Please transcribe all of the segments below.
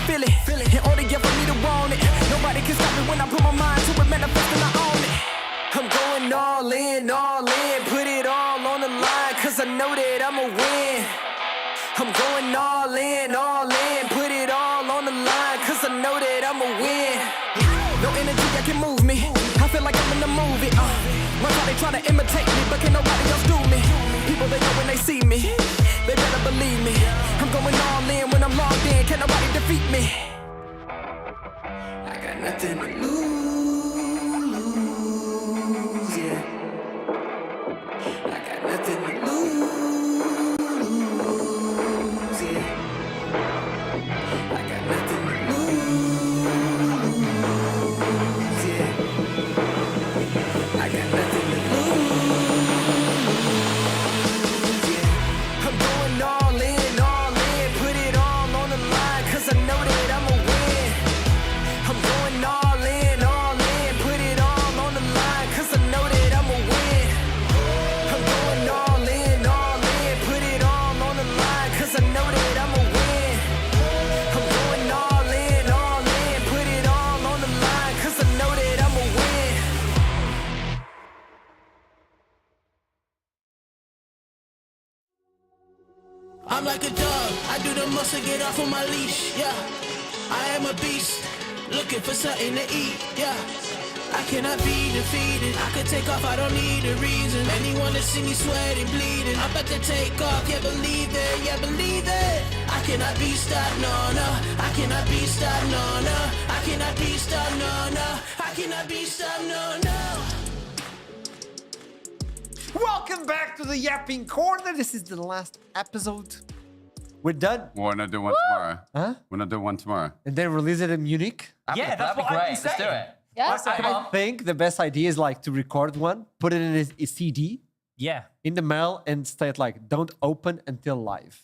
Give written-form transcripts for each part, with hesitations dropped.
feel it. In order for me to want it. Nobody can stop me when I put my mind to it, manifest and I own it. I'm going all in, put it all on the line, cause I know that I'ma win. I'm going all in, put it all on the line, cause I know that I'ma win. No energy that can move me, I feel like I'm in a movie. One time they try to imitate me, but can nobody else do me. People they know when they see me, they better believe me. I'm going all in when I'm logged in, can't nobody defeat me. I got nothing to lose, yeah. I got nothing to lose, yeah. I got nothing to lose, yeah. I got nothing to lose, yeah. I'm going all in, put it all on the line, cause I know that I'ma win. I'm going all in, put it all on the line, cause I know that I'ma win. I'm going all in, put it all on the line, cause I know that I'ma win. I'm going all in, put it all on the line, cause I know that I'ma win. I'm like a dog, I do the most to get off of my leash, yeah. I am a beast, looking for something to eat, yeah. I cannot be defeated, I could take off, I don't need a reason. Anyone that see me sweating, bleeding, I'm about to take off, yeah believe it, yeah believe it. I cannot be stopped, no, no. I cannot be stopped, no, no. I cannot be stopped, no, no. I cannot be stopped, no, no. Welcome back to the Yapping Corner. This is the last episode. We're done. We're not doing one tomorrow. Huh? We're not doing one tomorrow. And then release it in Munich. Yeah, that's what I've been saying. Let's do it. Yeah. I think the best idea is like to record one, put it in a CD Yeah. in the mail and state like, don't open until live.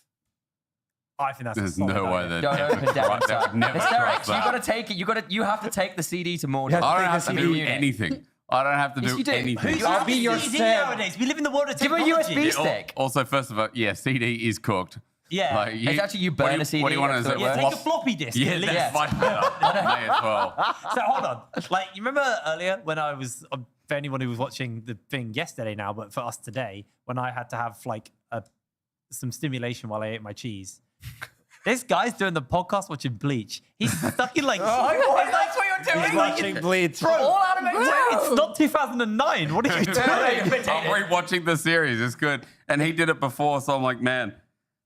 I think that's There's a solid no way idea. that Don't open down. never Hysterics, crossed you that. gotta take it. You have to take the CD to more. Yeah. I don't Take a have to CD. do anything. I don't have to Yes, do you do. anything. Who's I'll be using your CD Sam. nowadays? We live in the world of Give a technology. USB stick. Also, first of all, yeah, CD is cooked. Yeah. Like, It's actually you what burn do a CD. What do you want to so do? it Yeah, works. take a floppy disk. Yeah, at least. that's much better. May as well. So hold on. Like, you remember earlier when I was, for anyone who was watching the thing yesterday now, but for us today, when I had to have like some stimulation while I ate my cheese. This guy's doing the podcast watching Bleach. He's stuck in like... That's what you're doing. He's watching Bleach. Bro, all anime It's not 2009. What are you doing? I'm rewatching the series. It's good. And he did it before, so I'm like, man,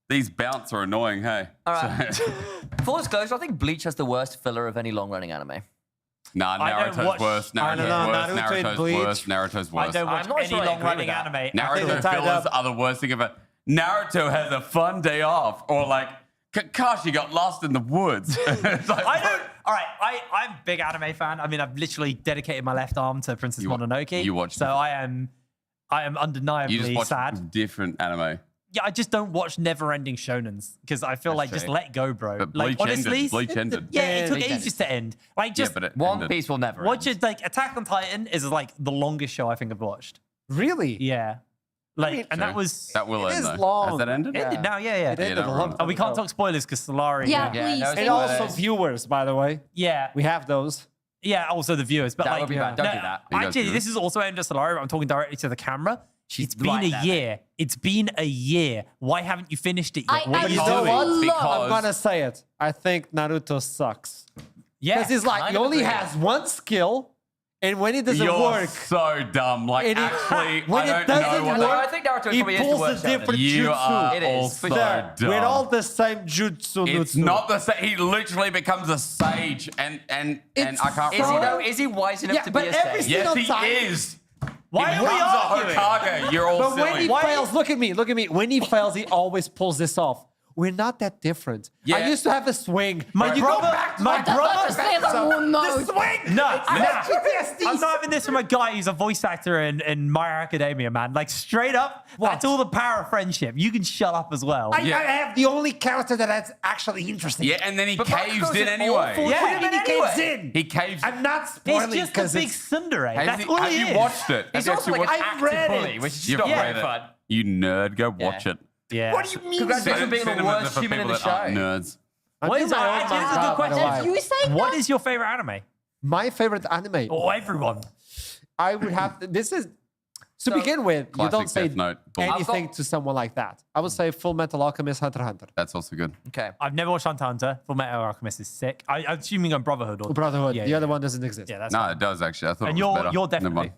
these bounce are annoying, hey? All right. Full disclosure, I think Bleach has the worst filler of any long-running anime. Nah, I don't Naruto's watch- worse. I don't Naruto's know, worse. Naruto and Naruto's Bleach. worse. Naruto's worse. I don't watch I'm not any sure I agree with long-running that. anime. I think Naruto they're tied fillers up. are the worst thing ever. Naruto has a fun day off. Or like, Kakashi got lost in the woods. It's like, I don't. All right, I'm a big anime fan. I mean, I've literally dedicated my left arm to Princess Mononoke. you watched so it. I am You just undeniably watch sad. different anime. Yeah, I just don't watch never-ending shonens because I feel like just true. let go, bro. But Like Bleach honestly, ended. Bleach ended. yeah, it took Bleach ages to end. Like just Yeah, but it One ended. Piece will never watch end. it. Like Attack on Titan is like the longest show I think I've watched. Really? Yeah, like mean, and that was That will It end, is though. long. Has that ended? Yeah. ended now. Yeah. It ended a don't long run. time Oh, we can't ago. talk spoilers because Solari. Yeah, Yeah, please. no, thank And you. also viewers, by the way. Yeah. We have those. Yeah, also the viewers. But That like, would be bad. Don't do that. You guys Actually, do this is also aimed at Solari, but I'm talking directly to the camera. It's been right a there, year. It's been a year. Why haven't you finished it yet? What are you You know doing? what? Because- I'm gonna say it. I think Naruto sucks. Yeah. Because he's like, kind he of only agree. has one skill, and when it doesn't You're work, so dumb. Like, And it- actually, when I it don't doesn't know what work, I think Naruto he probably is the pulls a worst shonen. different You jutsu. are It is, all for so There, dumb. with all the same jutsu. It's nutsu. not the same. He literally becomes a sage, and It's I can't Is he remember. though? Is he wise enough Yeah, to but be a every sage? single Yes, he time- is. Why he are we becomes arguing? a Hokage. You're all But when silly. he fails, look at me. When he fails, he always pulls this off. We're not that different. Yeah. I used to have a swing. My You brother- go back to my brother- Sailor Moon the knows. swing. No, I have PTSD. I'm not having this from a guy who's a voice actor in My Hero Academia, man. Like straight up, What? that's all the power of friendship. You can shut up as well. I Yeah. have the only character that's actually interesting. Yeah, and then he But caves Bakugo's in an anyway. awful Yeah. What do you mean he anyway. caves in? He caves. I'm not He's spoiling just a because big tsundere. Have That's you, all have he you is. watched it? He's Have also you like an actually I've active read bully, it. which is You've not read very it. fun. You nerd, go watch it. Yeah. What do you mean? Congrats Cinema- on being the cinemas worst are for human in people the that aren't show. nerds. What is Actually, this is a good question. You say What that? is your favorite anime? My favorite anime. Oh, everyone. I would have this is to begin with, you Classic don't say Death Note. Boom. anything got- to someone like that. I would say Full Metal Alchemist, Hunter x Hunter. That's also good. Okay. I've never watched Hunter x Hunter. Full Metal Alchemist is sick. I'm assuming on Brotherhood. Or, Brotherhood. Yeah, the yeah, other yeah. one doesn't exist. Yeah, that's No, fine. it does actually. I thought And it was better. you're Never definitely mind.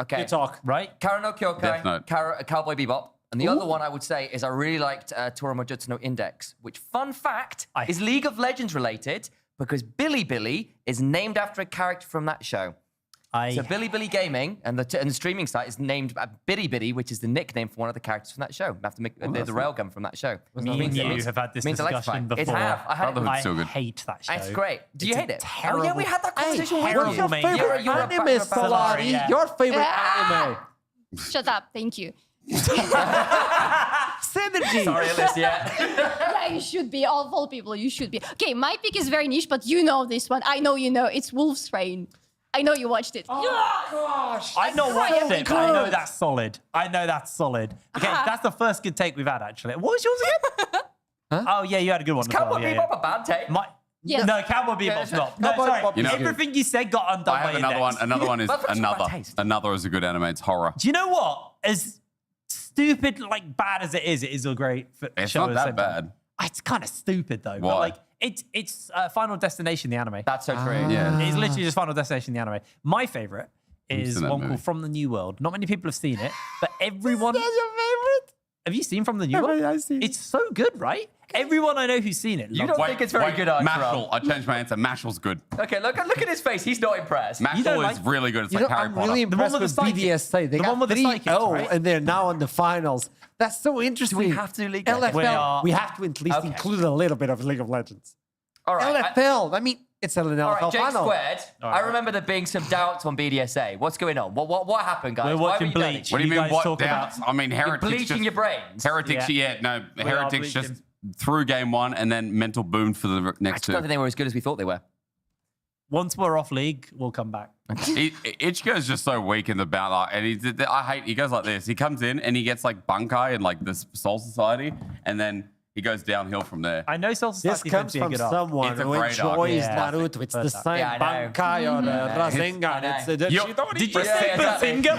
Okay. You talk. right. Kara no Death Kyokai, Note. Cowboy Bebop. And the other one I would say is I really liked Toromo Jutsu no Index, which, fun fact, is League of Legends related because Billy Billy is named after a character from that show. So Billy Billy Gaming and the streaming site is named Biddy Biddy, which is the nickname for one of the characters from that show. After the railgun from that show. Me and you have had this discussion before. I have. Brotherhood's still good. hate that show. It's great. Do you It's hate it? terrible- Oh yeah, we had that conversation. terrible What's your main favorite You're a anime, back- Solari? yeah. Your favorite anime? Shut up. Thank you. Synergy. Sorry, Alicia. Yeah, you should be. Of all people, you should be. Okay, my pick is very niche, but you know this one. I know you know. It's Wolf's Rain. I know you watched it. Gosh. I've not watched so it, but I know good. that's solid. I know that's solid. Okay, that's the first good take we've had, actually. What was yours again? Oh, yeah, you had a good one as well. Cowboy Yeah, Bebop yeah. a bad take? Yes. No, Cowboy Bebop's not. No, Cowboy sorry. Bebop is good. Everything you said got undone I have by another one. Index. Another one is That's what's another. bad taste. Another is a good anime. It's horror. Do you know what? As stupid, like, bad as it is a great It's show. not at the that same time. bad. It's kind of stupid, though. But, Why? like, it's Final Destination, the anime. That's so true. Yeah. It's literally just Final Destination, the anime. My favorite is seen that one movie. called From the New World. Not many people have seen it, but everyone... Your favorite? Have you seen From the New World? I've seen it. It's so good, right? Everyone I know who's seen it. You loves don't it. think it's very good, Archie? Mashal. I changed my answer. Mashal's good. Okay, look at his face. He's not impressed. don't Mashal is like- really good. It's You like know, Harry I'm Potter. really The one impressed with the with psychic. BDSA. They The got one with the 3-0, psychics, right? and they're now in the finals. That's so interesting. we have to do League of LFL. Legends? We have to at least Okay. include a little bit of League of Legends. All right. LFL. I mean, it's an All LFL right, Jake final. Squared. I remember there being some doubts on BDSA. What's going on? What happened, guys? We're Why watching were you doubting? Bleach. What do you You mean? guys What talk about- doubts? I mean, You're heretics bleaching just your brains. heretics. Yeah. Yeah, no, We are heretics just bleaching. through game one and then mental boomed for the I next just don't think two. they were as good as we thought they were. Once we're off league, we'll come back. Ichigo's just so weak in the battle, and he goes like this. He comes in and he gets like Bunkai and like this Soul Society, and then he goes downhill from there. I know Soul This Society comes be a from good arc. someone It's a who great arc. enjoys Yeah. Naruto. It's the First arc. same Yeah, I know. Bankai or Rasengan. It's the Did Did you say Bazinga?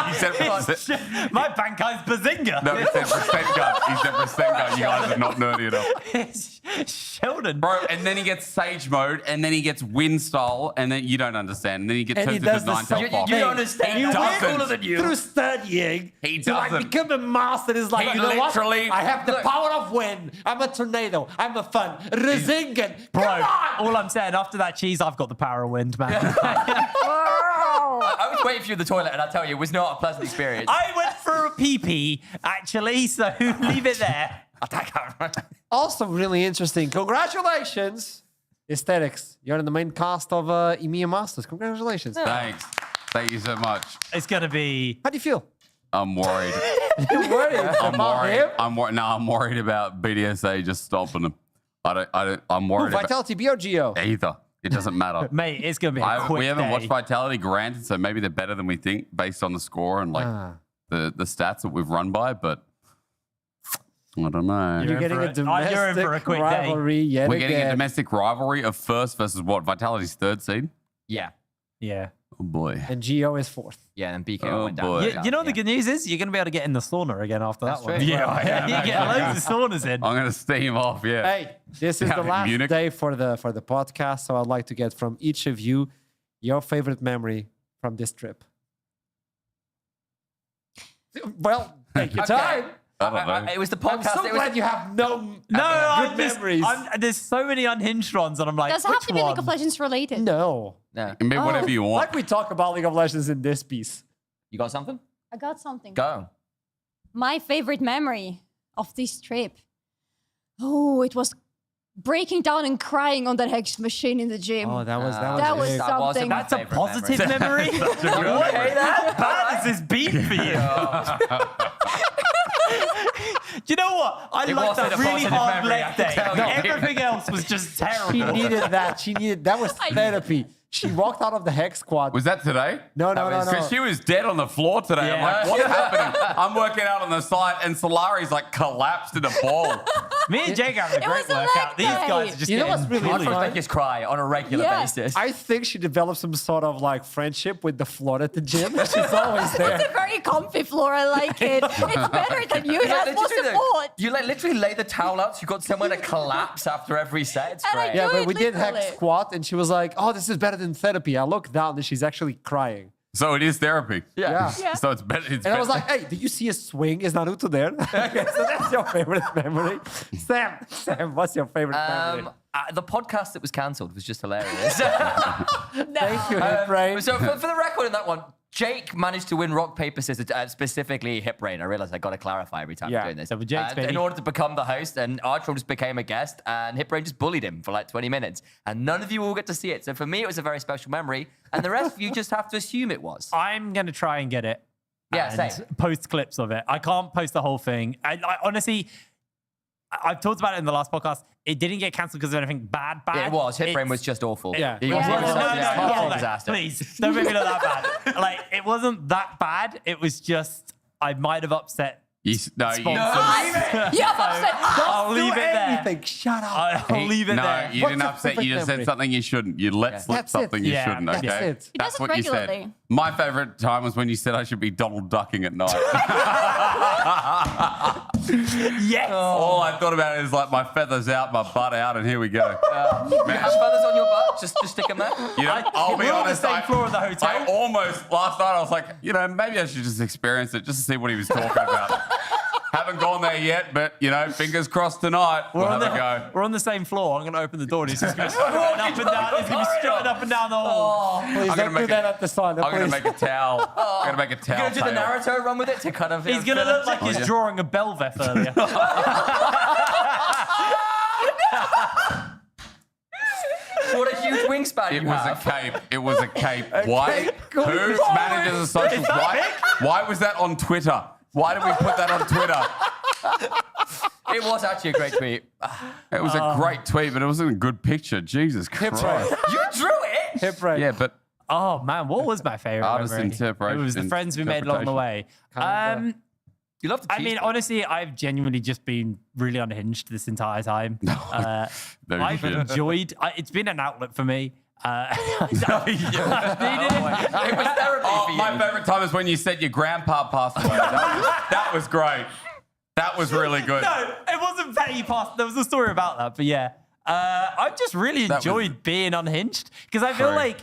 He said My Bankai's Bazinga. no, he said Rasengan. He said Rasengan. You guys are not nerdy enough. Sheldon. Bro, and then he gets Sage mode, and then he gets Wind Style, and then you don't understand. And then he gets And he turns into does the Nine-Tailed same Fox. You don't understand. He That's doesn't. cooler than you. through studying He to like doesn't. become a master. Is like, He you know literally- what? I have the Look. power of wind. I'm a tornado. I'm a fun. Rasengan. Bro, Come on. all I'm saying, after that cheese, I've got the power of wind, man. I was waiting for you in the toilet, and I tell you, it was not a pleasant experience. I went for a pee-pee, actually, so leave it there. Also, really interesting. Congratulations, Aesthetics. You're in the main cast of EMEA Masters. Congratulations. Thanks. Thank you so much. It's going to be... How do you feel? I'm worried. You're worried I'm about worried. him? I'm worried about BDSA just stopping them. I'm Who, worried about Vitality B or Geo? either. It doesn't matter. Mate, it's going to be a quick We haven't day. watched Vitality, granted, so maybe they're better than we think based on the score and like the stats that we've run by, but I don't know. You're in getting for a it. You're in for a domestic quick day. rivalry yet We're getting a again. domestic rivalry of first versus what? Vitality's third seed? Yeah. Yeah. Oh boy. And Geo is fourth. Yeah, and BK Oh, went down. boy. You know the good news is you're going to be able to get in the sauna again after That's that one. true. Yeah, I am, You get loads of saunas in. I'm gonna steam off, yeah. Hey, this is Yeah, the last Munich. day for the podcast, so I'd like to get from each of you your favorite memory from this trip. Well, take your Okay. time. I don't know. It was the I'm podcast. so it was glad you have no No, good memories. there's so many unhinged ones, and I'm like, Does it have which to be one? League of Legends related? No. No. Maybe whatever you want. Like we talk about League of Legends in this piece. You got something? I got something. Go. My favorite memory of this trip. Oh, it was breaking down and crying on that hex machine in the gym. Oh, that was That was big. something. That's a positive memory. How bad has this been for you? Do you know what? I It liked wasn't that a really positive hard memory, I leg can day. tell you. Everything else was just terrible. She needed that. That was therapy. She walked out of the hex squad. Was that today? No. Because she was dead on the floor today. I'm Yeah. like, what's happening? I'm working out on the side, and Solari's like collapsed in a ball. Me and Jake having a It great was a workout. leg These guys day. are just You know getting what's really bullied. fun? Make us cry on a regular Yeah. basis. I think she developed some sort of like friendship with the floor at the gym. She's always there. It's a very comfy floor. I like it. It's better than you. It Yeah, has more literally, support. you like literally lay the towel out so you got somewhere to collapse after every set. It's And I great. do Yeah, but it we did hack literally. squat, and she was like, "Oh, this is better than therapy." I looked down, and she's actually crying. So it is therapy. Yeah. Yeah. So it's better. It's And I was better. like, "Hey, did you see a swing? Is Naruto there?" Okay, so that's your favorite memory, Sam. What's your favorite memory? The podcast that was cancelled was just hilarious. Thank you, Hip Brain. So for the record in that one, Jake managed to win rock, paper, scissors, specifically Hip Brain. I realize I got to clarify every time Yeah. I'm doing this. So with Jake's, baby. In order to become the host, and Archibald just became a guest, and Hip Brain just bullied him for like 20 minutes. And none of you will get to see it. So for me, it was a very special memory. And the rest of you just have to assume it was. I'm going to try and get it. Yeah, and same. post clips of it. I can't post the whole thing. I honestly, I've talked about it in the last podcast. It didn't get cancelled because of anything bad. Yeah, it was. Hip Brain It's- was just awful. Yeah. He Yeah. was, Yeah. he was No, such no, a no, total no, disaster. Please, don't make me look that bad. Like, it wasn't that bad. It was just, I might have upset You, no, you, sponsors. You have upset. I'll leave it there. Anything. Shut up. I'll leave it no, there. you What's didn't your upset. perfect You just memory? said something you shouldn't. You let slip That's it. something you Yeah, shouldn't. that's Okay, it. He does it what you regularly. said. My favorite time was when you said I should be Donald ducking at night. Yes. All I thought about is like my feathers out, my butt out, and here we go. You have feathers on your butt? Just stick them there? You know, I'll be we're on the honest. same floor of the hotel. I almost last night. I was like, you know, maybe I should just experience it just to see what he was talking about. Haven't gone there yet, but you know, fingers crossed tonight. We'll have a go. We're on the same floor. I'm going to open the door and he's just going to be strutting up and down. He's going to be strutting up and down the hall. Please I'm don't gonna do make that it- at the sun. I'm gonna please. make a towel. I'm gonna make a You're towel. going to do the tail. Naruto run with it to kind of... He's going to look like he's yeah. drawing a Belveth earlier. What a huge wingspan It you was a have. cape. It was a cape. Why? Good Who boy. manages a social? Why was that on Twitter? Why did we put that on Twitter? It was actually a great tweet. It was a great tweet, but it wasn't a good picture. Jesus Hip Christ. Brain. You drew it? Hip Brain. Yeah, but Oh, man. What was my favorite Artist memory? interpretation- It was the friends we made along the way. Kinda. You love the I cheese mean, ball. honestly, I've genuinely just been really unhinged this entire time. No, you I've shouldn't. enjoyed. It's been an outlet for me. I've needed it. It was therapy Oh, for you. my favorite time is when you said your grandpa passed away. That was great. That was really good. No, it wasn't petty past. There was a story about that, but yeah, I've just really That was- enjoyed being unhinged because I feel True. like,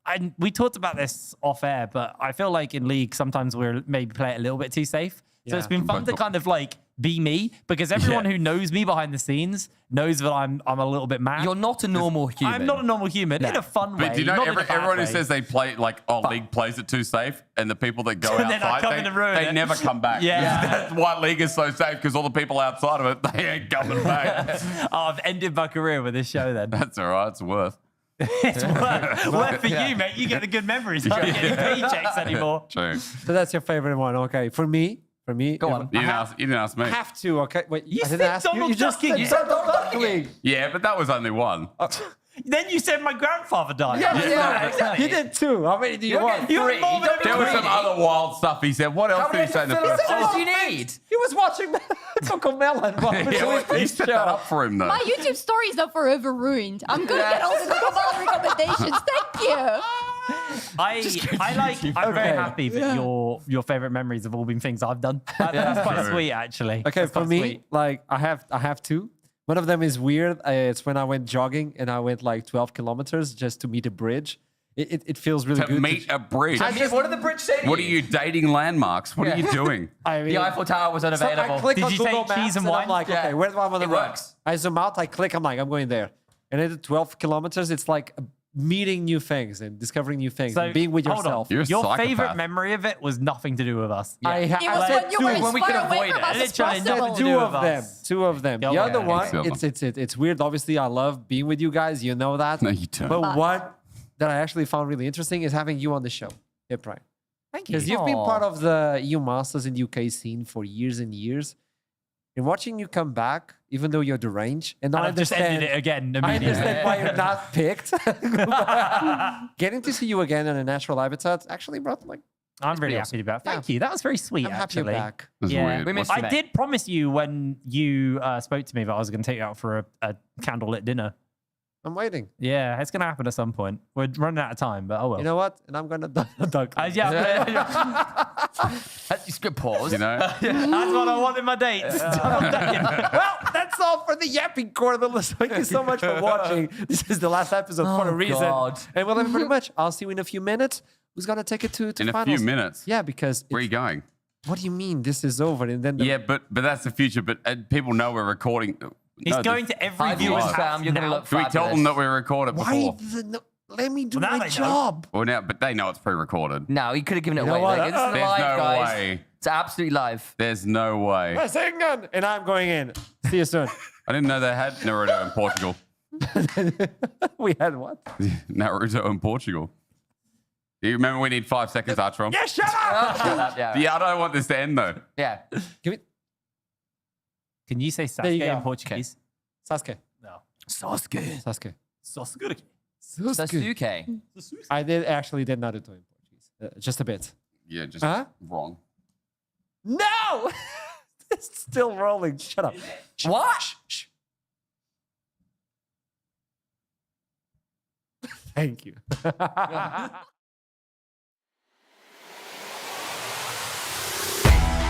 and we talked about this off air, but I feel like in league sometimes we're maybe play it a little bit too safe. So Yeah. it's been fun to kind of like be me because everyone Yeah. who knows me behind the scenes knows that I'm a little bit mad. You're not a normal human. I'm not a normal human in a fun way. But do you know not in a bad everyone who way. says they play like league plays it too safe, and the people that go And then I outside come in and ruin they it. never come back. Yeah. That's why league is so safe because all the people outside of it they ain't coming back. Oh, I've ended my career with this show then. That's all right. It's worth. It's worth for you, mate. You get the good memories. I don't get any paychecks anymore. True. So that's your favorite one. Okay. For me. Go on. You didn't ask me. I have to. Okay. Wait. You I didn't said ask you. Donald You just Ducking. said You said Donald Ducking. Yeah, but that was only one. Then you said my grandfather died. Yeah, exactly. You did two. How many do you You're want? getting You three. want more than Don't be There was some greedy. other wild stuff he said. What else How did many he say in the first fillers one? do you need? He was watching Coco Melon. Yeah, well, you set that up for him though. My YouTube stories are forever ruined. I'm gonna get all the Coco recommendations. Thank you. I'm very Okay. happy that your favorite memories have all been things I've done. That's quite True. sweet, actually. Okay, That's for quite me, sweet. like I have two. One of them is weird. It's when I went jogging and I went like 12 kilometers just to meet a bridge. It feels really To good. meet a bridge. I just- What did the bridge say to What are you dating landmarks? What are you doing? I mean, The Eiffel Tower was so unavailable. I click Did on you Google take Maps cheese and I'm wine? like, Yeah. okay, where do I want to It run? works. I zoom out, I click, I'm like, I'm going there. And I did 12 kilometers. It's like meeting new things and discovering new things and being with hold on. yourself. You're a Your psychopath. favorite memory of it was nothing to do with us. I It was said when you two. were as when we far could away avoid from it. us as Literally possible. nothing to do Two with of them. us. Two of them. Yeah, The other okay. one, Okay. it's weird. Obviously, I love being with you guys. You know that. No, you don't. But one that I actually found really interesting is having you on the show. Yeah, Brian. Thank you. Because you've been Aw. part of the EU Masters in UK scene for years and years. And watching you come back, even though you're deranged, and And I I've just understand, ended it again I immediately. understand why you're not picked. Getting to see you again in a natural habitat actually brought like I'm really awesome. happy about. Thank you. That was very sweet. I'm happy you're actually. back. That's Yeah, weird. We missed What's- you, I mate. did promise you when you spoke to me that I was going to take you out for a candlelit dinner. I'm waiting. Yeah, it's going to happen at some point. We're running out of time, but oh well. You know what? And I'm gonna dunk. Yeah, That's just good pause. You know? that's what I want in my dates. Well, that's all for the yapping corner. Thank you so much for watching. This is the last episode for a reason. God. And well, pretty much. I'll see you in a few minutes. Who's gonna take it to In a finals? few minutes. Yeah, because Where are you going? what do you mean this is over? And then Yeah, but that's the future. But people know we're recording. He's No, going to every Hi, viewer's viewers, house fam. You're going to now. look Do we tell them fabulous. that we recorded why? before? Let me do Well, now my they know. job. Well, now, but they know it's pre-recorded. No, he could have given it You know away. what? Like, this is There's live, no guys. way. It's absolutely live. There's no way. Rasengan! And I'm going in. See you soon. I didn't know they had Naruto in Portugal. We had what? Naruto in Portugal. Do you remember we need 5 seconds, Artron? Yeah, shut up! Yeah. Yeah, I don't want this to end though. Yeah. Give me Can you say you Sasuke go. in Portuguese? Sasuke. No. Sasuke. Sasuke. Sasuke. Sasuke. I actually did Naruto in Portuguese. Just a bit. Yeah, just Huh? wrong. No! It's still rolling. Shut up. What? Shh. Thank you.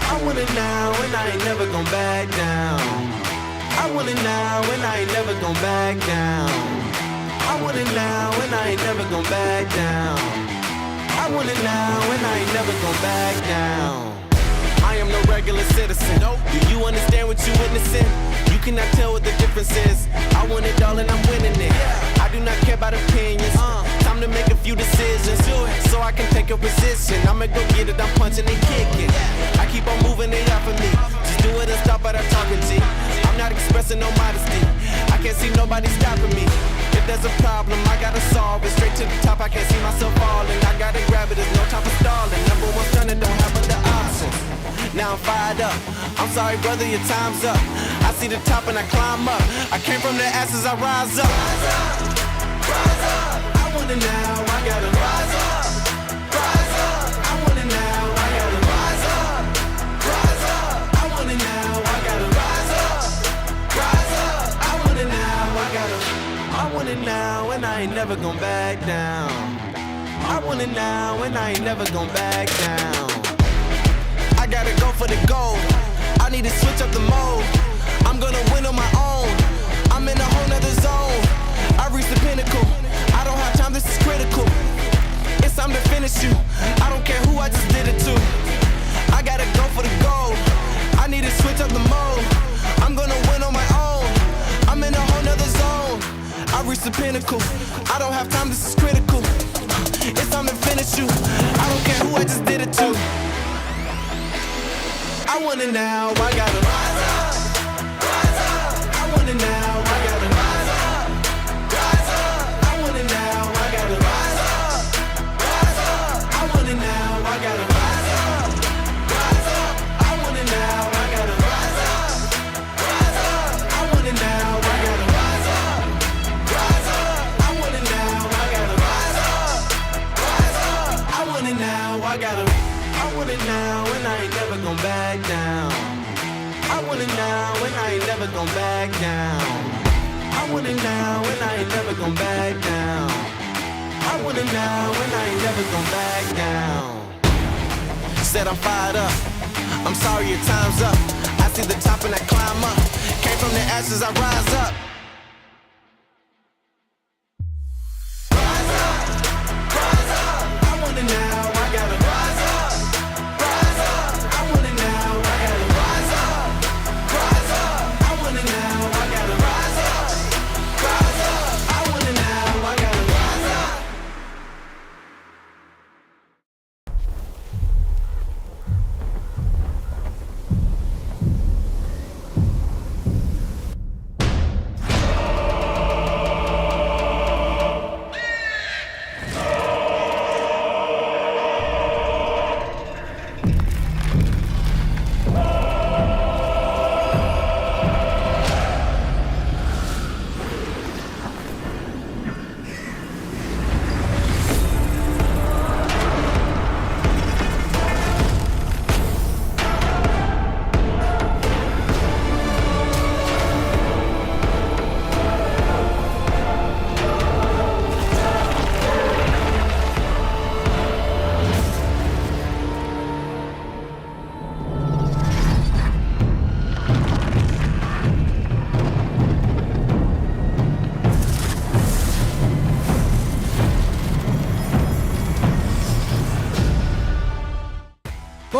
I want it now and I ain't never gon' back down. I want it now and I ain't never gon' back down. I want it now and I ain't never gon' back down. I want it now and I ain't never gon' back down. I am no regular citizen. Nope. Do you understand what you witnessing? You cannot tell what the difference is. I want it all and I'm winning it. I do not care about opinions. Time to make a few decisions so I can take a position. I'ma go get it, I'm punching and kicking. I keep on moving it up for me. Just do it and stop at a talking G. I'm not expressing no modesty. I can't see nobody stopping me. If there's a problem, I gotta solve it. Straight to the top, I can't see myself falling. I gotta grab it, there's no time for stalling. Number one stunner, don't have other options. Now I'm fired up. I'm sorry, brother, your time's up. I see the top and I climb up. I came from the ashes, I rise up. Rise up, rise up. I want it now, I gotta rise up. Rise up. I want it now, I gotta rise up. Rise up. I want it now, I gotta rise up. Rise up. I want it now, I want it now, and I ain't never gon' back down. I want it now, and I ain't never gon' back down. I gotta go for the gold. I need to switch up the mode. I'm gonna win on my own. I'm in a whole nother zone. I reached the pinnacle. I don't have time, this is critical. It's time to finish you. I don't care who I just did it to. I gotta go for the gold. I need to switch up the mode. I'm gonna win on my own. I'm in a whole nother zone. I reached the pinnacle. I don't have time, this is critical. It's time to finish you. I don't care who I just did it to. I want it now, I gotta rise up, rise up. I want it now, I gotta rise up, rise up. I want it now, I gotta rise up, rise up. I want it now, I gotta rise up, rise up. I want it now, I gotta rise up, rise up. I want it now, I gotta rise up, rise up. I want it now, I gotta rise up, rise up. I want it now, I gotta. I want it now and I ain't never gon' back down. I want it now and I ain't never gon' back down. I want it now and I ain't never gon' back down. I want it now and I ain't never gon' back down. Said I'm fired up. I'm sorry your time's up. I see the top and I climb up. Came from the ashes, I rise up. Rise up, rise up. I want it now, I gotta rise up.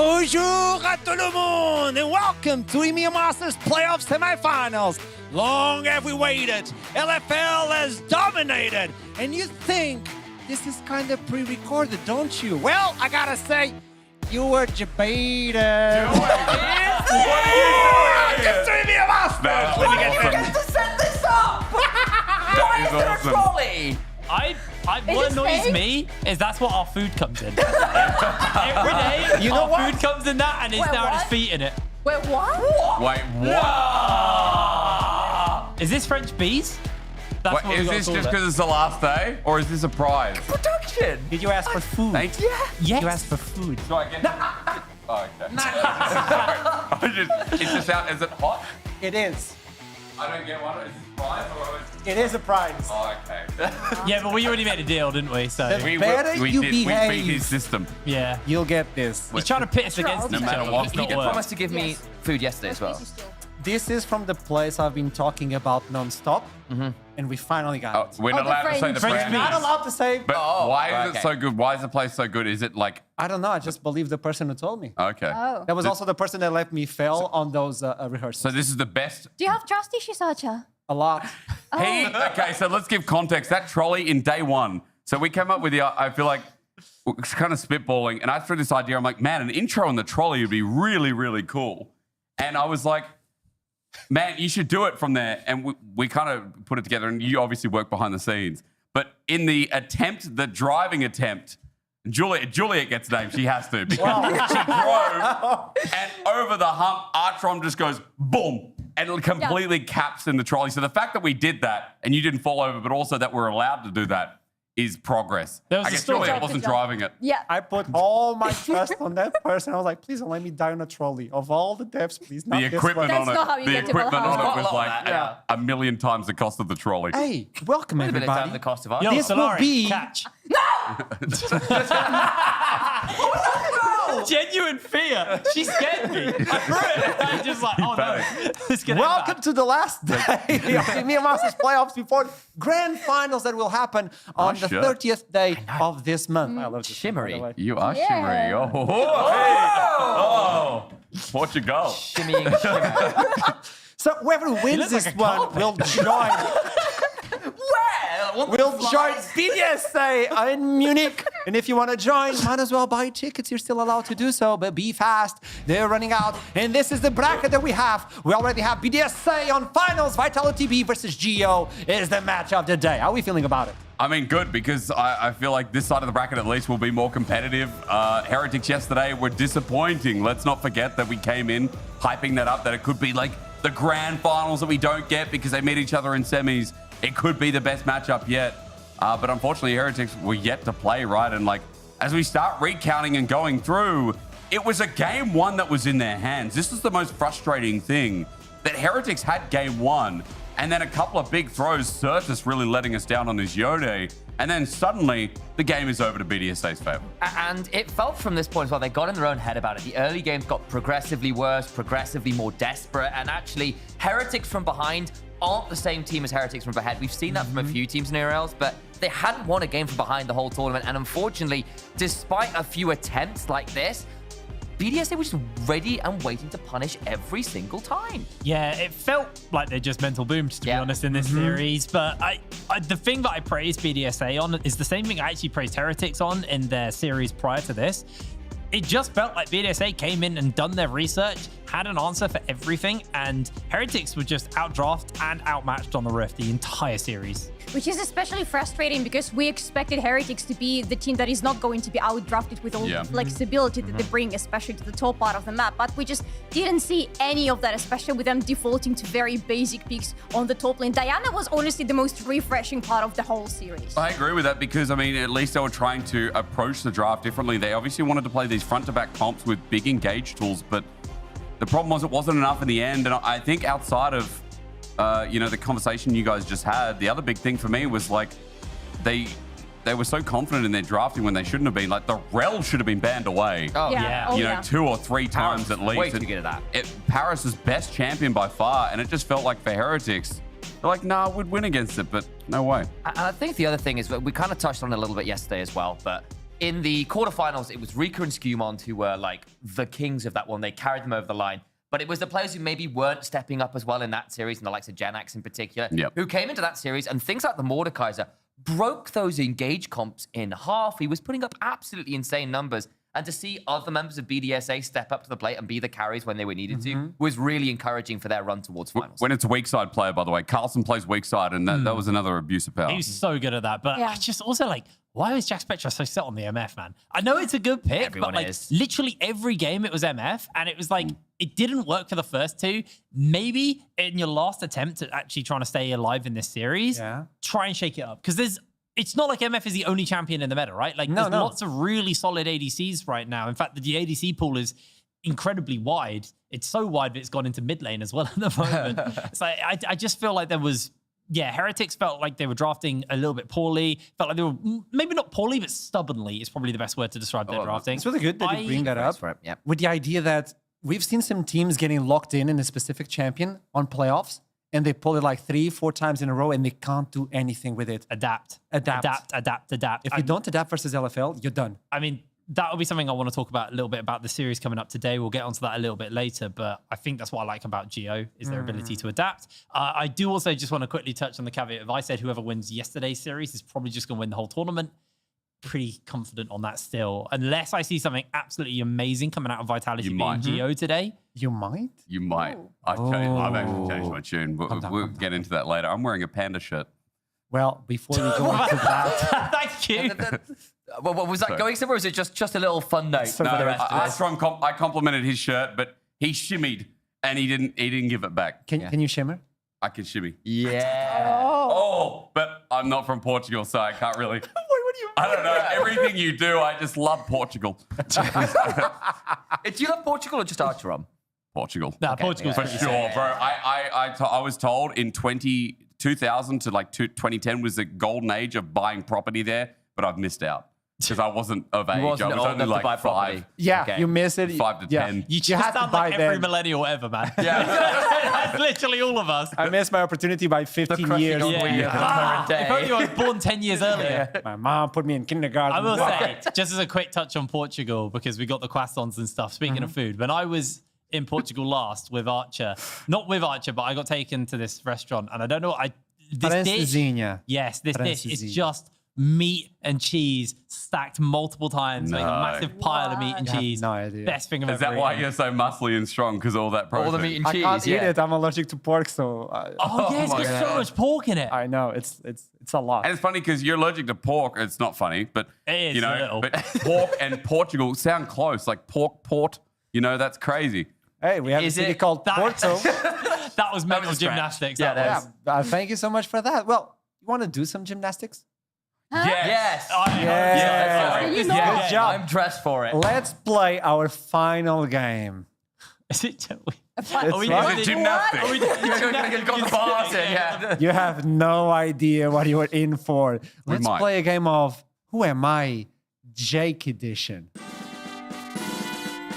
Bonjour à tout le monde and welcome to EMEA Masters Playoff Semifinals. Long have we waited. LFL has dominated. And you think this is kind of pre-recorded, don't you? Well, I gotta say, you were debated. What are you doing? It's EMEA Masters. That's Let me Why get did you this. get to set this up? Why is there a awesome. trolley? What it annoys fake? me is that's what our food comes in. Every day, You know our what? food comes in that, and it's Wait, now his what? feet in it. Wait, what? Wait, what? Is this French bees? That's Wait, what we is gotta this call just it. because it's the last day, or is this a prize? Production. Did you ask for food? Thanks. Yes. You asked for food. Do I get Oh, okay. Sorry. It's just out. Is it hot? It is. I don't get one. Is this a prize or It is a prize. Oh, okay. Yeah, but we already made a deal, didn't we? So The better you We beat behave, his system. yeah, you'll get this. he's trying to pit us against No each matter other. what, It's he not can work. Promised to give me Yes. food yesterday as well. This is from the place I've been talking about non-stop, and we finally got Oh, it. we're not the allowed to say the French brand. bees. Not allowed to say. But why is okay. it so good? Why is the place so good? Is it like I don't know. I just believe the person who told me. okay? Oh. That was also the person that let me fail on those rehearsals. So this is the best. Do you have trust issues, Archer? A lot. Okay, so let's give context. That trolley in day one. So we came up with the. I feel like it's kind of spitballing, and I threw this idea. I'm like, man, an intro on the trolley would be really, really cool. And I was like, man, you should do it from there. And we kind of put it together, and you obviously work behind the scenes. But in the attempt, the driving attempt, Juliet gets named. She has to because she drove, and over the hump, Artron just goes boom, and it completely caps in the trolley. So the fact that we did that and you didn't fall over, but also that we're allowed to do that is progress. There was I a guess story. Juliet Good wasn't job. driving it. Yeah. I put all my trust on that person. I was like, please don't let me die on a trolley. Of all the devs, please not The this equipment one. That's on not how you it, the get to equipment Valhalla. on it Quite a was lot like of that, a million times the cost of the trolley. Hey, welcome A bit of time everybody. the cost of ours. Yo, This will Solari, be- catch. Genuine fear. She scared me. I threw it. I was just like, oh no, it's gonna end Welcome bad. to the last day of the EMEA Masters playoffs before grand finals that will happen on the shit. 30th day of this month. I love this one, by the Shimmery. way. You are Yeah. shimmery. Oh, Portugal. Shimmying shimmer. So whoever wins look like this a one carpet. will join. Where? We'll join BDSA in Munich. And if you want to join, might as well buy tickets. You're still allowed to do so, but be fast. They're running out. And this is the bracket that we have. We already have BDSA on finals. Vitality B versus Geo is the match of the day. How are we feeling about it? I mean, good, because I feel like this side of the bracket at least will be more competitive. Heretics yesterday were disappointing. Let's not forget that we came in hyping that up, that it could be like the grand finals that we don't get because they meet each other in semis. It could be the best matchup yet. But unfortunately, Heretics were yet to play, right? And like, as we start recounting and going through, it was a game one that was in their hands. This is the most frustrating thing, that Heretics had game one, and then a couple of big throws, Certus really letting us down on his Yone, and then suddenly the game is over to BDSA's favor. And it felt from this point as well, they got in their own head about it. The early games got progressively worse, progressively more desperate, and actually, Heretics from behind aren't the same team as Heretics from ahead. We've seen that from a few teams in ARLs, but they hadn't won a game from behind the whole tournament. And unfortunately, despite a few attempts like this, BDSA was just ready and waiting to punish every single time. Yeah, it felt like they just mental boomed, to be Yeah. honest, in this series. But the thing that I praised BDSA on is the same thing I actually praised Heretics on in their series prior to this. It just felt like BDSA came in and done their research, had an answer for everything, and Heretics were just outdrafted and outmatched on the Rift the entire series. Which is especially frustrating because we expected Heretics to be the team that is not going to be outdrafted with all Yeah. the flexibility that they bring, especially to the top part of the map. But we just didn't see any of that, especially with them defaulting to very basic picks on the top lane. Diana was honestly the most refreshing part of the whole series. I agree with that because, I mean, at least they were trying to approach the draft differently. They obviously wanted to play these front-to-back comps with big engage tools, but the problem was it wasn't enough in the end. And I think outside of, you know, the conversation you guys just had, the other big thing for me was like they were so confident in their drafting when they shouldn't have been. Like the Rel should have been banned away. Oh, yeah. Oh, You know, yeah. 2 or 3 times at least. way too And good at that. Paris's best champion by far, and it just felt like for Heretics, they're like, nah, we'd win against it, but no way. And I think the other thing is, we kind of touched on it a little bit yesterday as well, but in the quarterfinals, it was Rika and Skumond who were like the kings of that one. They carried them over the line. But it was the players who maybe weren't stepping up as well in that series, and the likes of Janax in particular, who came into that series, and things like the Mordekaiser broke those engage comps in half. He was putting up absolutely insane numbers. And to see other members of BDSA step up to the plate and be the carries when they were needed to was really encouraging for their run towards finals. When it's a weak side player, by the way, Carlson plays weak side, and that was another abuse of power. He was so good at that. But I just also like, why was Jack Spectra so set on the MF, man? I know it's a good pick, Everyone but like is. literally every game it was MF, and it was like, it didn't work for the first two. Maybe in your last attempt at actually trying to stay alive in this series, try and shake it up. Because it's not like MF is the only champion in the meta, right? Like, there's lots of really solid ADCs right now. In fact, the ADC pool is incredibly wide. It's so wide that it's gone into mid lane as well at the moment. So I just feel like there was, Heretics felt like they were drafting a little bit poorly. Felt like they were, maybe not poorly, but stubbornly is probably the best word to describe their drafting. It's really good that you bring that up with the idea that we've seen some teams getting locked in a specific champion on playoffs, and they pull it like 3-4 times in a row, and they can't do anything with it. Adapt. If you don't adapt versus LFL, you're done. I mean, that will be something I want to talk about a little bit about the series coming up today. We'll get onto that a little bit later, but I think that's what I like about Geo is their ability to adapt. I do also just want to quickly touch on the caveat of I said whoever wins yesterday's series is probably just going to win the whole tournament. Pretty confident on that still, unless I see something absolutely amazing coming out of Vitality being Geo today. You might? You might. I've actually changed my tune. We'll get into that later. I'm wearing a panda shirt. Well, before we go into that... Thank you. What was that going somewhere, or was it just a little fun note for the rest of us? I complimented his shirt, but he shimmied and he didn't give it back. Can you shimmer? I can shimmy. Yeah. Oh, but I'm not from Portugal, so I can't really. I don't know. Everything you do, I just love Portugal. Do you love Portugal or just Archeron? Portugal. Nah, Portugal's for pretty sure, sick. bro. I was told in 2000 to like 2010 was the golden age of buying property there, but I've missed out because I wasn't of age. I was only like 5. Yeah, you miss it. 5 to 10. You just have to sound buy like every then. millennial ever, man. Yeah. That's literally all of us. I missed my opportunity by 15 years. If only I was born 10 years earlier. My mom put me in kindergarten. I will say, just as a quick touch on Portugal, because we got the croissants and stuff. Speaking of food, when I was in Portugal last with Archer, not with Archer, but I got taken to this restaurant, and I don't know, this dish, yes, this dish is just meat and cheese stacked multiple times, like a massive pile of meat and cheese. No idea. Best thing I've ever Is that eaten. why you're so muscly and strong? Because all that protein. All the meat and I cheese. can't eat it. I'm allergic to pork, so... Oh, yeah, it's got so much pork in it. I know. It's a lot. And it's funny because you're allergic to pork. It's not funny, but It is you know, a little. but pork and Portugal sound close. Like pork, port. You know, that's crazy. Hey, we have a city called Porto. That was mental gymnastics. Yeah, that was. Thank you so much for that. Well, you want to do some gymnastics? Yes. Good job. I'm dressed for it. Let's play our final game. Is it? It's Is it gymnastics? You've got the bars in, yeah. You have no idea what you are in for. Let's might. play a game of Who Am I? Jake edition.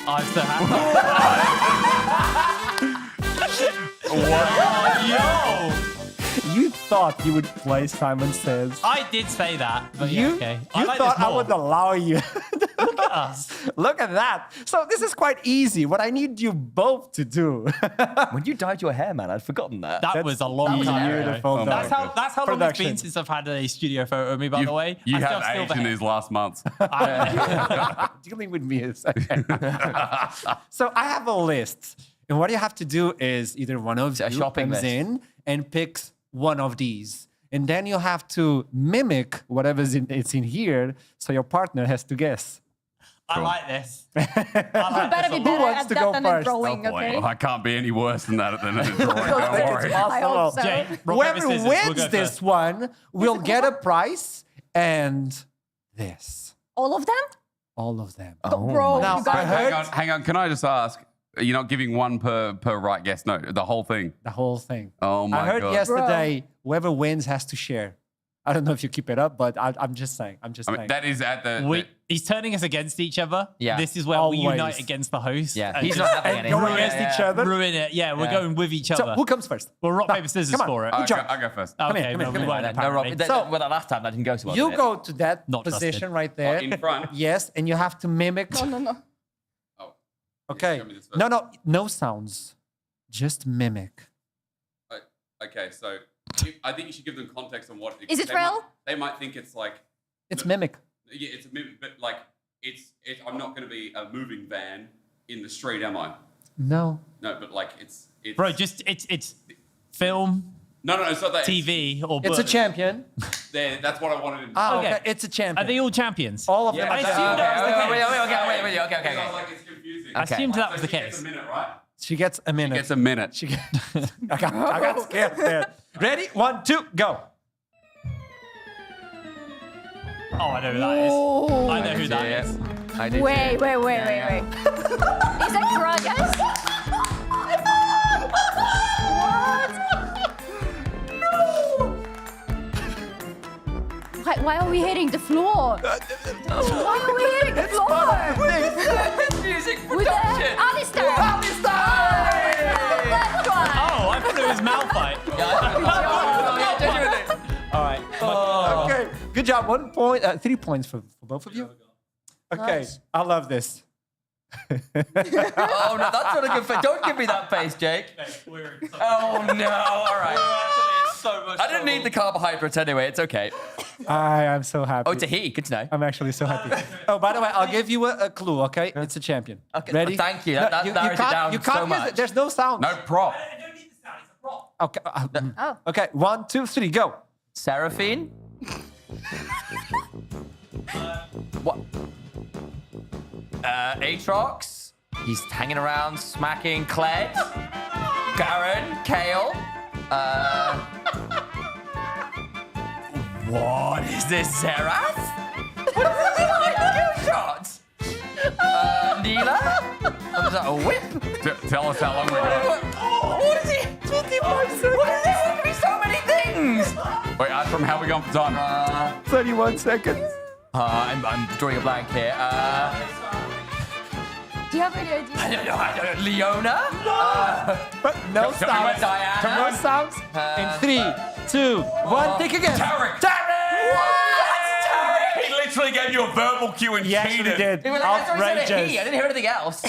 I'm so happy. Yo! You thought you would play Simon Says. I did say that, but yeah, You, okay. you like thought this I more. would allow you. Look at us. Look at that. So this is quite easy. What I need you both to do. When you dyed your hair, man, I'd forgotten that. That was a long time ago. beautiful. That's how long it's Production. been since I've had a studio photo of me, by the way. You I have still aged in these last months. Dealing with me is okay. So I have a list. And what you have to do is either one of a you shopping comes list. in and picks one of these. And then you have to mimic whatever's it's in here. So your partner has to guess. I like this. You better be Who better wants at to that go than first? at drawing, Oh, boy. okay? Well, I can't be any worse than that than a drawing. Don't worry. I hope so. Jay, rock, Whoever paper, scissors, we'll wins go this first. one will get a prize and this. All of them? All of them. Bro, Now, you got I it. heard Hang on. Can I just ask? You're not giving one per right guess. No, the whole thing. the whole thing. Oh my I heard god. yesterday, whoever wins has to share. I don't know if you keep it up, but I'm just saying. I'm just I mean, saying. that is at the. He's turning us against each other. Yeah. This is where Always. we unite against the host. Yeah, and he's just not having any. Go Yeah, against yeah, each yeah. other. ruin it. Yeah, we're going with each So other. who comes first? Well, rock, No, paper, scissors come on. for it. Good job. I'll go first. Okay, here, come no, here, we come won't here. No, Rob, apparently. So- well, the last time that didn't go so well. You did it? go to that Not position trusted. right there. in front. Yes, and you have to mimic. No. Oh. Okay. Show me this first. No sounds. Just mimic. Okay, so I think you should give them context on what. Is it they real? They might think it's like. It's No. mimic. Yeah, it's a mimic, but like it's. I'm not going to be a moving van in the street, am I? No. No, but like it's. Bro, just it's film, No, it's not that. TV, or It's a book. champion. That's what I wanted to. Ah, Okay. okay. It's a champion. Are they all champions? All of Yeah. them. I are assumed champions. that was the case. Wait. Okay. Sounds like it's confusing. I assumed that was So the she gets case. a minute, right? She gets a minute. Gets a minute. She get- I got scared there. Ready? 1, 2, go. Oh, I know who that is. Oh. I know who that is. I did. Wait. Is that Gragas? What? Why are we hitting the floor? Why are we hitting the floor? Music With production. Alistair! Oh, I thought it was Malphite. All right. Okay. Good job. 1 point. 3 points for both of you. Okay. Nice. I love this. Oh no, that's not a good face. Don't give me that face, Jake. Oh no. All right. I didn't need the carbohydrates anyway. It's okay. I am so happy. Oh, it's a he. Good to know. I'm actually so happy. Oh, by the way, I'll give you a clue, okay? It's a champion. Okay, Ready? thank you. That narrows it down you can't so use much. it. There's no sound. No prop. Okay. Oh. Okay. 1, 2, 3, go. Seraphine. What? Aatrox. He's hanging around, smacking Kled. Garen. Kale. What is this, Seraph? What is this like skill shots? Neela? Was that a whip? Tell us how long we got. What is it? What is this? There can be so many things. Wait, from how we gone for time? 31 seconds. I'm drawing a blank here. Do you have any idea? I don't know. Leona? But no Tell me sounds. when Diana? No sounds. In 3, 2, 1. Think again. Tarek. He literally gave you a verbal cue and He actually cheated. did. He was like, that's why he said Outrageous. he. I didn't hear anything else.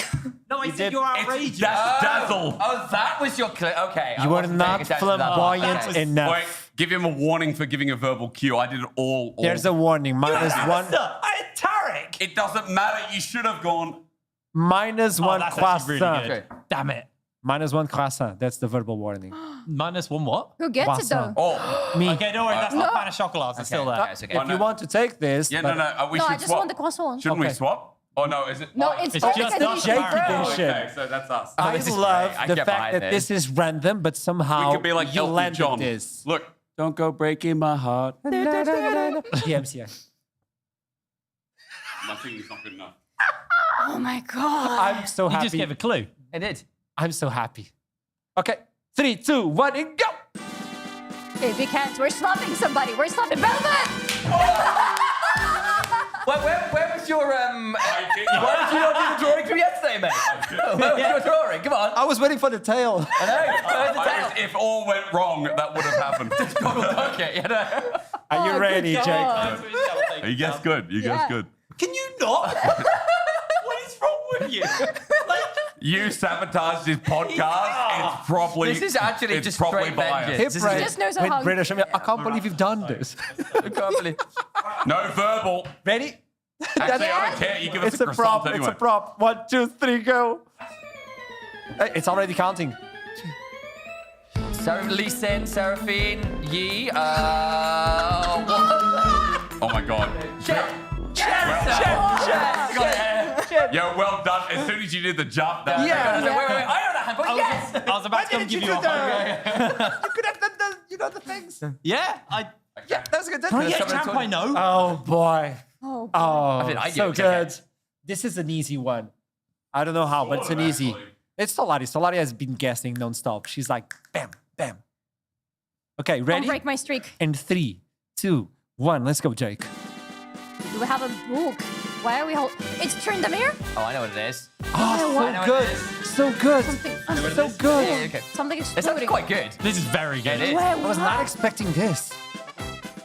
No, I did. said you're outrageous. That's Dazzle. Oh, that was your clue. Okay. I You were wasn't paying not attention to that part. flamboyant Okay. enough. Wait, give him a warning for giving a verbal cue. I did it all. There's a warning. -1. I had Tarek. It doesn't matter. You should have gone. -1 That's actually croissant. really good. Damn it. -1 croissant. That's the verbal warning. -1 what? Who gets it Croissant. though? Oh, Me. Okay, don't worry. That's not pan of chocolate. It's still there. Okay, it's okay. If you want to take this, yeah, but no. We No, should I just swap. want the croissant. Shouldn't we Okay. swap? Oh no, is it? No, oh, it's It's only just an not edition. Jake apparent. edition. Okay, so that's us. I this is love great. I the get fact behind that this. this is random, but somehow We could be like you Elton landed John. this. Look, don't go breaking my heart. DMCA. My finger's not good enough. Oh my god. I'm so You happy. just gave a clue. I did. I'm so happy. Okay, 3, 2, 1, and go! Okay, big hands. We're slapping somebody. We're slapping Velvet. Where was your Why did you not do the drawing from yesterday, mate? Where was your drawing? Come on. I was waiting for the tail. I know. Where's the tail? If all went wrong, that would have happened. Okay, you know. Are you Oh, ready, good Jake? job. You guessed good. You guessed good. Can you not? What is wrong with you? Like, You sabotaged his podcast. It's probably. This is actually it's just probably straight biased. vengeance. Hip This is right just knows how with hungry British. I can't believe you've done this. I can't believe. No verbal. Ready? Actually, I don't care. You give us It's a a croissant prop. anyway. It's a prop. 1, 2, 3, go. Hey, it's already counting. Lee Sin, Seraphine, Yi, what? Oh my god. Yo, well done. As soon as you did the jump, that Wait, I know that, but yes! I was about to come give you a hug. You could have done the things. Yeah, Yeah, that was good. Oh, yeah, champ, I know. Oh boy. Oh, Oh, mean, I so do, it's okay. good. This is an easy one. I don't know how, but it's an easy. actually. It's Solari. Solari has been guessing nonstop. She's like, bam, bam. Okay, don't ready? break my streak. In 3, 2, 1. Let's go, Jake. Do we have a book? Why are we hold? It's Trindamir? Oh, I know what it is. Oh, I know so what good. it is. So good. Something, So good. Yeah, okay. something It's exploding. quite good. This is very good. It is. Where, I was not what? expecting this.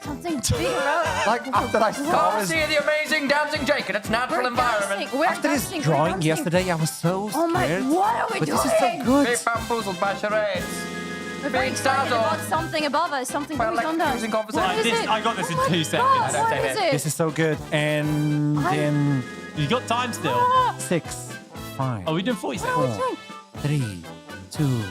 Something big around. Like, after I saw Come his, see the amazing dancing Jake in its natural We're environment. dancing. We're after his dancing. drawing we're dancing. yesterday, I was so Oh my, scared. what are we But doing? this is so good. Big bamboozled by charades. We're very Big excited stars about on. something above us, something Well, going like on there. confusing What conversation. is This- it? I got this in Oh 2 my seconds. God, I don't what say is it. it? This is so good. And then You got time still. 6, 5, Oh, we doing 40 What are we seconds. doing? 3, 2,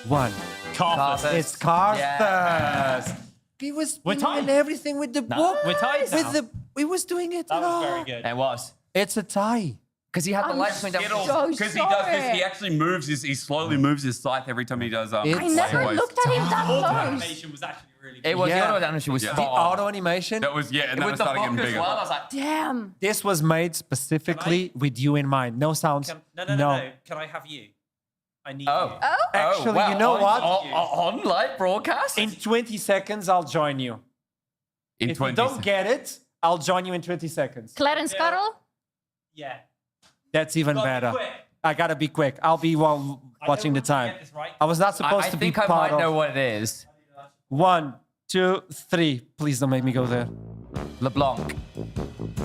1. Carthus. It's Carthus. Yeah. He was We're doing tied. everything with the book. we're tied now. With the, he was doing it That at was all. very good. It was. It's a tie. Because he had the I'm lights coming down. so Because he does this, sorry. he actually moves his, he slowly moves his scythe every time he does. It's- I never sideways. looked at him that Auto close. animation was actually really good. It was Yeah. the auto animation was Yeah. The spot on. auto animation. That was and then With it the started book getting as bigger. well, I was like, Damn. This was made specifically with you in mind. No sounds. No. Can I have you? I need oh. you. Oh? Actually, well, you know on, what? On live broadcast? In 20 seconds, I'll join you. In If you 20 don't get it, I'll join you in 20 seconds. Clarence Carroll? Yeah. That's even Gotta be better. quick. I gotta be quick. I'll be while watching the time. I was not supposed I to be think I part might know of. what it is. 1, 2, 3. Please don't make me go there. LeBlanc.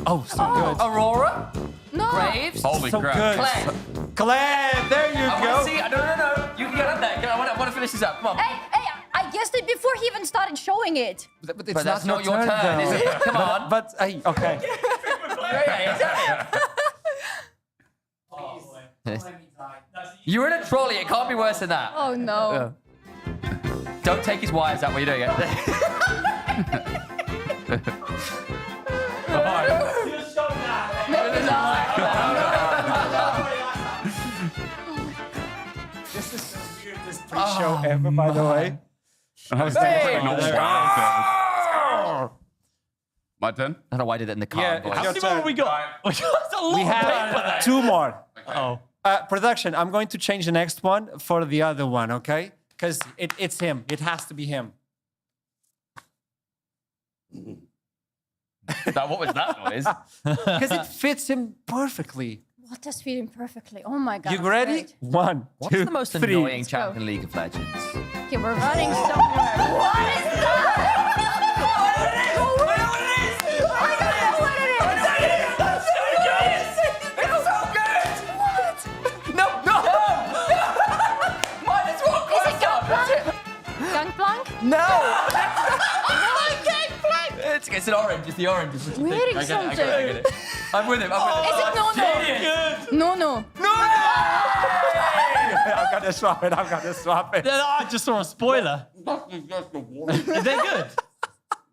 Oh, so good. Aurora? No. Graves? Holy So crap. good. Claire. Claire, there you I go. want to see. No. You can get up there. I want to finish this up. Come on. Hey, I guessed it before he even started showing it. But it's But that's not your turn, though. is it? Come on. But hey, okay. Yeah, exactly. You're in a trolley. It can't be worse than that. Oh no. Don't take his wires out while you're doing it. Maybe not. This is the weirdest pre-show ever, by the way. Hey! My turn? I don't know why I did it in the car. Yeah, boys. How Your many more turn. have we got? We got a lot We of paper. have 2 more. Oh. Production, I'm going to change the next one for the other one, okay? Because it's him. It has to be him. What was that noise? Because it fits him perfectly. What does fit him perfectly? Oh my god. You ready? Great. 1, What's 2, the most 3. annoying go. champion in League of Legends? Okay, we're running somewhere. What is that? Gangplank? No! It's an orange. It's the orange. It's just a We're thing. hitting I get something. it. I get it. I'm with him. Is it no? No. I'm going to swap it. No, I just saw a spoiler. Is they good?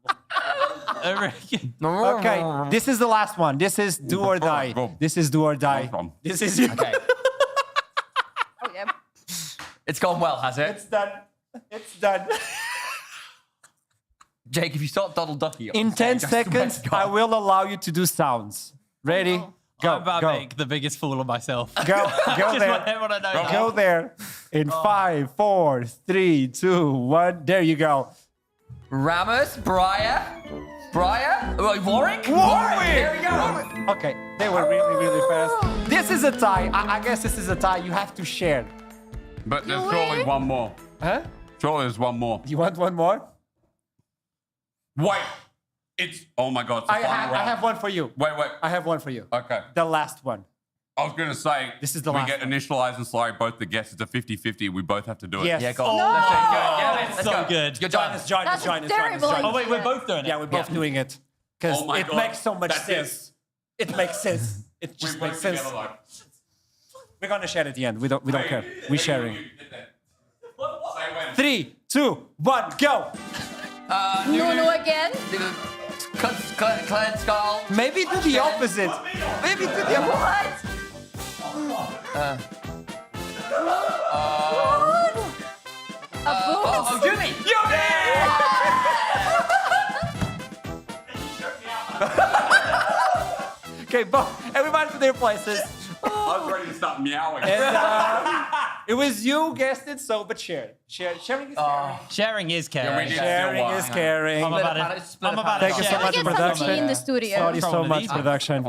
I reckon. Okay, this is the last one. This is do or die. go. This is do or die. Go. This is you. Okay. Oh yeah. It's gone well, has it? It's done. It's done. Jake, if you start Donald Ducky In 10 seconds, I will allow you to do sounds. Ready? Go. I'm about go. to make the biggest fool of myself. Go. I Go just there. want everyone to know that. Go there. In 5, 4, 3, 2, 1. There you go. Ramos, Briar, Warwick? There we go. Okay, they were really, really fast. This is a tie. I guess this is a tie. You have to share. But there's surely one more. Huh? Surely there's one more. You want one more? Wait. It's, oh my God, it's the I final round. have one for you. Wait. I have one for you. Okay. The last one. I was going to say, This is the we last get one. initialized and Slurry both the guests. It's a 50-50. We both have to do it. Yes. Yeah, go on. No. Let's do it. Yeah, let's So go. good. You're Join done. us, join us, That's join us, join us, terrible. join us. Oh, wait, we're both doing it. Yeah, we're both doing it. Because Oh my it God. makes so much That's sense. It makes sense. It We just work makes sense. together, like, We're gonna share at the end. We don't care. We're sharing. Say when. 3, 2, 1, go. No again? Clan Skull. Maybe do the opposite. Maybe do the opposite. What? A book? Oh, Jimmy. Okay, everybody to their places. I was ready to start meowing. And It was you guessed it, so but sharing is caring. Sharing is Yeah, we caring. did Sharing still is one. caring. I'm about Split it. a split I'm a about pie. it. Thank you so Can we much, get some production. tea in the studio? Sorry so From the much, lead. production,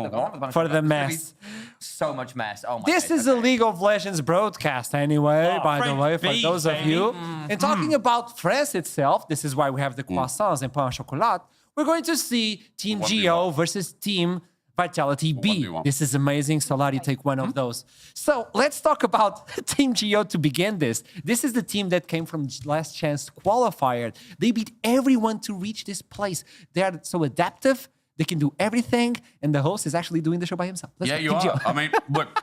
for the mess. So much mess. Oh my This days. is a League of Legends broadcast anyway, Oh, by the French way, for beef, those of baby. you. And talking about France itself, this is why we have the croissants and pain au chocolat. We're going to see Team 1v1. Geo versus Team Vitality B. 1v1. This is amazing. Solari, take one of those. So let's talk about Team Geo to begin this. This is the team that came from Last Chance qualifier. They beat everyone to reach this place. They are so adaptive. They can do everything. And the host is actually doing the show by himself. Let's Yeah, go, you Team Geo. are. I mean, look,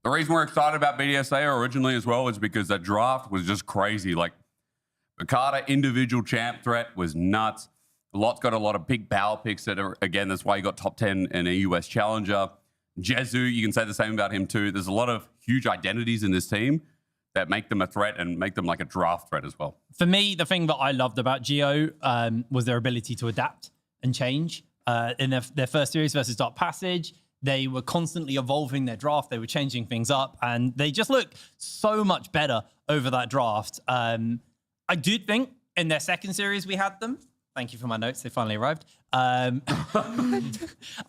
the reason we're excited about BDSA originally as well is because that draft was just crazy. Like, Okada individual champ threat was nuts. Lot's got a lot of big power picks that are, again, that's why you got top 10 in a US Challenger. Jezu, you can say the same about him too. There's a lot of huge identities in this team that make them a threat and make them like a draft threat as well. For me, the thing that I loved about Geo was their ability to adapt and change. In their first series versus Dark Passage, they were constantly evolving their draft. They were changing things up, and they just looked so much better over that draft. I do think in their second series we had them. Thank you for my notes. They finally arrived. I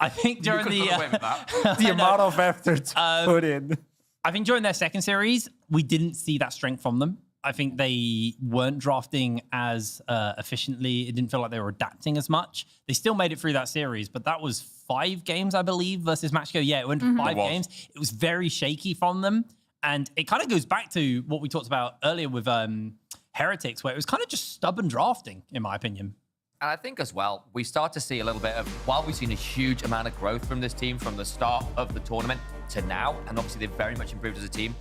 think during The amount of effort put in. I think during their second series, we didn't see that strength from them. I think they weren't drafting as efficiently. It didn't feel like they were adapting as much. They still made it through that series, but that was 5 games, I believe, versus Matchgo. Yeah, it went to 5 games. It was very shaky from them. And it kind of goes back to what we talked about earlier with Heretics, where it was kind of just stubborn drafting, in my opinion. And I think as well, we start to see a little bit of, while we've seen a huge amount of growth from this team from the start of the tournament to now, and obviously they've very much improved as a team,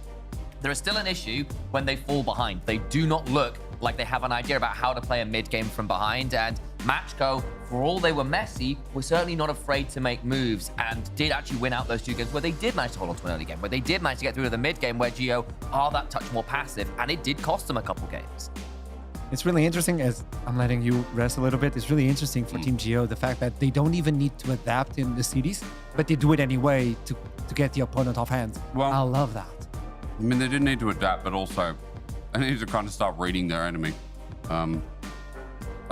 there is still an issue when they fall behind. They do not look like they have an idea about how to play a mid game from behind. And Matchgo, for all they were messy, were certainly not afraid to make moves and did actually win out those 2 games where they did manage to hold on to an early game, where they did manage to get through to the mid game where Geo are that touch more passive, and it did cost them a couple games. It's really interesting, as I'm letting you rest a little bit, it's really interesting for Team Geo, the fact that they don't even need to adapt in the cities, but they do it anyway to get the opponent off hands. Well- I love that. I mean, they didn't need to adapt, but also they need to kind of start reading their enemy. I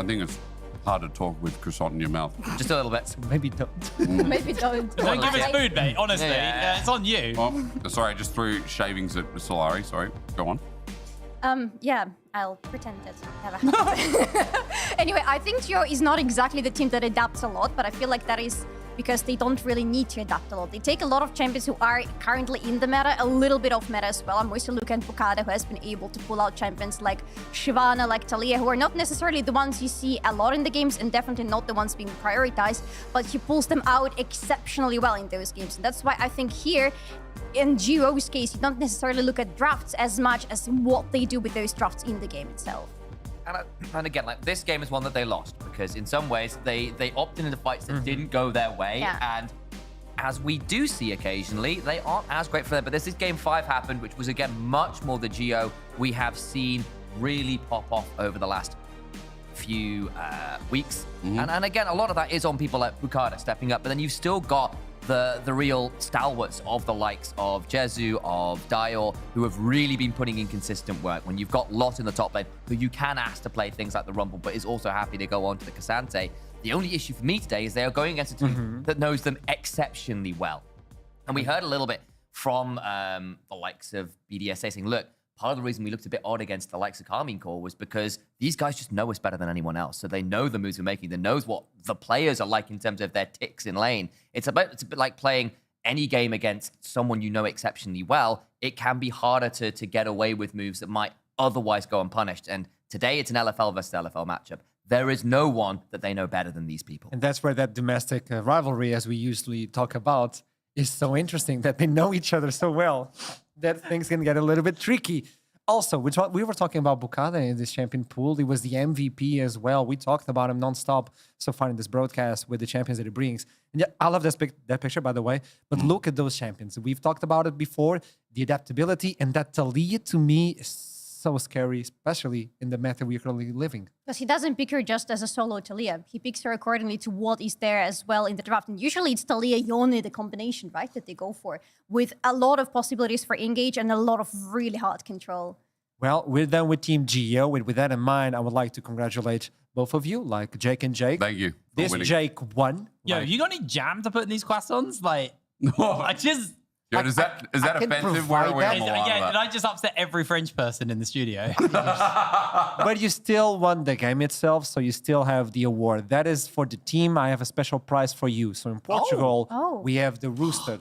think it's hard to talk with croissant in your mouth. Just a little bit. Maybe don't. Maybe don't. Don't give us food, mate. Honestly, Yeah. it's on you. Oh, sorry, I just threw shavings at Solari. Sorry, go on. Yeah, I'll pretend that never happened. Anyway, I think Geo is not exactly the team that adapts a lot, but I feel like that is because they don't really need to adapt a lot. They take a lot of champions who are currently in the meta, a little bit of meta as well. I'm mostly looking at Bukada, who has been able to pull out champions like Shyvana, like Talia, who are not necessarily the ones you see a lot in the games and definitely not the ones being prioritized, but he pulls them out exceptionally well in those games. And that's why I think here, in Geo's case, you don't necessarily look at drafts as much as what they do with those drafts in the game itself. And again, like this game is one that they lost because in some ways they opted into fights that didn't go their way. Yeah. And as we do see occasionally, they aren't as great for them. But this is game 5 happened, which was again much more the Geo we have seen really pop off over the last few weeks. And again, a lot of that is on people like Bukada stepping up, but then you've still got the real stalwarts of the likes of Jezu, of Dior, who have really been putting in consistent work. When you've got Lot in the top lane, who you can ask to play things like the Rumble, but is also happy to go on to the Cassante. The only issue for me today is they are going against a team that knows them exceptionally well. And we heard a little bit from the likes of BDSA saying, look, part of the reason we looked a bit odd against the likes of Carmine Core was because these guys just know us better than anyone else. So they know the moves we're making. They knows what the players are like in terms of their ticks in lane. It's a bit like playing any game against someone you know exceptionally well. It can be harder to get away with moves that might otherwise go unpunished. And today it's an LFL versus LFL matchup. There is no one that they know better than these people. And that's where that domestic rivalry, as we usually talk about, is so interesting, that they know each other so well that things can get a little bit tricky. Also, we were talking about Bukada in this champion pool. He was the MVP as well. We talked about him nonstop so far in this broadcast with the champions that he brings. And yeah, I love that picture, by the way. But look at those champions. We've talked about it before. The adaptability and that Talia, to me, is so scary, especially in the meta we're currently living. Because he doesn't pick her just as a solo Talia. He picks her accordingly to what is there as well in the draft. And usually it's Talia Yone, the combination, right, that they go for, with a lot of possibilities for engage and a lot of really hard control. Well, we're done with Team Geo. With that in mind, I would like to congratulate both of you, like Jake and Jake. Thank you. for This winning. Jake won. Yo, Like, you got any jam to put in these croissants? Like, I just... Yo, is that I can offensive? Where are we provide on the that. line Yeah, with did that? I just upset every French person in the studio? but you still won the game itself, so you still have the award. That is for the team. I have a special prize for you. So in Portugal, Oh. we have the Rooster.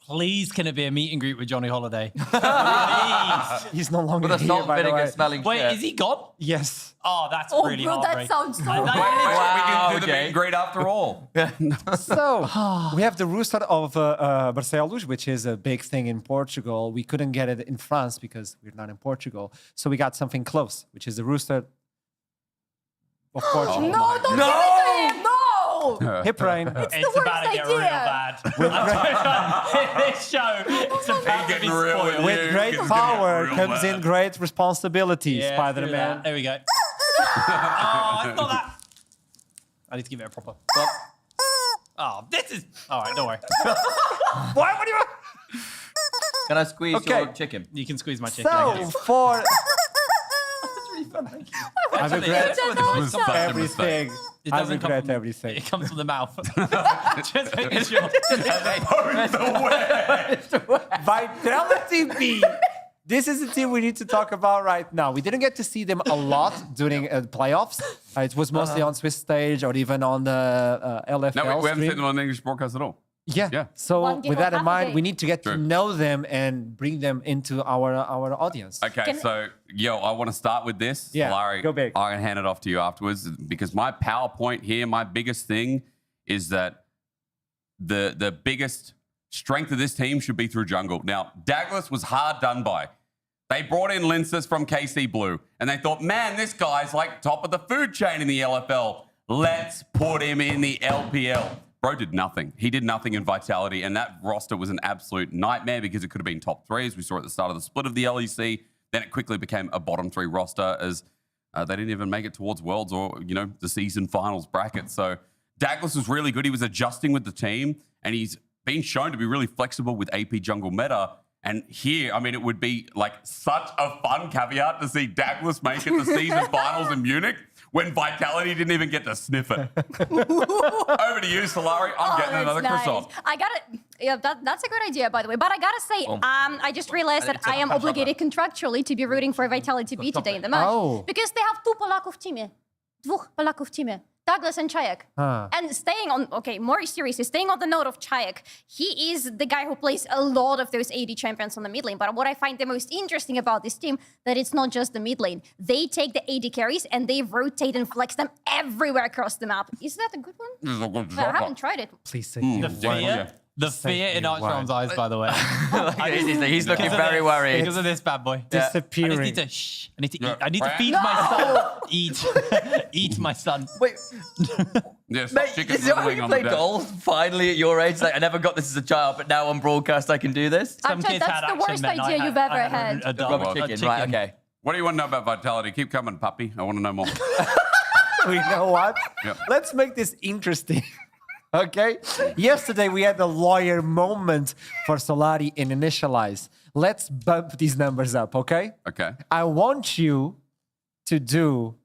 Please, can it be a meet and greet with Johnny Holiday? Please. He's no longer With a here, salt by the vinegar way. smelling Wait, shirt. is he gone? Yes. Oh, that's Oh, really bro, that heartbreaking. sounds so That- bad. We can do the okay. meet and greet after all. So we have the Rooster of Barcelos, which is a big thing in Portugal. We couldn't get it in France because we're not in Portugal. So we got something close, which is the Rooster of Portugal. No, don't give it to him. No! Hip rain. It's the about to worst get real idea. bad. This show, it's about to be Getting real spoiled. with With you. great It's gonna get power real comes bad. in great responsibility, Yeah, Spider-Man. There we go. Oh, it's not that. I need to give it a proper. Oh, this is. All right, don't worry. Why would you? Can I squeeze Okay. your chicken? You can squeeze my chicken. So for I Actually, regret It's an was awesome. such a everything. It I doesn't come regret from- everything. It comes from the mouth. Just making sure. Vitality B. This is the team we need to talk about right now. We didn't get to see them a lot during playoffs. It was mostly on Swiss stage or even on the LFL No, we haven't stream. seen them on the English broadcast at all. Yeah. Yeah. So One game with or that in half a mind, game. we need to get to True. know them and bring them into our audience. Okay, Can- so I want to start with this. Yeah, Larry, go big. I'm gonna hand it off to you afterwards because my PowerPoint here, my biggest thing is that the biggest strength of this team should be through jungle. Now, Douglas was hard done by. They brought in Linces from KC Blue, and they thought, man, this guy's like top of the food chain in the LFL. Let's put him in the LPL. Bro did nothing. He did nothing in Vitality, and that roster was an absolute nightmare because it could have been top three, as we saw at the start of the split of the LEC. Then it quickly became a bottom three roster as they didn't even make it towards Worlds or, the season finals bracket. So Douglas was really good. He was adjusting with the team, and he's been shown to be really flexible with AP jungle meta. And here, I mean, it would be like such a fun caveat to see Douglas make it the season finals in Munich when Vitality didn't even get to sniff it. Over to you, Solari. I'm getting that's another nice. croissant. I got it. Yeah, that's a good idea, by the way. But I gotta say, I just realized that I am obligated contractually to be rooting for Vitality B today in the match Oh. because they have two Polaków w teamie, dwóch Polaków w teamie. Douglas and Chayek. And staying on, more seriously, staying on the note of Chayek, he is the guy who plays a lot of those AD champions on the mid lane. But what I find the most interesting about this team, that it's not just the mid lane. They take the AD carries and they rotate and flex them everywhere across the map. Is that a good one? I haven't tried it. Please say The fear. The fear in Archon's eyes, by the way. He's looking Because of very this- worried. Because of this bad boy. Disappearing. I just need to shh. I need to eat. Yeah. I need to feed my son. Eat. Eat my son. Wait, Yeah, stop mate, chicken is that how noodling you on play the deck. golf? Finally, at your age, like I never got this as a child, but now on broadcast I can do this. Some Actually, kids that's had the action, worst then I idea had- you've ever I had. A dog, Rubber a chicken, right? Okay. What do you want to know about Vitality? Keep coming, puppy. I want to know more. You know what? Yep. Let's make this interesting. Okay? Yesterday we had a lawyer moment for Solari in Initialize. Let's bump these numbers up, okay? Okay. I want you to do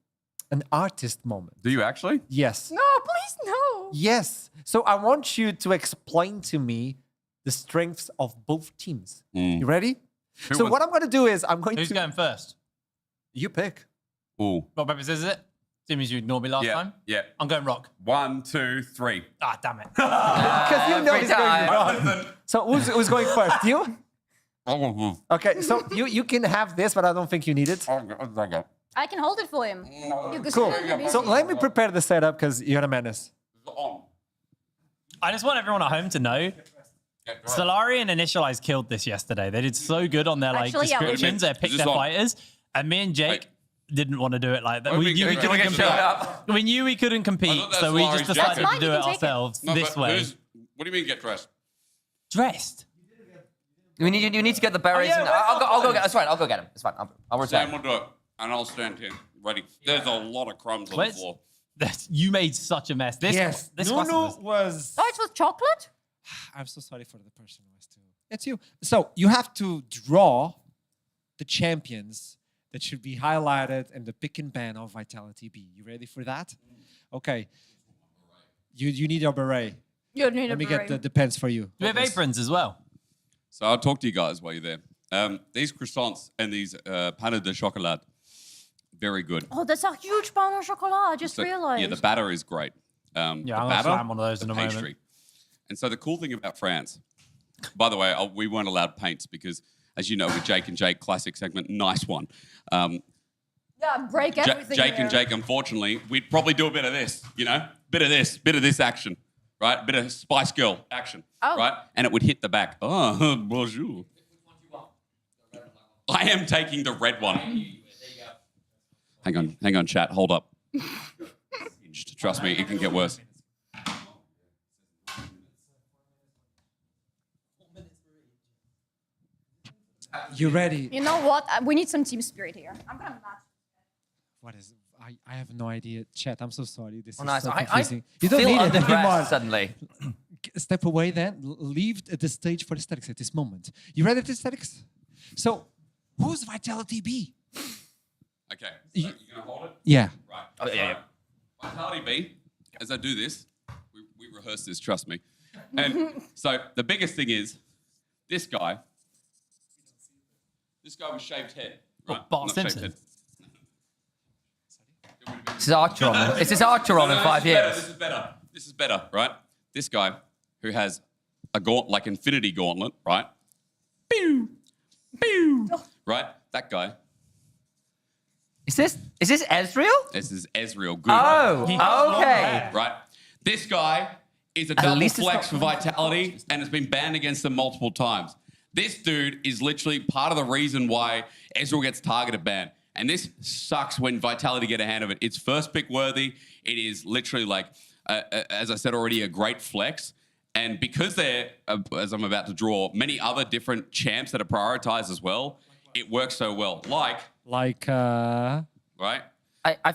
an artist moment. Do you actually? Yes. No, please no. Yes. So I want you to explain to me the strengths of both teams. You ready? Who So wants- what I'm going to do is I'm going Who's to... going first? You pick. Ooh. Rock, paper, scissors, it? Seeing as you ignored me last Yeah. time. Yeah. I'm going rock. 1, 2, 3. Ah, damn it. Because you know every he's going time. wrong. Listen. So who's going first? You? Oh, Okay, so you can have this, but I don't think you need it. okay. I can hold it for him. You can Cool. still be So busy. let me prepare the setup because you're a menace. On. I just want everyone at home to know Solari and Initialize killed this yesterday. They did so good on their Actually, yeah, we descriptions. They picked Is their this on? fighters. And me and Jake didn't want to do it like that. What do We you knew we mean? couldn't Can we get compete. showed up? We knew we couldn't compete, thought that's so we just Solari's decided jacket. to That's do fine, it you can take it. ourselves No, this but way. what do you mean get dressed? Dressed. You need to get the berries. yeah, and where's I'll go our get. It's fine. I'll go get them. It's fine. I'll return. Sam will do it, and I'll stand here ready. There's a lot of crumbs on the floor. You made such a mess. This Nuno was. Oh, it was chocolate? I'm so sorry for the person who was too. It's you. So you have to draw the champions that should be highlighted in the pick and ban of Vitality B. You ready for that? Okay. You need your beret. You need Let me get the pens for you. Do we have aprons as well? So I'll talk to you guys while you're there. These croissants and these pain de chocolat, very good. Oh, that's a huge pain au chocolat. I just realized. Yeah, the batter is great. Yeah, the I'm gonna batter, slam one of those the in a pastry. moment. And so the cool thing about France, by the way, we weren't allowed paints because, as you know, with Jake and Jake classic segment, nice one. Yeah, break everything. Jake and here. Jake, unfortunately, we'd probably do a bit of this, you know, bit of this action, right? Bit of Spice Girl action, right? And it would hit the back. Oh, bonjour. I am taking the red one. Hang on, chat. Hold up. Trust me, it can get worse. You ready? You know what? We need some team spirit here. I'm gonna match. What is? I have no idea. Chat. I'm so sorry. This is Nice. so I confusing. You don't feel need it anymore. underdressed suddenly. Step away then. Leave the stage for aesthetics at this moment. You ready for aesthetics? So, who's Vitality B? Okay, so you're going to hold it? Yeah. Right. Oh, yeah. Vitality B, as I do this, we rehearse this, trust me. And so the biggest thing is this guy with shaved head. Right? Bart Not Simpson. shaved head. This is Archeron. It's his Archeron in 5 years. This is better, right? This guy who has a like infinity gauntlet, right? Pew! Pew! Right? That guy. Is this Ezreal? This is Ezreal. Good. Oh, okay. Right? This guy is a At double least it's flex not- for Vitality and has been banned against them multiple times. This dude is literally part of the reason why Ezreal gets targeted ban. And this sucks when Vitality get a hand of it. It's first pick worthy. It is literally like, as I said already, a great flex. And because they're, as I'm about to draw, many other different champs that are prioritized as well, it works so well. Like, I right?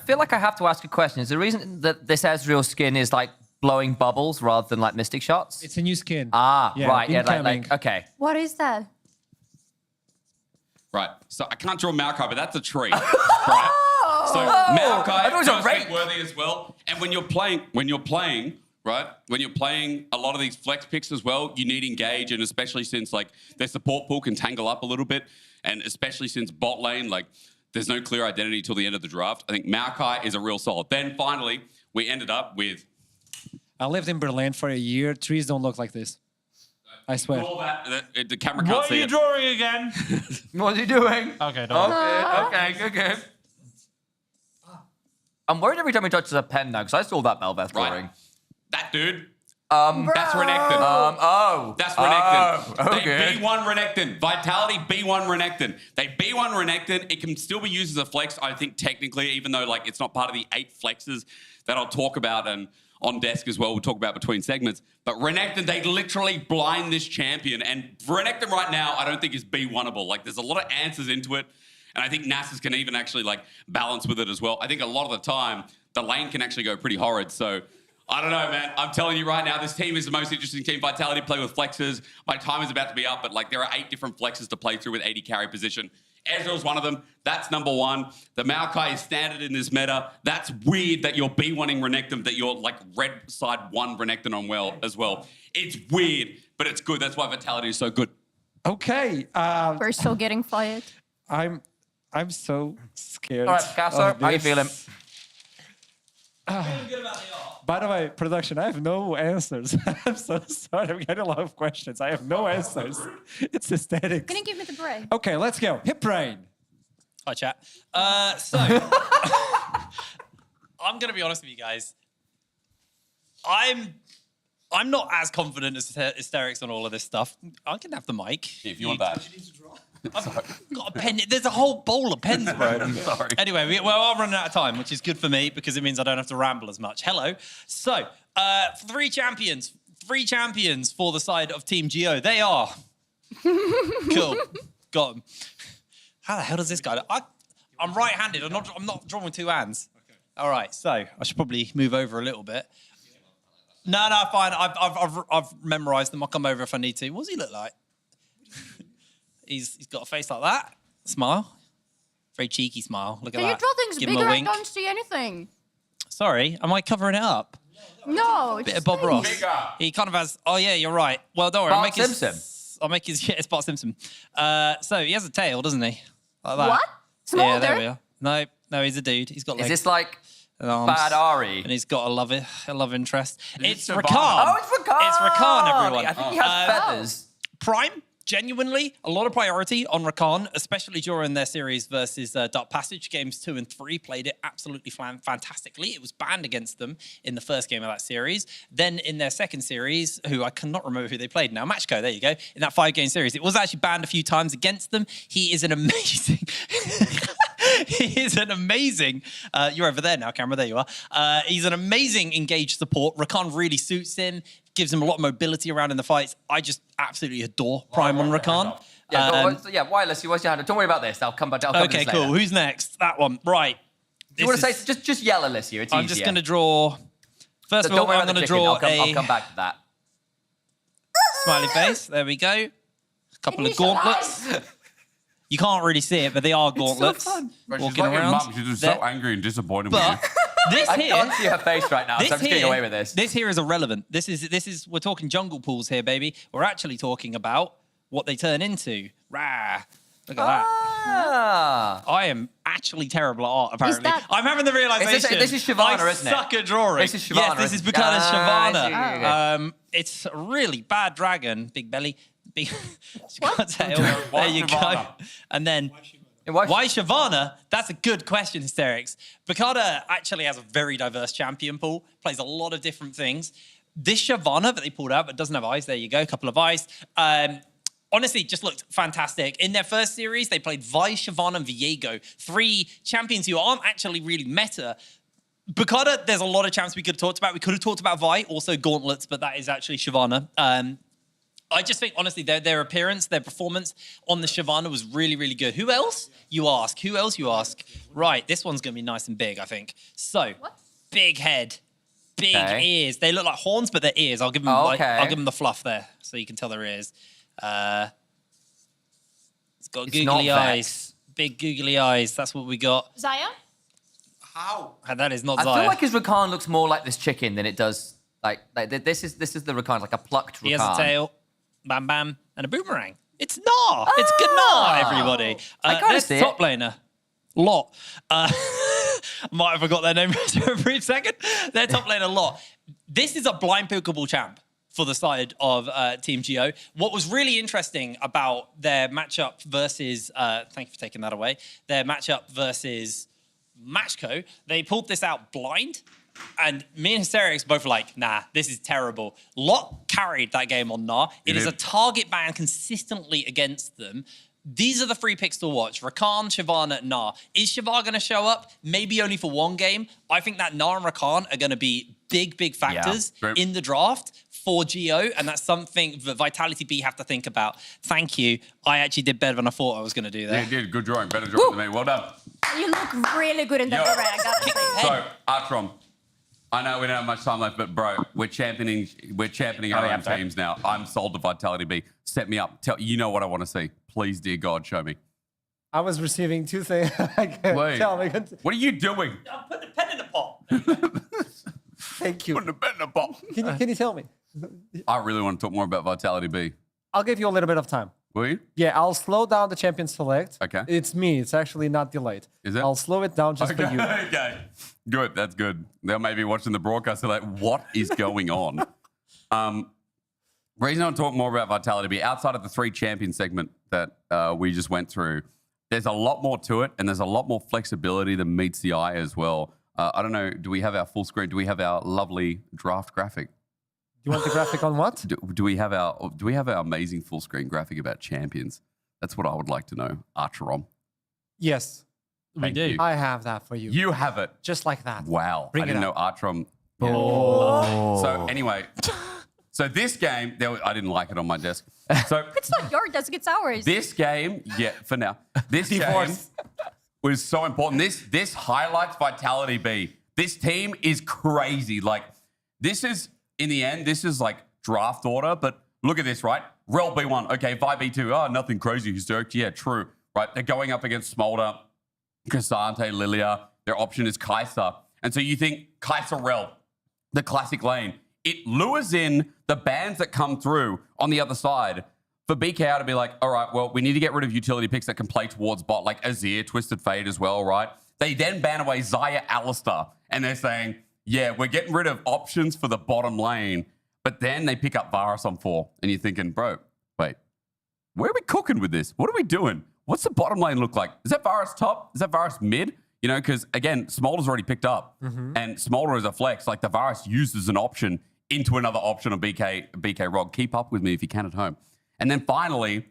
feel like I have to ask a question. Is the reason that this Ezreal skin is like blowing bubbles rather than like mystic shots? It's a new skin. Ah, Yeah, right. Yeah, incoming. okay. What is that? Right. So I can't draw Maokai, but that's a tree. Right. So I thought Maokai it was a first rape. pick worthy as well. And when you're playing, right? When you're playing a lot of these flex picks as well, you need engage, and especially since like their support pool can tangle up a little bit, and especially since bot lane, like there's no clear identity till the end of the draft. I think Maokai is a real solid. Then finally, we ended up with. I lived in Berlin for a year. Trees don't look like this. I swear. All that, the camera can't What are see you it. drawing again? What are you doing? Okay, don't worry. Okay, good. I'm worried every time he touches a pen now because I saw that Belveth drawing. Right. That dude. That's Renekton. That's Renekton. Oh, They okay. B1 Renekton. Vitality B1 Renekton. They B1 Renekton. It can still be used as a flex, I think, technically, even though like it's not part of the 8 flexes that I'll talk about and on desk as well. We'll talk about between segments. But Renekton, they literally blind this champion. And Renekton right now, I don't think is B1able. Like there's a lot of answers into it. And I think Nasus can even actually like balance with it as well. I think a lot of the time, the lane can actually go pretty horrid. So I don't know, man. I'm telling you right now, this team is the most interesting team. Vitality play with flexes. My time is about to be up, but like there are 8 different flexes to play through with 80 carry position. Ezreal's one of them. That's number 1. The Maokai is standard in this meta. That's weird that you're B1ing Renekton, that you're like red side 1 Renekton on well as well. It's weird, but it's good. That's why Vitality is so good. Okay. We're still getting fired. I'm so scared. All right, Castor, of how you this. feeling? By the way, production, I have no answers. I'm so sorry. I'm getting a lot of questions. I have no answers. It's aesthetics. Can you give me the break? Okay, let's go. Hip brain. Hi, chat. So, I'm going to be honest with you guys. I'm not as confident as Hysterics on all of this stuff. I can have the mic. If you want that. I've got a pen. There's a whole bowl of pens, bro. Sorry. Anyway, I'm running out of time, which is good for me because it means I don't have to ramble as much. Hello. So, 3 champions for the side of Team Geo. They are Cool. Got him. How the hell does this guy... I'm right-handed. I'm not drawing with two hands. Okay. All right, so I should probably move over a little bit. No, fine. I've memorized them. I'll come over if I need to. What does he look like? He's got a face like that. Smile. Very cheeky smile. Look at Can that. you draw things Give him bigger? a I wink. don't see anything. Sorry, am I covering it up? No, it's Bit of Bob nice. Ross. Bigger. He kind of has... Oh, yeah, you're right. Well, don't worry. Bart Simpson. I'll make his... Yeah, it's Bart Simpson. So he has a tail, doesn't he? Like that. What? Smolder? Yeah, there we are. No, he's a dude. He's got Is legs this like and arms. Bad Ari? And he's got a love interest. It's Shyvana? Rakan. Oh, it's Rakan. It's Rakan, everyone. I think he has feathers. Prime, genuinely, a lot of priority on Rakan, especially during their series versus Dark Passage. Games 2 and 3 played it absolutely fantastically. It was banned against them in the first game of that series. Then in their second series, who I cannot remember who they played now, Matchco, there you go, in that 5-game series. It was actually banned a few times against them. He is an amazing... He is an amazing... you're over there now, camera. There you are. He's an amazing engaged support. Rakan really suits him. Gives him a lot of mobility around in the fights. I just absolutely adore Prime on Rakan. Yeah, Wireless, you watch your hand. Don't worry about this. I'll come back. I'll come to Okay, this cool. later. Who's next? That one. Right. Do you want to say just yell, Alicia? It's I'm easier. just going to draw... First of Don't all, worry I'm about the going to chicken. draw I'll come back to that. smiley face. There we go. A couple of gauntlets. You can't really see it, but they are gauntlets. Bro, she's Walking like your around. mum. She's just so There- angry and disappointed with But you. this I here... can't see her face right now, so I'm just getting away with this. This here is irrelevant. This is we're talking jungle pools here, baby. We're actually talking about what they turn into. Rah. Look at that. Ah. I am actually terrible at art, apparently. that- I'm having the realization. This is Shyvana, I isn't it? suck at drawing. This is Shyvana, Yes, this is isn't it? Bukata's Ah, I see. Shyvana. Okay. It's a really bad dragon. Big belly. Big tail. Why There you go. Shyvana? And then... Why- Why Shyvana? That's a good question, Hysterics. Bukata actually has a very diverse champion pool, plays a lot of different things. This Shyvana that they pulled out, but doesn't have eyes, there you go, a couple of eyes. Honestly, just looked fantastic. In their first series, they played Vi, Shyvana, and Viego, 3 champions who aren't actually really meta. Bukata, there's a lot of champs we could have talked about. We could have talked about Vi, also gauntlets, but that is actually Shyvana. I just think, honestly, their appearance, their performance on the Shyvana was really, really good. Who else, you ask? Who else, you ask? Right, this one's going to be nice and big, I think. So, big head, big ears. They look like horns, but they're ears. I'll give them, I'll give them the fluff there, so you can tell they're ears. It's got googly eyes. Big googly eyes. That's what we got. Zaya? How? And that is not I Zaya. feel like his Rakan looks more like this chicken than it does like this is the Rakan, like a plucked Rakan. He has a tail, bam bam, and a boomerang. It's Gnar. It's good Gnar, everybody. I kinda there's see top it. laner. Lot. Might have forgot their name for a brief second. Their top laner, Lot. This is a blind pickable champ for the side of Team Geo. What was really interesting about their matchup versus, thank you for taking that away, their matchup versus Matchco, they pulled this out blind. And me and Hysterics both were like, nah, this is terrible. Lot carried that game on Gnar. It is a target ban consistently against them. These are the 3 picks to watch. Rakan, Shyvana, Gnar. Is Shyvana going to show up? Maybe only for one game. I think that Gnar and Rakan are going to be big factors in the draft for Geo, and that's something that Vitality B have to think about. Thank you. I actually did better than I thought I was going to do there. Yeah, you did. Good drawing. Better drawing than me. Well done. You look really good in the beret, I gotta say. So, Artrom, I know we don't have much time left, but bro, we're championing our own teams now. I'm sold to Vitality B. Set me up. You know what I want to see. Please, dear God, show me. I was receiving 2 things. Wait. Tell me. What are you doing? I'm putting a pen in the pot. Thank you. Putting a pen in a pot. Can you tell me? I really want to talk more about Vitality B. I'll give you a little bit of time. Will you? Yeah, I'll slow down the champion select. Okay. It's me. It's actually not delayed. Is it? I'll slow it down just for you. Okay. Good. That's good. They'll maybe watching the broadcast. They're like, what is going on? Reason I want to talk more about Vitality B, outside of the 3 champion segment that we just went through, there's a lot more to it, and there's a lot more flexibility that meets the eye as well. I don't know. Do we have our full screen? Do we have our lovely draft graphic? You want the graphic on what? Do we have our amazing full screen graphic about champions? That's what I would like to know, Archeron. Yes, We do. I have that for you. You have it. Just like that. Wow. Bring I it didn't know up. Archeron. Yeah. So anyway, So this game, I didn't like it on my desk. So It's not your desk, it's ours. this game, yeah, for now. This game was so important. This highlights Vitality B. This team is crazy. Like, this is, in the end, this is like draft order, but look at this, right? Rel B1, okay, Vi B2, oh, nothing crazy, historic. Yeah, true, right? They're going up against Smolder, Cassante, Lilia. Their option is Kai'Sa. And so you think Kai'Sa Rel, the classic lane. It lures in the bans that come through on the other side for BKR to be like, all right, well, we need to get rid of utility picks that can play towards bot, like Azir, Twisted Fate as well, right? They then ban away Xayah, Alistar, and they're saying, yeah, we're getting rid of options for the bottom lane, but then they pick up Varus on 4, and you're thinking, bro, wait, where are we cooking with this? What are we doing? What's the bottom lane look like? Is that Varus top? Is that Varus mid? You know, because, again, Smolder's already picked up, and Smolder is a flex. Like, the Varus used as an option into another option on BK Rog. Keep up with me if you can at home. And then finally,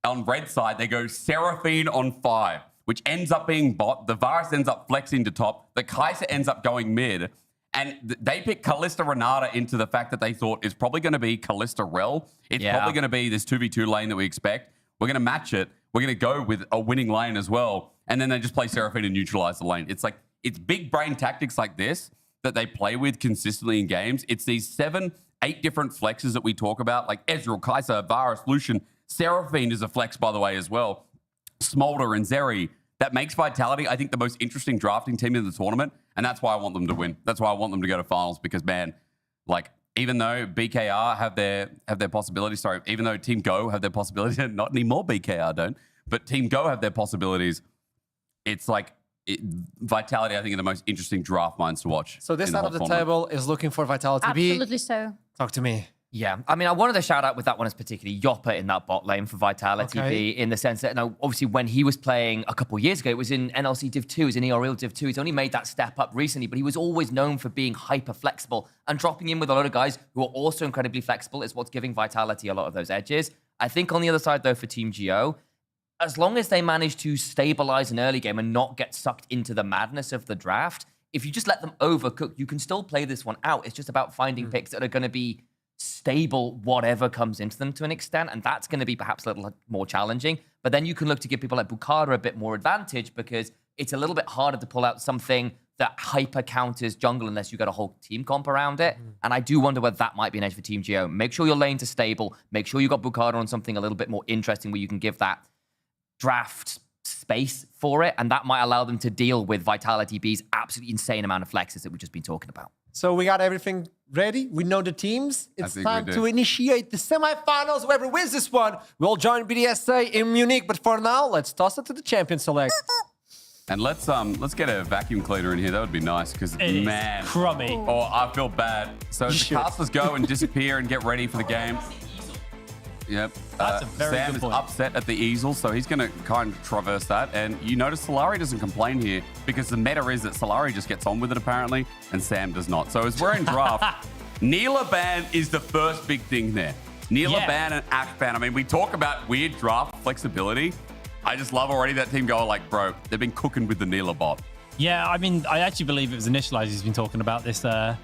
on red side, they go Seraphine on 5, which ends up being bot. The Varus ends up flexing to top. The Kai'Sa ends up going mid. And they pick Kalista Renata into the fact that they thought it's probably going to be Kalista Rel. It's probably going to be this 2v2 lane that we expect. We're going to match it. We're going to go with a winning lane as well. And then they just play Seraphine and neutralize the lane. It's like, it's big brain tactics like this that they play with consistently in games. It's these 7, 8 different flexes that we talk about, like Ezreal, Kai'Sa, Varus, Lucian. Seraphine is a flex, by the way, as well. Smolder and Zeri. That makes Vitality, I think, the most interesting drafting team in the tournament, and that's why I want them to win. That's why I want them to go to finals, because, man, like, even though BKR have their possibilities, sorry, even though Team Go have their possibilities, not anymore BKR don't, but Team Go have their possibilities, it's like, Vitality, I think, are the most interesting draft minds to watch. So this in side of the tournament. table is looking for Vitality B. Absolutely so. Talk to me. Yeah, I mean, I wanted to shout out with that one as particularly Yoppa in that bot lane for Vitality Okay. B, in the sense that, now, obviously, when he was playing a couple years ago, it was in NLC Div 2, it was in ERL Div 2. He's only made that step up recently, but he was always known for being hyper flexible and dropping in with a lot of guys who are also incredibly flexible is what's giving Vitality a lot of those edges. I think on the other side, though, for Team Geo, as long as they manage to stabilize an early game and not get sucked into the madness of the draft, if you just let them overcook, you can still play this one out. It's just about finding picks that are going to be stable, whatever comes into them to an extent, and that's going to be perhaps a little more challenging. But then you can look to give people like Bukara a bit more advantage, because it's a little bit harder to pull out something that hyper counters jungle unless you got a whole team comp around it. And I do wonder whether that might be an edge for Team Geo. Make sure your lanes are stable. Make sure you got Bukara on something a little bit more interesting where you can give that draft space for it, and that might allow them to deal with Vitality B's absolutely insane amount of flexes that we've just been talking about. So we got everything ready. We know the teams. It's think time we to do. initiate the semifinals. Whoever wins this one will join BDSA in Munich. But for now, let's toss it to the champion select. And let's get a vacuum cleaner in here. That would be nice, because, It man. is crummy. Oh, I feel bad. So the should. casters go and disappear and get ready for the game. Yep. That's a very Sam good is point. upset at the easel, so he's going to kind of traverse that. And you notice Solari doesn't complain here, because the meta is that Solari just gets on with it, apparently, and Sam does not. So as we're in draft, Neela ban is the first big thing there. Neela Yeah. ban and Ash ban. I mean, we talk about weird draft flexibility. I just love already that team going like, bro, they've been cooking with the Neela bot. Yeah, I mean, I actually believe it was Initialize who's been talking about this. I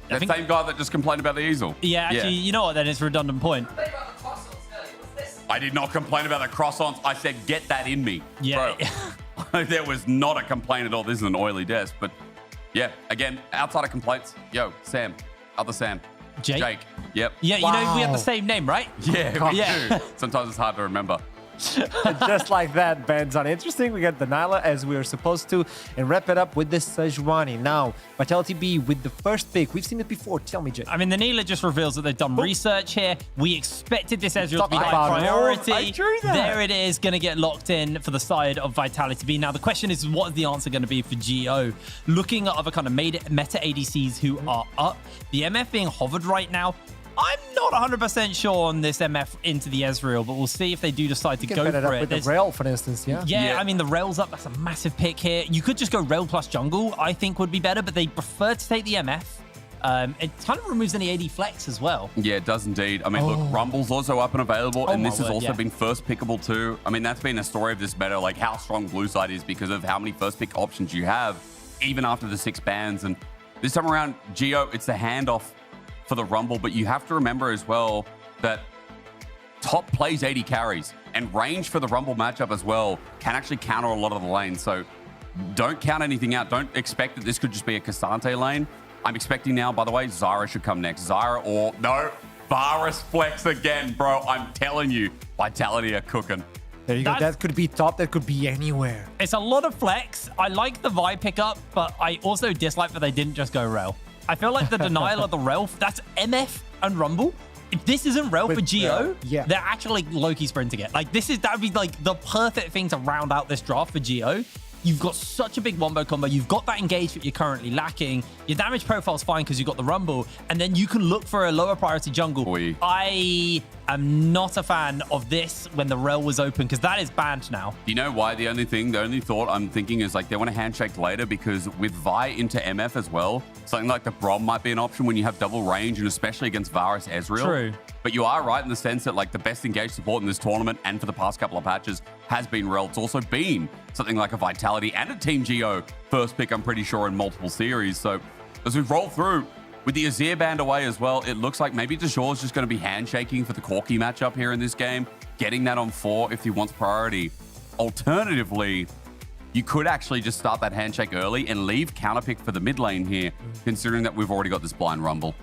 That think, same guy that just complained about the easel. yeah, actually, you know what? Then it's a redundant point. I did not complain about the croissants. I said, get that in me. Yeah. Bro. There was not a complaint at all. This is an oily desk. But yeah, again, outside of complaints, yo, Sam, other Sam. Jake? Yep. Yeah, you know, we have Wow. the same name, right? Yeah, we Yeah. do. Sometimes it's hard to remember. And just like that, bands on interesting. We get the Nyla as we are supposed to, and wrap it up with the Sejuani. Now, Vitality B with the first pick. We've seen it before. Tell me, Jay. I mean, the Neela just reveals that they've done research here. We expected this Ezreal to be Talk high about it. priority. I drew that. There it is, going to get locked in for the side of Vitality B. Now, the question is, what is the answer going to be for Geo? Looking at other kind of meta ADCs who are up, the MF being hovered right now, I'm not 100% sure on this MF into the Ezreal, but we'll see if they do decide to You can go put it for up it. with the There's- rail, for instance, yeah? Yeah, I mean, the rail's up. That's a massive pick here. You could just go rail plus jungle, I think would be better, but they prefer to take the MF. It kind of removes any AD flex as well. Yeah, it does indeed. I mean, look, Rumble's also up and available, Oh and my this has word, also yeah. been first pickable too. I mean, that's been a story of this meta, like how strong blue side is because of how many first pick options you have, even after the 6 bans. And this time around, Geo, it's the handoff for the Rumble, but you have to remember as well that top plays 80 carries, and range for the Rumble matchup as well can actually counter a lot of the lanes. So don't count anything out. Don't expect that this could just be a Cassante lane. I'm expecting now, by the way, Zyra should come next. Zyra or, no, Varus flex again, bro. I'm telling you, Vitality are cooking. There you go. That could be top. That could be anywhere. It's a lot of flex. I like the Vi pickup, but I also dislike that they didn't just go Rel. I feel like the denial of the Rel, that's MF and Rumble. If this isn't Rel for Geo, they're actually low-key sprinting it. Like, that would be like the perfect thing to round out this draft for Geo. You've got such a big wombo combo. You've got that engagement you're currently lacking. Your damage profile's fine because you've got the Rumble. And then you can look for a lower priority jungle. Oy. I am not a fan of this when the Rel was open because that is banned now. You know why? The only thought I'm thinking is like they want to handshake later because with Vi into MF as well, something like the Brom might be an option when you have double range and especially against Varus Ezreal. True. But you are right in the sense that like the best engaged support in this tournament and for the past couple of patches has been Rel. It's also been something like a Vitality and a Team Geo first pick, I'm pretty sure, in multiple series. So as we roll through with the Azir band away as well, it looks like maybe Dejor's just going to be handshaking for the Corki matchup here in this game, getting that on 4 if he wants priority. Alternatively, you could actually just start that handshake early and leave counterpick for the mid lane here, considering that we've already got this blind Rumble.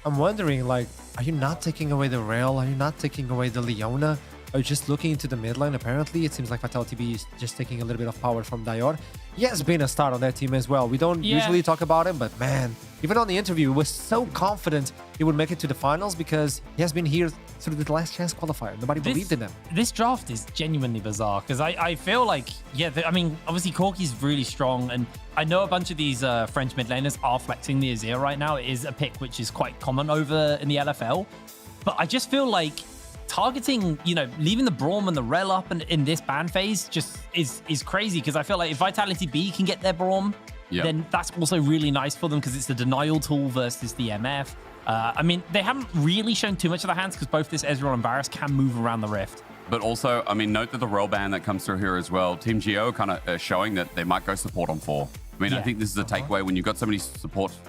I'm wondering, like, are you not taking away the Rail? Are you not taking away the Leona? Are you just looking into the mid lane? Apparently, it seems like Vitality B is just taking a little bit of power from Dior. He has been a star on that team as well. We don't usually talk about him, but man, even on the interview, he was so confident he would make it to the finals because he has been here through the last chance qualifier. Nobody believed in him. This draft is genuinely bizarre because I feel like, I mean, obviously Corki's really strong, and I know a bunch of these French mid laners are flexing the Azir right now. It is a pick which is quite common over in the LFL, but I just feel like targeting, leaving the Braum and the Rel up and in this ban phase just is crazy because I feel like if Vitality B can get their Braum, then that's also really nice for them because it's the denial tool versus the MF. I mean, they haven't really shown too much of their hands because both this Ezreal and Varus can move around the Rift. But also, I mean, note that the Rel ban that comes through here as well, Team Geo kind of showing that they might go support on 4. I mean, I think this is a takeaway when you've got so many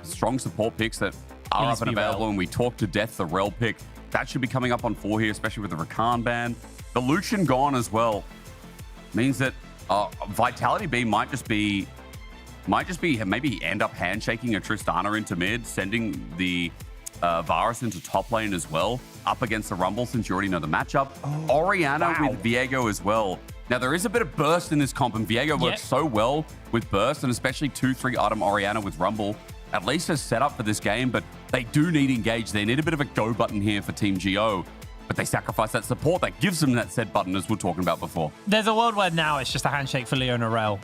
strong support picks that are up and available, and we talk to death the Rel pick. That should be coming up on 4 here, especially with the Rakan ban. The Lucian gone as well means that Vitality B might just be maybe end up handshaking a Tristana into mid, sending the Varus into top lane as well, up against the Rumble since you already know the matchup. Orianna with Viego as well. Now, there is a bit of burst in this comp, and Viego works so well with burst, and especially 2-3 item Orianna with Rumble. At least a setup for this game, but they do need engage. They need a bit of a go button here for Team Geo, but they sacrifice that support that gives them that set button as we we're talking about before. There's a world where now it's just a handshake for Leona Rel.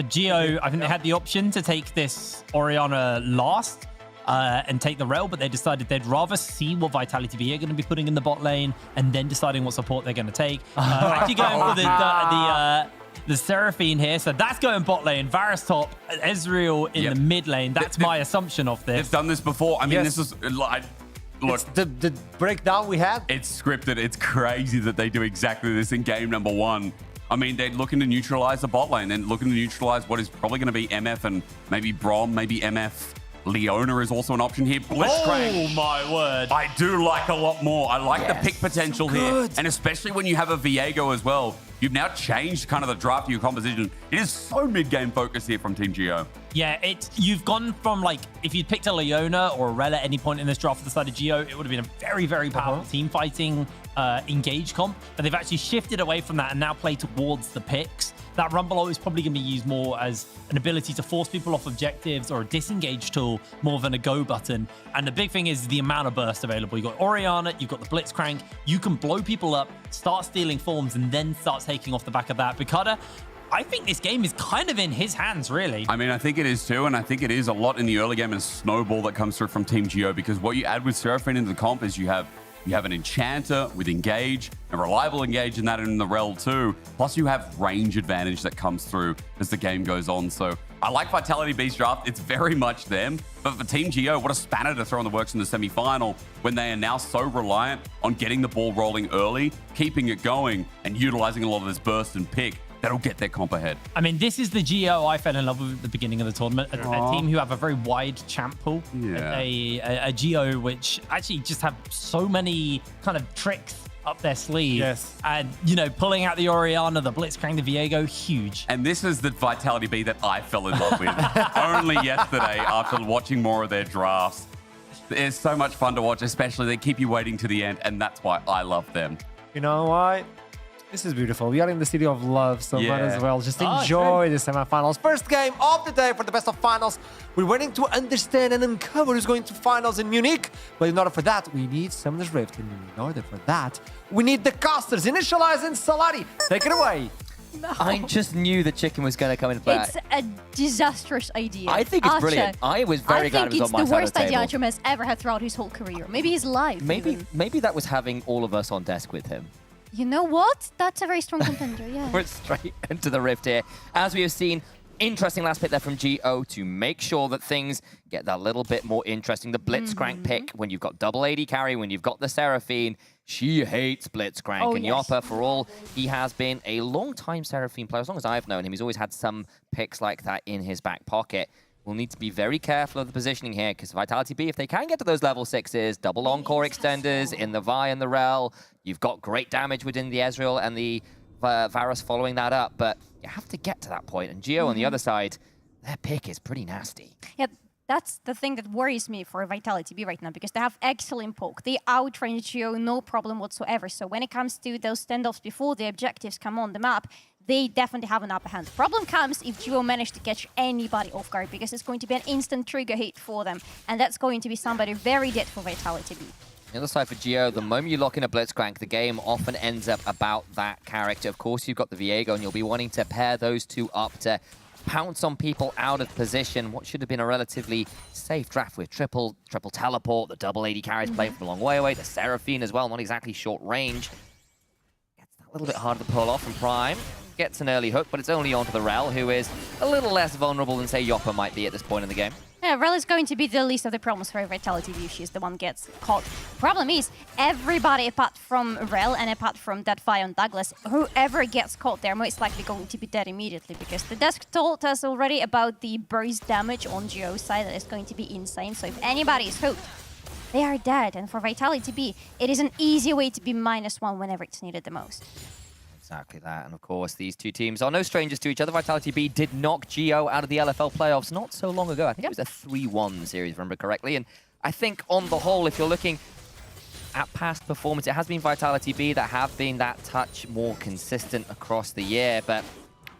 Geo, I think they had the option to take this Orianna last and take the Rel, but they decided they'd rather see what Vitality B are going to be putting in the bot lane and then deciding what support they're going to take. Actually going for the Seraphine here, so that's going bot lane. Varus top, Ezreal in the mid lane. That's my assumption of this. They've done this before. I mean, this is like, look, the breakdown we had. It's scripted. It's crazy that they do exactly this in game number 1. I mean, they're looking to neutralize the bot lane and looking to neutralize what is probably going to be MF and maybe Brom, maybe MF. Leona is also an option here. Blitzcrank. Oh my word. I do like a lot more. I like the pick potential here. And especially when you have a Viego as well. You've now changed kind of the draft of your composition. It is so mid-game focused here from Team Geo. Yeah, you've gone from, like, if you'd picked a Leona or a Rel at any point in this draft for the side of Geo, it would have been a very, very powerful team fighting engage comp. But they've actually shifted away from that and now play towards the picks. That Rumble is probably going to be used more as an ability to force people off objectives or a disengage tool more than a go button. And the big thing is the amount of burst available. You've got Orianna, you've got the Blitzcrank. You can blow people up, start stealing forms, and then start taking off the back of that. Bukada, I think this game is kind of in his hands, really. I mean, I think it is too, and I think it is a lot in the early game and snowball that comes through from Team Geo, because what you add with Seraphine into the comp is you have an Enchanter with Engage, a reliable Engage in that in the Rel too. Plus you have range advantage that comes through as the game goes on. So I like Vitality B's draft. It's very much them. But for Team Geo, what a spanner to throw in the works in the semi-final when they are now so reliant on getting the ball rolling early, keeping it going, and utilizing a lot of this burst and pick that'll get their comp ahead. I mean, this is the GO I fell in love with at the beginning of the tournament. A team who have a very wide champ pool. Yeah. A GO which actually just have so many kind of tricks up their sleeve. Yes. And, you know, pulling out the Orianna, the Blitzcrank, the Viego, huge. And this is the Vitality B that I fell in love with only yesterday after watching more of their drafts. It's so much fun to watch, especially they keep you waiting to the end, and that's why I love them. You know what? This is beautiful. We are in the city of love, so might as well just Oh, enjoy the semifinals. First game of the day for the best of finals. We're waiting to understand and uncover who's going to finals in Munich. But in order for that, we need Summoner's Rift. And in order for that, we need the casters. Initialize and Salari. Take it away. I just knew the chicken was going to come into play. It's a disastrous idea. I think it's Archer, brilliant. I was very glad it was on my I think it's the side of worst the idea table. Archer has ever had throughout his whole career. Maybe his life. even. Maybe that was having all of us on desk with him. You know what? That's a very strong contender, yeah. We're straight into the rift here. As we have seen, interesting last pick there from GO to make sure that things get that little bit more interesting. The Blitzcrank pick, when you've got double AD carry, when you've got the Seraphine, she hates Blitzcrank. Oh, and yes. Yoppa, for all he has been a long-time Seraphine player, as long as I've known him, he's always had some picks like that in his back pocket. We'll need to be very careful of the positioning here, because Vitality B, if they can get to those level 6s, double encore extenders in the Vi and the Rel, you've got great damage within the Ezreal and the Varus following that up, but you have to get to that point. And Geo on the other side, their pick is pretty nasty. Yeah, that's the thing that worries me for Vitality B right now, because they have excellent poke. They outrange Geo, no problem whatsoever. So when it comes to those standoffs before the objectives come on the map, they definitely have an upper hand. Problem comes if Duo manage to catch anybody off guard, because it's going to be an instant trigger hit for them, and that's going to be somebody very dead for Vitality B. The other side for Geo, the moment you lock in a Blitzcrank, the game often ends up about that character. Of course, you've got the Viego, and you'll be wanting to pair those two up to pounce on people out of position. What should have been a relatively safe draft with triple teleport, the double AD carries playing from a long way away, the Seraphine as well, not exactly short range. Gets that a little bit harder to pull off from Prime. Gets an early hook, but it's only onto the Rel, who is a little less vulnerable than, say, Yoppa might be at this point in the game. Yeah, Rel is going to be the least of the problems for Vitality B if she's the one who gets caught. Problem is, everybody apart from Rel and apart from that Vi on Douglas, whoever gets caught, they're most likely going to be dead immediately, because the desk told us already about the burst damage on Geo's side that is going to be insane. So if anybody is hooked, they are dead. And for Vitality B, it is an easy way to be -1 whenever it's needed the most. Exactly that, and of course, these two teams are no strangers to each other. Vitality B did knock Geo out of the LFL playoffs not so long ago. I think it was a 3-1 series, if I remember correctly. And I think on the whole, if you're looking at past performance, it has been Vitality B that have been that touch more consistent across the year. But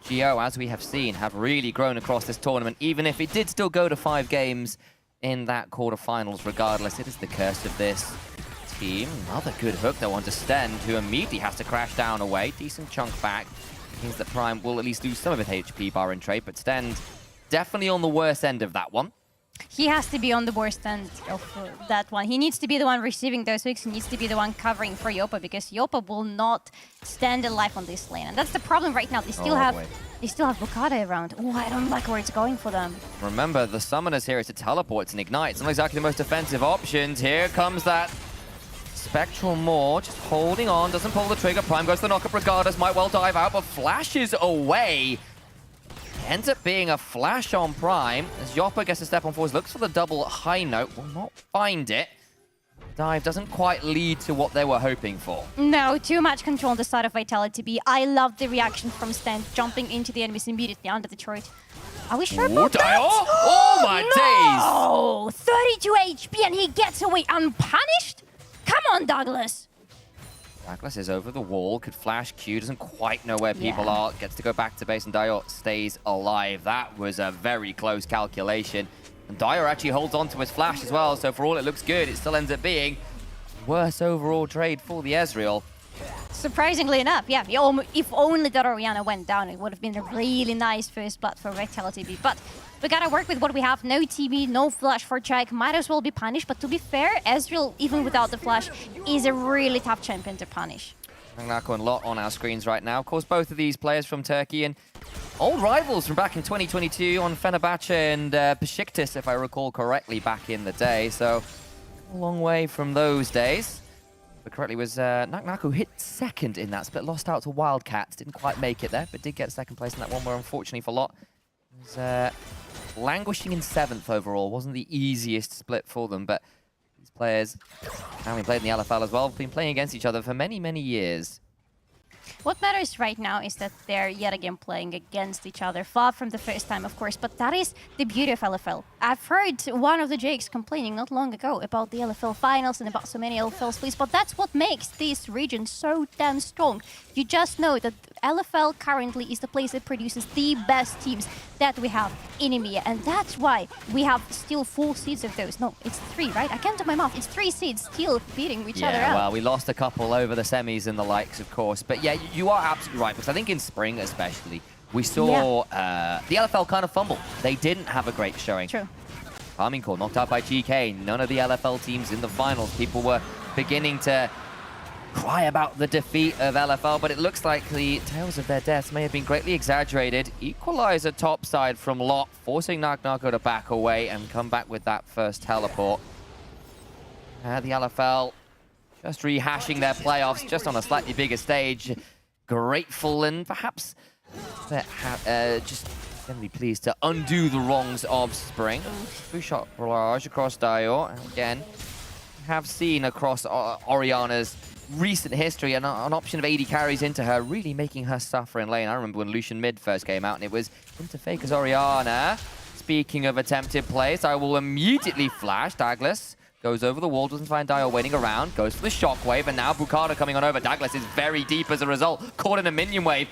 Geo, as we have seen, have really grown across this tournament, even if it did still go to 5 games in that quarterfinals. Regardless, it is the curse of this team. Another good hook though onto Stend, who immediately has to crash down away. Decent chunk back. Means that Prime will at least lose some of his HP bar in trade, but Stend definitely on the worst end of that one. He has to be on the worst end of that one. He needs to be the one receiving those hooks. He needs to be the one covering for Yoppa, because Yoppa will not stand alive on this lane. And that's the problem right now. They still have Bukade around. Oh, I don't like where it's going for them. Remember, the summoners here is to teleport and ignite. It's not exactly the most defensive options. Here comes that Spectral Maw, just holding on, doesn't pull the trigger. Prime goes to the knockup regardless, might well dive out, but flashes away. Ends up being a flash on Prime, as Yoppa gets a step on forwards, looks for the double high note, will not find it. Dive doesn't quite lead to what they were hoping for. No, too much control on the side of Vitality B. I love the reaction from Stan, jumping into the enemies immediately under the turret. Are we sure about that? Oh my days! Oh, 32 HP and he gets away unpunished? Come on, Douglas. Douglas is over the wall, could flash Q, doesn't quite know where people are, gets to go back to base, and Dio stays alive. That was a very close calculation. And Dio actually holds on to his flash as well, so for all it looks good, it still ends up being worse overall trade for the Ezreal. Surprisingly enough, yeah, if only that Orianna went down, it would have been a really nice first blood for Vitality B. But we gotta work with what we have. No TB, no flash for Jack. Might as well be punished. But to be fair, Ezreal, even without the flash, is a really tough champion to punish. Nako and Lot on our screens right now. Of course, both of these players from Turkey and old rivals from back in 2022 on Fenerbahce and Besiktas, if I recall correctly, back in the day. So a long way from those days. But correctly was Nak who hit second in that split, lost out to Wildcats, didn't quite make it there, but did get second place in that one where unfortunately for Lot was languishing in 7th overall. Wasn't the easiest split for them, but these players, having played in the LFL as well, have been playing against each other for many, many years. What matters right now is that they're yet again playing against each other, far from the first time, of course, but that is the beauty of LFL. I've heard one of the Jakes complaining not long ago about the LFL finals and about so many LFL splits, but that's what makes this region so damn strong. You just know that LFL currently is the place that produces the best teams that we have in EMEA, and that's why we have still 4 seeds of those. No, it's 3, right? I can't do my math. It's 3 seeds still beating each other out. Yeah, well, we lost a couple over the semis and the likes, of course. But yeah, you are absolutely right, because I think in spring especially, we saw the LFL kind of fumble. They didn't have a great showing. True. Arming Core knocked out by GK. None of the LFL teams in the finals. People were beginning to cry about the defeat of LFL, but it looks like the tales of their deaths may have been greatly exaggerated. Equalizer topside from Lot, forcing Nako to back away and come back with that first teleport. The LFL just rehashing their playoffs, just on a slightly bigger stage. Grateful and perhaps just generally pleased to undo the wrongs of spring. 2-shot barrage across Dio, and again, have seen across Oriana's recent history an option of 80 carries into her, really making her suffer in lane. I remember when Lucian Mid first came out and it was into Faker's Oriana. Speaking of attempted plays, I will immediately flash. Douglas goes over the wall, doesn't find Dio waiting around, goes for the shockwave, and now Bukada coming on over. Douglas is very deep as a result, caught in a minion wave,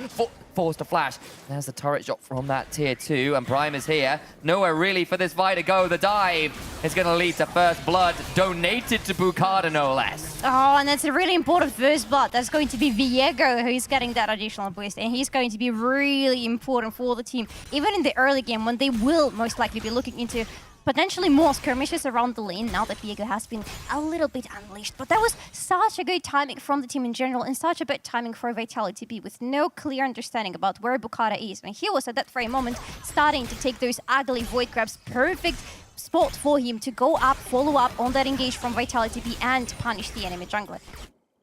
forced to flash. There's the turret shot from that tier 2, and Prime is here. Nowhere really for this Vi to go. The dive is going to lead to first blood, donated to Bukada no less. Oh, and that's a really important first blood. That's going to be Viego who's getting that additional boost, and he's going to be really important for the team, even in the early game when they will most likely be looking into potentially more skirmishes around the lane now that Viego has been a little bit unleashed. But that was such a good timing from the team in general, and such a bad timing for Vitality B with no clear understanding about where Bukada is. And he was at that very moment starting to take those ugly void grabs. Perfect spot for him to go up, follow up on that engage from Vitality B and punish the enemy jungler.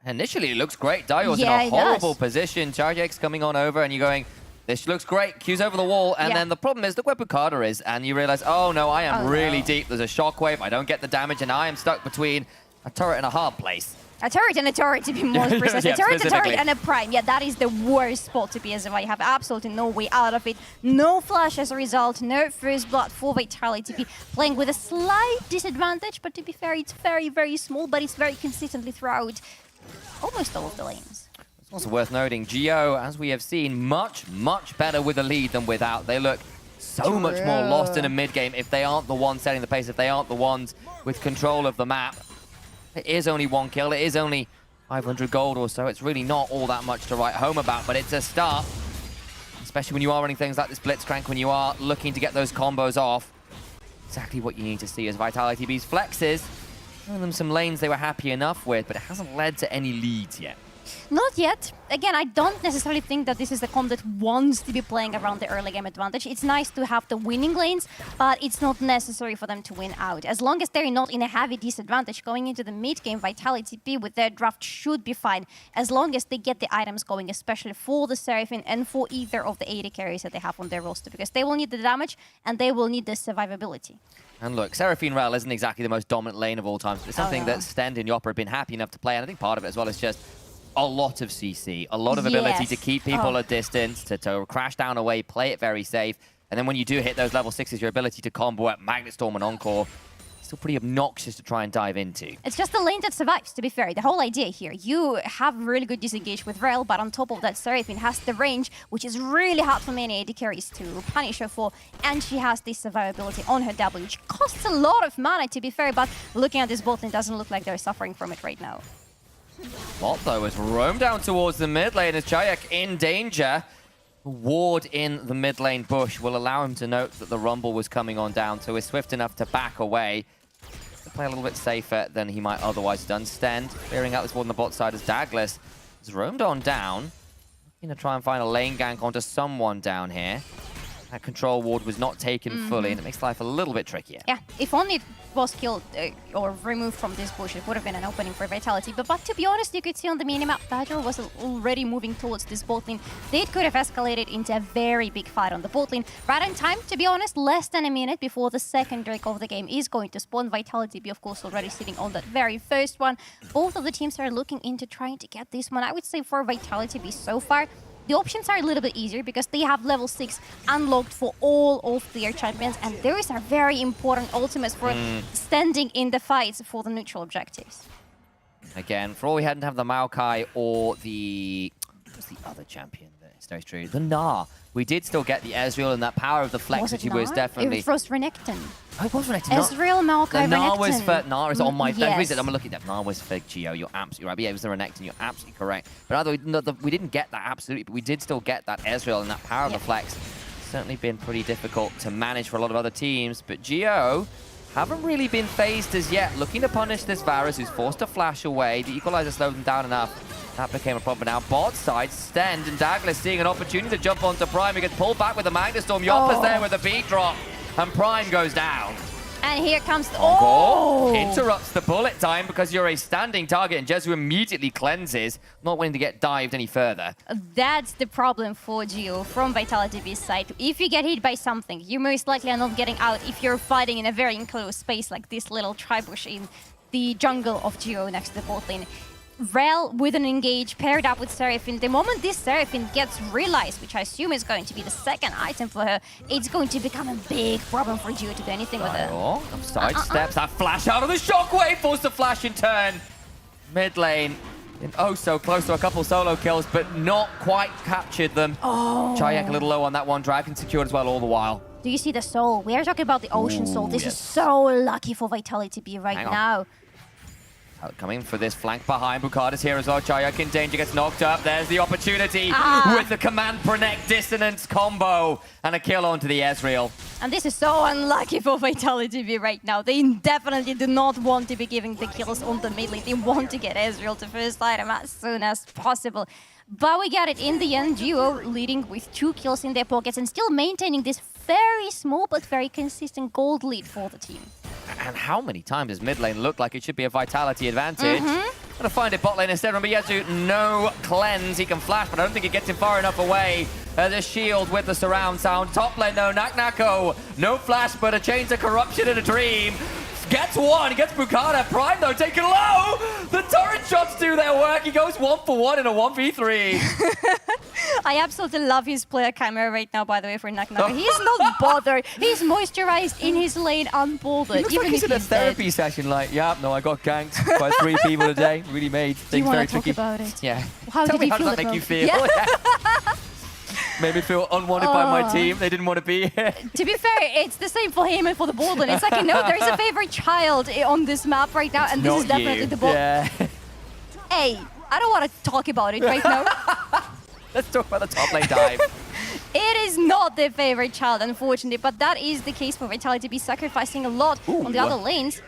Initially, it looks great. Dio's in a horrible position. Chargex coming on over, and you're going, this looks great. Q's over the wall, and then the problem is, look where Bukada is, and you realize, oh no, I am really deep. There's a shockwave, I don't get the damage, and I am stuck between a turret and a hard place. A turret and a turret, to be more precise. Yeah, a turret and a prime. Yeah, that is the worst spot to be as a You have absolutely no way out of it. No flash as a result. No first blood for Vitality B. Playing with a slight disadvantage, but to be fair, it's very, very small, but it's very consistently throughout almost all of the lanes. It's also worth noting, Geo, as we have seen, much, much better with a lead than without. They look so much more lost in a mid-game if they aren't the ones setting the pace, if they aren't the ones with control of the map. It is only 1 kill, it is only 500 gold or so. It's really not all that much to write home about, but it's a start. Especially when you are running things like this Blitzcrank, when you are looking to get those combos off. Exactly what you need to see as Vitality B's flexes. Showing them some lanes they were happy enough with, but it hasn't led to any leads yet. Not yet. Again, I don't necessarily think that this is the comp that wants to be playing around the early game advantage. It's nice to have the winning lanes, but it's not necessary for them to win out. As long as they're not in a heavy disadvantage going into the mid game, Vitality B with their draft should be fine, as long as they get the items going, especially for the Seraphine and for either of the 80 carries that they have on their roster, because they will need the damage and they will need the survivability. And look, Seraphine Rel isn't exactly the most dominant lane of all time, but it's something that Stend and Yopper have been happy enough to play, and I think part of it as well is just a lot of CC, a lot of ability to keep people at distance, to crash down away, play it very safe. And then when you do hit those level 6s, your ability to combo at Magnet Storm and Encore, still pretty obnoxious to try and dive into. It's just the lane that survives, to be fair. The whole idea here, you have really good disengage with Rel, but on top of that, Seraphine has the range, which is really hard for many AD carries to punish her for, and she has this survivability on her W, which costs a lot of mana, to be fair, but looking at this bot lane, it doesn't look like they're suffering from it right now. Lot, though, has roamed down towards the mid lane as Chayak in danger. Ward in the mid lane bush will allow him to note that the rumble was coming on down, so he's swift enough to back away. To play a little bit safer than he might otherwise have done. Stend clearing out this ward on the bot side as Douglas has roamed on down. Looking to try and find a lane gank onto someone down here. That control ward was not taken fully, and it makes life a little bit trickier. Yeah, if only it was killed or removed from this bush, it would have been an opening for Vitality. But to be honest, you could see on the minimap, Badger was already moving towards this bot lane. They could have escalated into a very big fight on the bot lane. Right in time, to be honest, less than a minute before the second Drake of the game is going to spawn. Vitality be, of course, already sitting on that very first one. Both of the teams are looking into trying to get this one. I would say for Vitality be so far, the options are a little bit easier because they have level 6 unlocked for all of their champions, and those are very important ultimates for standing in the fights for the neutral objectives. Again, for all we hadn't have the Maokai or the... What was the other champion that is very true? The Gnar. We did still get the Ezreal, and that power of the flex, which he was definitely... It was Renekton. Oh, it was Renekton. Ezreal, Maokai, Gnar was Renekton. for... Gnar is on my... Yes. I'm looking at that. Gnar was for Geo. You're absolutely right. But yeah, it was the Renekton. You're absolutely correct. But either we didn't get that absolutely, but we did still get that Ezreal and that power of the flex. Certainly been pretty difficult to manage for a lot of other teams. But Geo haven't really been phased as yet. Looking to punish this Varus, who's forced to flash away. The Equalizer slowed them down enough. That became a problem. Now, bot side, Stend and Douglas seeing an opportunity to jump onto Prime. He gets pulled back with the Magnastorm. Yopper's there with a beat drop, and Prime goes down. And here comes the... Interrupts the bullet time because you're a standing target, and Jesu immediately cleanses, not wanting to get dived any further. That's the problem for Geo from Vitality B's side. If you get hit by something, you most likely are not getting out if you're fighting in a very enclosed space like this little tribush in the jungle of Geo next to the bot lane. Rel with an engage paired up with Seraphine. The moment this Seraphine gets realized, which I assume is going to be the second item for her, it's going to become a big problem for Geo to do anything with her. Side steps, that flash out of the shockwave, forced to flash in turn. Mid lane, so close to a couple solo kills, but not quite captured them. Chayak a little low on that one, Dragon secured as well all the while. Do you see the soul? We are talking about the Ocean Soul. This is so lucky for Vitality B right now. Coming for this flank behind. Bukada's here as well. Chayak in danger, gets knocked up. There's the opportunity with the Command Protect Dissonance combo and a kill onto the Ezreal. And this is so unlucky for Vitality B right now. They definitely do not want to be giving the kills on the mid lane. They want to get Ezreal to first item as soon as possible. But we got it in the end. Duo leading with 2 kills in their pockets and still maintaining this very small but very consistent gold lead for the team. And how many times does mid lane look like it should be a Vitality advantage? Gonna find it bot lane instead. Remember, Yezu, no cleanse. He can flash, but I don't think it gets him far enough away. The shield with the surround sound. Top lane, though, Naknako. No flash, but a Chains of Corruption and a Dream. Gets one, he gets Bukada. Prime, though, taken low. The turret shots do their work. He goes 1 for 1 in a 1v3. I absolutely love his player camera right now, by the way, for Naknaka. He's not bothered. He's moisturized in his lane, unbothered. He looks like he's in a therapy session, like, yeah, no, I got ganked by 3 people today. Really made things very tricky. Do you want to talk about it? Yeah. How Tell did me, you how feel does that make you feel? Yeah. Made me feel unwanted by my team. They didn't want to be here. To be fair, it's the same for him and for the bot lane. It's like, you know, there's a favorite child on this map right now, and this is definitely the bot. Yeah. Hey, I don't want to talk about it right now. Let's talk about the top lane dive. It is not their favorite child, unfortunately, but that is the case for Vitality be sacrificing a lot on the other lanes.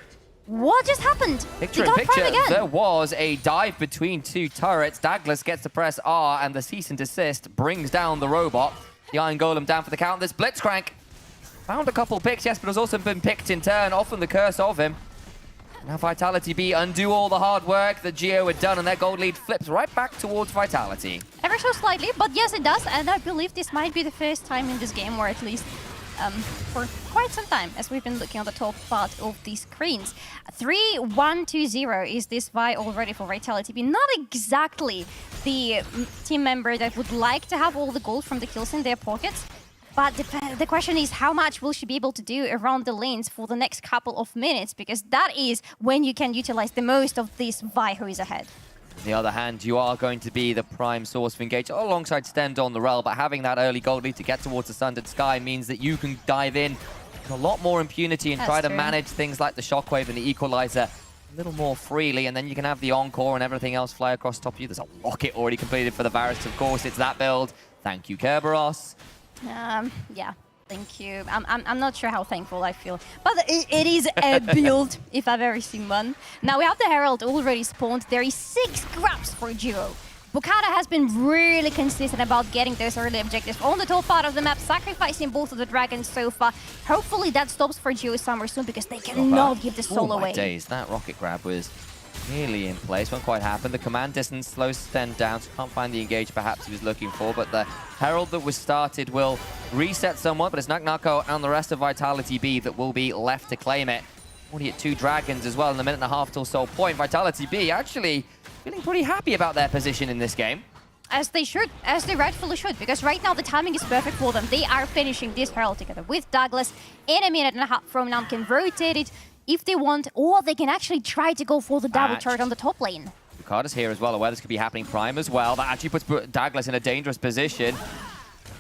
What just happened? Picture in picture, there was a dive between 2 turrets. Douglas gets to press R, and the cease and desist brings down the robot. The Iron Golem down for the count. This Blitzcrank found a couple picks, yes, but has also been picked in turn, often the curse of him. Now Vitality B undo all the hard work that Geo had done, and their gold lead flips right back towards Vitality. Ever so slightly, but yes, it does, and I believe this might be the first time in this game, or at least for quite some time, as we've been looking at the top part of the screens. 3-1-2-0 is this Vi already for Vitality B. Not exactly the team member that would like to have all the gold from the kills in their pockets, but the question is, how much will she be able to do around the lanes for the next couple of minutes? Because that is when you can utilize the most of this Vi who is ahead. On the other hand, you are going to be the prime source of engage alongside Stend on the Rel, but having that early gold lead to get towards the Sundered Sky means that you can dive in with a lot more impunity and try to manage things like the Shockwave and the Equalizer a little more freely, and then you can have the Encore and everything else fly across top of you. There's a rocket already completed for the Varus, of course. It's that build. Thank you, Kerberos. Yeah. Thank you. I'm not sure how thankful I feel, but it is a build if I've ever seen one. Now we have the Herald already spawned. There is 6 grabs for Geo. Bukata has been really consistent about getting those early objectives on the top part of the map, sacrificing both of the dragons so far. Hopefully that stops for Geo Summer soon because they cannot give this soul Oh my away. days, that rocket grab was nearly in place. Won't quite happen. The command distance slows Sten down, so can't find the engage perhaps he was looking for, but the Herald that was started will reset somewhat, but it's Naknako and the rest of Vitality B that will be left to claim it. Already at 2 dragons as well in a minute and a half till soul point. Vitality B actually feeling pretty happy about their position in this game. As they should, as they rightfully should, because right now the timing is perfect for them. They are finishing this Herald together with Douglas in a minute and a half from now, can rotate it if they want, or they can actually try to go for the double turret on the top lane. Bukata's here as well, aware this could be happening. Prime as well. That actually puts Douglas in a dangerous position.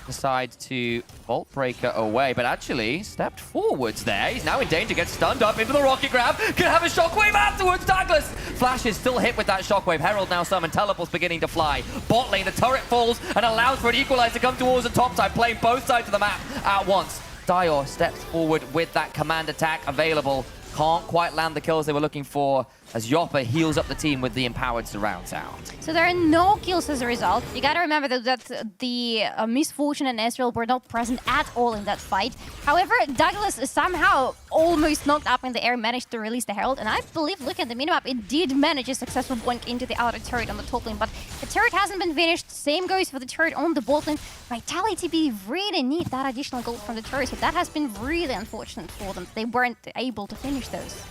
Decide to Vault Breaker away, but actually stepped forwards there. He's now in danger, gets stunned up into the rocket grab. Could have a shockwave afterwards. Douglas! Flash is still hit with that shockwave. Herald now summoned. Teleport's beginning to fly. Bot lane, the turret falls and allows for an equalizer to come towards the top side, playing both sides of the map at once. Dior steps forward with that command attack available. Can't quite land the kills they were looking for as Yoppa heals up the team with the empowered surround sound. So there are no kills as a result. You gotta remember that the Misfortune and Ezreal were not present at all in that fight. However, Douglas somehow almost knocked up in the air, managed to release the Herald, and I believe, look at the minimap, it did manage a successful boink into the outer turret on the top lane, but the turret hasn't been finished. Same goes for the turret on the bot lane. Vitality B really need that additional gold from the turret, so that has been really unfortunate for them. They weren't able to finish those.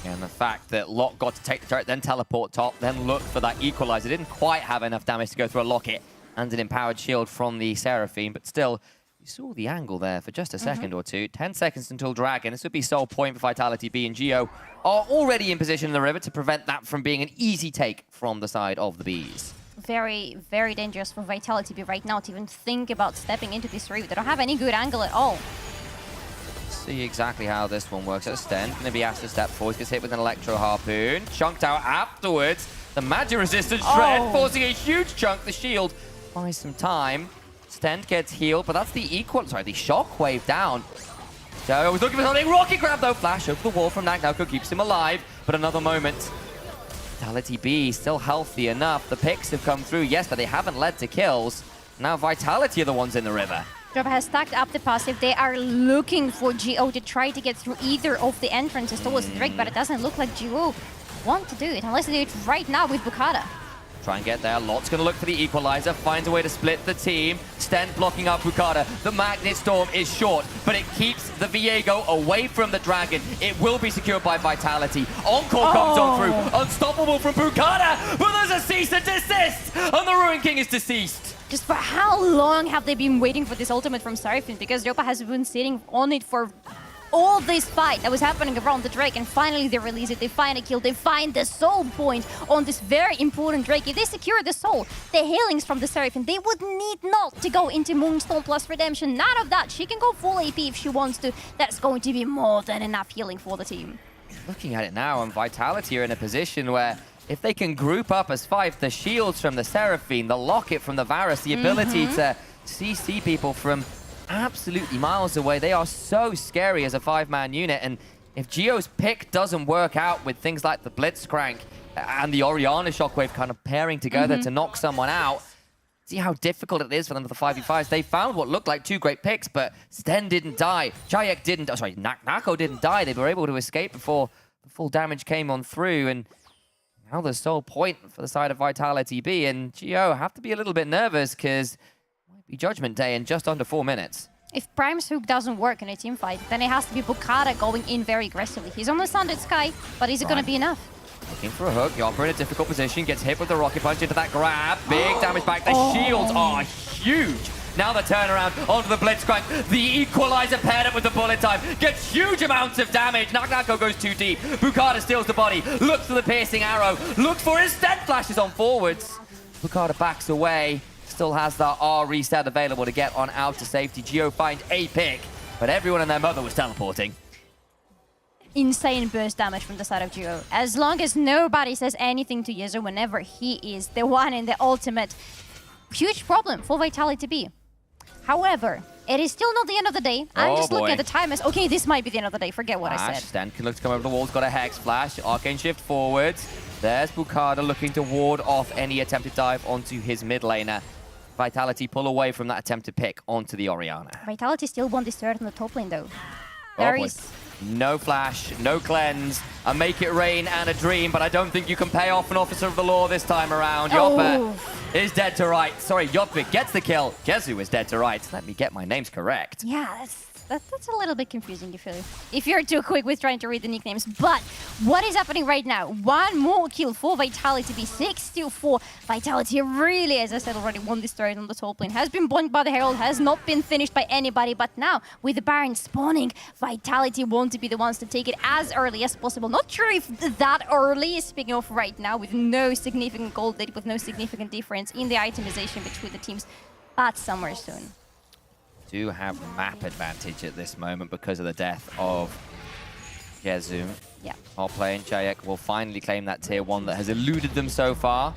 And the fact that Lock got to take the turret, then teleport top, then look for that equalizer. Didn't quite have enough damage to go through a locket and an empowered shield from the Seraphine, but still, you saw the angle there for just a second or two. 10 seconds until Dragon. This would be sole point for Vitality B, and Geo are already in position in the river to prevent that from being an easy take from the side of the Bees. Very, very dangerous for Vitality B right now to even think about stepping into this river. They don't have any good angle at all. See exactly how this one works. Sten going to be asked to step forward. Gets hit with an Electro Harpoon. Chunked out afterwards. The Magic Resistance Shred forcing a huge chunk. The shield buys some time. Sten gets healed, but that's the the Shockwave down. So I was looking for something. Rocket grab though. Flash over the wall from Naknako keeps him alive. But another moment. Vitality B still healthy enough. The picks have come through, yes, but they haven't led to kills. Now Vitality are the ones in the river. Joppa has stacked up the passive. They are looking for Geo to try to get through either of the entrances towards the Drake, but it doesn't look like Geo want to do it, unless they do it right now with Bukata. Try and get there. Lot's going to look for the equalizer, finds a way to split the team. Sten blocking up Bukata. The Magnet Storm is short, but it keeps the Viego away from the Dragon. It will be secured by Vitality. Encore comes on through. Unstoppable from Bukata, but there's a cease and desist, and the Ruin King is deceased. Just for how long have they been waiting for this ultimate from Seraphine? Because Joppa has been sitting on it for all this fight that was happening around the Drake, and finally they release it, they find a kill, they find the soul point on this very important Drake. If they secure the soul, the healings from the Seraphine, they would need not to go into Moonstone plus Redemption. None of that. She can go full AP if she wants to. That's going to be more than enough healing for the team. Looking at it now, and Vitality are in a position where if they can group up as 5, the shields from the Seraphine, the locket from the Varus, the ability to CC people from absolutely miles away. They are so scary as a 5-man unit, and if Geo's pick doesn't work out with things like the Blitzcrank and the Orianna Shockwave kind of pairing together to knock someone out, see how difficult it is for them with the 5v5s. They found what looked like 2 great picks, but Sten didn't die. Jayek didn't, Naknako didn't die. They were able to escape before the full damage came on through, and now the sole point for the side of Vitality B, and Geo have to be a little bit nervous because it might be Judgment Day in just under 4 minutes. If Prime's hook doesn't work in a team fight, then it has to be Bukata going in very aggressively. He's on the Sundered Sky, but is it going to be enough? Looking for a hook. Yoppa in a difficult position. Gets hit with the rocket punch into that grab. Big damage back. The shields are huge. Now the turnaround onto the Blitzcrank. The equalizer paired up with the bullet time. Gets huge amounts of damage. Naknako goes too deep. Bukata steals the body. Looks for the piercing arrow. Looks for his Sten flashes on forwards. Bukata backs away. Still has that R reset available to get on out to safety. Geo find a pick, but everyone and their mother was teleporting. Insane burst damage from the side of Geo. As long as nobody says anything to Yezo whenever he is the one in the ultimate, huge problem for Vitality B. However, It is still not the end of the day. I'm Oh, just looking boy. at the timers. Okay, this might be the end of the day. Forget what I Flash, said. Stan can look to come over the walls, got a Hex Flash, Arcane Shift forwards. There's Bukada looking to ward off any attempted dive onto his mid laner. Vitality pull away from that attempted pick onto the Orianna. Vitality still won this third on the top lane, though. Oh, There boy. is... No Flash, no Cleanse, a Make It Rain and a Dream, but I don't think you can pay off an Officer of the Law this time around. Oh. Yoppe is dead to right. Sorry, Yoppe gets the kill. Jezu is dead to right. Let me get my names correct. Yeah, that's a little bit confusing if you're too quick with trying to read the nicknames. But what is happening right now? One more kill for Vitality, be 6-4. Vitality really, as I said already, won this turret on the top lane. Has been bonked by the Herald, has not been finished by anybody. But now, with the Baron spawning, Vitality want to be the ones to take it as early as possible. Not sure if that early, speaking of right now, with no significant gold lead, with no significant difference in the itemization between the teams, but somewhere soon. Do have map advantage at this moment because of the death of Jezu. Yeah. Top playing Jayek will finally claim that tier 1 that has eluded them so far.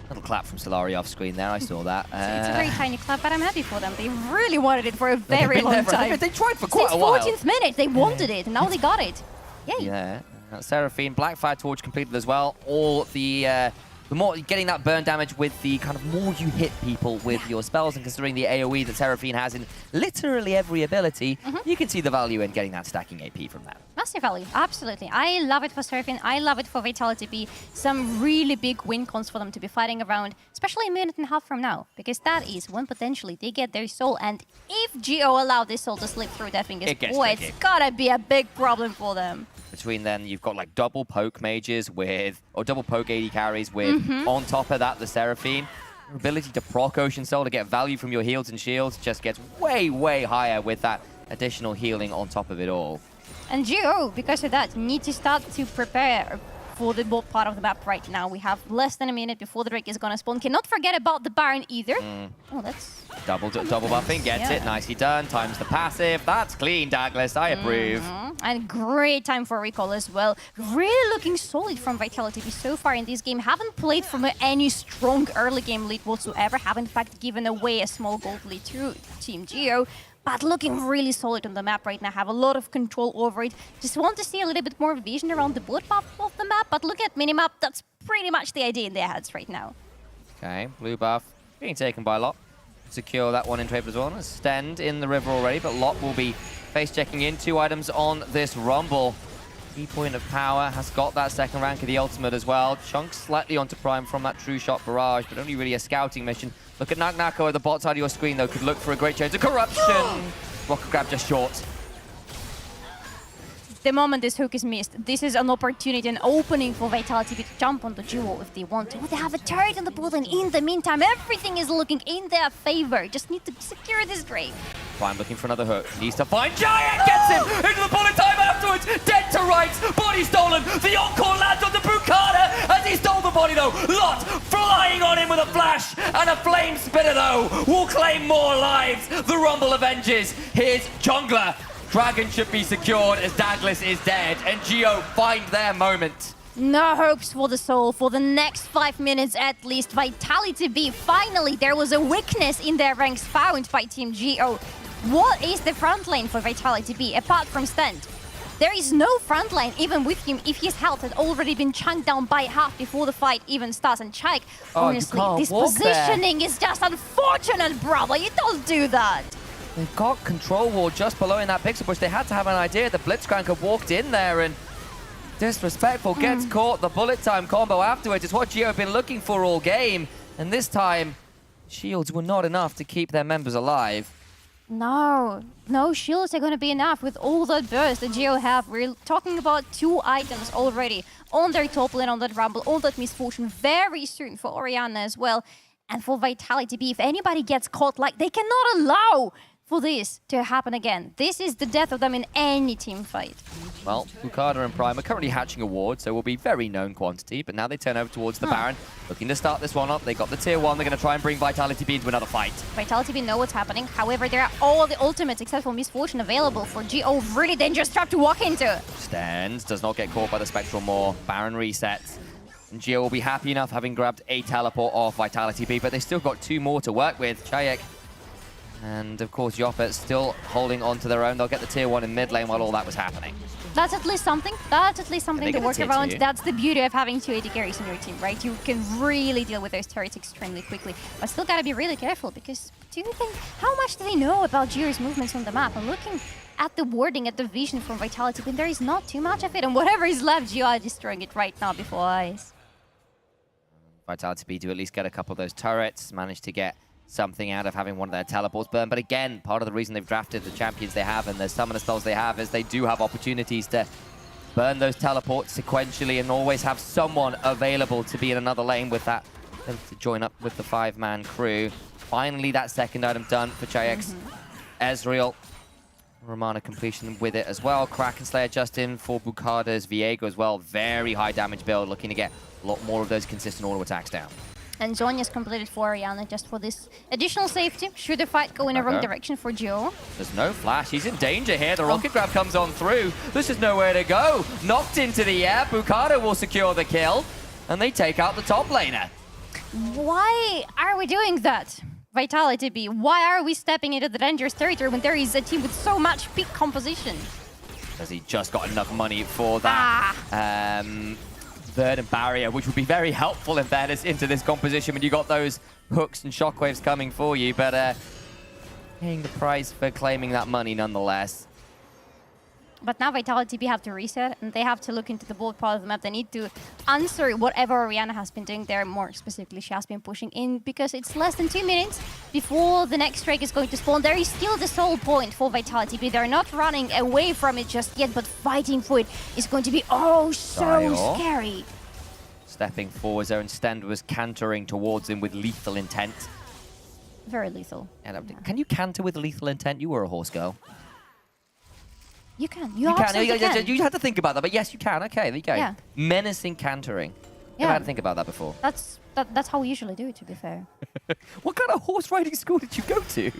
Little clap from Solari off screen there, I saw that. It's a very tiny club, but I'm happy for them. They really wanted it for a very been long there for- time. they tried for quite a while. Since 14th minute, they wanted it, and now they got it. Yay. Yeah. Seraphine, Blackfire Torch completed as well. All the more getting that burn damage with the kind of more you hit people with your spells, and considering the AoE that Seraphine has in literally every ability, you can see the value in getting that stacking AP from that. Massive value, absolutely. I love it for Seraphine. I love it for Vitality B. Some really big win cons for them to be fighting around, especially a minute and a half from now, because that is when potentially they get their soul. And if Geo allow this soul to slip through their fingers, It gets boy, tricky. it's gotta be a big problem for them. Between then, you've got like double poke mages with, or double poke AD carries with, on top of that, the Seraphine. Your ability to proc Ocean Soul to get value from your heals and shields just gets way, way higher with that additional healing on top of it all. And Geo, because of that, need to start to prepare for the bot part of the map right now. We have less than a minute before the Drake is gonna spawn. Cannot forget about the Baron either. Oh, that's... Double buffing, gets it, nicely done. Times the passive, that's clean, Douglas, I approve. And great time for recall as well. Really looking solid from Vitality so far in this game. Haven't played from any strong early game lead whatsoever. Have in fact given away a small gold lead to Team Geo. But looking really solid on the map right now. Have a lot of control over it. Just want to see a little bit more vision around the boot map of the map. But look at minimap, that's pretty much the idea in their heads right now. Okay, blue buff being taken by Lot. Secure that one in trade as well. Stend in the river already, but Lot will be face checking in. 2 items on this Rumble. Key point of power has got that second rank of the ultimate as well. Chunks slightly onto Prime from that True Shot barrage, but only really a scouting mission. Look at Nako at the bot side of your screen though, could look for a great chance of corruption. Rocket grab just short. The moment this hook is missed, this is an opportunity, an opening for Vitality to jump on the duo if they want to. They have a turret on the board, and in the meantime, everything is looking in their favor. Just need to secure this Drake. Prime looking for another hook. Needs to find Giant, gets him into the bullet time afterwards. Dead to rights, body stolen. The encore lands on the Bukada as he stole the body though. Lot flying on him with a flash and a flame spitter though. Will claim more lives. The Rumble avenges his jungler. Dragon should be secured as Douglas is dead, and Geo find their moment. No hopes for the soul for the next 5 minutes at least. Vitality B, finally there was a weakness in their ranks found by Team Geo. What is the front lane for Vitality B apart from Stand? There is no front line even with him if his health had already been chunked down by half before the fight even starts. And Chaik, honestly, this positioning is just unfortunate, brother. You don't do that. They've got control ward just below in that pixel push. They had to have an idea. The Blitzcranker walked in there and disrespectful, gets caught. The bullet time combo afterwards is what Geo have been looking for all game. And this time, shields were not enough to keep their members alive. No shields are going to be enough with all that burst that Geo have. We're talking about 2 items already on their top lane, on that Rumble, on that Misfortune very soon for Orianna as well. And for Vitality B, if anybody gets caught, like, they cannot allow for this to happen again. This is the death of them in any team fight. Well, Bukada and Prime are currently hatching a ward, so will be very known quantity, but now they turn over towards the Baron, looking to start this one up. They got the tier 1, they're going to try and bring Vitality B into another fight. Vitality B know what's happening. However, there are all the ultimates except for Misfortune available for Geo. Really dangerous trap to walk into. Stands, does not get caught by the Spectral Maw. Baron resets. And Geo will be happy enough having grabbed a teleport off Vitality B, but they still got 2 more to work with. Chayek And of course, Yoppa still holding on to their own. They'll get the tier 1 in mid lane while all that was happening. That's at least something. That's at least something They to get a work tier around. 2. That's the beauty of having 2 AD carries in your team, right? You can really deal with those turrets extremely quickly. But still gotta be really careful because do you think, how much do they know about Jiro's movements on the map? I'm looking at the wording, at the vision from Vitality, but there is not too much of it. And whatever is left, Gio are destroying it right now before our eyes. Vitality B to at least get a couple of those turrets, manage to get something out of having one of their teleports burned. But again, part of the reason they've drafted the champions they have and the summoner spells they have is they do have opportunities to burn those teleports sequentially and always have someone available to be in another lane with that, to join up with the 5-man crew. Finally, that second item done for Chayx. Ezreal, Romana completion with it as well. Kraken Slayer just in for Bukada's Viego as well. Very high damage build, looking to get a lot more of those consistent auto attacks down. And Zhonya's completed for Orianna just for this additional safety. Should the fight go in a wrong direction for Gio? There's no flash. He's in danger here. The rocket grab comes on through. There's just nowhere to go. Knocked into the air. Bukada will secure the kill. And they take out the top laner. Why are we doing that? Vitality B, why are we stepping into the dangerous territory when there is a team with so much peak composition? Because he just got enough money for that. Verdant barrier, which would be very helpful in fairness into this composition when you got those hooks and shockwaves coming for you, but paying the price for claiming that money nonetheless. But now Vitality B have to reset, and they have to look into the bold part of the map. They need to answer whatever Orianna has been doing there. More specifically, she has been pushing in because it's less than 2 minutes before the next Drake is going to spawn. There is still the sole point for Vitality B. They're not running away from it just yet, but fighting for it is going to be so scary. Stepping forward, Zone Stand was cantering towards him with lethal intent. Very lethal. Can you canter with lethal intent? You were a horse girl. You can. You absolutely can. You had to think about that, but yes, you can. Okay, there you go. Yeah. Menacing cantering. Never had to think about that before. That's how we usually do it, to be fair. What kind of horse riding school did you go to?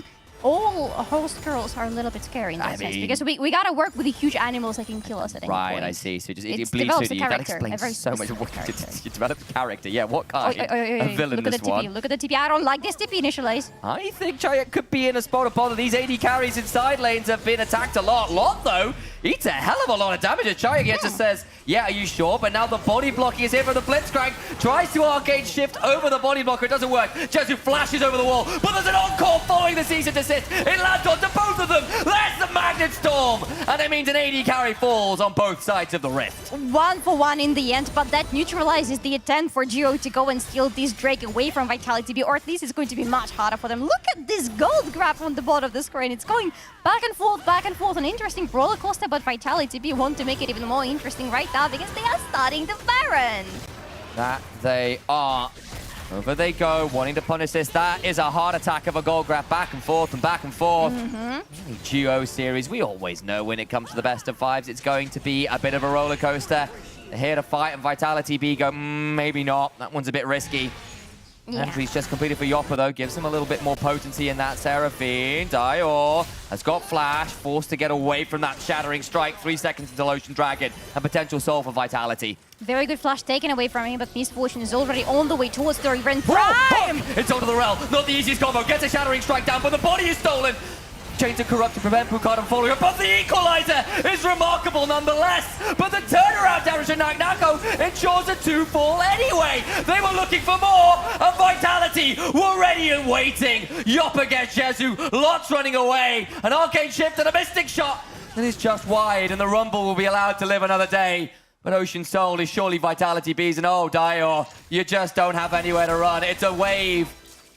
All horse girls are a little bit scary in that sense because we gotta work with the huge animals that can kill us at any point. Right, I see. So it It bleeds develops through a you. That character, a explains very so much. specific character. You developed a character. Yeah, what kind? A villainous Look at the TP. one. Look at the TP. I don't like this TP initialize. I think Chayek could be in a spot upon. These AD carries in side lanes have been attacked a lot. Lot, though, eats a hell of a lot of damage. And Chayek here just says, yeah, are you sure? But now the body blocking is here for the Blitzcrank. Tries to arcade shift over the body blocker. It doesn't work. Jesu flashes over the wall. But there's an encore following the cease and desist. It lands onto both of them. There's the Magnet Storm. And it means an AD carry falls on both sides of the rift. 1-for-1 in the end, but that neutralizes the attempt for Gio to go and steal this Drake away from Vitality B, or at least it's going to be much harder for them. Look at this gold grab on the bottom of the screen. It's going back and forth, an interesting roller coaster, but Vitality B want to make it even more interesting right now because they are starting the Baron. That they are. Over they go, wanting to punish this. That is a hard attack of a gold grab, back and forth and back and forth. Duo series, we always know when it comes to the best of fives, it's going to be a bit of a roller coaster. They're here to fight, and Vitality B go, maybe not. That one's a bit risky. Yeah. Entry's just completed for Yoppa, though. Gives him a little bit more potency in that Seraphine. Dior has got flash, forced to get away from that shattering strike. 3 seconds until Ocean Dragon, a potential soul for Vitality. Very good flash taken away from him, but Misfortune is already on the way towards the event prime. It's onto the rail. Not the easiest combo. Gets a shattering strike down, but the body is stolen. Chains are corrupt to prevent Bukad from falling, but the equalizer is remarkable nonetheless. But the turnaround damage to Nako ensures a 2-fall anyway. They were looking for more, and Vitality were ready and waiting. Yoppa gets Jesu, Lot's running away. An arcane shift and a mystic shot that is just wide, and the Rumble will be allowed to live another day. But Ocean Soul is surely Vitality B's, and oh, Dior, you just don't have anywhere to run. It's a wave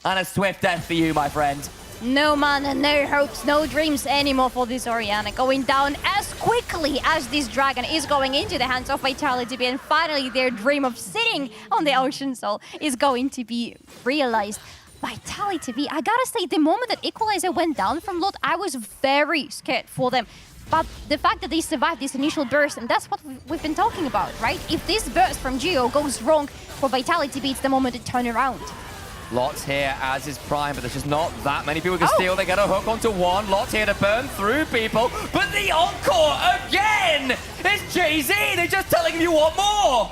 and a swift death for you, my friend. No mana, no hopes, no dreams anymore for this Orianna. Going down as quickly as this dragon is going into the hands of Vitality B, and finally their dream of sitting on the Ocean Soul is going to be realized. Vitality B, I gotta say, the moment that Equalizer went down from Lot, I was very scared for them. But the fact that they survived this initial burst, and that's what we've been talking about, right? If this burst from Gio goes wrong for Vitality B, it's the moment to turn around. Lot's here as his prime, but there's just not that many people can steal. They get a hook onto one. Lot's here to burn through people, but the encore again! It's Jay-Z! They're just telling him you want more!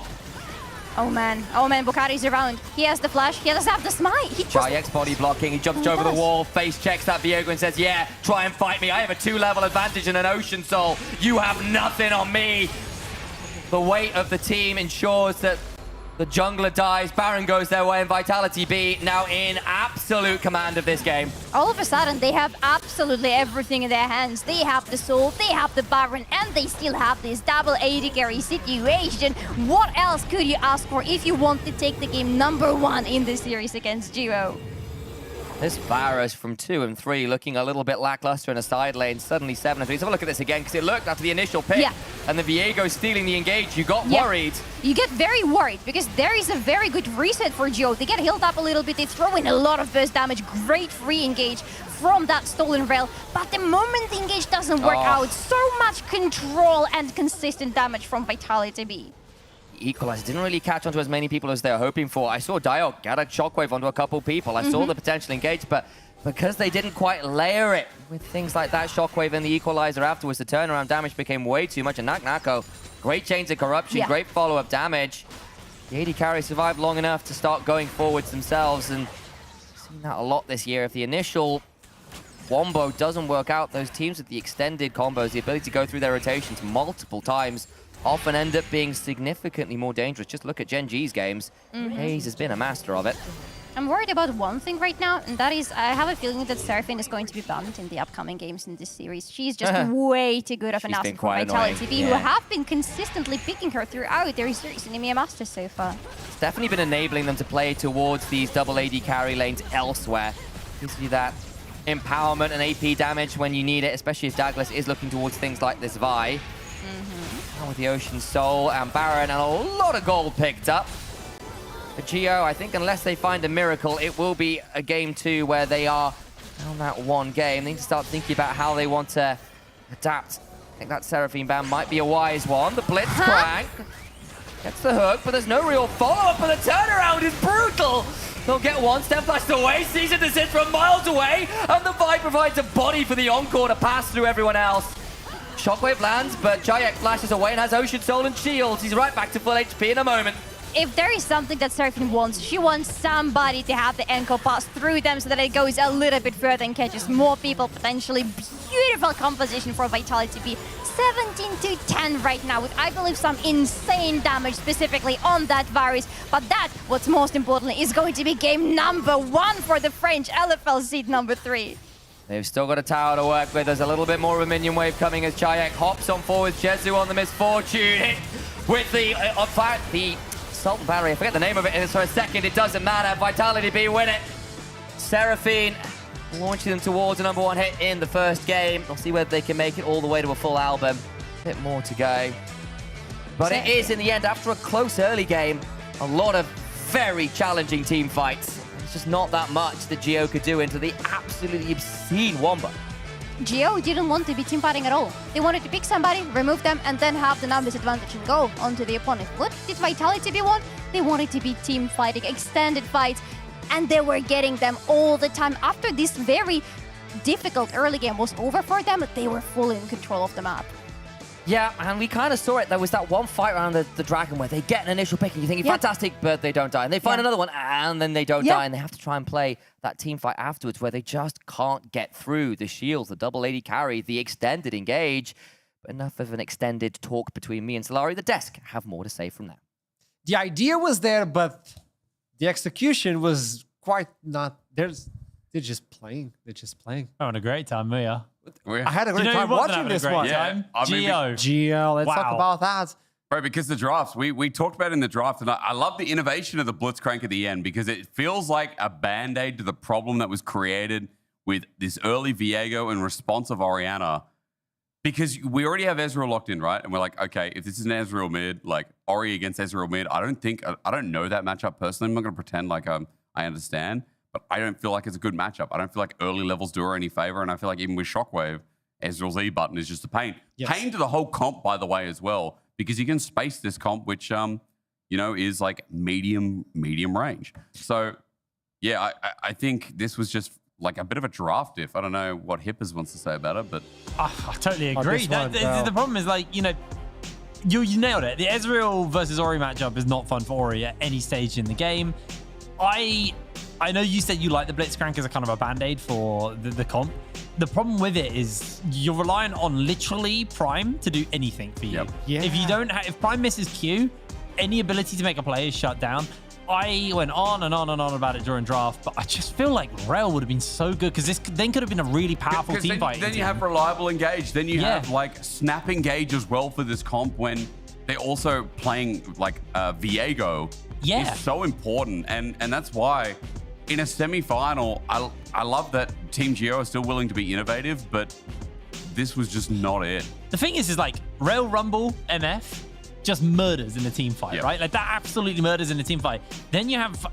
Oh man, Bukari's around. He has the flash, he doesn't have the smite. He just... Jayek's body blocking, he jumps over the wall, face checks that Viego and says, yeah, try and fight me. I have a 2-level advantage and an Ocean Soul. You have nothing on me. The weight of the team ensures that the jungler dies, Baron goes their way, and Vitality B now in absolute command of this game. All of a sudden, they have absolutely everything in their hands. They have the Soul, they have the Baron, and they still have this double AD carry situation. What else could you ask for if you want to take the game #1 in this series against Duo? This Varus from 2 and 3 looking a little bit lackluster in a side lane, suddenly 7 and 3. Let's have a look at this again, because it looked after the initial pick, and the Viego stealing the engage, you got worried. You get very worried, because there is a very good reset for Geo. They get healed up a little bit, they throw in a lot of burst damage, great free engage from that stolen rail, but the moment the engage doesn't work out, so much control and consistent damage from Vitality B. Equalizer didn't really catch onto as many people as they were hoping for. I saw Diok get a shockwave onto a couple people. I saw the potential engage, but because they didn't quite layer it with things like that shockwave and the equalizer afterwards, the turnaround damage became way too much. And Nako, great chains of corruption, great follow-up damage. The AD carry survived long enough to start going forwards themselves, and we've seen that a lot this year. If the initial wombo doesn't work out, those teams with the extended combos, the ability to go through their rotations multiple times, often end up being significantly more dangerous. Just look at Gen G's games. Hayes has been a master of it. I'm worried about one thing right now, and that is I have a feeling that Seraphine is going to be banned in the upcoming games in this series. She's just way too good of an asset for Vitality B, who have been consistently picking her throughout their series in EMEA Masters so far. It's definitely been enabling them to play towards these double AD carry lanes elsewhere. Gives you that empowerment and AP damage when you need it, especially if Douglas is looking towards things like this Vi. Now with the Ocean Soul and Baron and a lot of gold picked up. For Geo, I think unless they find a miracle, it will be a game 2 where they are on that one game. They need to start thinking about how they want to adapt. I think that Seraphine ban might be a wise one. The Blitz crank gets the hook, but there's no real follow-up, but the turnaround is brutal. They'll get one step flashed away, season desist from miles away, and the Vi provides a body for the Encore to pass through everyone else. Shockwave lands, but Jayek flashes away and has Ocean Soul and shields. He's right back to full HP in a moment. If there is something that Seraphine wants, she wants somebody to have the Encore pass through them so that it goes a little bit further and catches more people, potentially. Beautiful composition for Vitality B. 17 to 10 right now with, I believe, some insane damage specifically on that Varus. But that, what's most importantly, is going to be game #1 for the French LFL seed #3. They've still got a tower to work with. There's a little bit more of a minion wave coming as Jayek hops on forward. Jezu on the misfortune. Hit with the Sultan Battery. I forget the name of it for a second. It doesn't matter. Vitality B win it. Seraphine launching them towards a #1 hit in the first game. We'll see whether they can make it all the way to a full album. A bit more to go. But it is, in the end, after a close early game, a lot of very challenging team fights. It's just not that much that Geo could do into the absolutely obscene Wombo. Geo didn't want to be team fighting at all. They wanted to pick somebody, remove them, and then have the numbers advantage and go onto the opponent. What did Vitality B want? They wanted to be team fighting, extended fights, and they were getting them all the time. After this very difficult early game was over for them, they were fully in control of the map. Yeah, and we kind of saw it. There was that one fight around the Dragon where they get an initial pick and you're thinking, fantastic, but they don't die. And they find another one and then they don't die. And they have to try and play that team fight afterwards where they just can't get through the shields, the double AD carry, the extended engage. But enough of an extended talk between me and Solari. The desk have more to say from there. The idea was there, but the execution was quite not. They're just playing. They're just playing. Oh, and a great time, Mia. I had a great time watching this one. Geo, let's talk about that. Bro, because the drafts, we talked about it in the draft, and I love the innovation of the Blitzcrank at the end because it feels like a band-aid to the problem that was created with this early Viego and responsive Orianna. Because we already have Ezreal locked in, right? And we're like, okay, if this is an Ezreal mid, like Ori against Ezreal mid, I don't know that matchup personally. I'm not going to pretend like I understand. But I don't feel like it's a good matchup. I don't feel like early levels do her any favor. And I feel like even with Shockwave, Ezreal's E button is just a pain. Yes. Pain to the whole comp, by the way, as well, because you can space this comp, which, is like medium range. So, yeah, I think this was just like a bit of a draft diff. I don't know what Hippers wants to say about it, but... I totally agree. The problem is, like, You nailed it. The Ezreal versus Ori matchup is not fun for Ori at any stage in the game. I know you said you like the Blitzcrank as a kind of a band-aid for the comp. The problem with it is you're reliant on literally Prime to do anything for you. Yep. Yeah. If Prime misses Q, any ability to make a play is shut down. I went on and on and on about it during draft, but I just feel like Rel would have been so good because this then could have been a really powerful team fight. Then you have reliable engage. Then you have like snap engage as well for this comp when they're also playing like Viego. Yeah. Is so important. And that's why in a semi-final, I love that Team Geo are still willing to be innovative, but this was just not it. The thing is like Rail Rumble, MF, just murders in the team fight, right? Like that absolutely murders in the team fight. Then you have,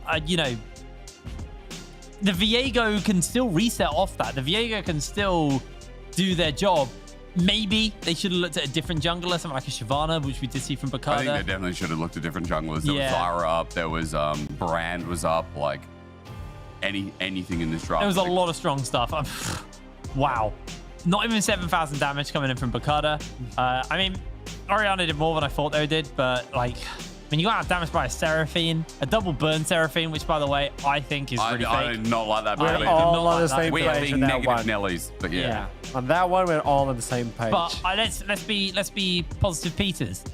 the Viego can still reset off that. The Viego can still do their job. Maybe they should have looked at a different jungler, something like a Shyvana, which we did see from Bakada. I think they definitely should have looked at different junglers. There was Zyra up, there was Brand was up, like anything in this draft. There was a lot of strong stuff. Wow. Not even 7,000 damage coming in from Bakada. I mean, Orianna did more than I thought they did, but like, you got damaged by a Seraphine, a double burn Seraphine, which by the way, I think is really I fake. do not like that. We're all on the same We are page being on that negative one. Nellies, but yeah. On that one, we're all on the same page. But let's be positive Peters.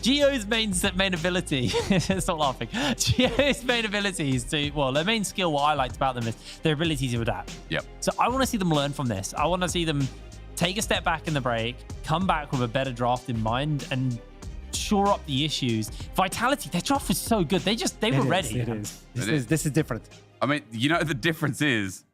Geo's main ability, stop laughing. Geo's main ability is their main skill, what I liked about them is their ability to adapt. Yep. So I want to see them learn from this. I want to see them take a step back in the break, come back with a better draft in mind, and shore up the issues. Vitality, their draft was so good. They were ready. This is different. I mean, the difference is,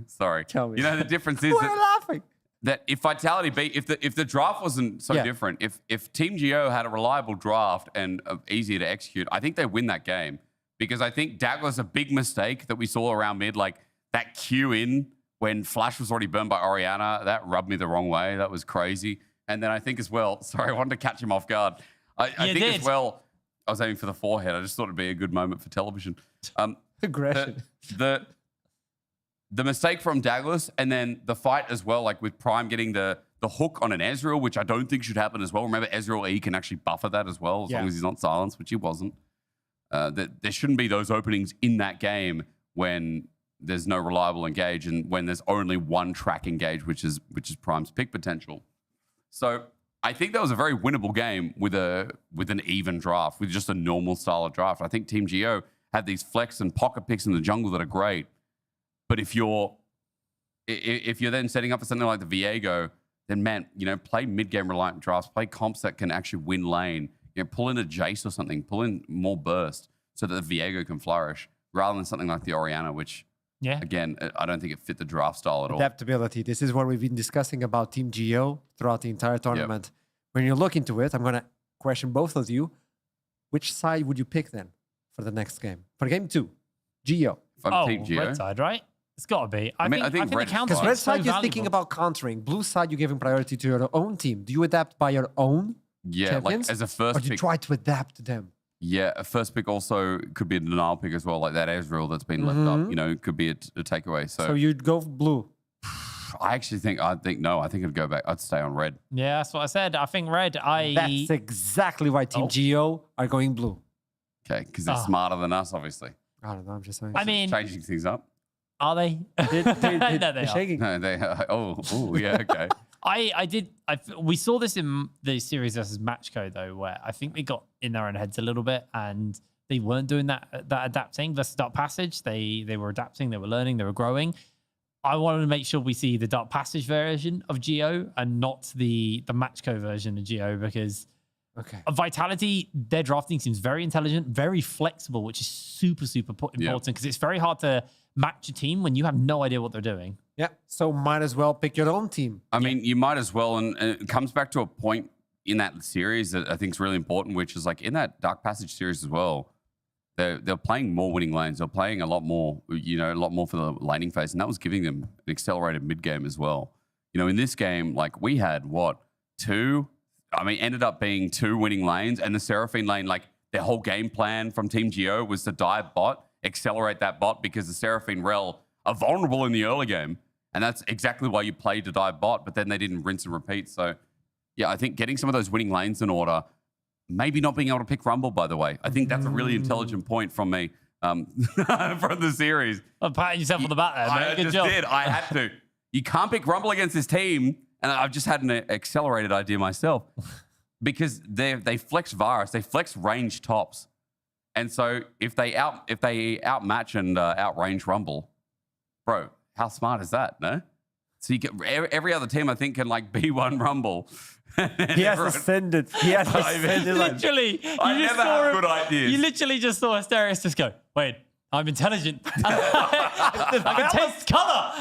sorry. Tell me. The difference is We're laughing. that if Vitality beat, if the draft wasn't so different, if Team Geo had a reliable draft and easier to execute, I think they win that game. Because I think Dagger's a big mistake that we saw around mid, like that Q in when Flash was already burned by Orianna, that rubbed me the wrong way. That was crazy. And then I think as well, sorry, I wanted to catch him off guard. I think as well, I was aiming for the forehead. I just thought it'd be a good moment for television. Aggression. The mistake from Douglas, and then the fight as well, like with Prime getting the hook on an Ezreal, which I don't think should happen as well. Remember, Ezreal E can actually buffer that as well, as long as he's not silenced, which he wasn't. There shouldn't be those openings in that game when there's no reliable engage and when there's only one track engage, which is Prime's pick potential. So I think that was a very winnable game with an even draft, with just a normal style of draft. I think Team Geo had these flex and pocket picks in the jungle that are great. But if you're then setting up for something like the Viego, then man, play mid-game reliant drafts, play comps that can actually win lane. Pull in a Jace or something, pull in more burst so that the Viego can flourish, rather than something like the Orianna, which again, I don't think it fit the draft style at all. Adaptability. This is what we've been discussing about Team Geo throughout the entire tournament. When you look into it, I'm gonna question both of you. Which side would you pick then for the next game? For game 2, Geo. Team Geo. Red side, right? It's got to be. I think red the counter Because red side, you're thinking about countering. Blue side, you're giving priority to your own team. Do you adapt by your own champions? Like as a first or do you pick. try to adapt to them? Yeah, a first pick also could be a denial pick as well, like that Ezreal that's been left up. Could be a takeaway. So you'd go blue. I think I'd go back. I'd stay on red. Yeah, that's what I said. I think red. That's exactly why Team Geo are going blue. Okay, because they're smarter than us, obviously. I don't know. I'm just saying. I mean, Changing things up. Are they? No, they're are. Shaking. No, they. Yeah, okay. We saw this in the series versus Matchco though, where I think they got in their own heads a little bit, and they weren't doing that adapting versus Dark Passage. They were adapting, they were learning, they were growing. I wanted to make sure we see the Dark Passage version of Geo and not the Matchco version of Geo, because Vitality, their drafting seems very intelligent, very flexible, which is super important because it's very hard to match a team when you have no idea what they're doing. Yeah, so might as well pick your own team. I mean, you might as well, and it comes back to a point in that series that I think is really important, which is like in that Dark Passage series as well. They're playing more winning lanes. They're playing a lot more, for the laning phase, and that was giving them an accelerated mid game as well. In this game, like we had ended up being 2 winning lanes, and the Seraphine lane, like their whole game plan from Team Geo was to dive bot, accelerate that bot, because the Seraphine Rel are vulnerable in the early game, and that's exactly why you play to dive bot. But then they didn't rinse and repeat. So yeah, I think getting some of those winning lanes in order, maybe not being able to pick Rumble, by the way. I think that's a really intelligent point from me from the series. Well, patting yourself on the back there, mate. I Good just job. did. I had to. You can't pick Rumble against this team. And I've just had an accelerated idea myself because they flex Varus, they flex range tops. And so if they outmatch and outrange Rumble, bro, how smart is that, no? So you get every other team, I think, can like B1 Rumble. He has ascended. He has ascended. Literally, I never have good ideas. You literally just saw Asterius just go, wait, I'm intelligent. I can taste color.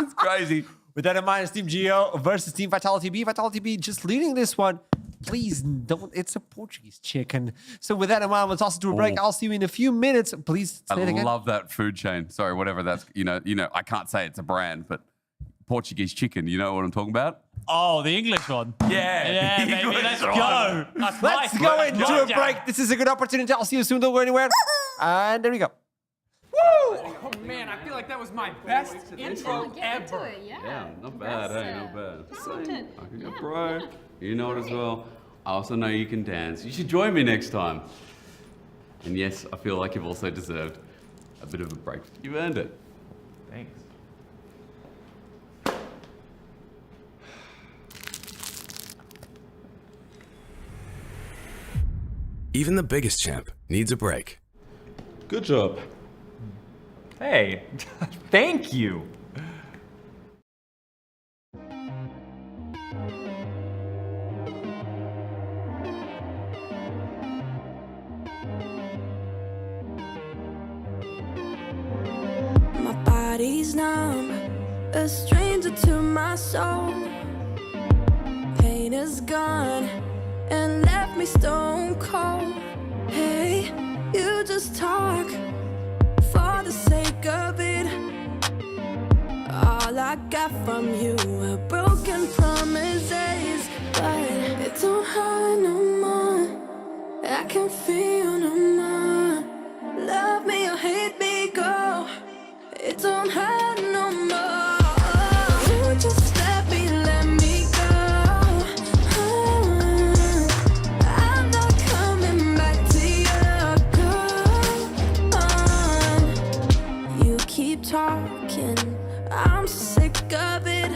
It's crazy. With that in mind, it's Team Geo versus Team Vitality B. Vitality B just leading this one. Please don't. It's a Portuguese chicken. So with that in mind, let's also do a break. I'll see you in a few minutes. Please say it again. I love that food chain. Sorry, whatever that's, you know, I can't say it's a brand, but Portuguese chicken, you know what I'm talking about? Oh, the English one. Yeah. Yeah, baby, let's one. go. That's Let's nice. go into a break. This is a good opportunity. I'll see you soon. Don't go anywhere. And there we go. Woo! Oh man, I feel like that was my best intro ever. Yeah, not bad, hey, not bad. I can go pro. You know it as well. I also know you can dance. You should join me next time. And yes, I feel like you've also deserved a bit of a break. You've earned it. Thanks. Even the biggest champ needs a break. Good job. Hey, thank you. My body's numb, a stranger to my soul. Pain is gone and left me stone cold. Hey, you just talk for the sake of it. All I got from you are broken promises, but it don't hurt no more. I can feel no more. Love me or hate me, go. It don't hurt no more. You just let me go. I'm not coming back to you. Go on. You keep talking, I'm sick of it.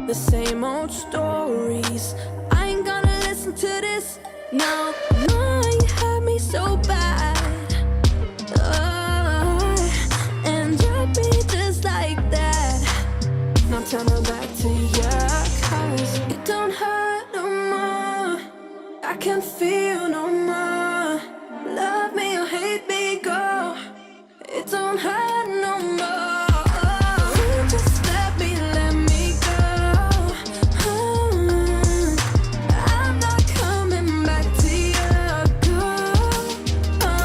The same old stories. I ain't gonna listen to this. No, no, you had me so bad. And drop me just like that. Now turn her back to you, 'cause it don't hurt no more. I can feel no more. Love me or hate me, go. It don't hurt no more. You just let me go. I'm not coming back to you. Go on.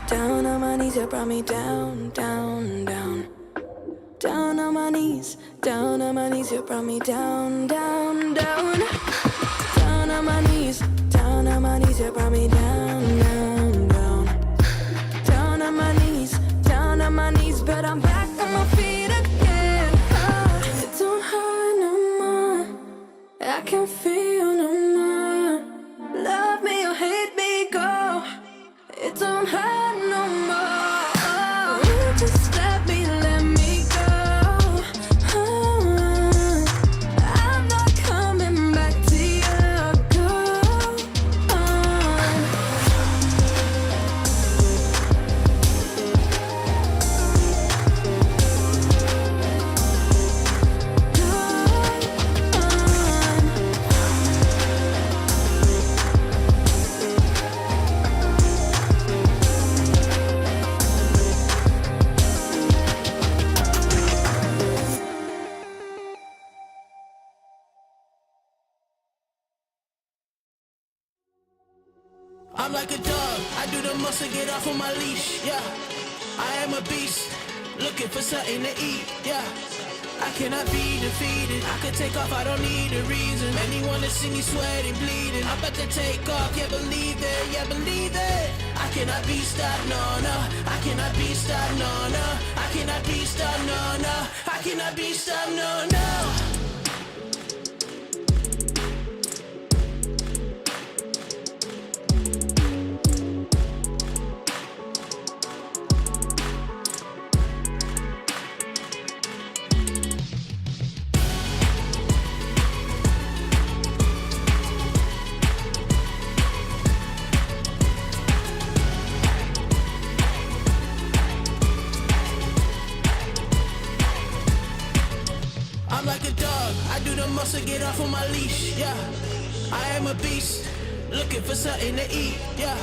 Down on my knees, you brought me down, down, down. Down on my knees, you brought me down, down, down. Down on my knees, you brought me down, down, down. Down on my knees, but I'm back on my feet again. It don't hurt no more. I can feel no more. Love me or hate me, go. It don't hurt no more. You just let me go. I'm not coming back to you. Go on. I'm like a dog, I do the muscle, get off on my leash, yeah. I am a beast, looking for something to eat, yeah. I cannot be defeated, I could take off, I don't need a reason. Anyone that see me sweating, bleeding, I'm about to take off, yeah, believe it, yeah, believe it. I cannot be stopped, no, no. I cannot be stopped, no, no. I cannot be stopped, no, no. I cannot be stopped, no, no. I'm like a dog, I do the muscle, get off on my leash, yeah. I am a beast, looking for something to eat, yeah.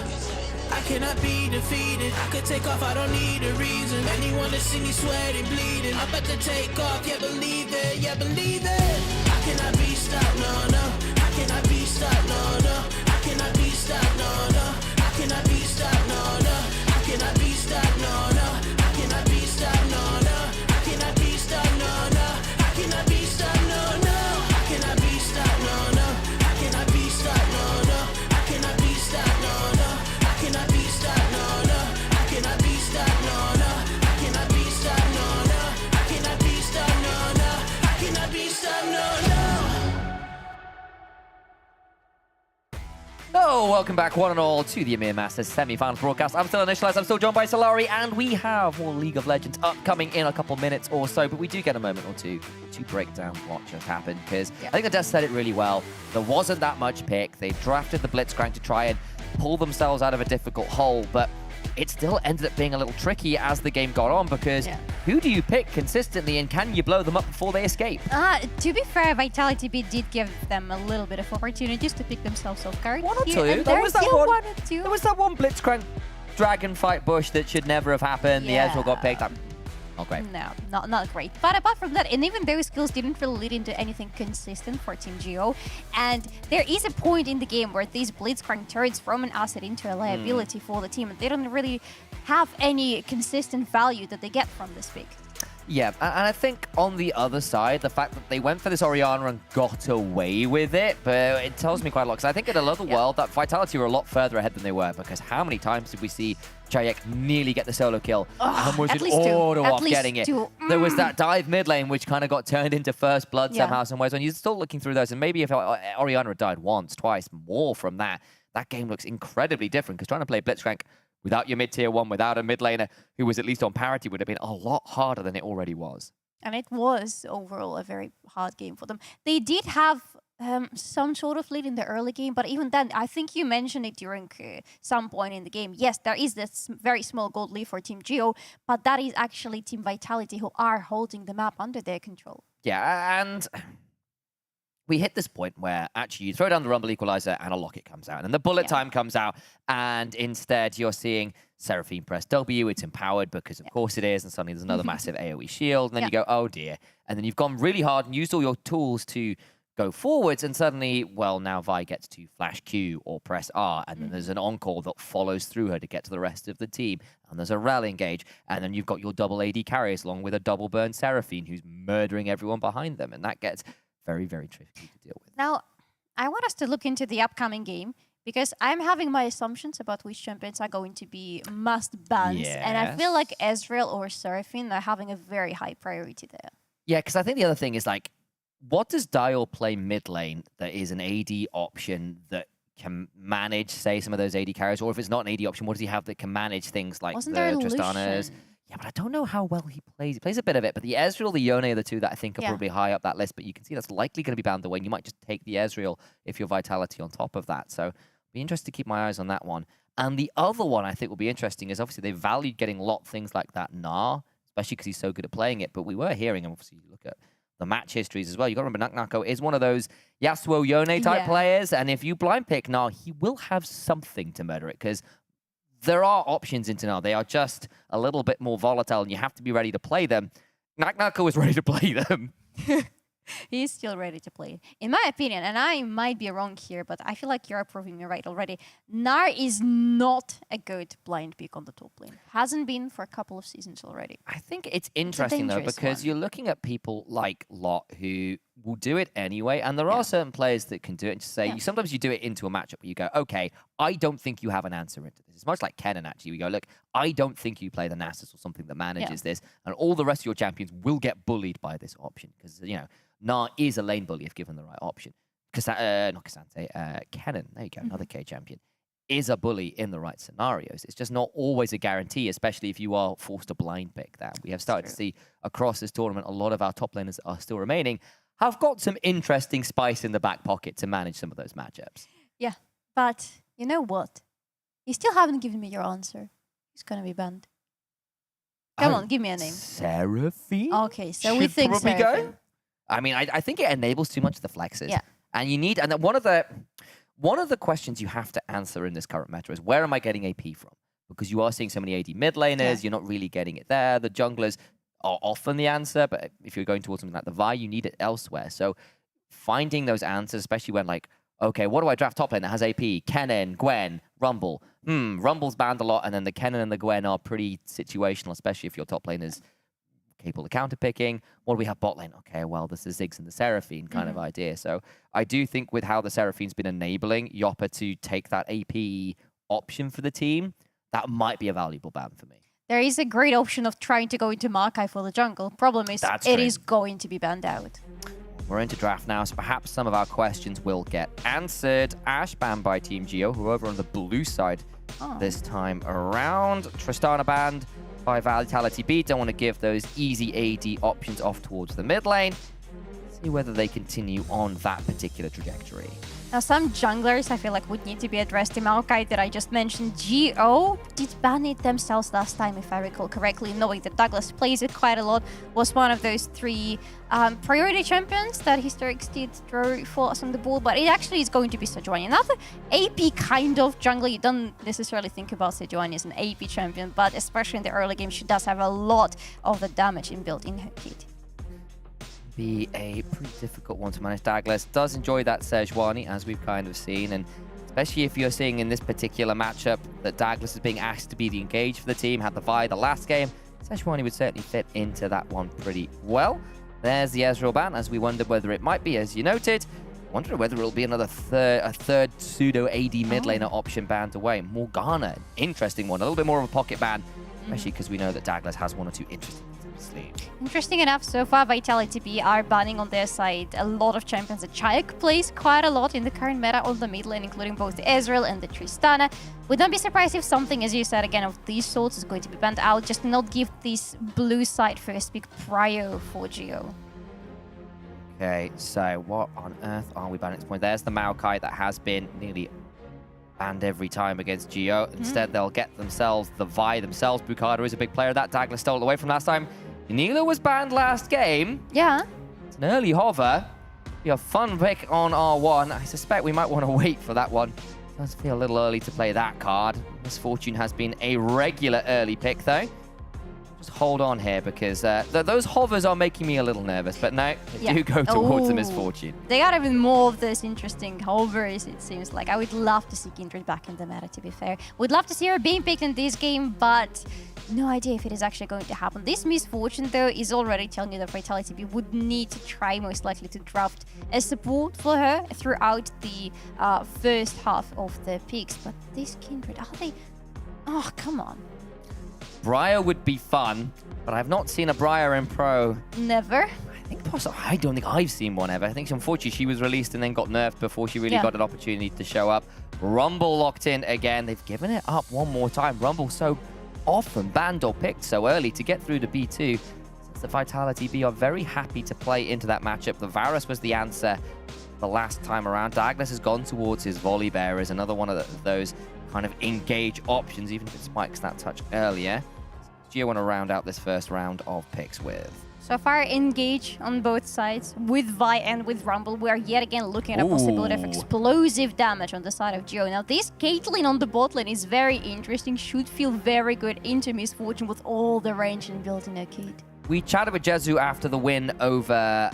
I cannot be defeated, I could take off, I don't need a reason. Anyone that see me sweating, bleeding, I'm about to take off, yeah, believe it, yeah, believe it. I cannot be stopped, no, no. I cannot be stopped, no, no. I cannot be stopped, no, no. I cannot be stopped, no, no. I cannot be stopped, no, no. I cannot be stopped, no, no. I cannot be stopped, no, no. I cannot be stopped, no, no. I cannot be stopped, no, no. I cannot be stopped, no, no. I cannot be stopped, no, no. I cannot be stopped, no, no. I cannot be stopped, no, no. I cannot be stopped, no, no. I cannot be stopped, no, no. I cannot be stopped, no, no. Oh, welcome back, one and all, to the EMEA Masters semi-finals broadcast. I'm still Initialized, I'm still joined by Solari, and we have more League of Legends upcoming in a couple minutes or so, but we do get a moment or two to break down what just happened, because I think Adest said it really well. There wasn't that much pick. They drafted the Blitzcrank to try and pull themselves out of a difficult hole, but it still ended up being a little tricky as the game got on, because who do you pick consistently, and can you blow them up before they escape? To be fair, Vitality B did give them a little bit of opportunities to pick themselves off guard. One or here, two. and There there's was that still one. one or two. There was that one Blitzcrank dragon fight bush that should never have happened. Yeah. The Ezreal got picked up. Not great. No, not great. But apart from that, and even those skills didn't really lead into anything consistent for Team Geo. And there is a point in the game where these Blitzcrank turrets from an asset into a liability for the team, and they don't really have any consistent value that they get from this pick. Yeah, and I think on the other side, the fact that they went for this Orianna and got away with it, but it tells me quite a lot. Because I think in another world, that Vitality were a lot further ahead than they were. Because how many times did we see Chayek nearly get the solo kill and was in order of getting it? There was that dive mid lane, which kind of got turned into first blood somehow, some ways. When you're still looking through those, and maybe if Orianna had died once, twice, more from that, that game looks incredibly different. Because trying to play Blitzcrank without your mid-tier one, without a mid laner who was at least on parity, would have been a lot harder than it already was. And it was overall a very hard game for them. They did have some sort of lead in the early game, but even then, I think you mentioned it during some point in the game. Yes, there is this very small gold lead for Team Geo, but that is actually Team Vitality who are holding the map under their control. Yeah, and we hit this point where actually you throw down the Rumble Equalizer and a Locket comes out. And the bullet time comes out, and instead you're seeing Seraphine press W. It's empowered because, of course, it is. And suddenly there's another massive AoE shield. And then you go, oh, dear. And then you've gone really hard and used all your tools to go forwards. And suddenly, well, now Vi gets to flash Q or press R. And then there's an encore that follows through her to get to the rest of the team. And there's a rally engage. And then you've got your double AD carries along with a double burn Seraphine who's murdering everyone behind them. And that gets very, very tricky to deal with. Now, I want us to look into the upcoming game because I'm having my assumptions about which champions are going to be must bans. And I feel like Ezreal or Seraphine are having a very high priority there. Yeah, because I think the other thing is, like, what does Dial play mid lane that is an AD option that can manage, say, some of those AD carries? Or if it's not an AD option, what does he have that can manage things like the Tristanas? Yeah, but I don't know how well he plays. He plays a bit of it, but the Ezreal, the Yone are the two that I think are probably high up that list, but you can see that's likely going to be bound away, and you might just take the Ezreal if you're Vitality on top of that. So be interested to keep my eyes on that one. And the other one I think will be interesting is obviously they valued getting lot things like that Gnar, especially because he's so good at playing it, but we were hearing, and obviously you look at the match histories as well. You got to remember, Naknako is one of those Yasuo Yone type players, and if you blind pick Gnar, he will have something to murder it, because there are options into Gnar. They are just a little bit more volatile, and you have to be ready to play them. Naknako is ready to play them. He's still ready to play. In my opinion, and I might be wrong here, but I feel like you're proving me right already. Gnar is not a good blind pick on the top lane. Hasn't been for a couple of seasons already. I think it's interesting, though, because you're looking at people like Lot who will do it anyway, and there are certain players that can do it. And to say, sometimes you do it into a matchup where you go, okay, I don't think you have an answer into this. It's much like Kennen, actually. We go, look, I don't think you play the Nasus or something that manages this, and all the rest of your champions will get bullied by this option, because, you know, Gnar is a lane bully if given the right option. Not Cassante, Kennen, there you go, another K champion, is a bully in the right scenarios. It's just not always a guarantee, especially if you are forced to blind pick that. We have started to see across this tournament a lot of our top laners that are still remaining have got some interesting spice in the back pocket to manage some of those matchups. Yeah, but you know what? You still haven't given me your answer. He's gonna be banned. Come on, give me a name. Seraphine? Okay, so we think probably Seraphine. go. I mean, I think it enables too much of the flexes. Yeah. And you need, and one of the questions you have to answer in this current meta is, where am I getting AP from? Because you are seeing so many AD mid laners, you're not really getting it there. The junglers are often the answer, but if you're going towards something like the Vi, you need it elsewhere. So finding those answers, especially when like, okay, what do I draft top lane that has AP? Kennen, Gwen, Rumble. Rumble's banned a lot, and then the Kennen and the Gwen are pretty situational, especially if your top lane is capable of counterpicking. What do we have bot lane? Okay, well, this is Ziggs and the Seraphine kind of idea. So I do think with how the Seraphine's been enabling Yoppa to take that AP option for the team, that might be a valuable ban for me. There is a great option of trying to go into Maokai for the jungle. Problem is, it is going to be banned out. We're into draft now, so perhaps some of our questions will get answered. Ashe banned by Team Geo, who are over on the blue side this time around. Tristana banned by Vitality B. Don't want to give those easy AD options off towards the mid lane. See whether they continue on that particular trajectory. Now, some junglers I feel like would need to be addressed. In Maokai that I just mentioned, Geo did ban it themselves last time, if I recall correctly, knowing that Douglas plays it quite a lot, was one of those 3 priority champions that Historics did throw for us on the ball, but it actually is going to be Sejuani. Another AP kind of jungler. You don't necessarily think about Sejuani as an AP champion, but especially in the early game, she does have a lot of the damage inbuilt in her kit. Be a pretty difficult one to manage. Douglas does enjoy that Sejuani, as we've kind of seen, and especially if you're seeing in this particular matchup that Douglas is being asked to be the engage for the team, had the Vi the last game, Sejuani would certainly fit into that one pretty well. There's the Ezreal ban, as we wondered whether it might be, as you noted. Wondering whether it'll be another third pseudo AD mid laner option banned away. Morgana, an interesting one, a little bit more of a pocket ban, especially because we know that Douglas has 1 or 2 interesting things up his sleeve. Interesting enough, so far Vitality B are banning on their side a lot of champions. The Chayek plays quite a lot in the current meta on the mid lane, including both the Ezreal and the Tristana. Would not be surprised if something, as you said again, of these sorts is going to be banned out. Just not give this blue side first pick prior for Geo. Okay, so what on earth are we banning at this point? There's the Maokai that has been nearly banned every time against Geo. Instead, they'll get themselves the Vi themselves. Bukada is a big player. That Douglas stole it away from last time. Nila was banned last game. Yeah. It's an early hover. Be a fun pick on R1. I suspect we might want to wait for that one. Does feel a little early to play that card. Misfortune has been a regular early pick, though. Just hold on here, because those hovers are making me a little nervous. But no, they do go towards the Misfortune. They got even more of those interesting hovers, it seems like. I would love to see Kindred back in the meta, to be fair. Would love to see her being picked in this game, but no idea if it is actually going to happen. This Misfortune, though, is already telling you that Vitality B would need to try, most likely, to draft a support for her throughout the first half of the picks. But this Kindred, are they... Oh, come on. Briar would be fun, but I've not seen a Briar in Pro. Never. I don't think I've seen one ever. I think, unfortunately, she was released and then got nerfed before she really got an opportunity to show up. Rumble locked in again. They've given it up one more time. Rumble so often banned or picked so early to get through to B2. Since the Vitality B are very happy to play into that matchup. The Varus was the answer the last time around. Douglas has gone towards his Volley Bearers, another one of those kind of engage options, even if it spikes that touch earlier. Do you want to round out this first round of picks with? So far, engage on both sides with Vi and with Rumble. We are yet again looking at a possibility of explosive damage on the side of Geo. Now, this Caitlyn on the bot lane is very interesting. Should feel very good into Misfortune with all the range and built in her kit. We chatted with Jezu after the win over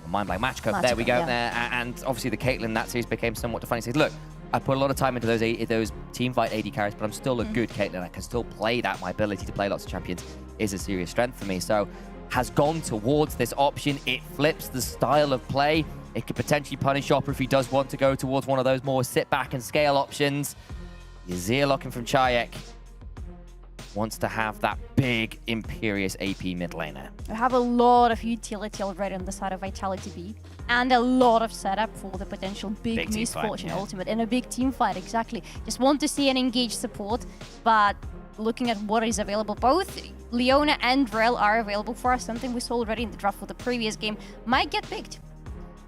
Mind by Matchco. There we go. And obviously the Caitlyn in that series became somewhat defining. Says, look, I put a lot of time into those team fight AD carries, but I'm still a good Caitlyn. I can still play that. My ability to play lots of champions is a serious strength for me. So has gone towards this option. It flips the style of play. It could potentially punish Opera if he does want to go towards one of those more sit back and scale options. Yazir locking from Chayek. Wants to have that big, imperious AP mid laner. We have a lot of utility already on the side of Vitality B, and a lot of setup for the potential big Misfortune ultimate and a big team fight, exactly. Just want to see an engaged support, but looking at what is available, both Leona and Rel are available for us, something we saw already in the draft for the previous game, might get picked.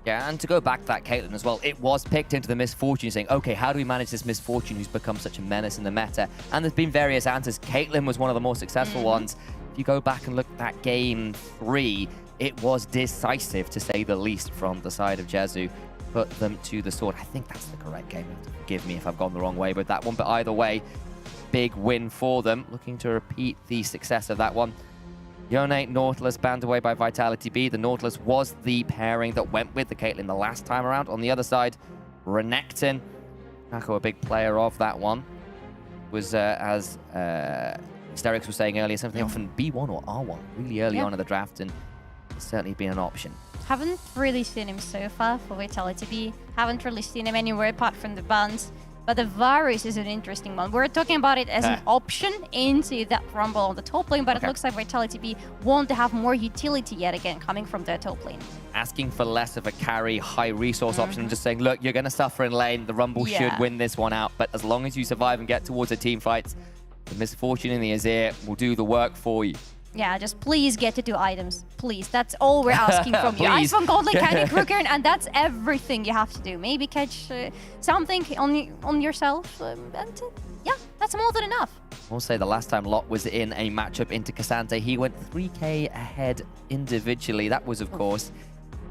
Yeah, and to go back to that Caitlyn as well, it was picked into the Misfortune, saying, okay, how do we manage this Misfortune who's become such a menace in the meta? And there's been various answers. Caitlyn was one of the more successful ones. If you go back and look at that game 3, it was decisive, to say the least, from the side of Jezu. Put them to the sword. I think that's the correct game. Forgive me if I've gone the wrong way with that one, but either way, big win for them. Looking to repeat the success of that one. Yone, Nautilus banned away by Vitality B. The Nautilus was the pairing that went with the Caitlyn the last time around. On the other side, Renekton, Nako, a big player of that one, was, as Hysterix was saying earlier, something often B1 or R1 really early on in the draft, and it's certainly been an option. Haven't really seen him so far for Vitality B. Haven't really seen him anywhere apart from the bans. But the Varus is an interesting one. We're talking about it as an option into that Rumble on the top lane, but it looks like Vitality B want to have more utility yet again coming from their top lane. Asking for less of a carry, high resource option, and just saying, look, you're going to suffer in lane. The Rumble should win this one out, but as long as you survive and get towards the team fights, the Misfortune in the Azir will do the work for you. Yeah, just please get to 2 items. Please, that's all we're asking from you. Ice von Godly, Candy Kruger, and that's everything you have to do. Maybe catch something on yourself, yeah, that's more than enough. I'll say the last time Lot was in a matchup into Cassante, he went 3k ahead individually. That was, of course,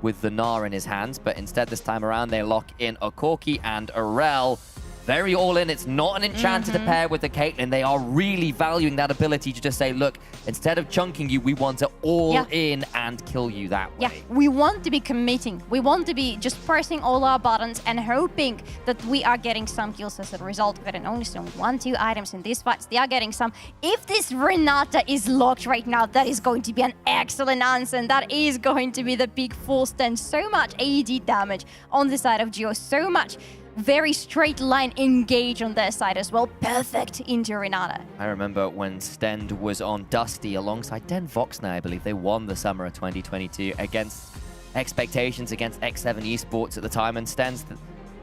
with the Gnar in his hands, but instead this time around they lock in a Corki and a Rel. Very all in. It's not an enchanter to pair with the Caitlyn. They are really valuing that ability to just say, look, instead of chunking you, we want to all in and kill you that way. Yeah, we want to be committing. We want to be just pressing all our buttons and hoping that we are getting some kills as a result. Getting only some 1-2 items in these fights. They are getting some. If this Renata is locked right now, that is going to be an excellent answer, and that is going to be the big force. Then so much AD damage on the side of Geo. So much very straight line engage on their side as well. Perfect into Renata. I remember when Stend was on Dusty alongside Den Voxner, I believe. They won the summer of 2022 against expectations, against X7 Esports at the time, and Stend's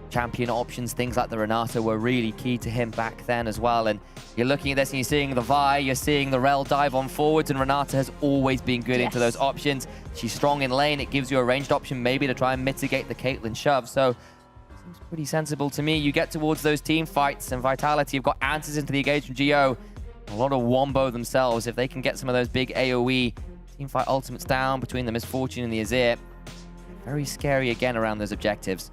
champion options, things like the Renata, were really key to him back then as well. And you're looking at this and you're seeing the Vi, you're seeing the Rel dive on forwards, and Renata has always been good into those options. She's strong in lane. It gives you a ranged option maybe to try and mitigate the Caitlyn shove. So seems pretty sensible to me. You get towards those team fights, and Vitality have got answers into the engage from Geo. A lot of wombo themselves. If they can get some of those big AoE team fight ultimates down between the Misfortune and the Azir, very scary again around those objectives.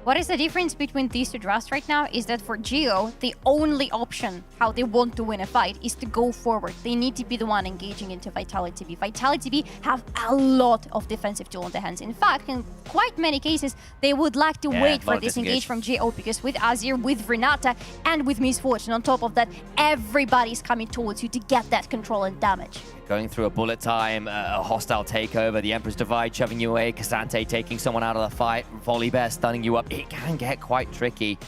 What is the difference between these 2 drafts right now is that for Geo, the only option how they want to win a fight is to go forward. They need to be the one engaging into Vitality B. Vitality B have a lot of defensive tool on their hands. In fact, in quite many cases, they would like to wait for this engage from Geo, because with Azir, with Renata, and with Misfortune on top of that, everybody's coming towards you to get that control and damage. Going through a bullet time, a hostile takeover, the Emperor's Divide shoving you away, Cassante taking someone out of the fight, Volley Bear stunning you up. It can get quite tricky.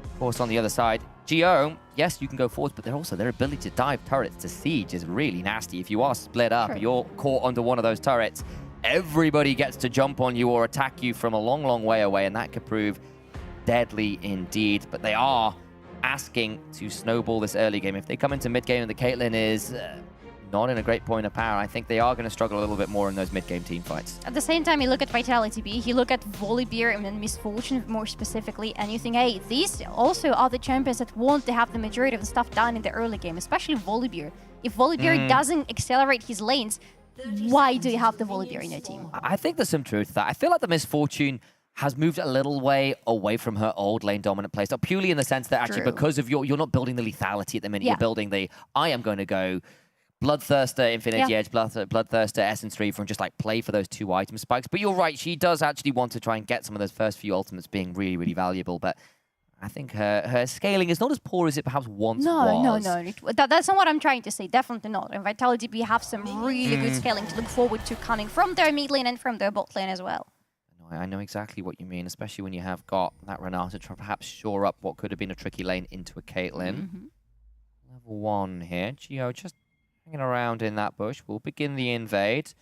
Of course, on the other side, Geo, yes, you can go forwards, but they're also, their ability to dive turrets to siege is really nasty. If you are split up, you're caught under one of those turrets, everybody gets to jump on you or attack you from a long, long way away, and that could prove deadly indeed. But they are asking to snowball this early game. If they come into mid game and the Caitlyn is not in a great point of power, I think they are going to struggle a little bit more in those mid-game team fights. At the same time, you look at Vitality B, you look at Volibear and Misfortune more specifically, and you think, hey, these also are the champions that want to have the majority of the stuff done in the early game, especially Volibear. If Volibear doesn't accelerate his lanes, why do you have the Volibear in your team? I think there's some truth to that. I feel like the Misfortune has moved a little way away from her old lane dominant playstyle, purely in the sense that actually because of you're not building the lethality at the minute, you're building the, I am going to go Bloodthirster, Infinity Yeah. Edge, Bloodthirster, Essence 3 from just like play for those 2 item spikes. But you're right, she does actually want to try and get some of those first few ultimates being really, really valuable. But I think her scaling is not as poor as it perhaps once was. No. That's not what I'm trying to say. Definitely not. And Vitality B have some really good scaling to look forward to coming from their mid lane and from their bot lane as well. I know exactly what you mean, especially when you have got that Renata to perhaps shore up what could have been a tricky lane into a Caitlyn. Level 1 here. Geo just hanging around in that bush. We'll begin the invade.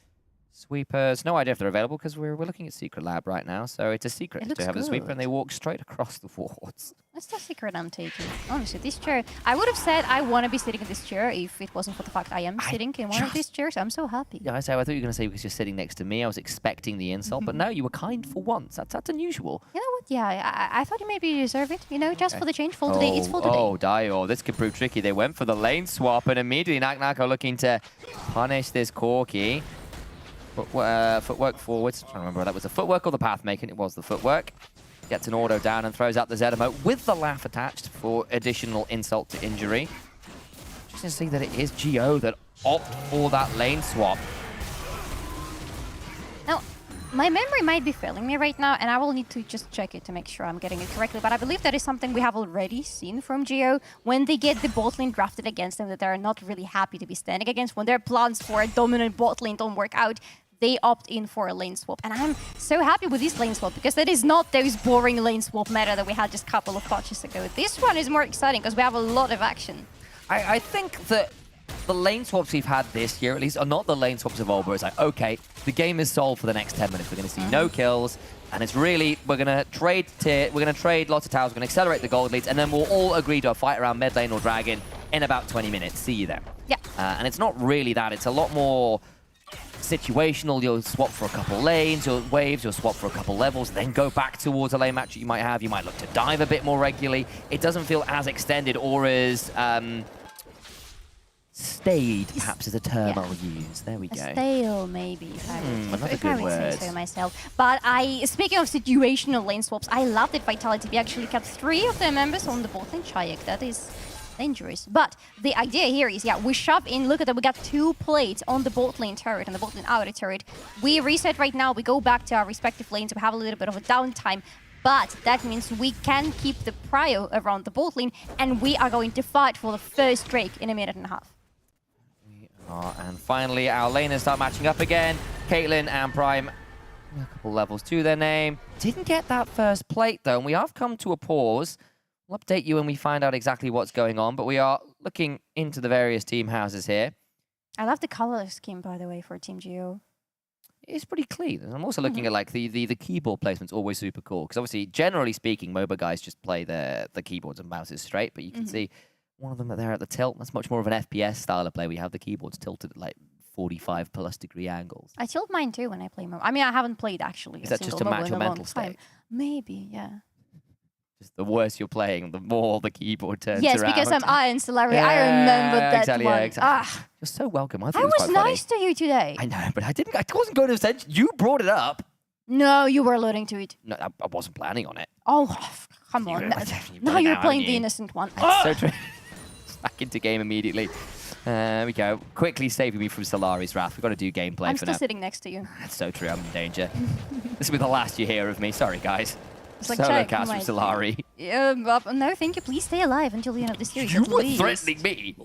Sweepers, no idea if they're available because we're looking at Secret Lab right now. So it's a secret to have a sweeper, and they walk straight across the wards. That's the secret I'm taking. Honestly, this chair, I would have said I want to be sitting in this chair if it wasn't for the fact I am sitting in one of these chairs. I'm so happy. Yeah, I thought you were going to say because you're sitting next to me. I was expecting the insult, but no, you were kind for once. That's unusual. You know what? Yeah, I thought you maybe deserve it. You know, just for the change. Full today, it's full today. Oh, Dio, this could prove tricky. They went for the lane swap, and immediately Nak are looking to punish this Corki. Footwork forwards. I'm trying to remember whether that was the footwork or the path making. It was the footwork. Gets an auto down and throws out the Zedamo with the laugh attached for additional insult to injury. Just to see that it is Geo that opt for that lane swap. Now, my memory might be failing me right now, and I will need to just check it to make sure I'm getting it correctly. But I believe that is something we have already seen from Geo when they get the bot lane drafted against them that they're not really happy to be standing against. When their plans for a dominant bot lane don't work out, they opt in for a lane swap. And I'm so happy with this lane swap because that is not those boring lane swap meta that we had just a couple of patches ago. This one is more exciting because we have a lot of action. I think that the lane swaps we've had this year, at least, are not the lane swaps of old, where it's like, okay, the game is solved for the next 10 minutes. We're going to see no kills, and it's really, we're going to trade lots of towers, we're going to accelerate the gold leads, and then we'll all agree to a fight around mid lane or dragon in about 20 minutes. See you then. Yeah. And it's not really that. It's a lot more situational. You'll swap for a couple lanes, you'll waves, you'll swap for a couple levels, then go back towards a lane match that you might have. You might look to dive a bit more regularly. It doesn't feel as extended or as stayed, perhaps is a term I'll use. There we go. Stale, maybe. Another good word. Say so myself. But speaking of situational lane swaps, I love that Vitality B actually kept 3 of their members on the bot lane. Chayek, that is dangerous. But the idea here is, yeah, we shove in, look at that, we got 2 plates on the bot lane turret and the bot lane outer turret. We reset right now, we go back to our respective lanes, we have a little bit of a downtime, but that means we can keep the prio around the bot lane, and we are going to fight for the first Drake in a minute and a half. And finally, our laners start matching up again. Caitlyn and Prime, a couple levels to their name. Didn't get that first plate, though, and we have come to a pause. We'll update you when we find out exactly what's going on, but we are looking into the various team houses here. I love the color scheme, by the way, for Team Geo. It's pretty clean. And I'm also looking at like the keyboard placement's always super cool, because obviously, generally speaking, MOBA guys just play the keyboards and mouses straight, but you can see one of them there at the tilt. That's much more of an FPS style of play. We have the keyboards tilted at like 45+ angles. I tilt mine too when I play MOBA. I mean, I haven't played actually. Is that just to match your mental state? Maybe, yeah. Just the worse you're playing, the more the keyboard turns around. Yes, because I'm Iron Solari. I remember that exactly, one. Yeah, exactly. You're so welcome. I I was nice to you today. I know, but I wasn't going to say. You brought it up. No, you were alluding to it. No, I wasn't planning on it. Oh, come on. Now you're playing the innocent one. So true. Back into game immediately. There we go. Quickly saving me from Solari's wrath. We've got to do gameplay I'm for still now. sitting next to you. That's so true. I'm in danger. This will be the last you hear of me. Sorry, guys. It's like, Solo check, cast from Solari. No, thank you. Please stay alive until the end of the series. You at were least. threatening me.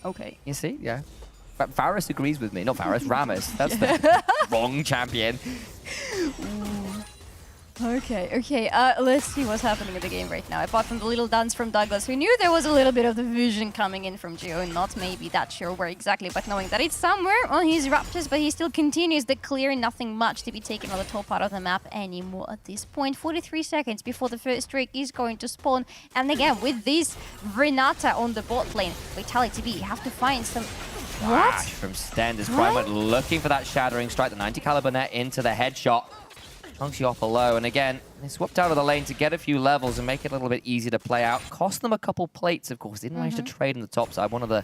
Okay. You see? Yeah. Varus agrees with me. Not Varus, Ramos. That's the wrong champion. Okay. Let's see what's happening in the game right now. Apart from the little dance from Douglas, who knew there was a little bit of the vision coming in from Geo, not maybe that sure where exactly, but knowing that it's somewhere on his Raptors, but he still continues the clear, nothing much to be taken on the top part of the map anymore at this point. 43 seconds before the first Drake is going to spawn. And again, with this Renata on the bot lane, Vitality B have to find some... Flash from Sten as Prime went looking for that shattering strike, the 90 caliber net into the headshot. Chunks you off below, and again, they swapped out of the lane to get a few levels and make it a little bit easier to play out. Cost them a couple plates, of course. Didn't manage to trade on the top side. One of the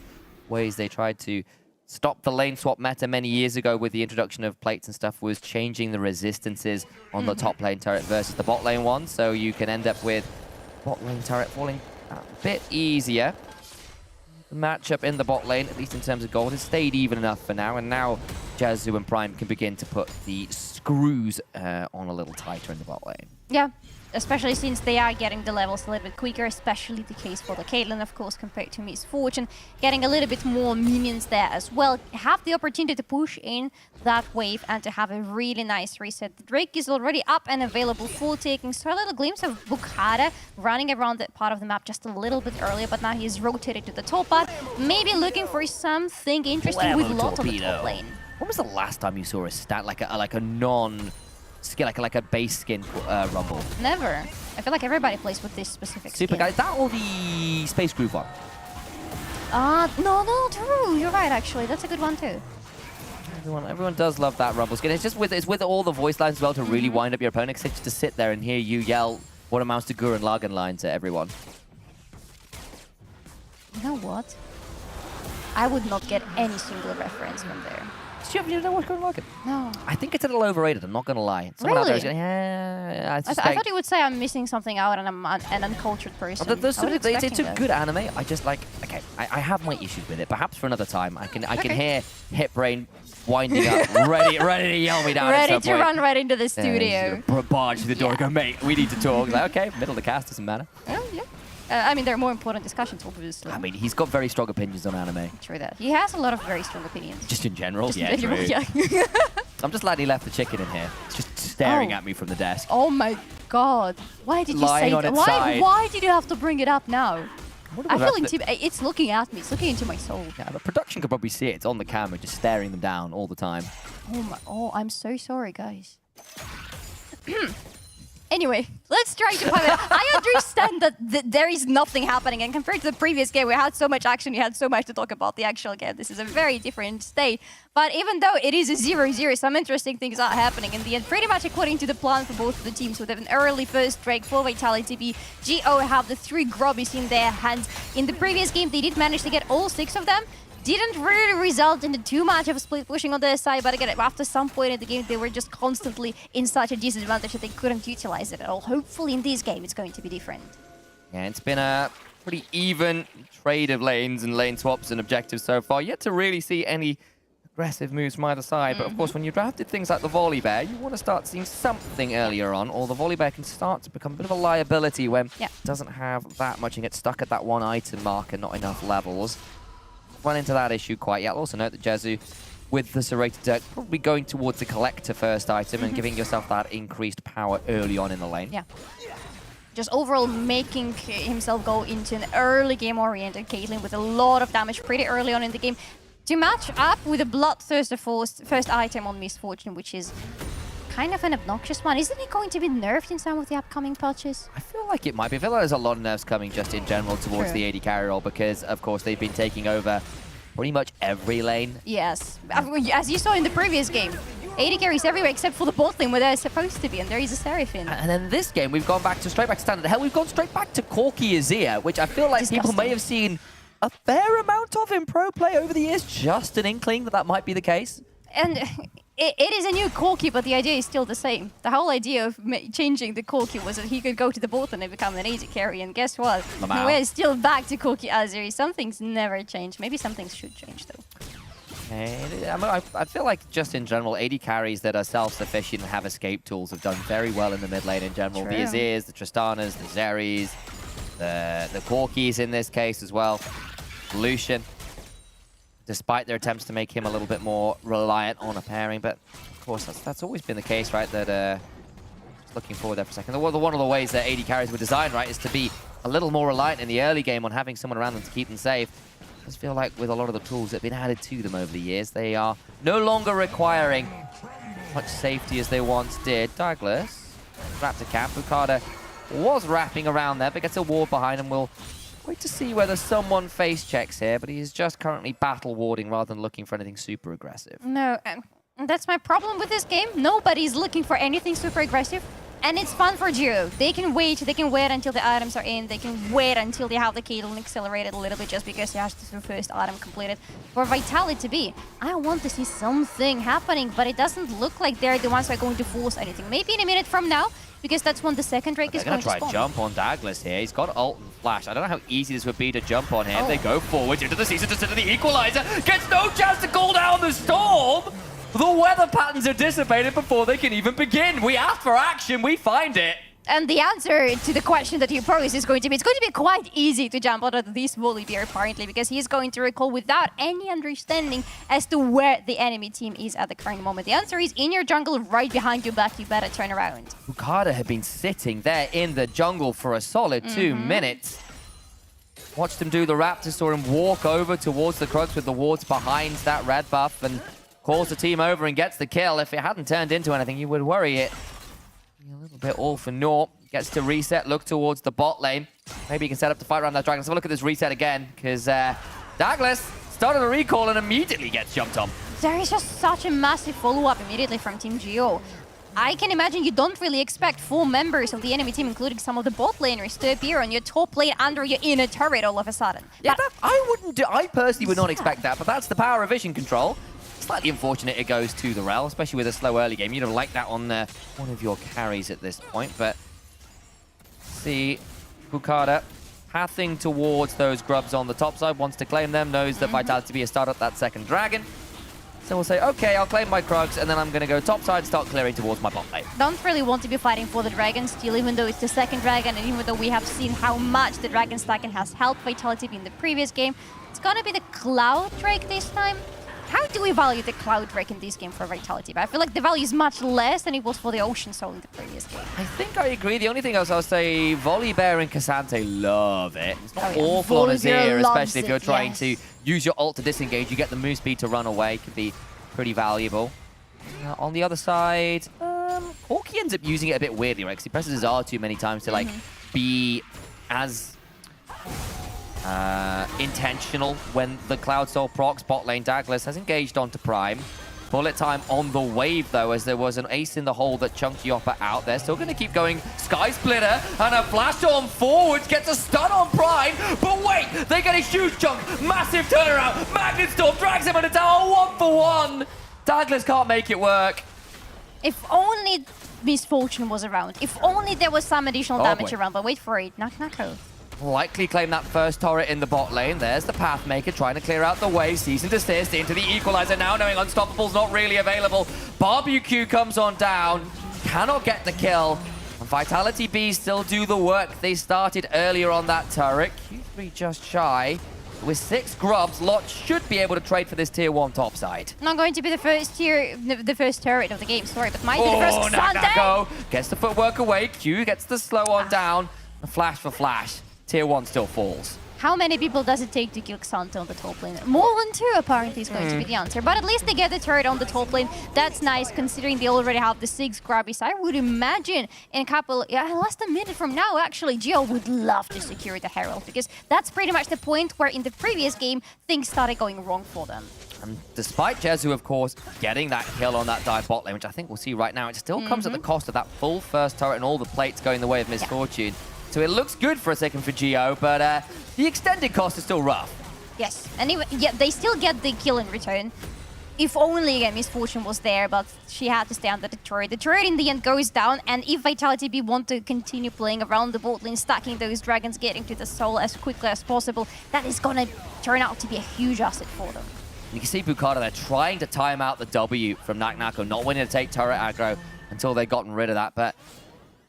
ways they tried to stop the lane swap meta many years ago with the introduction of plates and stuff was changing the resistances on the top lane turret versus the bot lane one, so you can end up with bot lane turret falling a bit easier. matchup in the bot lane, at least in terms of gold, has stayed even enough for now. And now Jazzu and Prime can begin to put the screws on a little tighter in the bot lane. Yeah, especially since they are getting the levels a little bit quicker, especially the case for the Caitlyn, of course, compared to Miss Fortune. Getting a little bit more minions there as well. Have the opportunity to push in that wave and to have a really nice reset. The Drake is already up and available for taking. So a little glimpse of Bukhara running around that part of the map just a little bit earlier, but now he's rotated to the top part, maybe looking for something interesting with Lot on the top lane. When was the last time you saw a stat like a non-skin, like a base skin Rumble? Never. I feel like everybody plays with this specific Super skin. guy, is that or the Space Groove one? No, true. You're right, actually. That's a good one, too. Everyone does love that Rumble skin. It's just with all the voice lines as well to really wind up your opponent. Cause just to sit there and hear you yell what amounts to Gurren Lagann lines at everyone. You know what? I would not get any single reference from there. You know what's Gurren Lagann? No. I think it's a little overrated, I'm not going to lie. Someone out there is Really? going, yeah, I thought you would say I'm missing something out and I'm an uncultured person. It's a good anime. I just like, okay, I have my issues with it. Perhaps for another time, I can hear Hip Brain winding up, ready to yell me down. Ready at some to point. run right into the studio. Barge through the door and go, mate, we need to talk. Like, okay, middle of the cast, doesn't matter. Oh, yeah. I mean, there are more important discussions, obviously. I mean, he's got very strong opinions on anime. True that. He has a lot of very strong opinions. Just in general? Just yeah, in general, true. yeah. I'm just glad he left the chicken in here. It's just staring at me from the desk. Oh my god. Why did you Lying say on that? its side. Why did you have to bring it up now? I feel about intimidated. It's looking at me. It's looking into my soul. Yeah, the production could probably see it. It's on the camera, just staring them down all the time. Oh, I'm so sorry, guys. Anyway, let's try to find it. I understand that there is nothing happening, and compared to the previous game, we had so much action, we had so much to talk about the actual game. This is a very different state. But even though it is a 0-0, some interesting things are happening in the end, pretty much according to the plan for both of the teams, with an early first Drake for Vitality B. GO have the 3 Grobbies in their hands. In the previous game, they did manage to get all 6 of them. Didn't really result in too much of a split pushing on their side, but again, after some point in the game, they were just constantly in such a disadvantage that they couldn't utilize it at all. Hopefully in this game, it's going to be different. Yeah, it's been a pretty even trade of lanes and lane swaps and objectives so far. Yet to really see any aggressive moves from either side. But of course, when you drafted things like the Volley Bear, you want to start seeing something earlier on, or the Volley Bear can start to become a bit of a liability when it doesn't have that much and gets stuck at that one item mark and not enough levels. Run into that issue quite yet. Also note that Jazzu, with the Serrated Dirk, probably going towards the collector first item and giving yourself that increased power early on in the lane. Yeah. Just overall making himself go into an early game-oriented Caitlyn with a lot of damage pretty early on in the game to match up with a Bloodthirster first item on Miss Fortune, which is kind of an obnoxious one. Isn't it going to be nerfed in some of the upcoming patches? I feel like it might be. I feel like there's a lot of nerfs coming just in general towards the AD carry role because, of course, they've been taking over pretty much every lane. Yes. As you saw in the previous game, AD carries everywhere except for the bot lane where they're supposed to be, and there is a Seraphine. And then this game, we've gone straight back to standard. Hell, we've gone straight back to Corki Azir, which I feel like people may have seen a fair amount of in pro play over the years. Just an inkling that might be the case. And it is a new Corki, but the idea is still the same. The whole idea of changing the Corki was that he could go to the bot and become an AD carry, and guess what? We're still back to Corki Azir. Some things never change. Maybe some things should change, though. I feel like just in general, AD carries that are self-sufficient and have escape tools have done very well in the mid lane in general. True. The Azirs, the Tristanas, the Zeris, the Corkis in this case as well. Lucian, despite their attempts to make him a little bit more reliant on a pairing. But of course, that's always been the case, right? That just looking forward there for a second. One of the ways that AD carries were designed, right, is to be a little more reliant in the early game on having someone around them to keep them safe. I just feel like with a lot of the tools that have been added to them over the years, they are no longer requiring much safety as they once did. Douglas, wrapped a cap. Bukada was wrapping around there, but gets a ward behind him. We'll wait to see whether someone face checks here, but he is just currently battle warding rather than looking for anything super aggressive. No, that's my problem with this game. Nobody's looking for anything super aggressive. And it's fun for Geo. They can wait until the items are in. They can wait until they have the Caitlyn accelerated a little bit just because he has the first item completed. For Vitality B, I want to see something happening, but it doesn't look like they're the ones who are going to force anything. Maybe in a minute from now, because that's when the second Drake is They're going going to to try spawn. jump on Douglas here. He's got ult and flash. I don't know how easy this would be to jump on him. Oh. They go forward into the season to the equalizer. Gets no chance to call down the storm. The weather patterns are dissipated before they can even begin. We ask for action. We find it. And the answer to the question that you posed is going to be, it's going to be quite easy to jump out of this Volibear apparently, because he's going to recall without any understanding as to where the enemy team is at the current moment. The answer is in your jungle, right behind your back, you better turn around. Bukada had been sitting there in the jungle for a solid 2 minutes. Watched him do the Raptor, saw him walk over towards the Krugs with the wards behind that red buff and calls the team over and gets the kill. If it hadn't turned into anything, you would worry it. A little bit all for naught. Gets to reset, look towards the bot lane. Maybe he can set up to fight around that dragon. Let's have a look at this reset again, because Douglas started a recall and immediately gets jumped on. There is just such a massive follow-up immediately from Team Geo. I can imagine you don't really expect 4 members of the enemy team, including some of the bot laners, to appear on your top lane under your inner turret all of a sudden. Yeah, I personally would not expect that, but that's the power of vision control. Slightly unfortunate it goes to the Rel, especially with a slow early game. You'd have liked that on one of your carries at this point, but see Bukada pathing towards those grubs on the top side, wants to claim them, knows that Vitality B has started that second dragon. So we'll say, okay, I'll claim my Krugs, and then I'm going to go top side, start clearing towards my bot lane. Don't really want to be fighting for the dragon still, even though it's the second dragon, and even though we have seen how much the dragon stacking has helped Vitality B in the previous game. It's gonna be the Cloud Drake this time. How do we value the Cloud Drake in this game for Vitality? But I feel like the value is much less than it was for the Ocean Soul in the previous game. I think I agree. The only thing else I'll say, Volibear and Cassante love it. It's not awful on Azir, especially if you're trying to use your ult to disengage. You get the move speed to run away. Could be pretty valuable. On the other side, Corki ends up using it a bit weirdly, right? Because he presses his R too many times to like be as intentional when the Cloud Soul procs. Bot lane Douglas has engaged onto Prime. Bullet time on the wave, though, as there was an ace in the hole that chunked Yopper out there. Still going to keep going. Sky Splitter and a flash on forwards. Gets a stun on Prime. But wait, they get a huge chunk. Massive turnaround. Magnet Storm drags him in the tower 1-for-1. Douglas can't make it work. If only Misfortune was around. If only there was some additional damage around. But wait for it. Nako. Likely claim that first turret in the bot lane. There's the Pathmaker trying to clear out the way. Cease and desist into the equalizer now, knowing Unstoppable's not really available. Barbecue comes on down. Cannot get the kill. And Vitality B still do the work they started earlier on that turret. Q3 just shy. With 6 grubs, Lot should be able to trade for this tier 1 top side. Not going to be the first turret of the game, sorry, but might be the first Nako gets the footwork away. Q gets the slow on down. A flash for flash. Tier 1 still falls. How many people does it take to kill Xante on the top lane? More than 2 apparently is going to be the answer. But at least they get the turret on the top lane. That's nice considering they already have the 6 grubbies. I would imagine in a couple, less than a minute from now actually, Geo would love to secure the Herald, because that's pretty much the point where in the previous game things started going wrong for them. And despite Jezu, of course, getting that kill on that dive bot lane, which I think we'll see right now, it still comes at the cost of that full first turret and all the plates going the way of Misfortune. So it looks good for a second for Geo, but the extended cost is still rough. Yes, and they still get the kill in return. If only, again, Misfortune was there, but she had to stay under the turret. The turret in the end goes down, and if Vitality B want to continue playing around the bot lane, stacking those dragons, getting to the soul as quickly as possible, that is gonna turn out to be a huge asset for them. You can see Bukada there trying to time out the W from Nako, not wanting to take turret aggro until they've gotten rid of that, but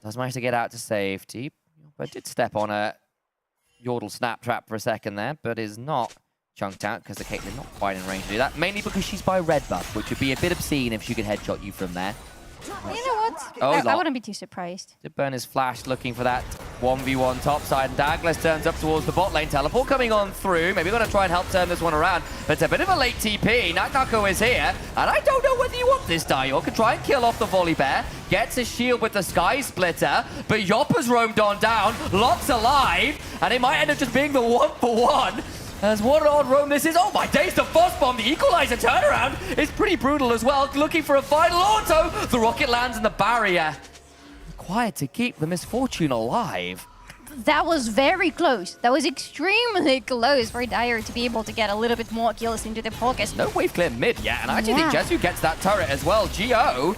does manage to get out to safety. But did step on a Yordle snap trap for a second there, but is not chunked out because the Caitlyn not quite in range to do that. Mainly because she's by red buff, which would be a bit obscene if she could headshot you from there. You know what? Oh, I wouldn't be too surprised. Did burn his flash looking for that 1v1 top side, and Douglas turns up towards the bot lane. Teleport coming on through. Maybe we're going to try and help turn this one around, but it's a bit of a late TP. Nako is here, and I don't know whether you want this, Dio. Could try and kill off the Volibear. Gets his shield with the Sky Splitter, but Yopper's roamed on down. Lot's alive, and it might end up just being the 1-for-1. As what an odd roam this is. Oh my days, the Frost Bomb, the equalizer turnaround is pretty brutal as well. Looking for a final auto. The rocket lands in the barrier. Required to keep the Misfortune alive. That was very close. That was extremely close for Dire to be able to get a little bit more kills into the pockets. No wave clear mid yet, and I actually think Jezu gets that turret as well. Geo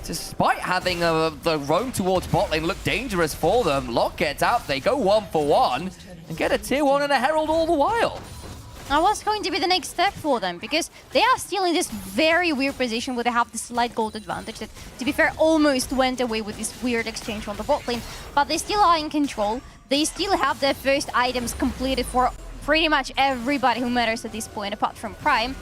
despite having the roam towards bot lane look dangerous for them, Lock gets out, they go 1-for-1 and get a tier 1 and a Herald all the while. Now, what's going to be the next step for them? Because they are still in this very weird position where they have this slight gold advantage that, to be fair, almost went away with this weird exchange on the bot lane. But they still are in control. They still have their first items completed for pretty much everybody who matters at this point, apart from Prime.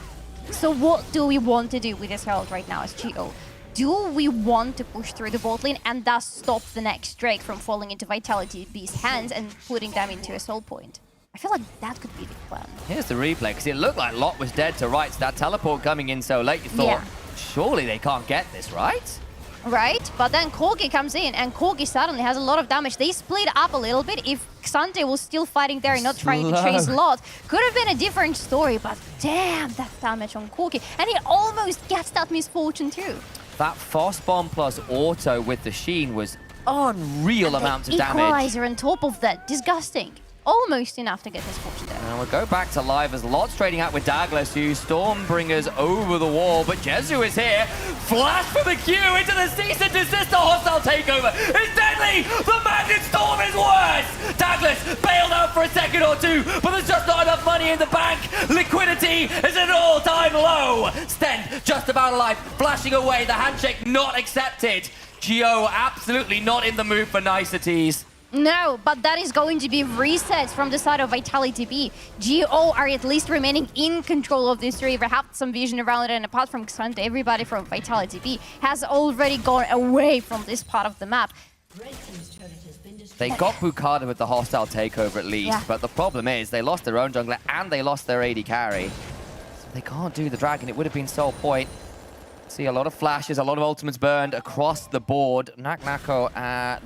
So what do we want to do with this Herald right now as GO? Do we want to push through the bot lane and thus stop the next Drake from falling into Vitality B's hands and putting them into a soul point? I feel like that could be the plan. Here's the replay, because it looked like Lot was dead to rights. That teleport coming in so late, you thought, surely they can't get this, right? Right, but then Corgi comes in, and Corgi suddenly has a lot of damage. They split up a little bit. If Xante was still fighting there and not trying to chase Lot, could have been a different story, but damn, that damage on Corgi. And he almost gets that misfortune too. That Frost Bomb plus auto with the Sheen was unreal amounts of damage. Equalizer on top of that, disgusting. Almost enough to get this fortune there. And we'll go back to live as Lot's trading out with Douglas, who Stormbringer's over the wall, but Jezu is here. Flash for the Q into the cease and desist. The hostile takeover is deadly. The Magnet Storm is worse. Douglas bailed out for a second or two, but there's just not enough money in the bank. Liquidity is at an all-time low. Sten just about alive, flashing away. The handshake not accepted. Gio absolutely not in the mood for niceties. No, but that is going to be reset from the side of Vitality B. GO are at least remaining in control of this river, have some vision around it, and apart from Xante, everybody from Vitality B has already gone away from this part of the map. They got Bukada with the hostile takeover at least, but the problem is they lost their own jungler and they lost their AD carry. So they can't do the dragon. It would have been soul point. See a lot of flashes, a lot of ultimates burned across the board. Naknako,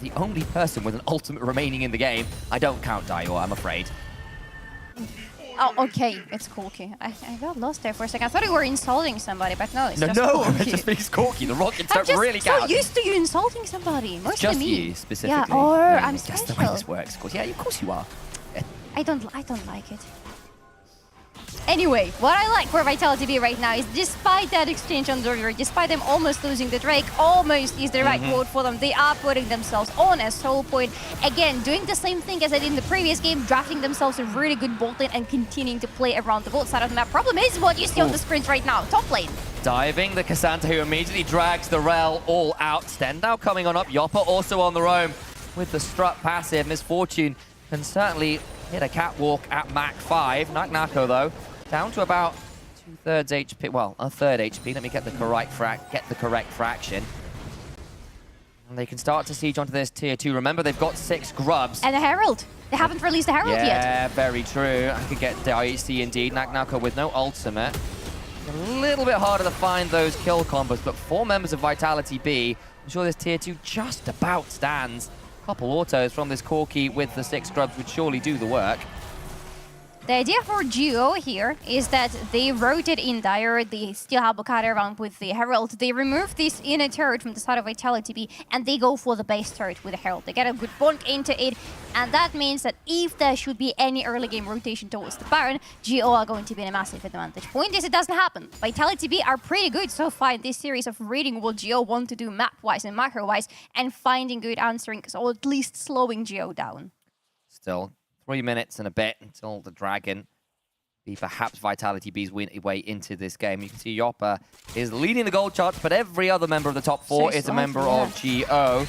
the only person with an ultimate remaining in the game. I don't count Dio, I'm afraid. Oh, okay, it's Corki. I got lost there for a second. I thought you were insulting somebody, but no, it's just No, Corki. it just means Corki. The Rockets don't really count. I'm just so used to you insulting somebody, mostly just me. you, specifically. Yeah, or yeah, I'm that's special. the way this works, of course. Yeah, of course you are. I don't like it. Anyway, what I like for Vitality B right now is despite that exchange on the river, despite them almost losing the Drake, almost is the right word for them, they are putting themselves on a soul point. Again, doing the same thing as I did in the previous game, drafting themselves a really good bot lane and continuing to play around the bot side of the map. Problem is what you see on the screens right now, top lane. Diving, the Cassandra who immediately drags the Rel all out. Sten now coming on up, Yoppa also on the roam with the Strut passive. Misfortune can certainly hit a catwalk at Mach 5. Naknako though, down to about 2/3 HP, well, a third HP. Let me get the correct fraction. And they can start to siege onto this tier 2. Remember, they've got 6 grubs. And a Herald. They haven't released a Herald yet. Yeah, very true. I could get the IHC indeed. Naknako with no ultimate. A little bit harder to find those kill combos, but 4 members of Vitality B. I'm sure this tier 2 just about stands. A couple autos from this Corki with the 6 grubs would surely do the work. The idea for GO here is that they rotate in Dire, they still have Bukada around with the Herald, they remove this inner turret from the side of Vitality B, and they go for the base turret with the Herald. They get a good bonk into it, and that means that if there should be any early game rotation towards the Baron, GO are going to be in a massive advantage. Point is, it doesn't happen. Vitality B are pretty good so far in this series of reading what GO want to do map-wise and macro-wise, and finding good answering, or at least slowing GO down. Still 3 minutes and a bit until the Dragon be perhaps Vitality B's way into this game. You can see Yoppa is leading the gold charts, but every other member of the top 4 is a member of GO.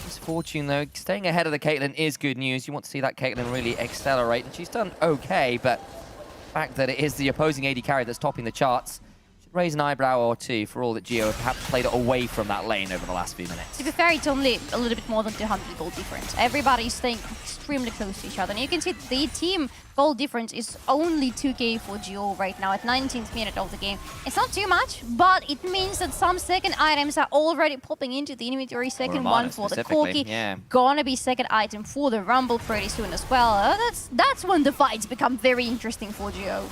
Misfortune, though, staying ahead of the Caitlyn is good news. You want to see that Caitlyn really accelerate, and she's done okay, but the fact that it is the opposing AD carry that's topping the charts should raise an eyebrow or two for all that GO have perhaps played away from that lane over the last few minutes. To be fair, it's only a little bit more than 200 gold difference. Everybody's staying extremely close to each other. And you can see the team gold difference is only 2k for GO right now at 19th minute of the game. It's not too much, but it means that some second items are already popping into the inventory. Second one for the Corki. Yeah. Gonna be second item for the Rumble pretty soon as well. That's when the fights become very interesting for GO.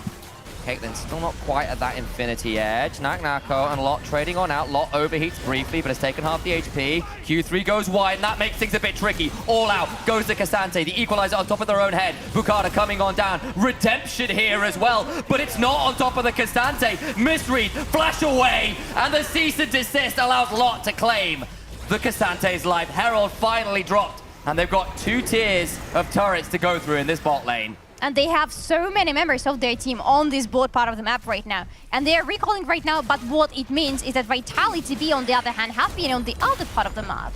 Caitlyn still not quite at that infinity edge. Nako and Lot trading on out. Lot overheats briefly, but has taken half the HP. Q3 goes wide, and that makes things a bit tricky. All out goes to Cassante. The equalizer on top of their own head. Bukata coming on down. Redemption here as well, but it's not on top of the Cassante. Misread, flash away, and the cease and desist allows Lot to claim the Cassante's life. Herald finally dropped, and they've got 2 tiers of turrets to go through in this bot lane. And they have so many members of their team on this board part of the map right now. And they are recalling right now, but what it means is that Vitality B, on the other hand, have been on the other part of the map.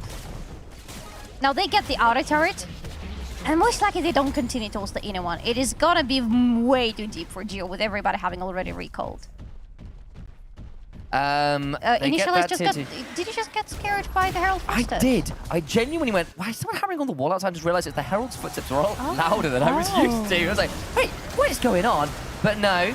Now they get the outer turret, and most likely they don't continue towards the inner one. It is gonna be way too deep for Geo with everybody having already recalled. Initialized just got... Did you just get scared by the Herald footsteps? I did. I genuinely went, why is someone hammering on the wall outside? I just realized it's the Herald's footsteps are all louder than I was used to. I was like, wait, what is going on? But no.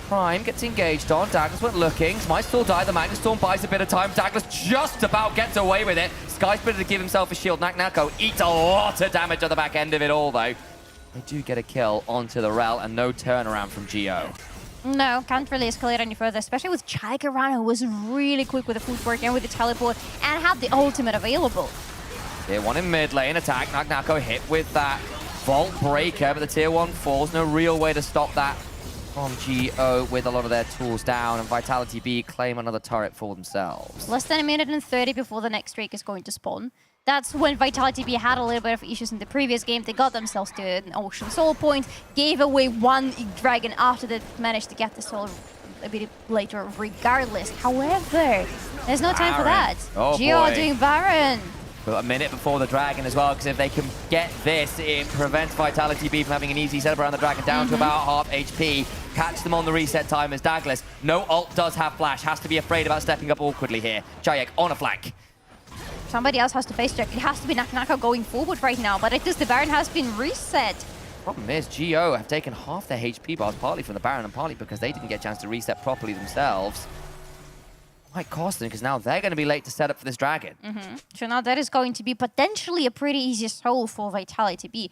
Prime gets engaged on. Douglas went looking. Might still die. The Magnus Storm buys a bit of time. Douglas just about gets away with it. Skysplitter to give himself a shield. Nako eats a lot of damage at the back end of it all, though. They do get a kill onto the Rel, and no turnaround from Geo. No, can't really escalate any further, especially with Chai around, who was really quick with the footwork and with the teleport, and had the ultimate available. Tier 1 in mid lane attack. Nako hit with that Vault Breaker, but the Tier 1 falls. No real way to stop that from Geo with a lot of their tools down, and Vitality B claim another turret for themselves. Less than 1 minute and 30 before the next streak is going to spawn. That's when Vitality B had a little bit of issues in the previous game. They got themselves to an Ocean Soul point, gave away 1 dragon after they managed to get the soul a bit later regardless. However, there's no time for that. Oh, Geo are doing Baron. But a minute before the dragon as well, because if they can get this, it prevents Vitality B from having an easy setup around the dragon down to about half HP. Catch them on the reset time as Douglas. No ult does have flash, has to be afraid about stepping up awkwardly here. Chayek on a flank. Somebody else has to face check. It has to be Nako going forward right now, but at least the Baron has been reset. Problem is, Geo have taken half their HP bars, partly from the Baron and partly because they didn't get a chance to reset properly themselves. Might cost them, because now they're going to be late to set up for this dragon. So now that is going to be potentially a pretty easy soul for Vitality B.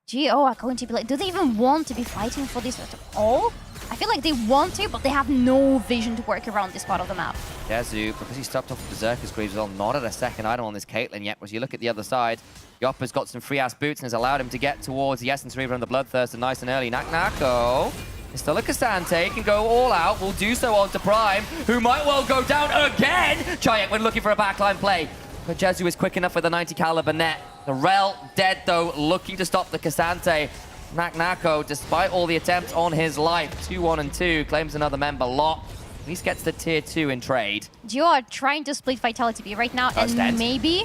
Geo are going to be like, do they even want to be fighting for this at all? I feel like they want to, but they have no vision to work around this part of the map. Jezu, because he stopped off with Berserker's Greaves, well, not at a second item on this Caitlyn yet. As you look at the other side, Yoppa's got some free-ass boots and has allowed him to get towards the Essence Reaver and the Bloodthirster nice and early. Nako is still a Cassante, can go all out, will do so onto Prime, who might well go down again! Chayek when looking for a backline play. But Jezu is quick enough with a 90 caliber net. The Rel dead though, looking to stop the Cassante. Nako, despite all the attempts on his life, 2-1-2, claims another member. Lot at least gets to tier 2 in trade. Geo are trying to split Vitality B right now and maybe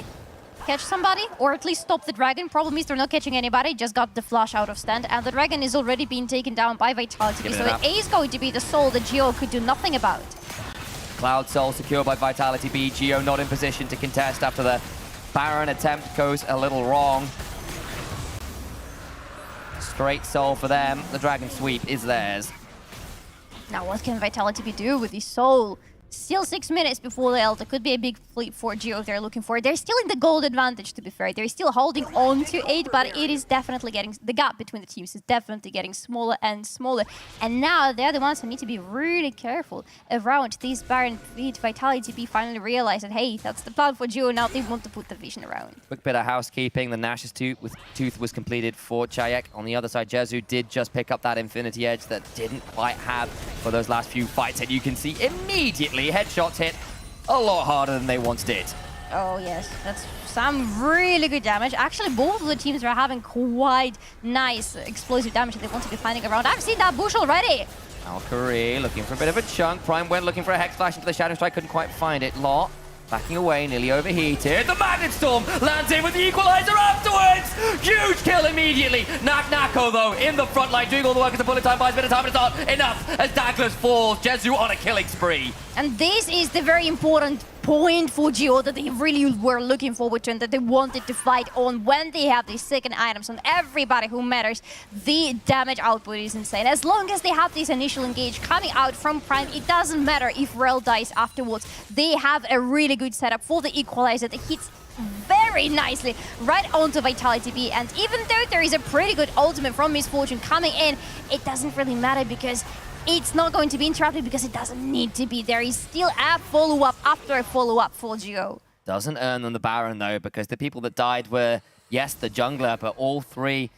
catch somebody, or at least stop the dragon. Problem is they're not catching anybody, just got the flash out of stand, and the dragon is already being taken down by Vitality B, so it is going to be the soul that Geo could do nothing about. Cloud Soul secured by Vitality B. Geo not in position to contest after the Baron attempt goes a little wrong. Straight soul for them. The dragon sweep is theirs. Now what can Vitality B do with this soul? Still 6 minutes before the ult. It could be a big fleet for Geo they're looking for. They're still in the gold advantage, to be fair. They're still holding on to 8, but it is definitely getting... The gap between the teams is definitely getting smaller and smaller. And now they're the ones who need to be really careful around these Baron feet. Vitality B finally realized that, hey, that's the plan for Geo. Now they want to put the vision around. Quick bit of housekeeping. The Nash's Tooth was completed for Chayek. On the other side, Jezu did just pick up that Infinity Edge that didn't quite have for those last few fights. And you can see immediately headshots hit a lot harder than they once did. Oh yes, that's some really good damage. Actually, both of the teams are having quite nice explosive damage that they want to be finding around. I've seen that bush already. Valkyrie looking for a bit of a chunk. Prime went looking for a Hex Flash into the Shadow Strike, couldn't quite find it. Lot backing away, nearly overheated. The Magnet Storm lands in with the Equalizer afterwards! Huge kill immediately! Nako, though, in the front line, doing all the work as the bullet time buys a bit of time, but it's not enough as Douglas falls. Jezu on a killing spree. And this is the very important point for Geo that they really were looking forward to and that they wanted to fight on when they have these second items on everybody who matters. The damage output is insane. As long as they have this initial engage coming out from Prime, it doesn't matter if Rel dies afterwards. They have a really good setup for the Equalizer that hits very nicely right onto Vitality B, and even though there is a pretty good ultimate from Misfortune coming in, it doesn't really matter because it's not going to be interrupted because it doesn't need to be. There is still a follow-up after a follow-up for Gio. Doesn't earn them the Baron, though, because the people that died were, yes, the jungler, but all three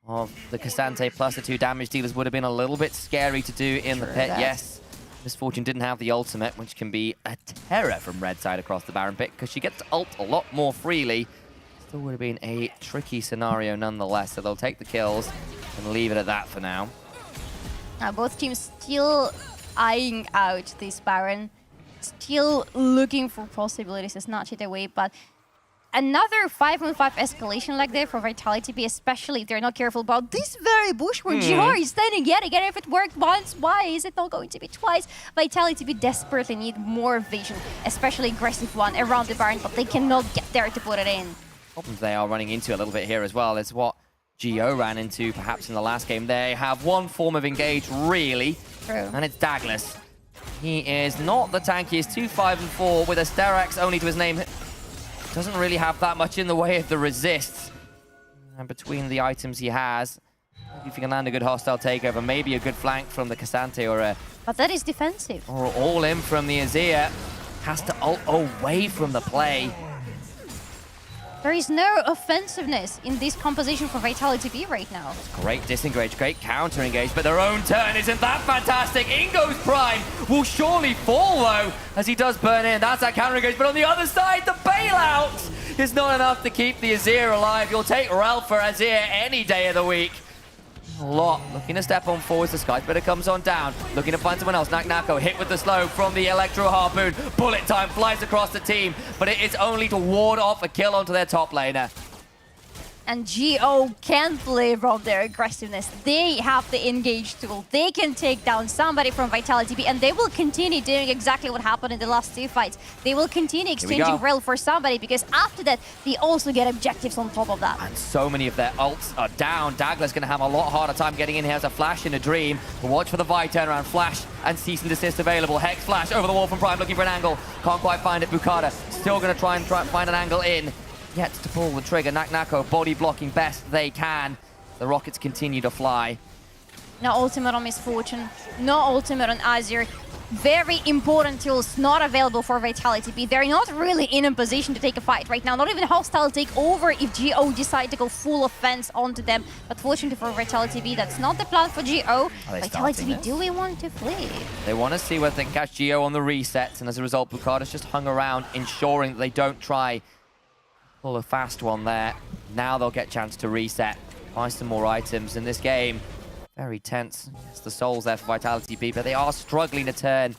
of the Cassante plus the 2 damage dealers would have been a little bit scary to do in the pit. Yes, Misfortune didn't have the ultimate, which can be a terror from red side across the Baron pit, because she gets to ult a lot more freely. Still would have been a tricky scenario nonetheless, so they'll take the kills and leave it at that for now. Now both teams still eyeing out this Baron, still looking for possibilities to snatch it away, but another 5-on-5 escalation like that for Vitality B, especially if they're not careful about this very bush where Gio is standing yet again. If it worked once, why is it not going to be twice? Vitality B desperately need more vision, especially aggressive one around the Baron, but they cannot get there to put it in. Problems they are running into a little bit here as well is what Gio ran into perhaps in the last game. They have one form of engage, really, and it's Douglas. He is not the tankiest, 2-5-4 with a Sterax only to his name. Doesn't really have that much in the way of the resists. And between the items he has, if you can land a good hostile takeover, maybe a good flank from the Cassante or a... But that is defensive. Or all in from the Azir. Has to ult away from the play. There is no offensiveness in this composition for Vitality B right now. Great disengage, great counter engage, but their own turn isn't that fantastic. Ingo's Prime will surely fall though, as he does burn in. That's that counter engage, but on the other side, the bailout is not enough to keep the Azir alive. You'll take Ralph for Azir any day of the week. Lot looking to step on forwards. The Sky Splitter comes on down, looking to find someone else. Nako hit with the slow from the Electro Harpoon. Bullet time flies across the team, but it is only to ward off a kill onto their top laner. And Gio can play around their aggressiveness. They have the engage tool. They can take down somebody from Vitality B, and they will continue doing exactly what happened in the last 2 fights. They will continue exchanging rel for somebody, because after that, they also get objectives on top of that. And so many of their ults are down. Dagler's going to have a lot harder time getting in here as a flash in a dream. But watch for the Vi turnaround. Flash and cease and desist available. Hex flash over the wall from Prime, looking for an angle. Can't quite find it. Bukata still going to try and find an angle in. Yet to pull the trigger. Nako body blocking best they can. The rockets continue to fly. No ultimate on Misfortune. No ultimate on Azir. Very important tools not available for Vitality B. They're not really in a position to take a fight right now. Not even hostile takeover if Gio decide to go full offense onto them. But fortunately for Vitality B, that's not the plan for Gio. Vitality B, do we want to flee? They want to see whether they can catch Gio on the resets, and as a result, Bukata's just hung around, ensuring that they don't try pull a fast one there. Now they'll get a chance to reset, buy some more items in this game. Very tense. Yes, the soul's there for Vitality B, but they are struggling to turn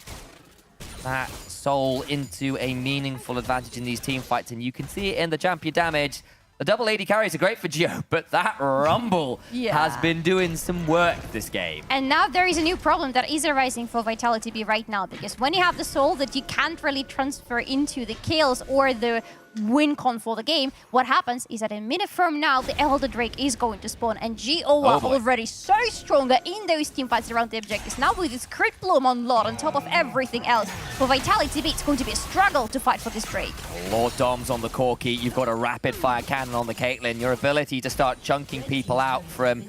that soul into a meaningful advantage in these team fights, and you can see it in the champion damage. The double AD carries are great for Gio, but that Rumble has been doing some work this game. And now there is a new problem that is arising for Vitality B right now, because when you have the soul that you can't really transfer into the kills or the win con for the game, what happens is that a minute from now, the Elder Drake is going to spawn, and Gio are already so stronger in those team fights around the objectives. Now with this crit bloom on Lord on top of everything else, for Vitality B, it's going to be a struggle to fight for this Drake. Lord Dom's on the Corki, you've got a rapid fire cannon on the Caitlyn. Your ability to start chunking people out from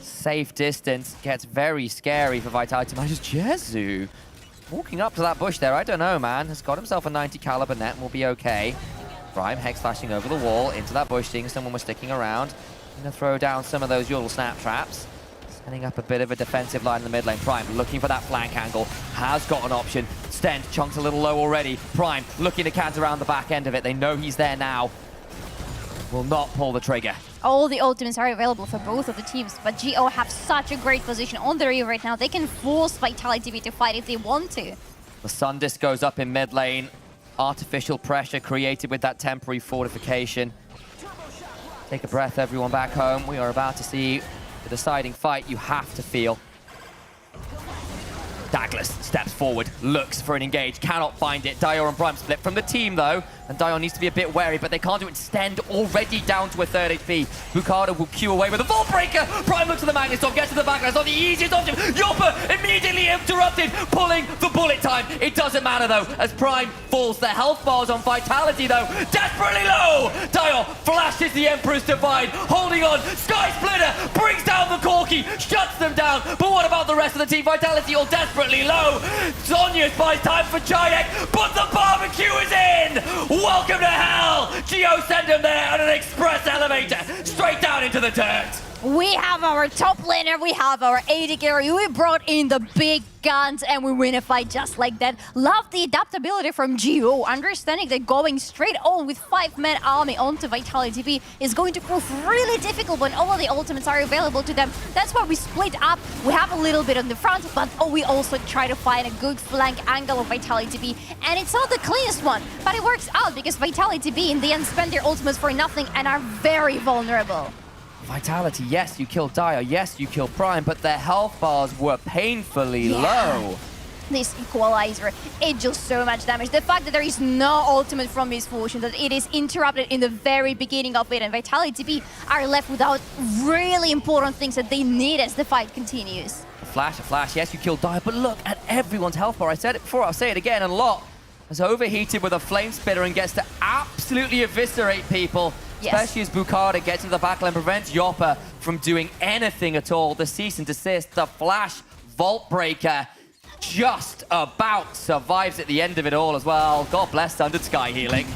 safe distance gets very scary for Vitality. Just Jezu walking up to that bush there, I don't know, man. Has got himself a 90 caliber net and will be okay. Prime Hex flashing over the wall into that bush, seeing someone was sticking around. Gonna throw down some of those Yordle snap traps. Setting up a bit of a defensive line in the mid lane. Prime looking for that flank angle. Has got an option. Stend chunks a little low already. Prime looking to counter around the back end of it. They know he's there now. Will not pull the trigger. All the ultimates are available for both of the teams, but Gio have such a great position on the rear right now. They can force Vitality B to fight if they want to. The Sun Disc goes up in mid lane. Artificial pressure created with that temporary fortification. Take a breath, everyone back home. We are about to see the deciding fight you have to feel. Douglas steps forward, looks for an engage, cannot find it. Dior and Prime split from the team, though, And Dion needs to be a bit wary, but they can't do it. Stand already down to a 3rd HP. Bukada will queue away with a Vault Breaker. Prime looks at the Magnet Storm, gets to the back. That's not the easiest option. Yopper immediately interrupted, pulling the bullet time. It doesn't matter, though, as Prime falls. The health bars on Vitality, though, desperately low. Dion flashes the Emperor's Divide, holding on. Sky Splitter brings down the Corki, shuts them down. But what about the rest of the team? Vitality all desperately low. Sonya buys time for Chayek, but the barbecue is in. Welcome to hell! Geo sent him there on an express elevator, straight down into the dirt. We have our top laner, we have our AD carry, we brought in the big guns and we win a fight just like that. Love the adaptability from Geo, understanding that going straight on with 5-man army onto Vitality B is going to prove really difficult when all of the ultimates are available to them. That's why we split up. We have a little bit on the front, but we also try to find a good flank angle of Vitality B. And it's not the cleanest one, but it works out because Vitality B in the end spend their ultimates for nothing and are very vulnerable. Vitality, yes, you killed Dire, yes, you killed Prime, but their health bars were painfully low. This equalizer, it deals so much damage. The fact that there is no ultimate from Misfortune, that it is interrupted in the very beginning of it, and Vitality B are left without really important things that they need as the fight continues. A flash, yes, you killed Dire, but look at everyone's health bar. I said it before, I'll say it again, and Lot has overheated with a Flame Spitter and gets to absolutely eviscerate people. Yes. Especially as Bukada gets into the backline, prevents Yopper from doing anything at all. The cease and desist, the flash, Vault Breaker, just about survives at the end of it all as well. God bless Sundered Sky Healing.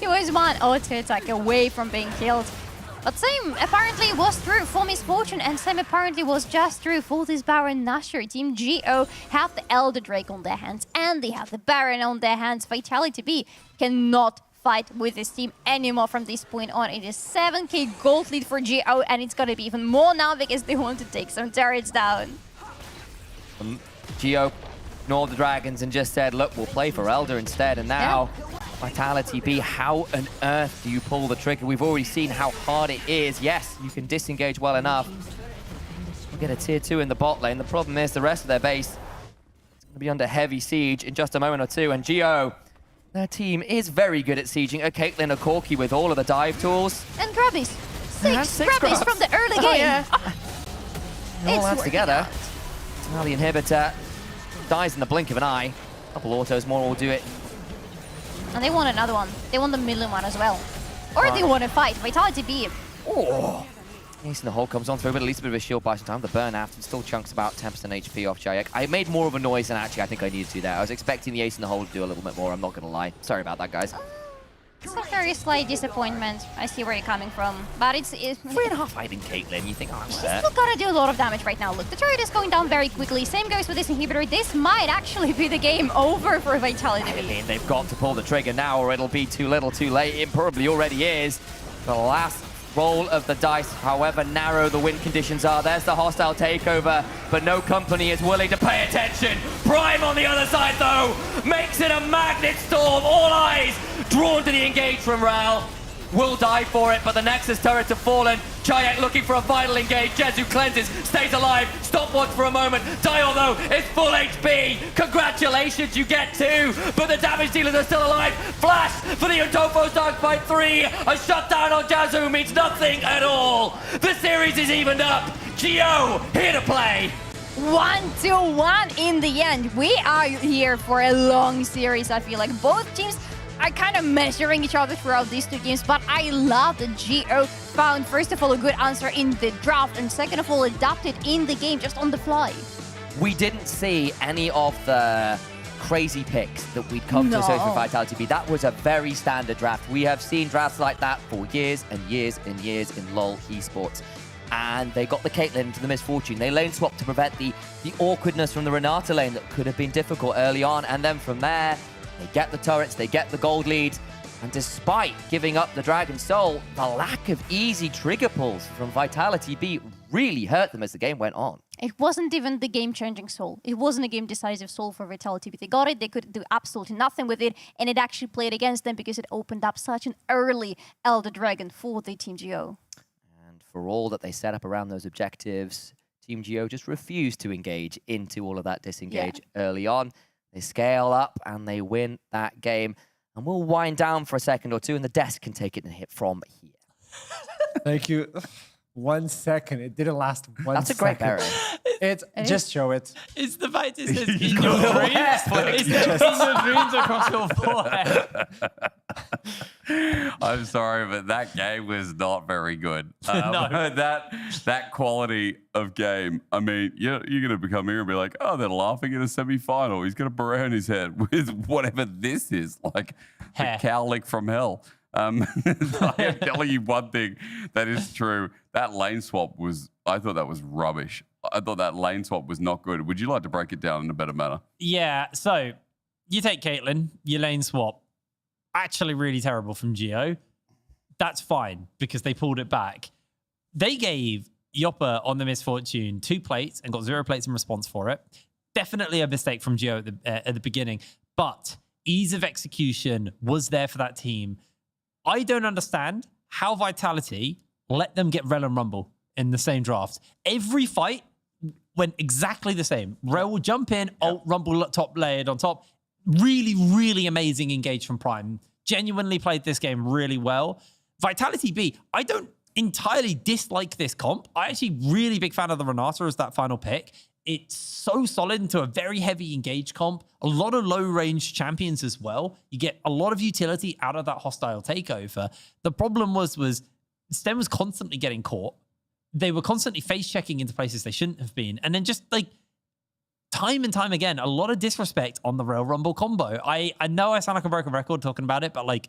He was one auto attack away from being killed. But same apparently was through for Misfortune, and same apparently was just through for this Baron Nashor. Team Geo have the Elder Drake on their hands, and they have the Baron on their hands. Vitality B cannot fight with this team anymore from this point on. It is 7k gold lead for Geo, and it's gonna be even more now because they want to take some turrets down. Geo ignored the dragons and just said, look, we'll play for Elder instead. And now, Vitality B, how on earth do you pull the trigger? We've already seen how hard it is. Yes, you can disengage well enough. We'll get a tier 2 in the bot lane. The problem is the rest of their base is going to be under heavy siege in just a moment or two. And Geo, their team is very good at sieging. A Caitlyn, a Corki with all of the dive tools. And Grubbies. Six Grubbies grubs from the early game. Yeah. All that together. Out. So now the inhibitor dies in the blink of an eye. A couple autos more will do it. And they want another one. They want the middle one as well. Or they want to fight. Vitality B. Oh. Ace in the hole comes on through, but at least a bit of a shield buy some time. The burn after still chunks about 10% HP off Chayek. I made more of a noise than actually I think I needed to there. I was expecting the ace in the hole to do a little bit more. I'm not going to lie. Sorry about that, guys. It's a very slight disappointment. I see where you're coming from. But it's 3.5 fighting Caitlyn. You think, oh, she's still gotta do a lot of damage right now. Look, the turret is going down very quickly. Same goes with this inhibitor. This might actually be the game over for Vitality. I mean, they've got to pull the trigger now or it'll be too little too late. It probably already is. The last roll of the dice, however narrow the win conditions are. There's the hostile takeover, but no company is willing to pay attention. Prime on the other side, though, makes it a magnet storm. All eyes drawn to the engage from Ral. Will die for it, but the Nexus turrets have fallen. Chayek looking for a final engage. Jezu cleanses, stays alive. Stopwatch for a moment. Dio, though, is full HP. Congratulations, you get 2, but the damage dealers are still alive. Flash for the Utopos Dark by 3. A shutdown on Jezu means nothing at all. The series is evened up. Geo, here to play. 1-1 in the end. We are here for a long series, I feel like. Both teams are kind of measuring each other throughout these 2 games, but I love that Geo found, first of all, a good answer in the draft, and second of all, adapted in the game just on the fly. We didn't see any of the crazy picks that we'd come to associate with Vitality B. That was a very standard draft. We have seen drafts like that for years and years and years in LoL esports. And they got the Caitlyn into the Misfortune. They lane swapped to prevent the awkwardness from the Renata lane that could have been difficult early on. And then from there, they get the turrets, they get the gold lead, and despite giving up the Dragon Soul, the lack of easy trigger pulls from Vitality B really hurt them as the game went on. It wasn't even the game-changing soul. It wasn't a game-decisive soul for Vitality B. They got it, they could do absolutely nothing with it, and it actually played against them because it opened up such an early Elder Dragon for the Team Geo. And for all that they set up around those objectives, Team Geo just refused to engage into all of that disengage early on. They scale up and they win that game. and we'll wind down for a second or two, and the desk can take it and hit from here. Thank you. 1 second. It didn't last 1 second. That's a great parry. It's just show it. It's the fact it says in your dreams. It's in your dreams across your forehead. I'm sorry, but that game was not very good. No. That quality of game. I mean, you're going to come here and be like, oh, they're laughing in a semi-final. He's got a beret on his head with whatever this is, like Hair. a cowlick from hell. I am telling you one thing that is true. That lane swap I thought that was rubbish. I thought that lane swap was not good. Would you like to break it down in a better manner? Yeah, so you take Caitlyn, your lane swap. Actually really terrible from Geo. That's fine because they pulled it back. They gave Yoppa on the Misfortune 2 plates and got 0 plates in response for it. Definitely a mistake from Geo at the beginning, but ease of execution was there for that team. I don't understand how Vitality let them get Rel and Rumble in the same draft. Every fight went exactly the same. Rel will jump in, ult, Rumble top layered on top. Really, really amazing engage from Prime. Genuinely played this game really well. Vitality B, I don't entirely dislike this comp. I actually really big fan of the Renata as that final pick. It's so solid into a very heavy engage comp. A lot of low range champions as well. You get a lot of utility out of that hostile takeover. The problem was Stem was constantly getting caught. They were constantly face checking into places they shouldn't have been. And then just like time and time again, a lot of disrespect on the Rel Rumble combo. I know I sound like a broken record talking about it, but like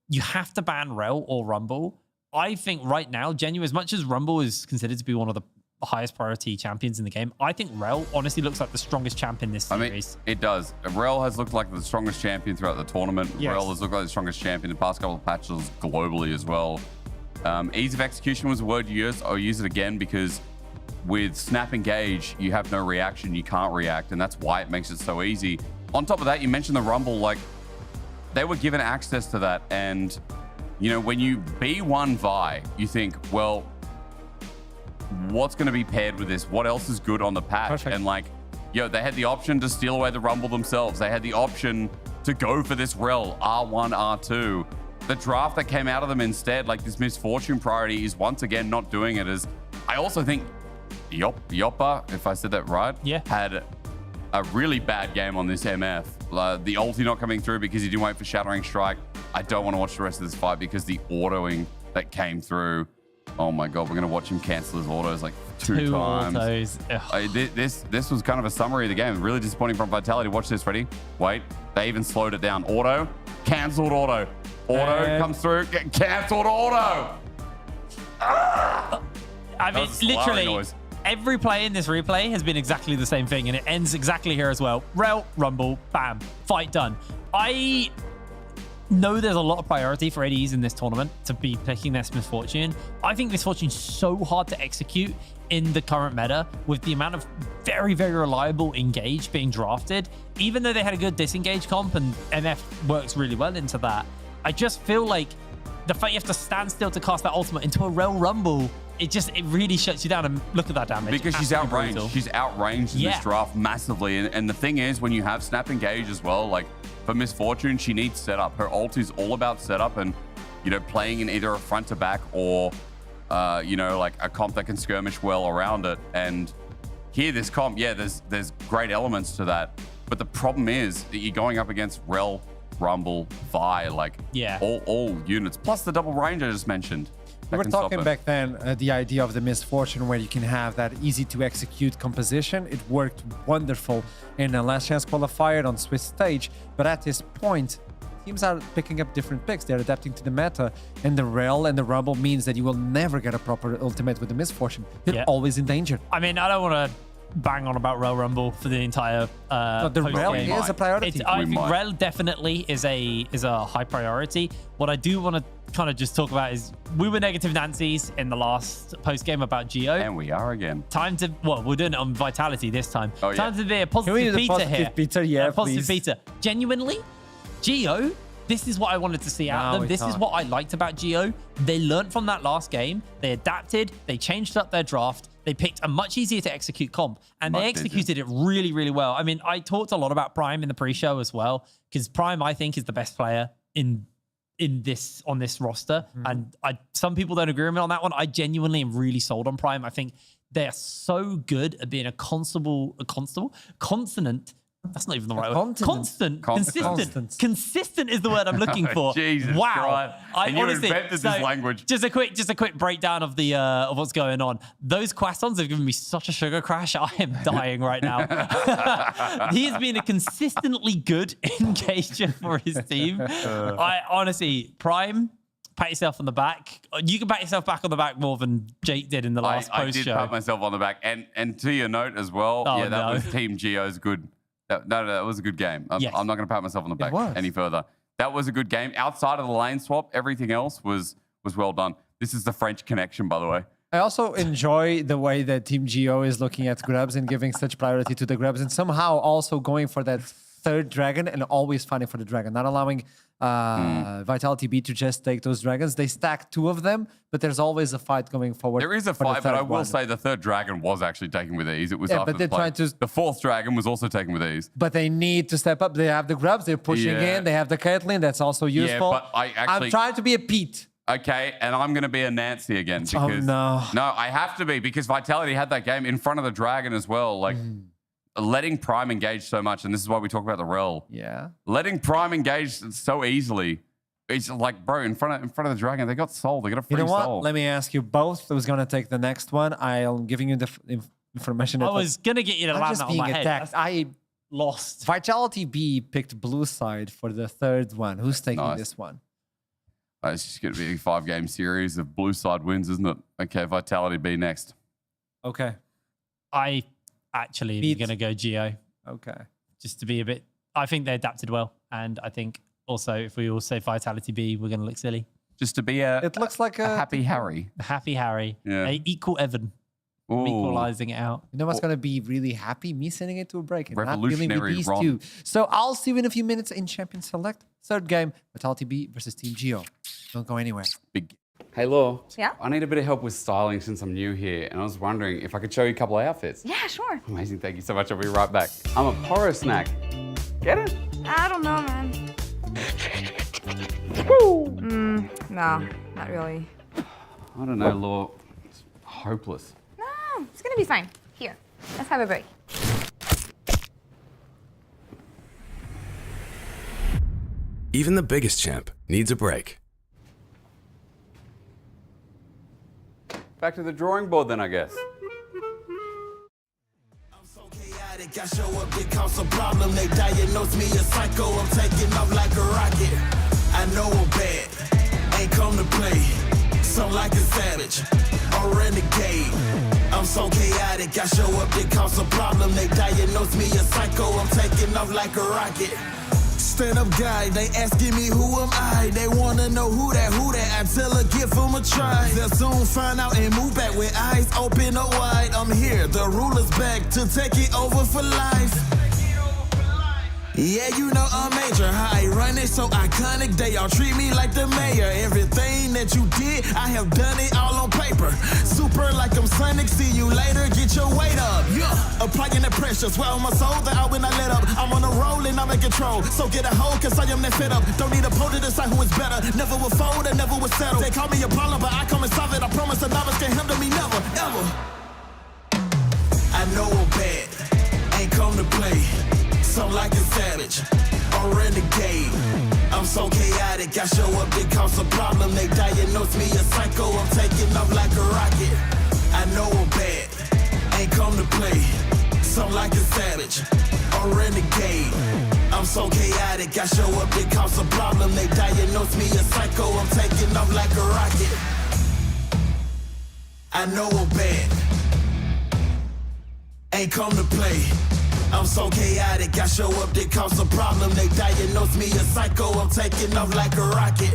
you have to ban Rel or Rumble. I think right now, Genu, as much as Rumble is considered to be one of the highest priority champions in the game, I think Rel honestly looks like the strongest champ in this series. I mean, it does. Rel has looked like the strongest champion throughout the tournament. Yes. Rel has looked like the strongest champion in the past couple of patches globally as well. Ease of execution was a word you used. I'll use it again because with Snap Engage, you have no reaction. You can't react, and that's why it makes it so easy. On top of that, you mentioned the Rumble. Like, they were given access to that, and, you know, when you B1 Vi, you think, well, what's going to be paired with this? What else is good on the patch? Perfect. And like, they had the option to steal away the Rumble themselves. They had the option to go for this Rel, R1, R2. The draft that came out of them instead, like this Misfortune priority, is once again not doing it. As I also think Yoppa, if I said that right, had a really bad game on this MF. The ulti not coming through because he didn't wait for Shattering Strike. I don't want to watch the rest of this fight because the autoing that came through. Oh my God, we're going to watch him cancel his autos like two times. Autos. This was kind of a summary of the game. Really disappointing from Vitality. Watch this, ready? Wait, they even slowed it down. Auto, cancelled auto. Auto comes through, cancelled auto. I mean, literally, noise. every play in this replay has been exactly the same thing, and it ends exactly here as well. Rel, Rumble, bam, fight done. I know there's a lot of priority for ADs in this tournament to be picking this Misfortune. I think Misfortune's so hard to execute in the current meta with the amount of very, very reliable engage being drafted. Even though they had a good disengage comp and MF works really well into that, I just feel like the fact you have to stand still to cast that ultimate into a Rel Rumble, it really shuts you down. And look at that damage. Because she's outranged. Brutal. She's outranged in this draft massively. And the thing is, when you have Snap Engage as well, like for Misfortune, she needs setup. Her ult is all about setup and, playing in either a front to back or, like a comp that can skirmish well around it. And here, this comp, there's great elements to that. But the problem is that you're going up against Rel, Rumble, Vi, like all units, plus the double range I just mentioned. We were talking back then, the idea of the Misfortune where you can have that easy to execute composition. It worked wonderful in a Last Chance qualifier on Swiss stage. But at this point, teams are picking up different picks. They're adapting to the meta. And the Rel and the Rumble means that you will never get a proper ultimate with the Misfortune. You're always in danger. I mean, I don't want to bang on about Rel Rumble for the entire the Rel is a priority. I think Rel definitely is a high priority. What I do want to kind of just talk about is we were negative Nancy's in the last post game about Geo, and we are again. We're doing it on Vitality this time. Oh, time to be a positive Peter here. Peter, yeah, positive please. Peter. Genuinely, Geo. This is what I wanted to see out of them. This is what I liked about Geo. They learned from that last game. They adapted. They changed up their draft. they picked a much easier to execute comp, and they Much executed it really, really well. I mean, I talked a lot about Prime in the pre-show as well, because Prime, I think, is the best player on this roster. And some people don't agree with me on that one. I genuinely am really sold on Prime. I think they're so good at being a consonant. That's not even the right word. Consistent. Consistent is the word I'm looking for. Jesus wow. Christ. And you invented this language. Just a quick breakdown of the of what's going on. Those croissants have given me such a sugar crash. I am dying right now. He's been a consistently good engager for his team. I honestly, Prime, pat yourself on the back. You can pat yourself back on the back more than Jake did in the last post show. I did pat myself on the back. And to your note as well, that was Team Geo's good. No, that was a good game. I'm not going to pat myself on the back any further. That was a good game. Outside of the lane swap, everything else was well done. This is the French connection, by the way. I also enjoy the way that Team Geo is looking at grubs and giving such priority to the grubs, and somehow also going for that third dragon and always fighting for the dragon, not allowing Vitality B to just take those dragons. They stack 2 of them, but there's always a fight going forward. There is a fight, but I will say the third dragon was actually taken with ease. It was after but they're trying to... The 4th dragon was also taken with ease. But they need to step up. They have the grubs. They're pushing in. They have the Caitlyn. That's also useful. Yeah, but I'm trying to be a Pete. Okay, and I'm going to be a Nancy again. Because, no, I have to be, because Vitality had that game in front of the dragon as well. Like, letting Prime engage so much, and this is why we talk about the rel. Yeah. Letting Prime engage so easily. It's like, bro, in front of the dragon, they got soul. They got a free soul. Let me ask you both. Who's going to take the next one? I'm giving you the information. I was going to get you to land that on my attacked. head. I lost. Vitality B picked blue side for the third one. Who's taking this one? It's just going to be a 5-game series of blue side wins, isn't it? Okay, Vitality B next. Okay. I actually am going to go Geo. Okay. Just to be a bit... I think they adapted well, and I think... Also, if we all say Vitality B, we're going to look silly. Just to be it looks like a happy Harry. A happy Harry. Yeah. A equal Evan. Ooh. Equalizing it out. You know what's going to be really happy? Me sending it to a break and not dealing with Revolutionary these Ron. 2. So I'll see you in a few minutes in Champion Select. Third game, Vitality B versus Team Geo. Don't go anywhere. Big. Hey, Law. Yeah? I need a bit of help with styling since I'm new here, and I was wondering if I could show you a couple of outfits. Yeah, sure. Amazing, thank you so much. I'll be right back. I'm a Poro snack. Get it? I don't know, man. No, not really. I don't know, Law. It's hopeless. No, it's gonna be fine. Here, let's have a break. Even the biggest champ needs a break. Back to the drawing board then, I guess. I show up, it cause a problem. They diagnose me a psycho. I'm taking off like a rocket. I know I'm bad, ain't come to play. So like a savage or renegade. I'm so chaotic. I show up, it cause a problem. They diagnose me a psycho. I'm taking off like a rocket. Stand-up guy, they asking me who am I. They wanna know who that. I tell her give them a try. They'll soon find out and move back with eyes open up wide. I'm here, the ruler's back to take it over for life. Yeah, you know I'm major. How I run it so iconic. They all treat me like the mayor. Everything that you did, I have done it all on paper. Super like I'm Sonic. See you later. Get your weight up. Yeah, applying the pressure. Swear on my soul that I will not let up. I'm on a roll and I'm in control. So get a hold, cause I am that fed up. Don't need a pole to decide who is better. Never will fold and never will settle. They call me a problem, but I come and solve it. I promise the novice can't handle me. Never, ever. I know I'm bad. Ain't come to play. So like a savage or renegade. I'm so chaotic, I show up, it cause a problem. They diagnose me a psycho, I'm taking off like a rocket. I know I'm bad, ain't come to play. So like a savage or renegade. I'm so chaotic, I show up, it cause a problem. They diagnose me a psycho, I'm taking off like a rocket. I know I'm bad, ain't come to play. I'm so chaotic, I show up, they cause a problem. They diagnose me a psycho, I'm taking off like a rocket.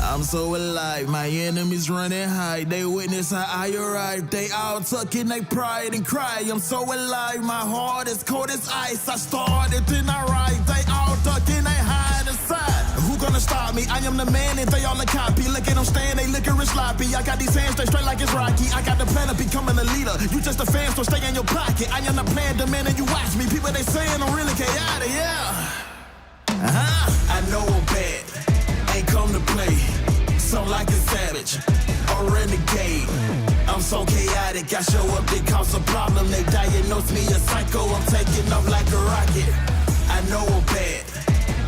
I'm so alive, my enemies running high. They witness how I arrive. They all tucking their pride and cry. I'm so alive, my heart is cold as ice. I started, then I rise. They all ducking, they hide aside. Who gonna stop me? I am the man and they all a copy. Look at I'm staying, they liquor and sloppy. I got these hands straight like it's Rocky. I got the plan of becoming a leader. You just a fan, so stay in your pocket. I am the plan, the man, and you watch me. People they saying I'm really chaotic, yeah. I know I'm bad, ain't come to play. So like a savage, or renegade. I'm so chaotic, I show up, they cause a problem. They diagnose me a psycho, I'm taking off like a rocket. I know I'm bad,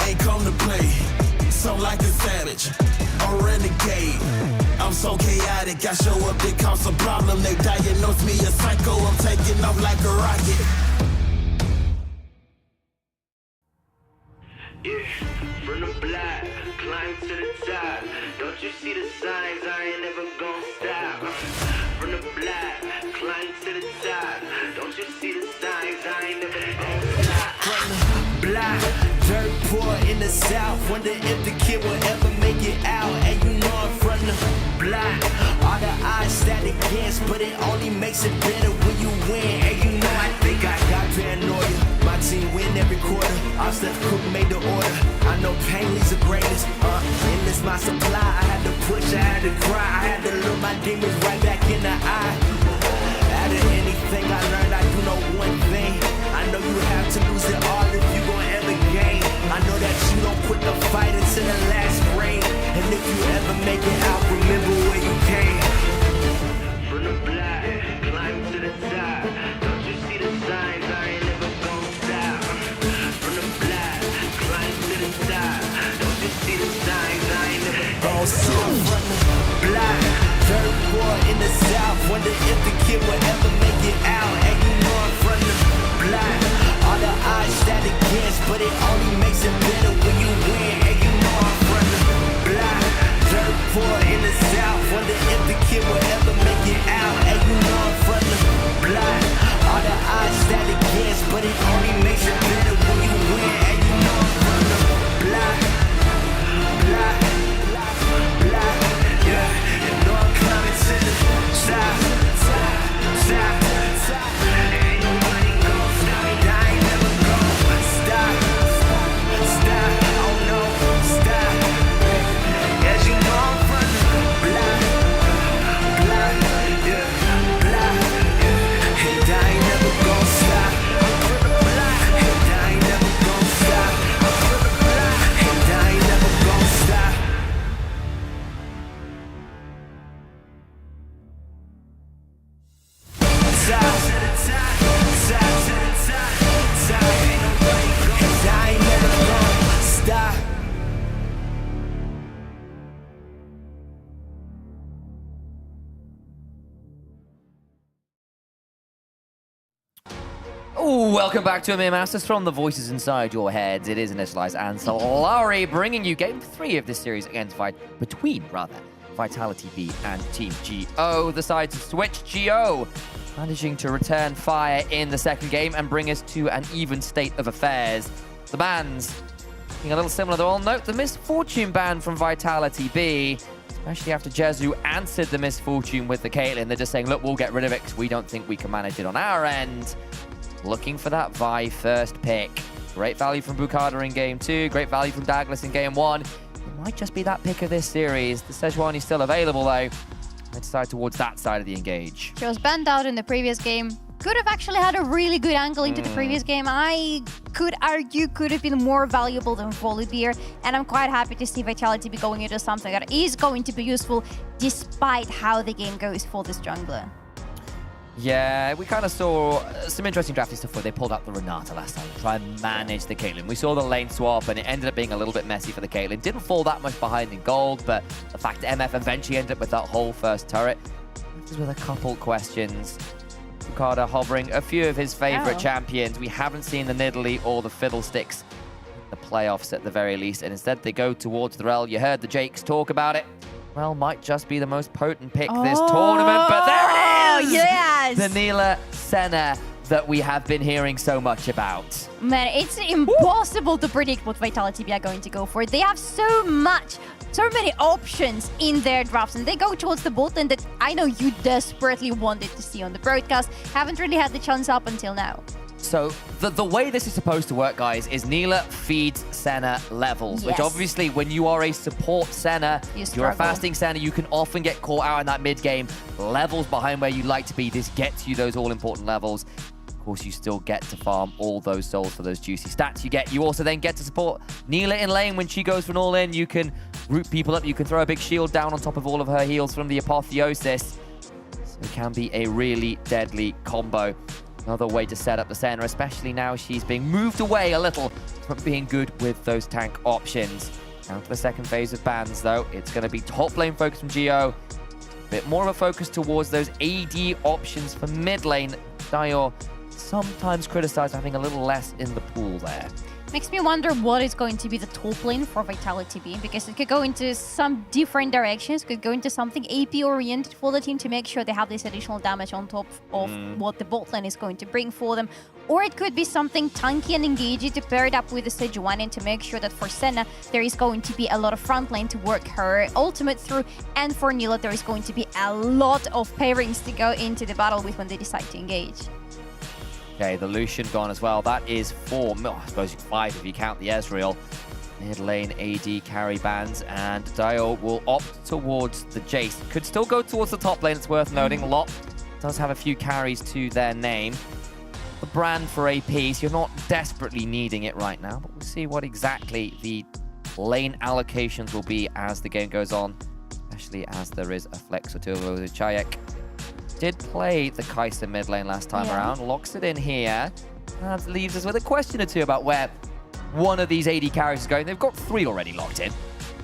ain't come to play. So like a savage, or renegade. I'm so chaotic, I show up, they cause a problem. They diagnose me a psycho, I'm taking off like a rocket. Yeah, from the block, climb to the top. Don't you see the signs? I ain't never gonna stop. From the block, climb to the top. Don't you see the signs? I ain't never gonna stop. From the block, dirt poor in the south. Wonder if the kid will ever make it out. And you know I'm from the block. All the odds stacked against, but it only makes it better when you win. And you know I think I got paranoia. My team win every quarter. Our Steph Cook made the order. I know Painley's the greatest. And this my supply. I had to push, I had to cry. I had to look my demons right back in the eye. Out of anything I learned, I do know one thing. I know you have to lose it all if you gon' ever gain. I know that you don't quit the fight until the last rain. And if you ever make it out, remember where you came. From the block, climb to the top. Don't you see the signs? I ain't never gonna stop. From the block, climb to the top. Don't you see the signs? I ain't never gonna stop. From the block, dirt poor in the south. Wonder if the kid will ever make it out. And you know I'm from the block. All the odds stacked against, but it only makes it better when you win. And you know I'm from the block, dirt poor in the south. Wonder if the kid will ever make it out. And you know I'm from the block. All the odds stacked against, but it only makes it better when you win. And you know I'm from the block, block, block, yeah. You know I'm coming to the top, top, top, top. Ain't nobody gon' stop me. I ain't never gon' stop, stop, oh no, stop. As you know I'm from the block, block, yeah, block, yeah. And I ain't never gon' stop. I'm from the block, and I ain't never gon' stop. I'm from the block, and I ain't never gon' stop. Top to the top, top to the top, top. Ain't nobody gon' stop. I ain't never gon' stop. Ooh, welcome back to EMEA Masters from the voices inside your heads. It is Initialize and Solari bringing you game 3 of this series between Vitality B and Team GO. The sides of Switch GO managing to return fire in the second game and bring us to an even state of affairs. The bans being a little similar. They'll all note the Misfortune ban from Vitality B, especially after Jezu answered the Misfortune with the Caitlyn. They're just saying, look, we'll get rid of it because we don't think we can manage it on our end. Looking for that Vi first pick. Great value from Bukada in game 2. Great value from Douglas in game 1. It might just be that pick of this series. The Sejuani's still available, though. I decide towards that side of the engage. She was banned out in the previous game. Could have actually had a really good angle into the previous game. I could argue could have been more valuable than Volibear. And I'm quite happy to see Vitality be going into something that is going to be useful despite how the game goes for this jungler. Yeah, we kind of saw some interesting drafting stuff where they pulled out the Renata last time to try and manage the Caitlyn. We saw the lane swap, and it ended up being a little bit messy for the Caitlyn. Didn't fall that much behind in gold, but the fact that MF eventually ended up with that whole first turret, just with a couple questions. Bukada hovering a few of his favorite champions. We haven't seen the Nidalee or the Fiddlesticks in the playoffs at the very least, and instead they go towards the Rel. You heard the Jakes talk about it. Rel might just be the most potent pick this tournament, but there it is! Yes! The Neela Senna that we have been hearing so much about. Man, it's impossible to predict what Vitality B are going to go for. They have so many options in their drafts, and they go towards the bot lane that I know you desperately wanted to see on the broadcast. Haven't really had the chance up until now. So the way this is supposed to work, guys, is Neela feeds Senna levels, which Yes. obviously when you are a support Senna, You you're a struggle. fasting Senna, you can often get caught out in that mid game. Levels behind where you'd like to be. This gets you those all-important levels. Of course, you still get to farm all those souls for those juicy stats you get. You also then get to support Neela in lane. When she goes for an all-in, you can root people up. You can throw a big shield down on top of all of her heals from the Apotheosis. So it can be a really deadly combo. Another way to set up the Senna, especially now she's being moved away a little from being good with those tank options. Now to the second phase of bans, though. It's going to be top lane focus from Geo. A bit more of a focus towards those AD options for mid lane. Dio sometimes criticized having a little less in the pool there. Makes me wonder what is going to be the top lane for Vitality B, because it could go into some different directions, could go into something AP oriented for the team to make sure they have this additional damage on top of what the bot lane is going to bring for them. Or it could be something tanky and engaging to pair it up with the Sejuani to make sure that for Senna there is going to be a lot of front lane to work her ultimate through, and for Neela there is going to be a lot of pairings to go into the battle with when they decide to engage. Okay, the Lucian gone as well. That is 4, I suppose 5 if you count the Ezreal. Mid lane AD carry bans, and Dio will opt towards the Jace. Could still go towards the top lane, it's worth noting. Lot does have a few carries to their name. The brand for APs, you're not desperately needing it right now, but we'll see what exactly the lane allocations will be as the game goes on, especially as there is a flex or two of those. Chayek did play the Kai'Sa mid lane last time around, locks it in here, and leaves us with a question or two about where one of these AD carries is going. They've got 3 already locked in.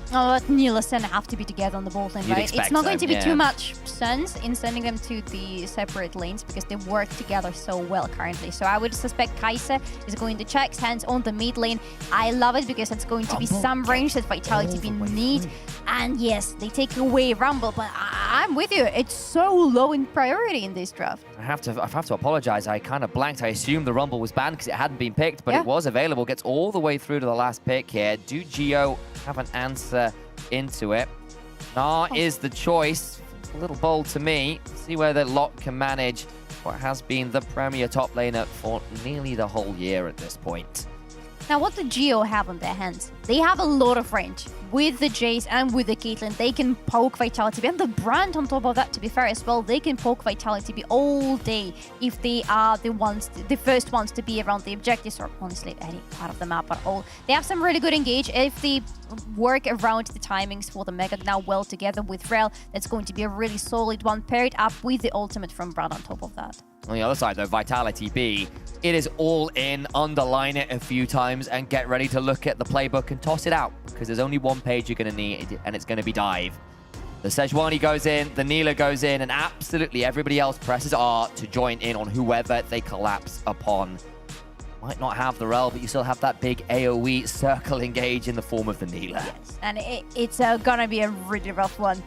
Oh, but Neela and Senna have to be together on the bot lane, You'd right? expect It's not so, going to be yeah. too much sense in sending them to the separate lanes because they work together so well currently. So I would suspect Kai'Sa is going to check hands on the mid lane. I love it because it's going to be some range that Vitality B need. And yes, they take away Rumble, but I'm with you. It's so low in priority in this draft. I have to apologize. I kind of blanked. I assumed the Rumble was banned because it hadn't been picked, but Yeah. it was available. Gets all the way through to the last pick here. Do Geo have an answer into it? Nah is the choice. A little bold to me. See whether Lot can manage what has been the premier top laner for nearly the whole year at this point. Now, what the Geo have on their hands? They have a lot of range. With the Jace and with the Caitlyn, they can poke Vitality B. And the brand on top of that, to be fair as well, they can poke Vitality B all day if they are the first ones to be around the objectives, or honestly, any part of the map at all. They have some really good engage. If they work around the timings for the Mega now well together with Rel, that's going to be a really solid one, paired up with the ultimate from Brad on top of that. On the other side, though, Vitality B, it is all in, underline it a few times, and get ready to look at the playbook and toss it out, because there's only one page you're going to need, and it's going to be dive. The Sejuani goes in, the Neela goes in, and absolutely everybody else presses R to join in on whoever they collapse upon. Might not have the Rel, but you still have that big AoE circle engage in the form of the Neela. Yes, and it's gonna be a really rough one.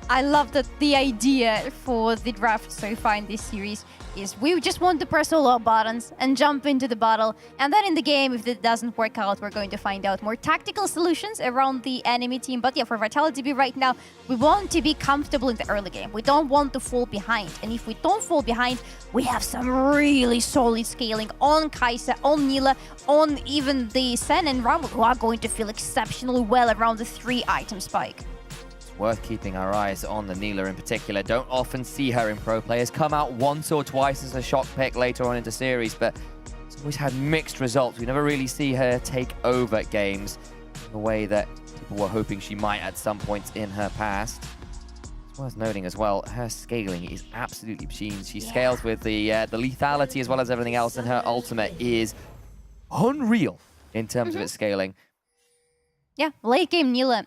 I love that the idea for the draft so far in this series is we just want to press all our buttons and jump into the battle. And then in the game, if it doesn't work out, we're going to find out more tactical solutions around the enemy team. But yeah, for Vitality B right now, we want to be comfortable in the early game. We don't want to fall behind. And if we don't fall behind, we have some really solid scaling on Kai'Sa, on Neela, on even the Sen and Rumble, who are going to feel exceptionally well around the 3-item spike. Worth keeping our eyes on the Neela in particular. Don't often see her in pro players. Come out once or twice as a shock pick later on into series, but it's always had mixed results. We never really see her take over games in the way that people were hoping she might at some points in her past. It's worth noting as well, her scaling is absolutely obscene. She scales with the lethality as well as everything else, and her ultimate is unreal in terms of its scaling. Yeah, late game Neela,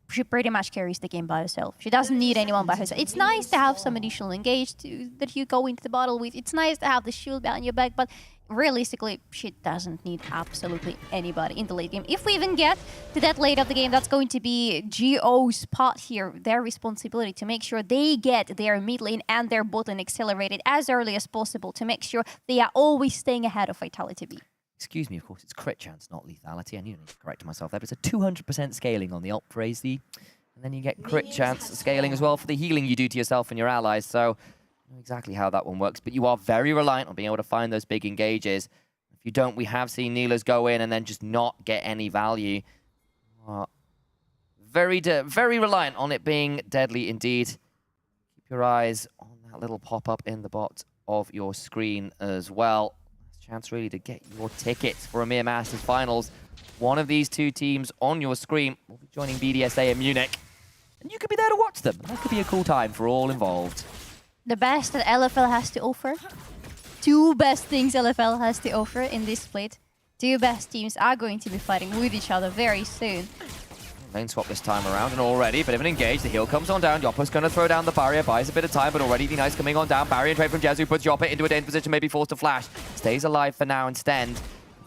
she pretty much carries the game by herself. She doesn't need anyone by herself. It's nice to have some additional engage that you go into the battle with. It's nice to have the shield behind your back, but realistically, she doesn't need absolutely anybody in the late game. If we even get to that late of the game, that's going to be GO's part here, their responsibility to make sure they get their mid lane and their bot lane accelerated as early as possible to make sure they are always staying ahead of Vitality B. Excuse me, of course, it's crit chance, not lethality. I need to correct myself there, but it's a 200% scaling on the ult phrase, and then you get crit chance scaling as well for the healing you do to yourself and your allies. So know exactly how that one works, but you are very reliant on being able to find those big engages. If you don't, we have seen Neela's go in and then just not get any value. Very reliant on it being deadly indeed. Keep your eyes on that little pop-up in the bottom of your screen as well. Chance really to get your tickets for EMEA Masters Finals. One of these two teams on your screen will be joining BDSA in Munich. And you could be there to watch them. That could be a cool time for all involved. The best that LFL has to offer. Two best things LFL has to offer in this split. Two best teams are going to be fighting with each other very soon. Lane swap this time around, and already a bit of an engage. The heal comes on down. Yoppa's going to throw down the barrier, buys a bit of time, but already D-Nice coming on down. Barrier and trade from Jezu puts Yoppa into a dangerous position, maybe forced to flash. Stays alive for now instead.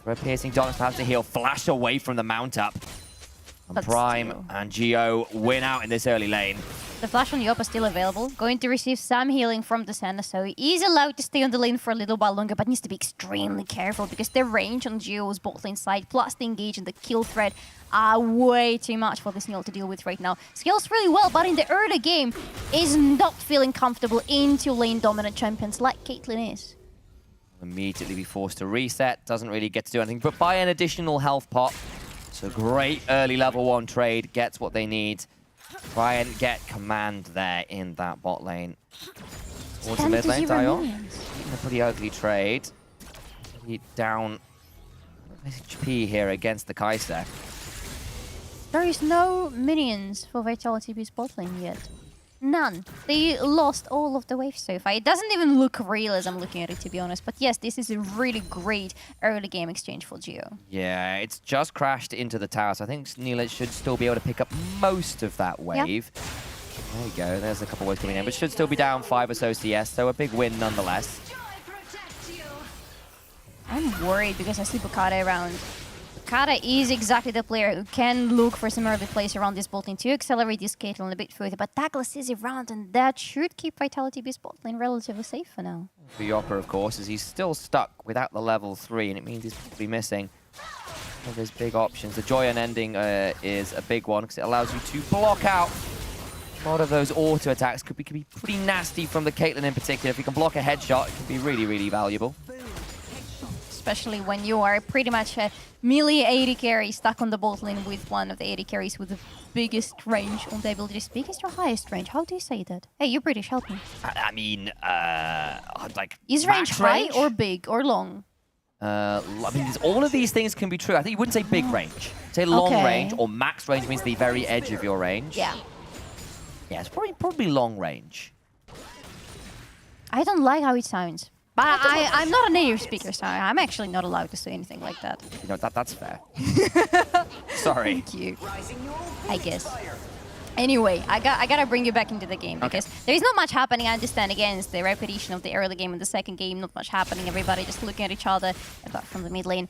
For a piercing darkness, perhaps the heal. Flash away from the mount up. And Prime and Geo win out in this early lane. The flash on Yoppa is still available. Going to receive some healing from the Senna, so he is allowed to stay on the lane for a little while longer, but needs to be extremely careful because the range on Geo's bot lane side, plus the engage and the kill threat, are way too much for this Neil to deal with right now. Scales really well, but in the early game, is not feeling comfortable into lane dominant champions like Caitlyn is. Immediately be forced to reset. Doesn't really get to do anything, but buy an additional health pot. So great early level 1 trade. Gets what they need. Try and get command there in that bot lane. Towards the mid lane, Dion. A pretty ugly trade. He down HP here against the Kai'Sa. There is no minions for Vitality B's bot lane yet. None. They lost all of the waves so far. It doesn't even look real as I'm looking at it, to be honest. But yes, this is a really great early game exchange for Geo. Yeah, it's just crashed into the tower, so I think Neela should still be able to pick up most of that wave. Yep. There you go. There's a couple waves coming in, but should still be down 5 or so CS, so a big win nonetheless. I'm worried because I see Bukata around. Bukata is exactly the player who can look for some early plays around this bot lane to accelerate this Caitlyn a bit further, but Douglas is around, and that should keep Vitality B's bot lane relatively safe for now. For Yoppa, of course, as he's still stuck without the level 3, and it means he's probably missing one of his big options. The Joy Unending is a big one, because it allows you to block out a lot of those auto attacks. Could be pretty nasty from the Caitlyn in particular. If you can block a headshot, it can be really, really valuable. Especially when you are pretty much a melee AD carry stuck on the bot lane with one of the AD carries with the biggest range on the abilities. Biggest or highest range? How do you say that? Hey, you're British, help me. I mean, like... Is range high or big or long? I mean, all of these things can be true. I think you wouldn't say big range. Say long range, or max range means the very edge of your range. Yeah. Yeah, it's probably long range. I don't like how it sounds. But I'm not a native speaker, so I'm actually not allowed to say anything like that. You know, that's fair. Sorry. Thank you. I guess. Anyway, I gotta bring you back into the game because there's not much happening. I understand, again, it's the repetition of the early game and the second game. Not much happening. Everybody just looking at each other, apart from the mid lane.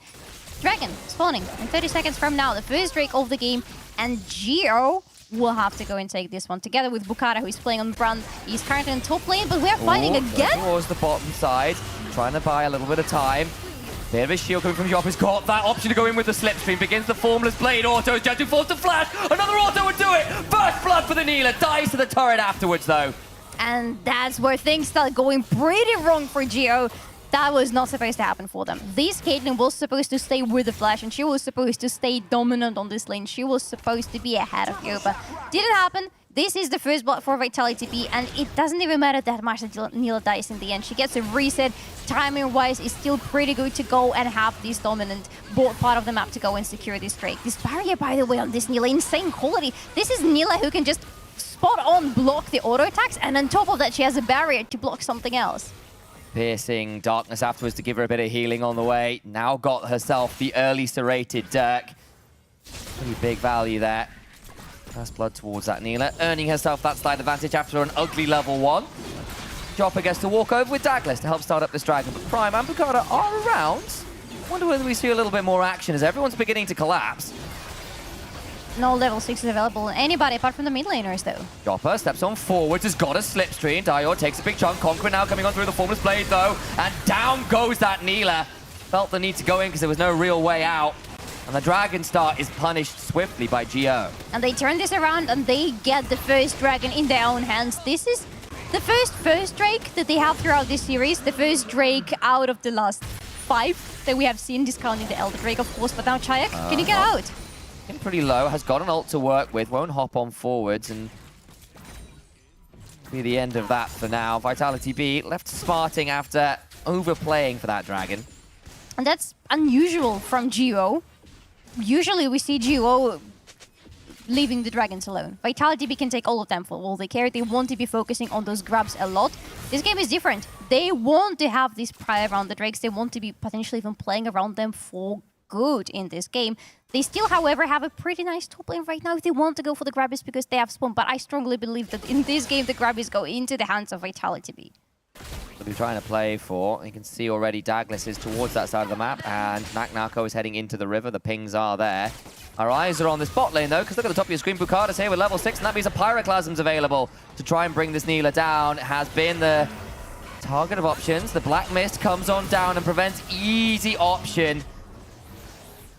Dragon spawning in 30 seconds from now. The first Drake of the game, and Geo will have to go and take this one together with Bukata, who is playing on the front. He's currently in top lane, but we are fighting again. Towards the bottom side, trying to buy a little bit of time. Bit of a shield coming from Yop. He's got that option to go in with the slipstream. Begins the Formless Blade auto. Jezu forced to flash. Another auto would do it. First blood for the Neela. Dies to the turret afterwards, though. And that's where things start going pretty wrong for Geo. That was not supposed to happen for them. This Caitlyn was supposed to stay with the flash, and she was supposed to stay dominant on this lane. She was supposed to be ahead of Yoba. Didn't happen. This is the first blood for Vitality B, and it doesn't even matter that much that Neela dies in the end. She gets a reset. Timing-wise, is still pretty good to go and have this dominant bot part of the map to go and secure this Drake. This barrier, by the way, on this Neela, insane quality. This is Neela who can just spot on block the auto attacks, and on top of that, she has a barrier to block something else. Piercing darkness afterwards to give her a bit of healing on the way. Now got herself the early serrated Dirk. Pretty big value there. First blood towards that Neela, earning herself that slight advantage after an ugly level 1. Joppa gets to walk over with Douglas to help start up this dragon, but Prime and Bukata are around. Wonder whether we see a little bit more action as everyone's beginning to collapse. No level 6 is available on anybody apart from the mid laners, though. Joppa steps on forwards, has got a slipstream. Dior takes a big chunk. Conqueror now coming on through the Formless Blade, though. And down goes that Neela. Felt the need to go in because there was no real way out. And the Dragon Star is punished swiftly by Geo. And they turn this around and they get the first Dragon in their own hands. This is The first Drake that they have throughout this series, the first Drake out of the last 5 that we have seen, discounting the Elder Drake, of course. But now Chayak, can you get out? Pretty low, has got an ult to work with, won't hop on forwards, and be the end of that for now. Vitality B left smarting after overplaying for that dragon. And that's unusual from GO. Usually we see GO leaving the dragons alone. Vitality B can take all of them for all they care. They want to be focusing on those grabs a lot. This game is different. They want to have this pry around the Drakes. They want to be potentially even playing around them for good in this game. They still, however, have a pretty nice top lane right now if they want to go for the grabbies because they have spawn. But I strongly believe that in this game, the grabbies go into the hands of Vitality B. What they're trying to play for, you can see already Douglas is towards that side of the map, and Naknako is heading into the river. The pings are there. Our eyes are on this bot lane, though, because look at the top of your screen. Bukata's here with level 6, and that means a Pyroclasm's available to try and bring this Neela down. Has been the target of options. The Black Mist comes on down and prevents easy option.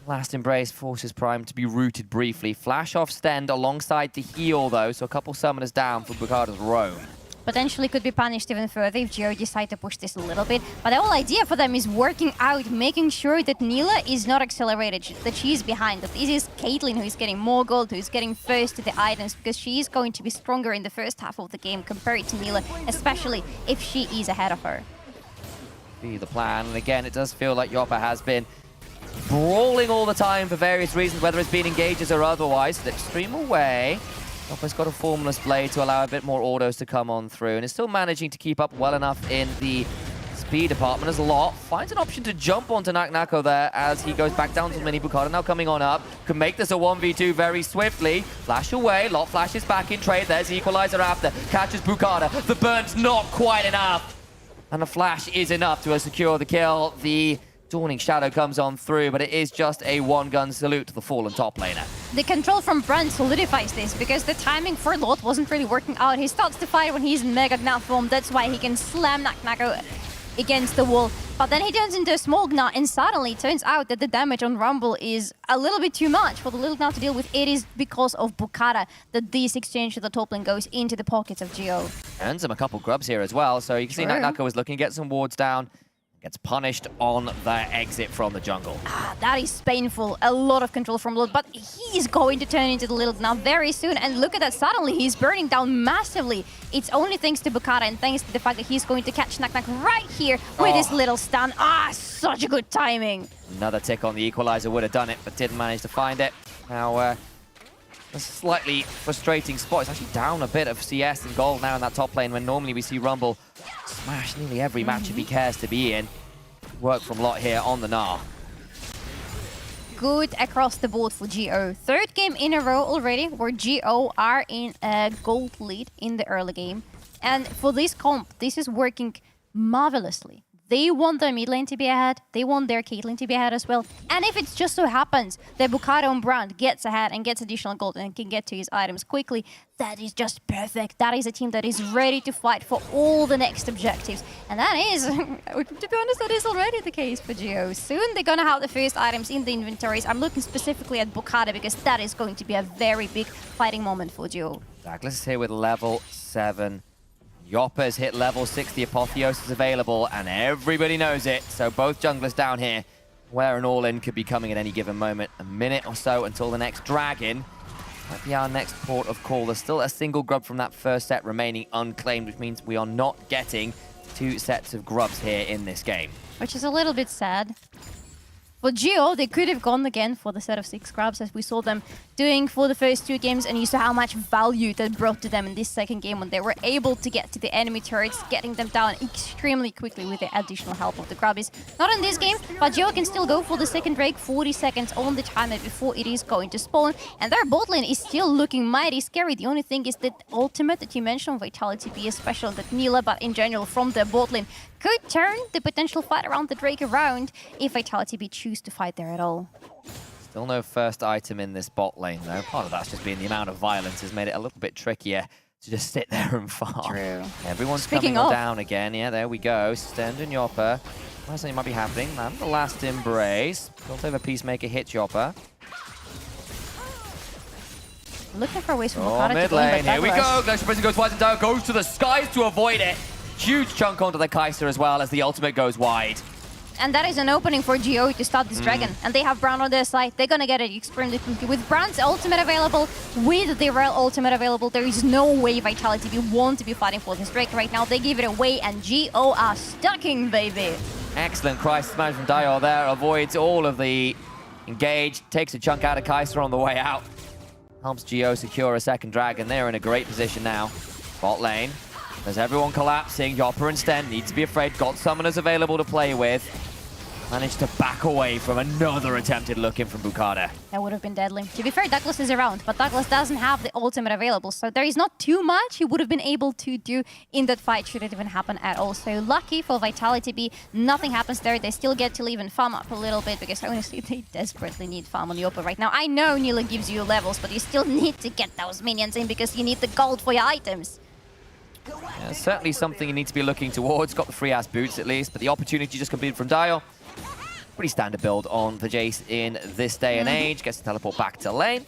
Last Embrace forces Prime to be rooted briefly. Flash off Stend alongside the heal, though, so a couple summoners down for Bukata's roam. Potentially could be punished even further if Geo decide to push this a little bit. But the whole idea for them is working out, making sure that Neela is not accelerated, that she's behind. That this is Caitlyn who is getting more gold, who is getting first to the items, because she is going to be stronger in the first half of the game compared to Neela, especially if she is ahead of her. Be the plan, and again, it does feel like Yoppa has been brawling all the time for various reasons, whether it's been engages or otherwise. Slipstream away. Yoppa's got a Formless Blade to allow a bit more autos to come on through, and is still managing to keep up well enough in the speed department as Lot finds an option to jump onto Naknako there as he goes back down to Mini Bukata. Now coming on up, can make this a 1v2 very swiftly. Flash away, Lot flashes back in trade. There's the Equalizer after, catches Bukata. The burn's not quite enough, and a flash is enough to secure the kill. The Dawning Shadow comes on through, but it is just a one-gun salute to the fallen top laner. The control from Brand solidifies this because the timing for Lot wasn't really working out. He starts to fight when he's in Mega Gna form. That's why he can slam Naknako against the wall. But then he turns into a small Gna, and suddenly it turns out that the damage on Rumble is a little bit too much for the little Gna to deal with. It is because of Bukata that this exchange to the top lane goes into the pockets of Geo. Earns him a couple grubs here as well, so you can see Naknako is looking, get some wards down. Gets punished on the exit from the jungle. That is painful. A lot of control from Lot, but he's going to turn into the little Gna very soon. And look at that, suddenly he's burning down massively. It's only thanks to Bukata and thanks to the fact that he's going to catch Naknak right here with his little stun. Such a good timing. Another tick on the Equalizer would have done it, but didn't manage to find it. Now, a slightly frustrating spot. It's actually down a bit of CS and gold now in that top lane when normally we see Rumble smash nearly every matchup he cares to be in. Work from Lot here on the Gna. Good across the board for GO. Third game in a row already where GO are in a gold lead in the early game. And for this comp, this is working marvelously. They want their mid lane to be ahead, they want their Caitlyn to be ahead as well. And if it just so happens that Bukata on Brand gets ahead and gets additional gold and can get to his items quickly, that is just perfect. That is a team that is ready to fight for all the next objectives. And that is, to be honest, that is already the case for Geo. Soon they're gonna have the first items in the inventories. I'm looking specifically at Bukata because that is going to be a very big fighting moment for Geo. Douglas is here with level 7. Yoppa's hit level 6, the Apotheosis is available, and everybody knows it. So both junglers down here, where an all-in could be coming at any given moment. A minute or so until the next dragon. Might be our next port of call. There's still a single grub from that first set remaining unclaimed, which means we are not getting 2 sets of grubs here in this game. Which is a little bit sad. For Geo, they could have gone again for the set of 6 grabs as we saw them doing for the first 2 games, and you saw how much value that brought to them in this second game when they were able to get to the enemy turrets, getting them down extremely quickly with the additional help of the grabbies. Not in this game, but Geo can still go for the second Drake, 40 seconds on the timer before it is going to spawn, and their bot lane is still looking mighty scary. The only thing is that ultimate that you mentioned, Vitality B, especially that Neela, but in general from the bot lane, could turn the potential fight around the Drake around if Vitality B choose to fight there at all. Still no first item in this bot lane, though. Part of that's just been the amount of violence has made it a little bit trickier to just sit there and farm. True. Everyone's coming on down again. Yeah, there we go. Stend and Yoppa. Something might be happening. And the last embrace. Built over Peacemaker hits Yoppa. Looking for ways for Oh, Bukata to mid go in, lane. but Here we go. Douglas- Glacial Prison goes wide and down, goes to the skies to avoid it. Huge chunk onto the Kaiser as well as the ultimate goes wide. And that is an opening for Geo to stop this dragon. And they have Brown on their side. They're gonna get it extremely quickly. With Brown's ultimate available, with the Rel ultimate available, there is no way Vitality B want to be fighting for this Drake right now. They give it away, and Geo are stucking, baby. Excellent crisis management from Dior there. Avoids all of the engage. Takes a chunk out of Kaiser on the way out. Helps Geo secure a second dragon. They're in a great position now. Bot lane. There's everyone collapsing. Yopper and Sten need to be afraid. Got summoners available to play with. Managed to back away from another attempted look-in from Bukata. That would have been deadly. To be fair, Douglas is around, but Douglas doesn't have the ultimate available, so there is not too much he would have been able to do in that fight should it even happen at all. So lucky for Vitality B, nothing happens there. They still get to leave and farm up a little bit because honestly, they desperately need farm on Yopa right now. I know Nila gives you levels, but you still need to get those minions in because you need the gold for your items. Yeah, certainly something you need to be looking towards. Got the free-ass boots at least, but the opportunity just completed from Dial. Pretty standard build on the Jace in this day and age. Gets to teleport back to lane.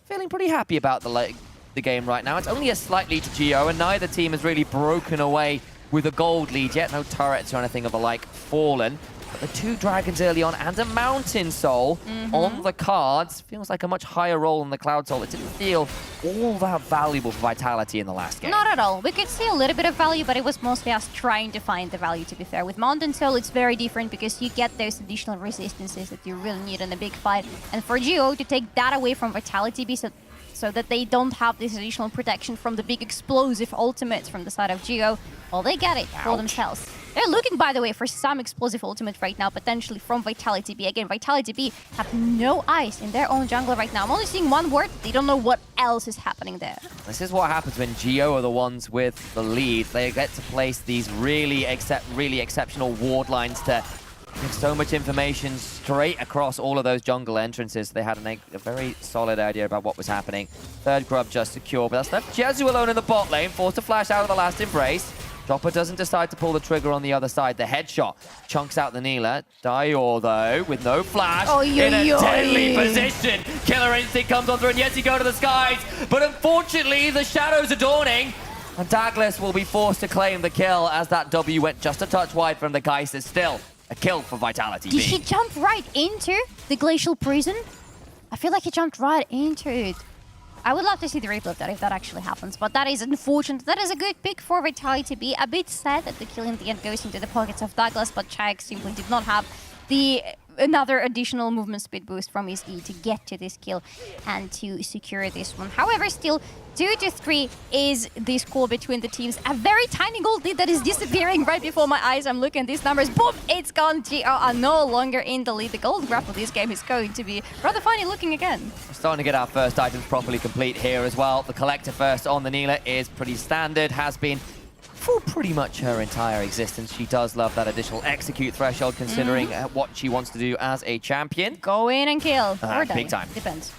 Feeling pretty happy about the game right now. It's only a slight lead to Geo, and neither team has really broken away with a gold lead yet. No turrets or anything of the like fallen. But the 2 dragons early on and a Mountain Soul on the cards feels like a much higher role than the Cloud Soul. It didn't feel all that valuable for Vitality in the last game. Not at all. We could see a little bit of value, but it was mostly us trying to find the value, to be fair. With Mountain Soul, it's very different because you get those additional resistances that you really need in a big fight. And for Geo to take that away from Vitality B so that they don't have this additional protection from the big explosive ultimates from the side of Geo, well, they get it for themselves. They're looking, by the way, for some explosive ultimate right now, potentially from Vitality B. Again, Vitality B have no eyes in their own jungle right now. I'm only seeing one word. They don't know what else is happening there. This is what happens when Geo are the ones with the lead. They get to place these really exceptional ward lines to give so much information straight across all of those jungle entrances. They had a very solid idea about what was happening. Third grub just secure, but that's left Jezu alone in the bot lane, forced to flash out of the last embrace. Chopper doesn't decide to pull the trigger on the other side. The headshot chunks out the Neela. Dior, though, with no flash, in a deadly position. Killer instinct comes on through, and yes, he go to the skies. But unfortunately, the shadows are dawning. And Douglas will be forced to claim the kill as that W went just a touch wide from the Kaiser. Still a kill for Vitality B. Did he jump right into the Glacial Prison? I feel like he jumped right into it. I would love to see the replay of that if that actually happens, but that is unfortunate. That is a good pick for Vitality B. A bit sad that the kill in the end goes into the pockets of Douglas, but Chag simply did not have another additional movement speed boost from his E to get to this kill and to secure this one. However, still 2-3 is the score between the teams. A very tiny gold lead that is disappearing right before my eyes. I'm looking at these numbers. Boom! It's gone. GR are no longer in the lead. The gold graph of this game is going to be rather funny looking again. We're starting to get our first items properly complete here as well. The Collector first on the Neela is pretty standard, has been for pretty much her entire existence. She does love that additional execute threshold considering what she wants to do as a champion. Go in and kill. Or die. Big time. Depends.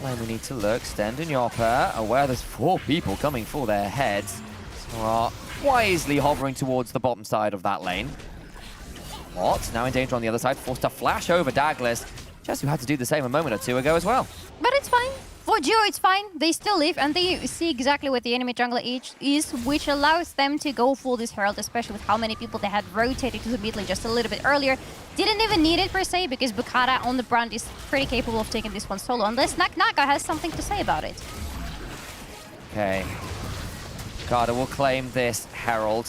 Lane we need to look. Stend and Yopper, aware there's 4 people coming for their heads. So are wisely hovering towards the bottom side of that lane. What? Now in danger on the other side, forced to flash over Douglas. Just who had to do the same a moment or two ago as well. But it's fine. For Geo, it's fine. They still live, and they see exactly what the enemy jungler is, which allows them to go for this Herald, especially with how many people they had rotated to the mid lane just a little bit earlier. Didn't even need it per se, because Bukata on the brand is pretty capable of taking this one solo, unless Naka has something to say about it. Okay. Bukata will claim this Herald.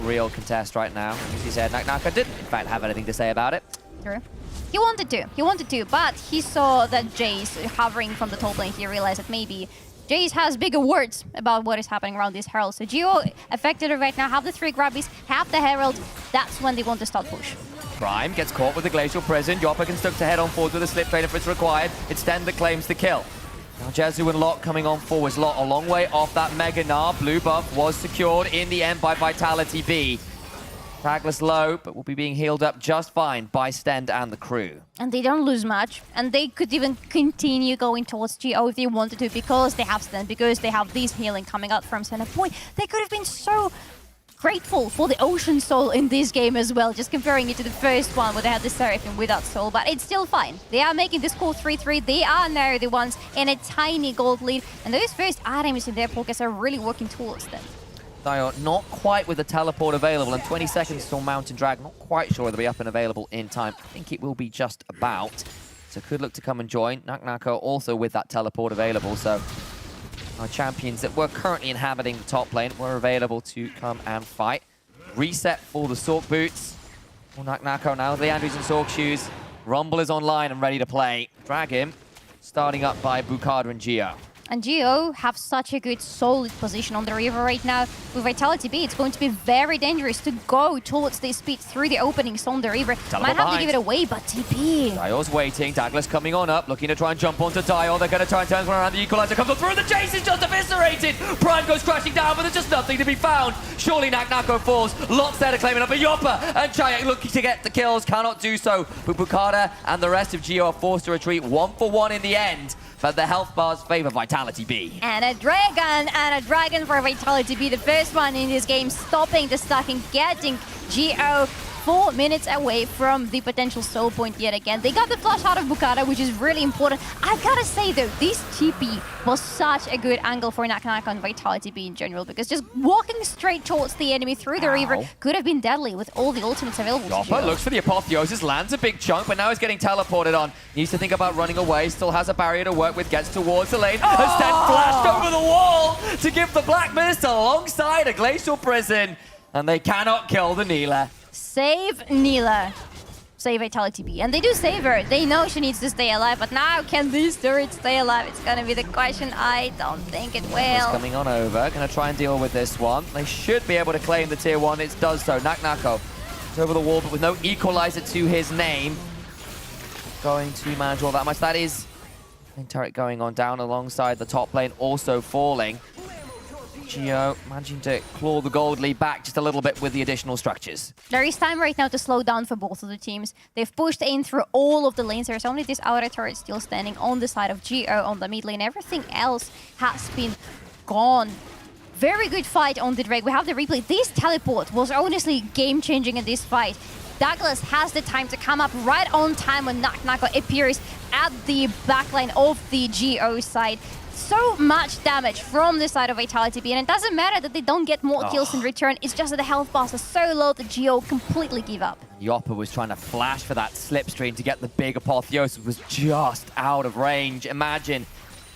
Real contest right now. As he said, Naka didn't, in fact, have anything to say about it. True. He wanted to, but he saw that Jace hovering from the top lane. He realized that maybe Jace has bigger words about what is happening around this Herald. So Geo affected right now, have the 3 grabbies, have the Herald. That's when they want to start push. Prime gets caught with the Glacial Prison. Yopper can stuck to head on forward with a slip train if it's required. It's Sten that claims the kill. Now Jezu and Lot coming on forwards. Lot a long way off that Mega Gnar. Blue buff was secured in the end by Vitality B. Douglas low, but will be being healed up just fine by Stend and the crew. And they don't lose much, and they could even continue going towards Geo if they wanted to, because they have Stend, because they have this healing coming out from center point. They could have been so grateful for the Ocean Soul in this game as well, just comparing it to the first one where they had the Seraphim without Soul, but it's still fine. They are making the score 3-3. They are now the ones in a tiny gold lead, and those first items in their pockets are really working towards them. Dio not quite with the teleport available, and 20 seconds till Mountain Drag. Not quite sure whether they'll be up and available in time. I think it will be just about. So could look to come and join. Naknako also with that teleport available, so our champions that were currently inhabiting the top lane were available to come and fight. Reset for the Sork boots. For Naknako now, the Andrews and Sork shoes. Rumble is online and ready to play. Dragon starting up by Bukada and Geo. And Geo have such a good, solid position on the river right now. With Vitality B, it's going to be very dangerous to go towards this speed through the openings on the river. Might have to give it away, but TP. Dio's waiting. Douglas coming on up, looking to try and jump onto Dio. They're going to try and turn around. The equalizer comes up through. The chase is just eviscerated. Prime goes crashing down, but there's just nothing to be found. Surely Naknako falls. Lots there to claim it up. But Yoppa and Chayak looking to get the kills. Cannot do so. But Bukada and the rest of Geo are forced to retreat 1-for-1 in the end. But the health bars favor Vitality B. And a dragon for Vitality B. The first one in this game, stopping the stacking, getting Geo 4 minutes away from the potential soul point yet again. They got the flash out of Bukada, which is really important. I gotta say though, this TP was such a good angle for Naknako and Vitality B in general, because just walking straight towards the enemy through the river could have been deadly with all the ultimates available to Geo. Looks for the apotheosis, lands a big chunk, but now he's getting teleported on. Needs to think about running away, still has a barrier to work with, gets towards the lane, has then flashed over the wall to give the Black Mist alongside a Glacial Prison, and they cannot kill the Neela. Save Neela. Save Vitality B. And they do save her. They know she needs to stay alive, but now can these turrets stay alive? It's gonna be the question. I don't think it will. It's coming on over. Gonna try and deal with this one. They should be able to claim the tier 1. It does so. Naknako is over the wall, but with no equalizer to his name. Going to manage all that much. That is turret going on down alongside the top lane, also falling. Geo managing to claw the gold lead back just a little bit with the additional structures. There is time right now to slow down for both of the teams. They've pushed in through all of the lanes. There's only this outer turret still standing on the side of Geo on the mid lane. Everything else has been gone. Very good fight on the Drake. We have the replay. This teleport was honestly game-changing in this fight. Douglas has the time to come up right on time when Naknako appears at the backline of the Geo side. So much damage from the side of Vitality B, and it doesn't matter that they don't get more kills in return. It's just that the health bars are so low that Geo completely give up. Yoppa was trying to flash for that slipstream to get the big apotheosis, was just out of range. Imagine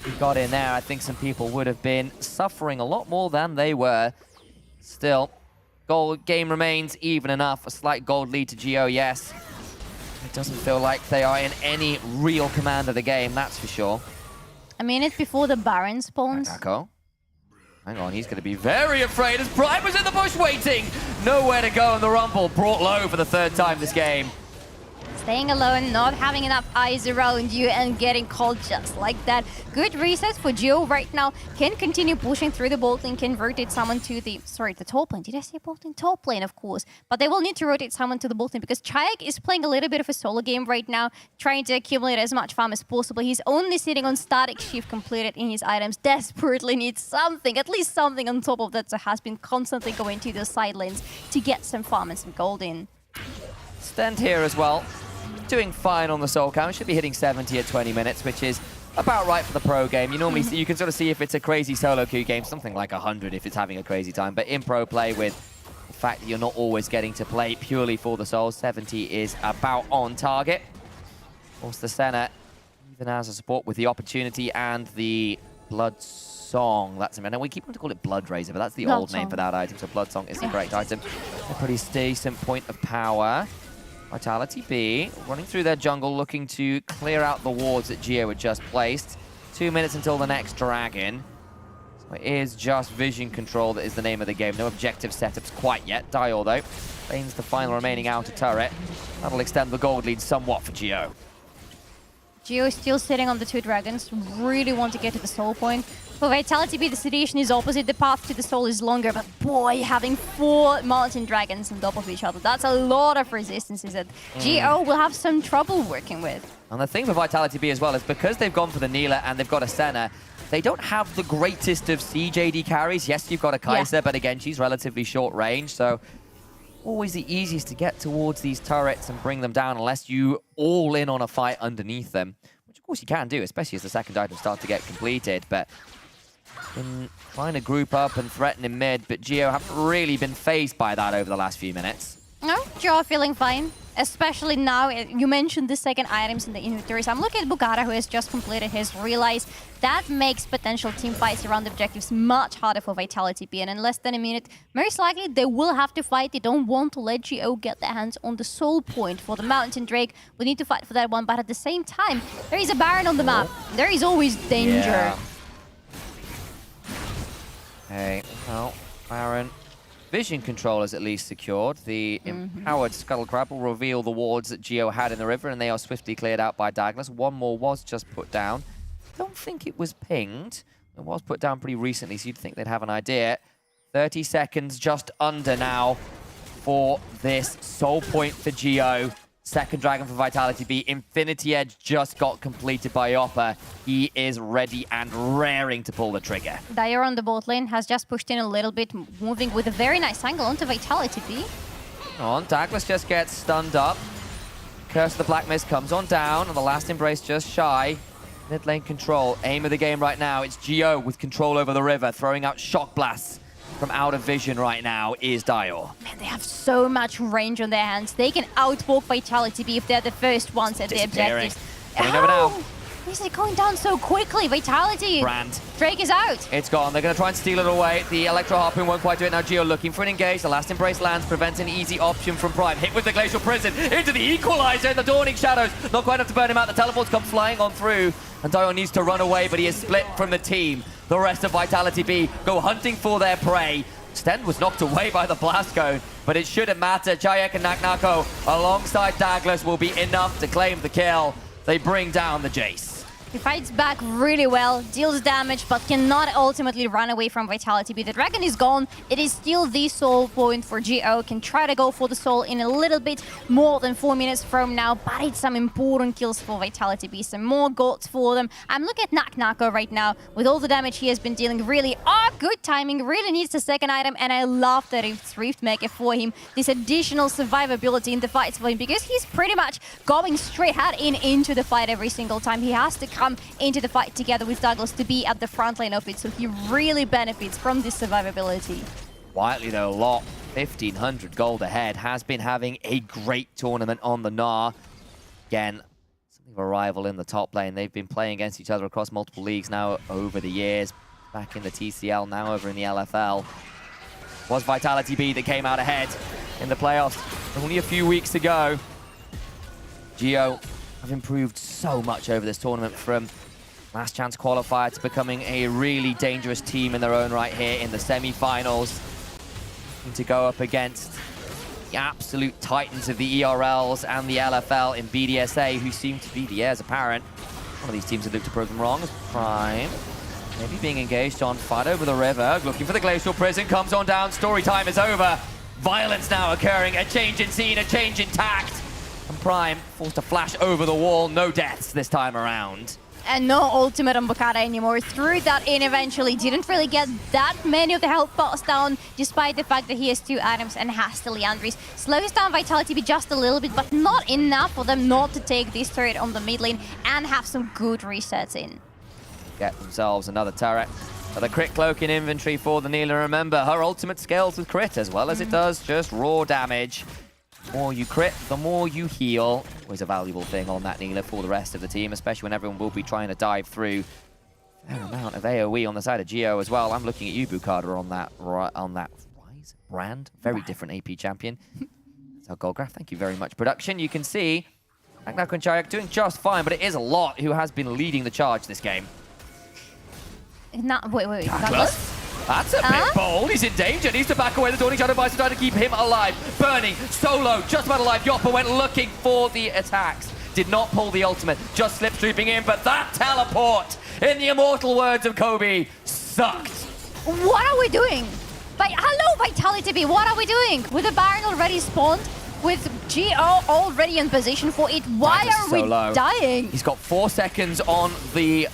he got in there. I think some people would have been suffering a lot more than they were. Still, game remains even enough. A slight gold lead to Geo, yes. It doesn't feel like they are in any real command of the game, that's for sure. A minute before the Baron spawns. Naknako. Hang on, he's going to be very afraid as Prime was in the bush waiting. Nowhere to go, and the Rumble brought low for the 3rd time this game. Staying alone, not having enough eyes around you, and getting called just like that. Good reset for Geo right now. Can continue pushing through the bot lane, can rotate someone to the... Sorry, the top lane. Did I say bot lane? Top lane, of course. But they will need to rotate someone to the bot lane because Chayak is playing a little bit of a solo game right now, trying to accumulate as much farm as possible. He's only sitting on static shift completed in his items. Desperately needs something, at least something on top of that, so has been constantly going to the side lanes to get some farm and some gold in. Stand here as well. Doing fine on the soul count. Should be hitting 70 at 20 minutes, which is about right for the pro game. You normally see, you can sort of see if it's a crazy solo queue game, something like 100 if it's having a crazy time. But in pro play, with the fact that you're not always getting to play purely for the souls, 70 is about on target. Of course, the Senna, even as a support with the opportunity and the Blood Song. That's and we keep wanting to call it Blood Razor, but that's the old name for that item. So Blood Song is the correct item. A pretty decent point of power. Vitality B running through their jungle, looking to clear out the wards that Geo had just placed. 2 minutes until the next dragon. So it is just vision control that is the name of the game. No objective setups quite yet. Dio, though, claims the final remaining outer turret. That'll extend the gold lead somewhat for Geo. Geo is still sitting on the 2 dragons. Really want to get to the soul point. For Vitality B, the situation is opposite. The path to the soul is longer, but boy, having 4 mountain dragons on top of each other, that's a lot of resistances that Geo will have some trouble working with. And the thing for Vitality B as well is because they've gone for the Neela and they've got a Senna, They don't have the greatest of CJD carries. Yes, you've got a Kai'Sa, but again, she's relatively short range, so always the easiest to get towards these turrets and bring them down unless you all in on a fight underneath them, which of course you can do, especially as the second item starts to get completed. But been trying to group up and threaten in mid, but Geo haven't really been phased by that over the last few minutes. No, Geo are feeling fine. Especially now, you mentioned the second items in the inventories. I'm looking at Bugara, who has just completed his realize. That makes potential team fights around objectives much harder for Vitality B. And in less than a minute, most likely they will have to fight. They don't want to let Geo get their hands on the soul point for the Mountain Drake. We need to fight for that one, but at the same time, there is a Baron on the map. There is always danger. Yeah. Okay, well, Baron. Vision control is at least secured. The empowered Scuttle Crab will reveal the wards that Geo had in the river, and they are swiftly cleared out by Douglas. One more was just put down. Don't think it was pinged. It was put down pretty recently, so you'd think they'd have an idea. 30 seconds just under now for this soul point for Geo. Second Dragon for Vitality B. Infinity Edge just got completed by Oppa. He is ready and raring to pull the trigger. Dyer on the bot lane has just pushed in a little bit, moving with a very nice angle onto Vitality B. On, Douglas just gets stunned up. Curse of the Black Mist comes on down, and the last embrace just shy. Mid lane control. Aim of the game right now. It's Geo with control over the river, throwing out shock blasts. From out of vision right now is Dio. Man, they have so much range on their hands. They can outwalk Vitality B if they're the first ones at the objectives. Coming over now. Is it going down so quickly? Vitality. Brand. Drake is out. It's gone. They're going to try and steal it away. The Electro Harpoon won't quite do it now. Geo looking for an engage. The last embrace lands, prevents an easy option from Prime. Hit with the Glacial Prison into the Equalizer in the Dawning Shadows. Not quite enough to burn him out. The teleports come flying on through. And Dio needs to run away, but he is split from the team. The rest of Vitality B go hunting for their prey. Sten was knocked away by the blast cone, but it shouldn't matter. Chayek and Naknako alongside Douglas will be enough to claim the kill. They bring down the Jace. He fights back really well, deals damage, but cannot ultimately run away from Vitality B. The dragon is gone. It is still the soul point for Geo. Can try to go for the soul in a little bit more than 4 minutes from now, but it's some important kills for Vitality B. Some more gods for them. I'm looking at Naknako right now. With all the damage he has been dealing, really good timing. Really needs the second item, and I love that it's Rift Maker for him. This additional survivability in the fights for him, because he's pretty much going straight head into the fight every single time. He has to come into the fight together with Douglas to be at the front line of it, so he really benefits from this survivability. Quietly though, Lot, 1,500 gold ahead, has been having a great tournament on the Gnar. Again, something of a rival in the top lane. They've been playing against each other across multiple leagues now over the years. Back in the TCL, now over in the LFL. Was Vitality B that came out ahead in the playoffs only a few weeks ago. Geo have improved so much over this tournament, from last chance qualifier to becoming a really dangerous team in their own right here in the semi-finals. To go up against the absolute titans of the ERLs and the LFL in BDSA, who seem to be the heirs apparent. One of these teams that looked to prove them wrong is Prime. Maybe being engaged on fight over the river, looking for the Glacial Prison, comes on down, story time is over. Violence now occurring, a change in scene, a change in tact. And Prime forced to flash over the wall, no deaths this time around. And no ultimate on Bukata anymore. Threw that in eventually. Didn't really get that many of the health bars down, despite the fact that he has 2 items and has the Leandris. Slows down Vitality B just a little bit, but not enough for them not to take this turret on the mid lane and have some good resets in. Get themselves another turret. The crit cloak in inventory for the Neela. Remember, her ultimate scales with crit as well as it does just raw damage. The more you crit, the more you heal. Always a valuable thing on that Neela for the rest of the team, especially when everyone will be trying to dive through. Fair amount of AoE on the side of Geo as well. I'm looking at you, Bukada, on that Rise brand. Very different AP champion. So Golgraph, thank you very much, production. You can see Naknako and Chayek doing just fine, but it is a lot who has been leading the charge this game. Wait. Douglas? That's a bit bold. He's in danger. Needs to back away. The Dawning Shadow Bison trying to keep him alive. Burning, solo, just about alive. Yoppa went looking for the attacks. Did not pull the ultimate. Just slipstreaming in. But that teleport, in the immortal words of Kobe, sucked. What are we doing? Hello, Vitality B. What are we doing? With the Baron already spawned, with Geo already in position for it. Why are we dying? He's got 4 seconds on the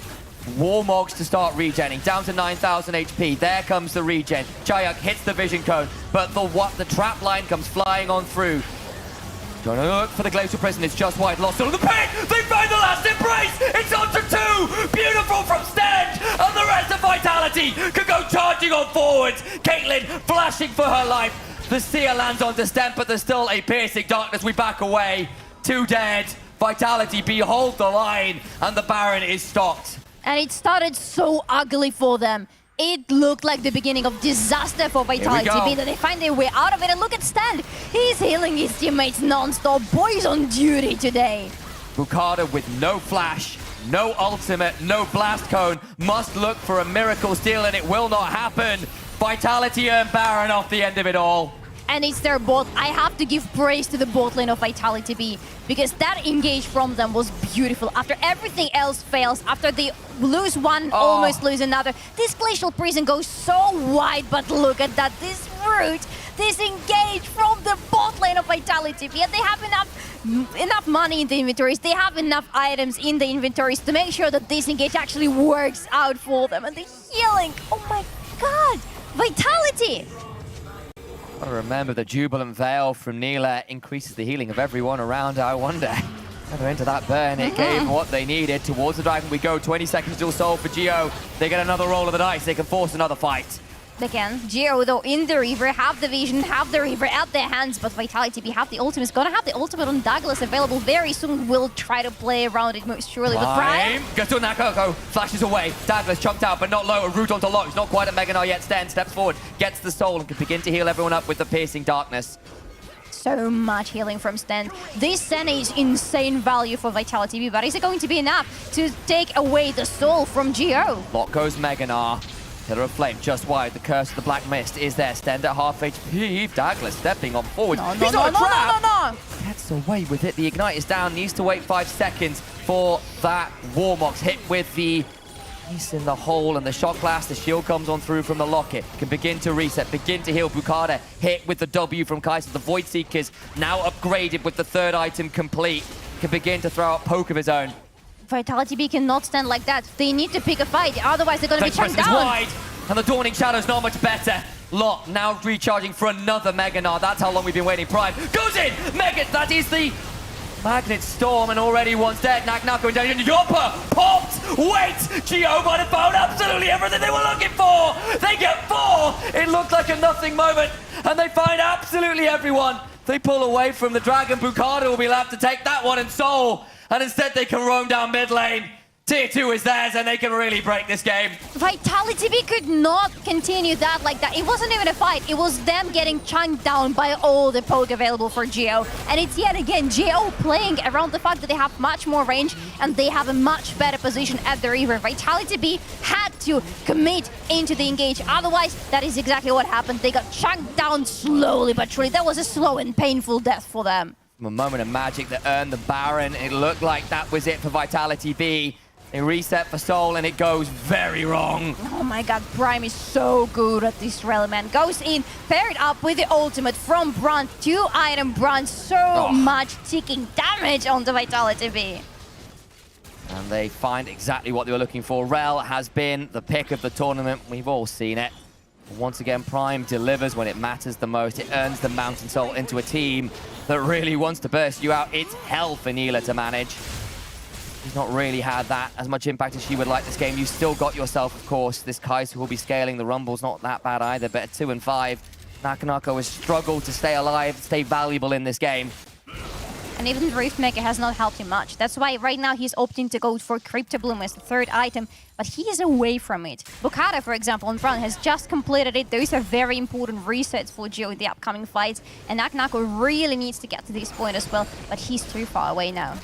Warmogs to start regenning, down to 9,000 HP. There comes the regen. Jayuk hits the vision cone, but the trap line comes flying on through. Trying to look for the Glacial Prison, it's just wide. Lost on the pit! They find the last embrace! It's on to 2! Beautiful from Stench! And the rest of Vitality could go charging on forwards! Caitlyn flashing for her life. The Seer lands onto Stent, but there's still a piercing darkness. We back away. 2 dead. Vitality behold the line, and the Baron is stopped. And it started so ugly for them. It looked like the beginning of disaster for Vitality B, that they find their way out of it. And look at Stan. He's healing his teammates non-stop. Boys on duty today. Bukada with no flash, no ultimate, no blast cone, must look for a miracle steal, and it will not happen. Vitality earn Baron off the end of it all. And it's their bot. I have to give praise to the bot lane of Vitality B, because that engage from them was beautiful. After everything else fails, after they lose one, almost lose another, this Glacial Prison goes so wide, but look at that. This route, this engage from the bot lane of Vitality B, and they have enough money in the inventories, they have enough items in the inventories to make sure that this engage actually works out for them. And the healing, oh my god, Vitality! I remember the Jubilant Veil from Neela increases the healing of everyone around. I wonder whether into that burn it gave what they needed. Towards the Dragon we go. 20 seconds till soul for Geo. They get another roll of the dice. They can force another fight. They can. Geo, though, in the Reaver, have the vision, have the Reaver at their hands, but Vitality B have the ultimate. Is gonna have the ultimate on Douglas available very soon. Will try to play around it most surely. But Prime goes to Nakoko, flashes away. Douglas chunked out, but not low. A root onto lock. He's not quite at Meganar yet. Sten steps forward, gets the soul, and can begin to heal everyone up with the piercing darkness. So much healing from Sten. This Sen is insane value for Vitality B, but is it going to be enough to take away the soul from Geo? Lock goes Meganar. Pillar of Flame just wide. The Curse of the Black Mist is there. Sten at half HP. Douglas stepping on forward. No. Gets away with it. The Ignite is down. Needs to wait 5 seconds for that Warmox hit with the piece in the hole and the Shock Blast. The shield comes on through from the Locket. Can begin to reset, begin to heal. Bukada hit with the W from Kaiser. The Void Seekers now upgraded with the 3rd item complete. Can begin to throw out poke of his own. Vitality B cannot stand like that. They need to pick a fight, otherwise they're going to be chunked down. Wide, and the Dawning Shadow's not much better. Lot now recharging for another Meganar. That's how long we've been waiting. Prime goes in. Megas, that is the Magnet Storm, and already one's dead. Nak going down. Yopper popped. Wait, Geo might have found absolutely everything they were looking for. They get 4. It looked like a nothing moment, and they find absolutely everyone. They pull away from the Dragon. Bukada will be left to take that one and soul. And instead they can roam down mid lane. Tier 2 is theirs, and they can really break this game. Vitality B could not continue that like that. It wasn't even a fight. It was them getting chunked down by all the poke available for Geo. And it's yet again Geo playing around the fact that they have much more range and they have a much better position at the Reaver. Vitality B had to commit into the engage. Otherwise, that is exactly what happened. They got chunked down slowly but surely. That was a slow and painful death for them. From a moment of magic that earned the Baron, it looked like that was it for Vitality B. They reset for Soul, and it goes very wrong. Oh my god, Prime is so good at this rally, man. Goes in, paired up with the ultimate from Brunt. 2-item Brunt, so much ticking damage on the Vitality B. And they find exactly what they were looking for. Rel has been the pick of the tournament. We've all seen it. Once again, Prime delivers when it matters the most. It earns the Mountain Soul into a team that really wants to burst you out. It's hell for Neela to manage. She's not really had that as much impact as she would like this game. You've still got yourself, of course, this Kaiser who will be scaling. The Rumble's not that bad either, but at 2 and 5, Nakanako has struggled to stay alive, stay valuable in this game. And even Riftmaker has not helped him much. That's why right now he's opting to go for Crypto Bloom as the 3rd item, but he is away from it. Bukada, for example, on front has just completed it. Those are very important resets for Geo in the upcoming fights, and Nakanako really needs to get to this point as well, but he's too far away now.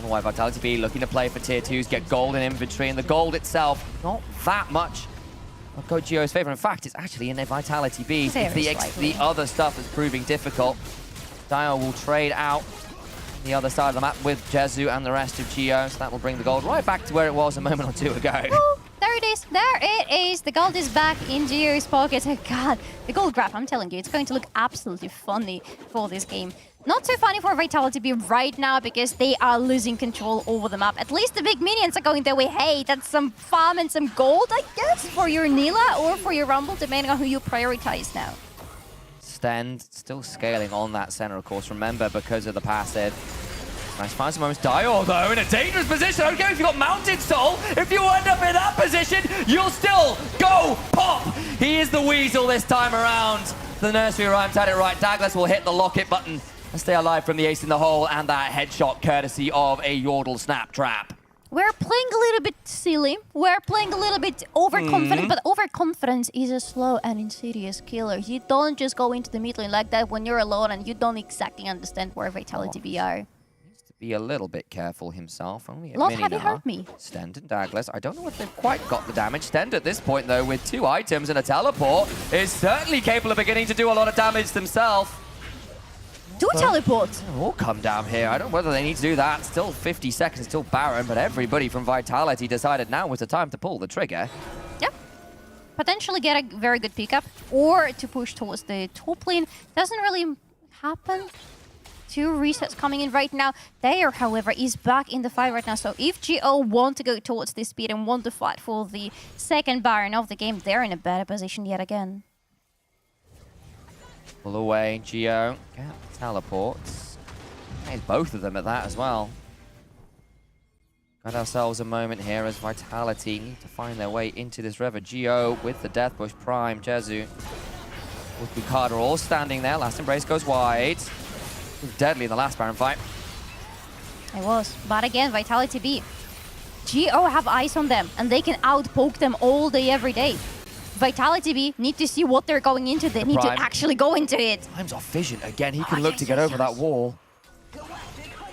Why Vitality B looking to play for tier 2s, get gold in inventory, and the gold itself, not that much. I'll go Geo's favor. In fact, it's actually in their Vitality B. It's the other stuff is proving difficult. Dio will trade out the other side of the map with Jezu and the rest of Geo, so that will bring the gold right back to where it was a moment or two ago. Well, there it is. There it is. The gold is back in Gio's pocket. Oh, God, the gold grab, I'm telling you, it's going to look absolutely funny for this game. Not too funny for Vitality B right now because they are losing control over the map. At least the big minions are going their way. Hey, that's some farm and some gold, I guess, for your Nila or for your Rumble, depending on who you prioritize now. Stend still scaling on that center, of course. Remember, because of the passive. Nice, find some moments. Dio, though, in a dangerous position. I don't care if you've got Mountain Soul. If you end up in that position, you'll still go pop. He is the weasel this time around. The nursery rhymes had it right. Douglas will hit the lock-it button and stay alive from the ace in the hole, and that headshot courtesy of a Yordle snap trap. We're playing a little bit silly. We're playing a little bit overconfident, but overconfidence is a slow and insidious killer. You don't just go into the mid lane like that when you're alone and you don't exactly understand where Vitality B are. Be a little bit careful himself. Only a Love, mini have you now. heard me? Stend and Douglas. I don't know if they've quite got the damage. Stend at this point, though, with 2 items and a teleport, is certainly capable of beginning to do a lot of damage themselves. Do teleport. All come down here. I don't know whether they need to do that. Still 50 seconds, still Baron, but everybody from Vitality decided now was the time to pull the trigger. Yep. Potentially get a very good pickup or to push towards the top lane. Doesn't really happen. 2 resets coming in right now. There, however, is back in the fight right now. So if GO want to go towards this speed and want to fight for the second Baron of the game, they're in a better position yet again. Pull away, Geo. Get teleports. There's both of them at that as well. Got ourselves a moment here as Vitality need to find their way into this river. Geo with the Death Bush Prime, Jezu with Bukada all standing there. Last Embrace goes wide. It was deadly in the last Baron fight. It was. But again, Vitality B. GO have eyes on them, and they can outpoke them all day, every day. Vitality B need to see what they're going into. They need to actually go into it. Time's off vision again. He can look to get over that wall.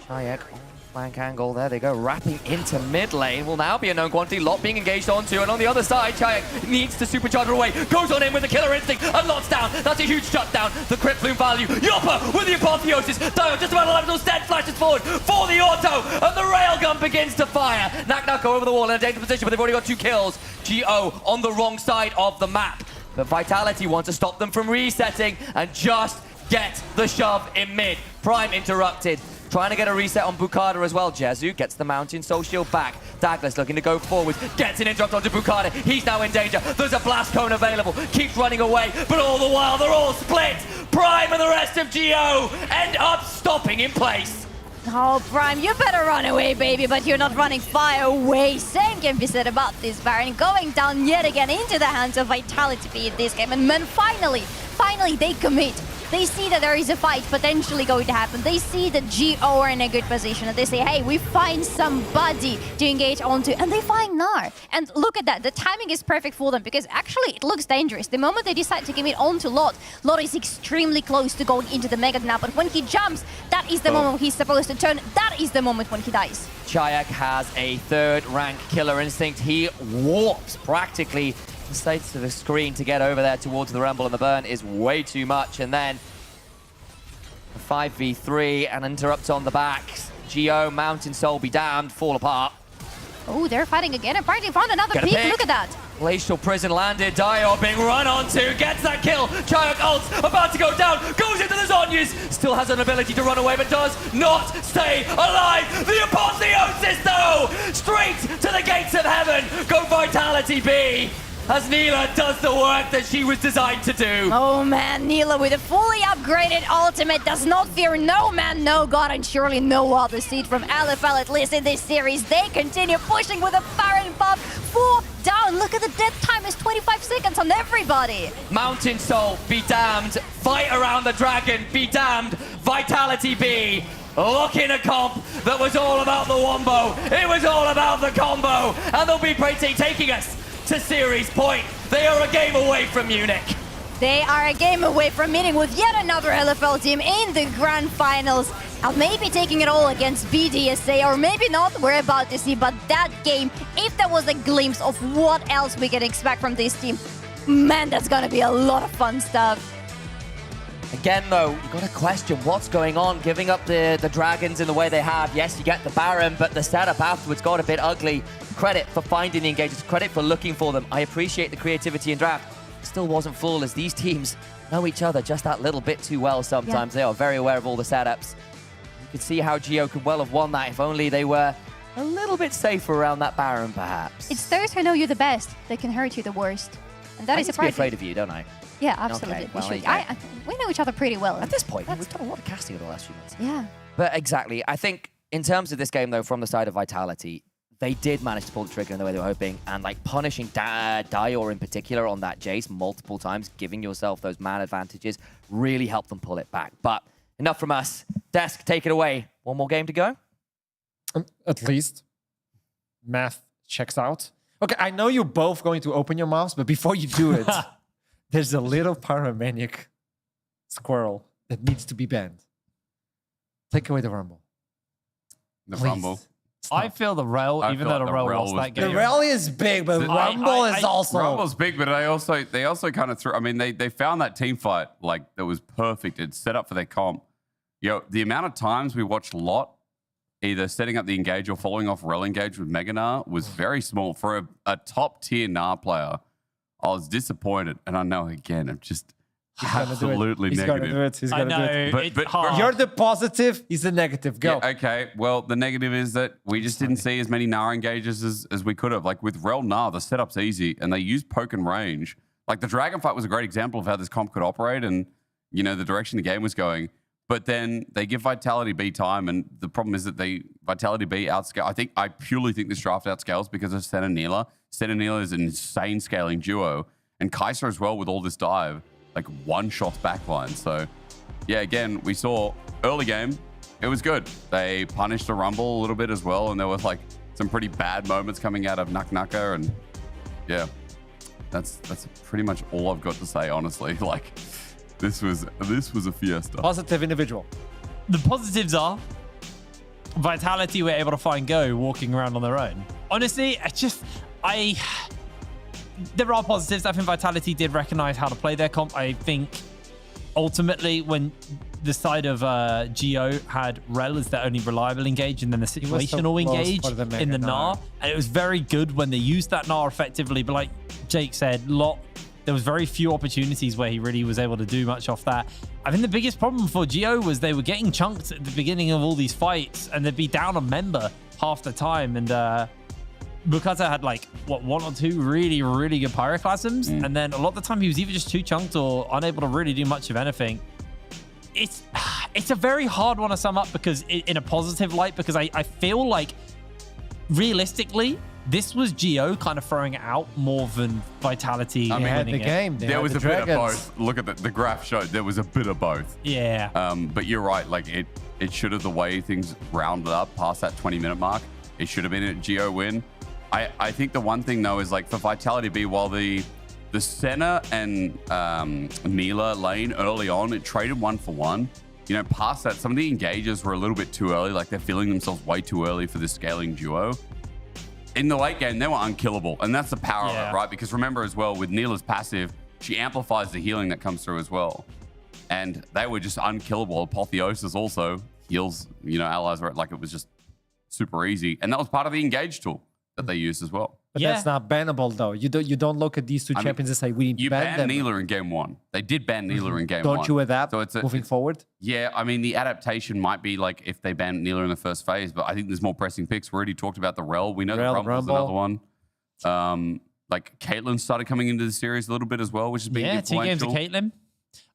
Chayek on flank angle. There they go. Wrapping into mid lane. Will now be a known quantity. Lot being engaged onto. And on the other side, Chayek needs to supercharge away. Goes on in with the killer instinct. And Lot's down. That's a huge shutdown. The crit plume value. Yopper with the apotheosis. Dio just about alive. Stead flashes forward for the auto. And the railgun begins to fire. Nak over the wall in a dangerous position, but they've already got 2 kills. GO on the wrong side of the map. But Vitality want to stop them from resetting and just get the shove in mid. Prime interrupted. Trying to get a reset on Bukada as well. Jezu gets the Mountain Soul Shield back. Douglas looking to go forward. Gets an interrupt onto Bukada. He's now in danger. There's a blast cone available. Keeps running away. But all the while, they're all split. Prime and the rest of GO end up stopping in place. Oh, Prime, you better run away, baby, but you're not running far away. Same can be said about this Baron. Going down yet again into the hands of Vitality B in this game. And then finally, they commit. They see that there is a fight potentially going to happen. They see that GO are in a good position and they say, hey, we find somebody to engage onto, and they find Gnar. And look at that, the timing is perfect for them because actually it looks dangerous. The moment they decide to commit onto Lot is extremely close to going into the Mega now, but when he jumps, that is the moment he's supposed to turn. That is the moment when he dies. Chayek has a 3rd rank killer instinct. He warps practically the state to the screen to get over there towards the Rumble, and the burn is way too much. And then a 5v3 and interrupt on the back. GO, Mountain Soul be damned, fall apart. Oh, they're fighting again. Apparently found another peak. Look at that. Glacial Prison landed. Dio being run onto. Gets that kill. Chayek ults. About to go down. Goes into the Zonyas. Still has an ability to run away, but does not stay alive. The apotheosis, though. Straight to the gates of heaven. Go Vitality B. As Nila does the work that she was designed to do. Oh man, Nila with a fully upgraded ultimate does not fear no man, no god, and surely no other seed from LFL, at least in this series. They continue pushing with a Baron buff. 4 down. Look at the death time is 25 seconds on everybody. Mountain Soul, be damned. Fight around the dragon, be damned. Vitality B. Looking a comp that was all about the wombo. It was all about the combo. And they'll be taking us to series point. They are a game away from Munich. They are a game away from meeting with yet another LFL team in the grand finals. And maybe taking it all against BDSA, or maybe not, we're about to see. But that game, if there was a glimpse of what else we can expect from this team, man, that's gonna be a lot of fun stuff. Again, though, you got to question what's going on, giving up the dragons in the way they have. Yes, you get the Baron, but the setup afterwards got a bit ugly. Credit for finding the engagements, credit for looking for them. I appreciate the creativity in draft. Still wasn't flawless. These teams know each other just that little bit too well sometimes. They are very aware of all the setups. You could see how Geo could well have won that if only they were a little bit safer around that Baron, perhaps. It's those who know you the best that can hurt you the worst. And that I is need to be surprising. afraid of you, don't I? Yeah, absolutely. Okay, well, we know each other pretty well. At this point, we've done a lot of casting over the last few months. Yeah. But exactly. I think in terms of this game, though, from the side of Vitality, they did manage to pull the trigger in the way they were hoping. And like punishing Dior in particular on that Jace multiple times, giving yourself those man advantages, really helped them pull it back. But enough from us. Desk, take it away. One more game to go? At least. Math checks out. Okay, I know you're both going to open your mouths, but before you do it, there's a little pyromaniac squirrel that needs to be banned. Take away the rumble. The Please. rumble. I feel the rail, I even feel though like the the rail rail lost was that The game. rally is big, but rumble is also... Rumble's big, but they also kind of threw... I mean, they found that team fight like that was perfect. It's set up for their comp. The amount of times we watched Lot either setting up the engage or following off rel engage with Mega Gnar was very small. For a top tier Gnar player, I was disappointed. And I know, again, I'm just absolutely He's negative. gonna do it. He's gonna do it. It's hard. You're the positive, he's the negative. Go. Yeah, okay, well, the negative is that we just didn't see as many Gnar engages as we could have. Like with Rel Gnar, the setup's easy, and they use poke and range. Like the Dragon fight was a great example of how this comp could operate and, the direction the game was going. But then they give Vitality B time, and the problem is that Vitality B outscale. I purely think this draft outscales because of Senna Neela. Senna Neela is an insane scaling duo, and Kai'Sa as well with all this dive, like one shots backline. So, yeah, again, we saw early game, it was good. They punished the Rumble a little bit as well, and there was like some pretty bad moments coming out of Nuka, and yeah, that's pretty much all I've got to say, honestly. Like. This was a fiesta. Positive individual. The positives are Vitality were able to find Go walking around on their own. Honestly, there are positives. I think Vitality did recognize how to play their comp. I think ultimately when the side of Geo had Rel as their only reliable engage and then the situational engage in the Gnar. And it was very good when they used that Gnar effectively. But like Jake said, there was very few opportunities where he really was able to do much off that. I think the biggest problem for Geo was they were getting chunked at the beginning of all these fights and they'd be down a member half the time. And Bukata had like, one or two really, really good pyroclasms. And then a lot of the time he was either just too chunked or unable to really do much of anything. It's a very hard one to sum up because in a positive light, because I feel like realistically, this was Geo kind of throwing it out more than Vitality. They had the game. There was a bit of both. Look at the graph showed there was a bit of both. Yeah. But you're right. Like it should have, the way things rounded up past that 20-minute mark, it should have been a Geo win. I think the one thing though is like for Vitality B, while the Senna and Neela lane early on, it traded 1-for-1. Past that, some of the engages were a little bit too early. Like they're feeling themselves way too early for this scaling duo. In the late game, they were unkillable. And that's the power of it, right? Because remember as well, with Neela's passive, she amplifies the healing that comes through as well. And they were just unkillable. Apotheosis also heals, allies, where like it was just super easy. And that was part of the engage tool that they used as well. But that's not bannable, though. You don't look at these two champions and say, we need to ban them. You banned Neela in game one. They did ban Neela in game one. Don't you adapt moving forward? Yeah, I mean, the adaptation might be like if they ban Neela in the first phase, but I think there's more pressing picks. We already talked about the Rel. We know the Rumble's another one. Like Caitlyn started coming into the series a little bit as well, which has been influential. 2 games of Caitlyn.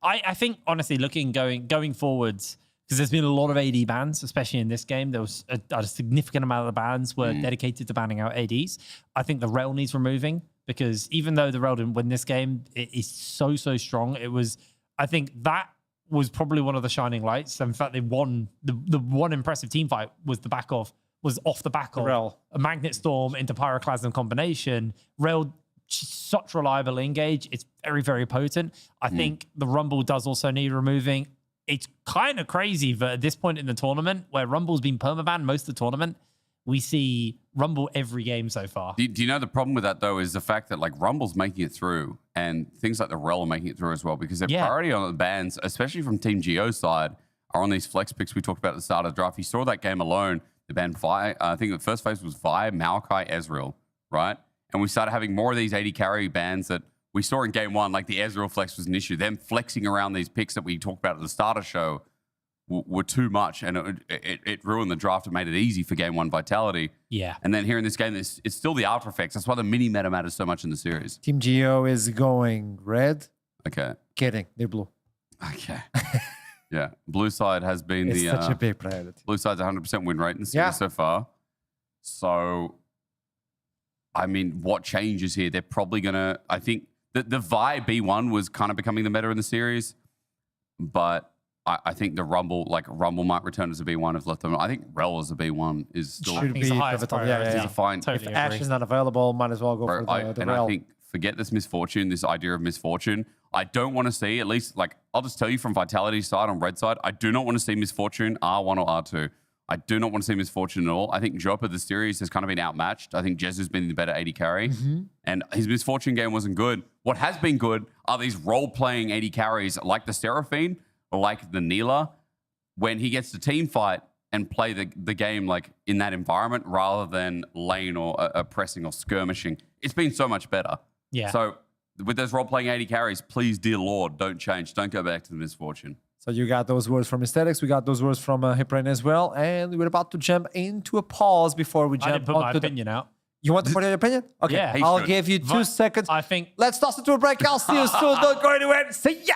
I think, honestly, going forwards, because there's been a lot of AD bans, especially in this game. There was a significant amount of the bans were dedicated to banning out ADs. I think the Rel needs removing because even though the Rel didn't win this game, it is so strong. I think that was probably one of the shining lights. In fact, they won. The one impressive team fight was off the back of Rel. A Magnet Storm into Pyroclasm combination. Rel, such reliable engage. It's very, very potent. I think the Rumble does also need removing. It's kind of crazy that at this point in the tournament, where Rumble's been permabanned most of the tournament, we see Rumble every game so far. Do you know the problem with that, though, is the fact that like Rumble's making it through and things like the Rel are making it through as well because their priority on the bans, especially from Team Geo's side, are on these flex picks we talked about at the start of the draft. You saw that game alone. They banned Vi. I think the first phase was Vi, Maokai, Ezreal, right? And we started having more of these 80 carry bans that we saw in game one, like the Ezreal flex was an issue. Them flexing around these picks that we talked about at the starter show were too much, and it ruined the draft and made it easy for game one Vitality. Yeah. And then here in this game, it's still the after effects. That's why the mini meta matters so much in the series. Team Geo is going red. Okay. Kidding. They're blue. Okay. Yeah. Blue side has been It's such a big priority. Blue side's 100% win rate in the series so far. So, I mean, what changes here? They're probably going to, I think, the Vi B1 was kind of becoming the meta in the series, but I think the Rumble might return as a B1 if left them. I think Rel as a B1 is still Should be pivotal. Yeah. fine. If Ashe is not available, might as well go for the and Rel. I think forget this misfortune, this idea of misfortune. I don't want to see, at least, like, I'll just tell you from Vitality's side on red side, I do not want to see misfortune R1 or R2. I do not want to see misfortune at all. I think Jopa, the series, has kind of been outmatched. I think Jez has been the better 80 carry. And his misfortune game wasn't good. What has been good are these role-playing 80 carries like the Seraphine, like the Neela, when he gets to team fight and play the game like in that environment rather than lane or pressing or skirmishing. It's been so much better. Yeah. So with those role-playing 80 carries, please, dear Lord, don't change. Don't go back to the misfortune. So you got those words from Aesthetics. We got those words from Hiprain as well. And we're about to jump into a pause before we jump I didn't put my onto opinion out. You want to put your opinion? Okay, Yeah. I'll give you 2 seconds. I think... Let's toss it to a break. I'll see you soon. Don't go anywhere. See ya.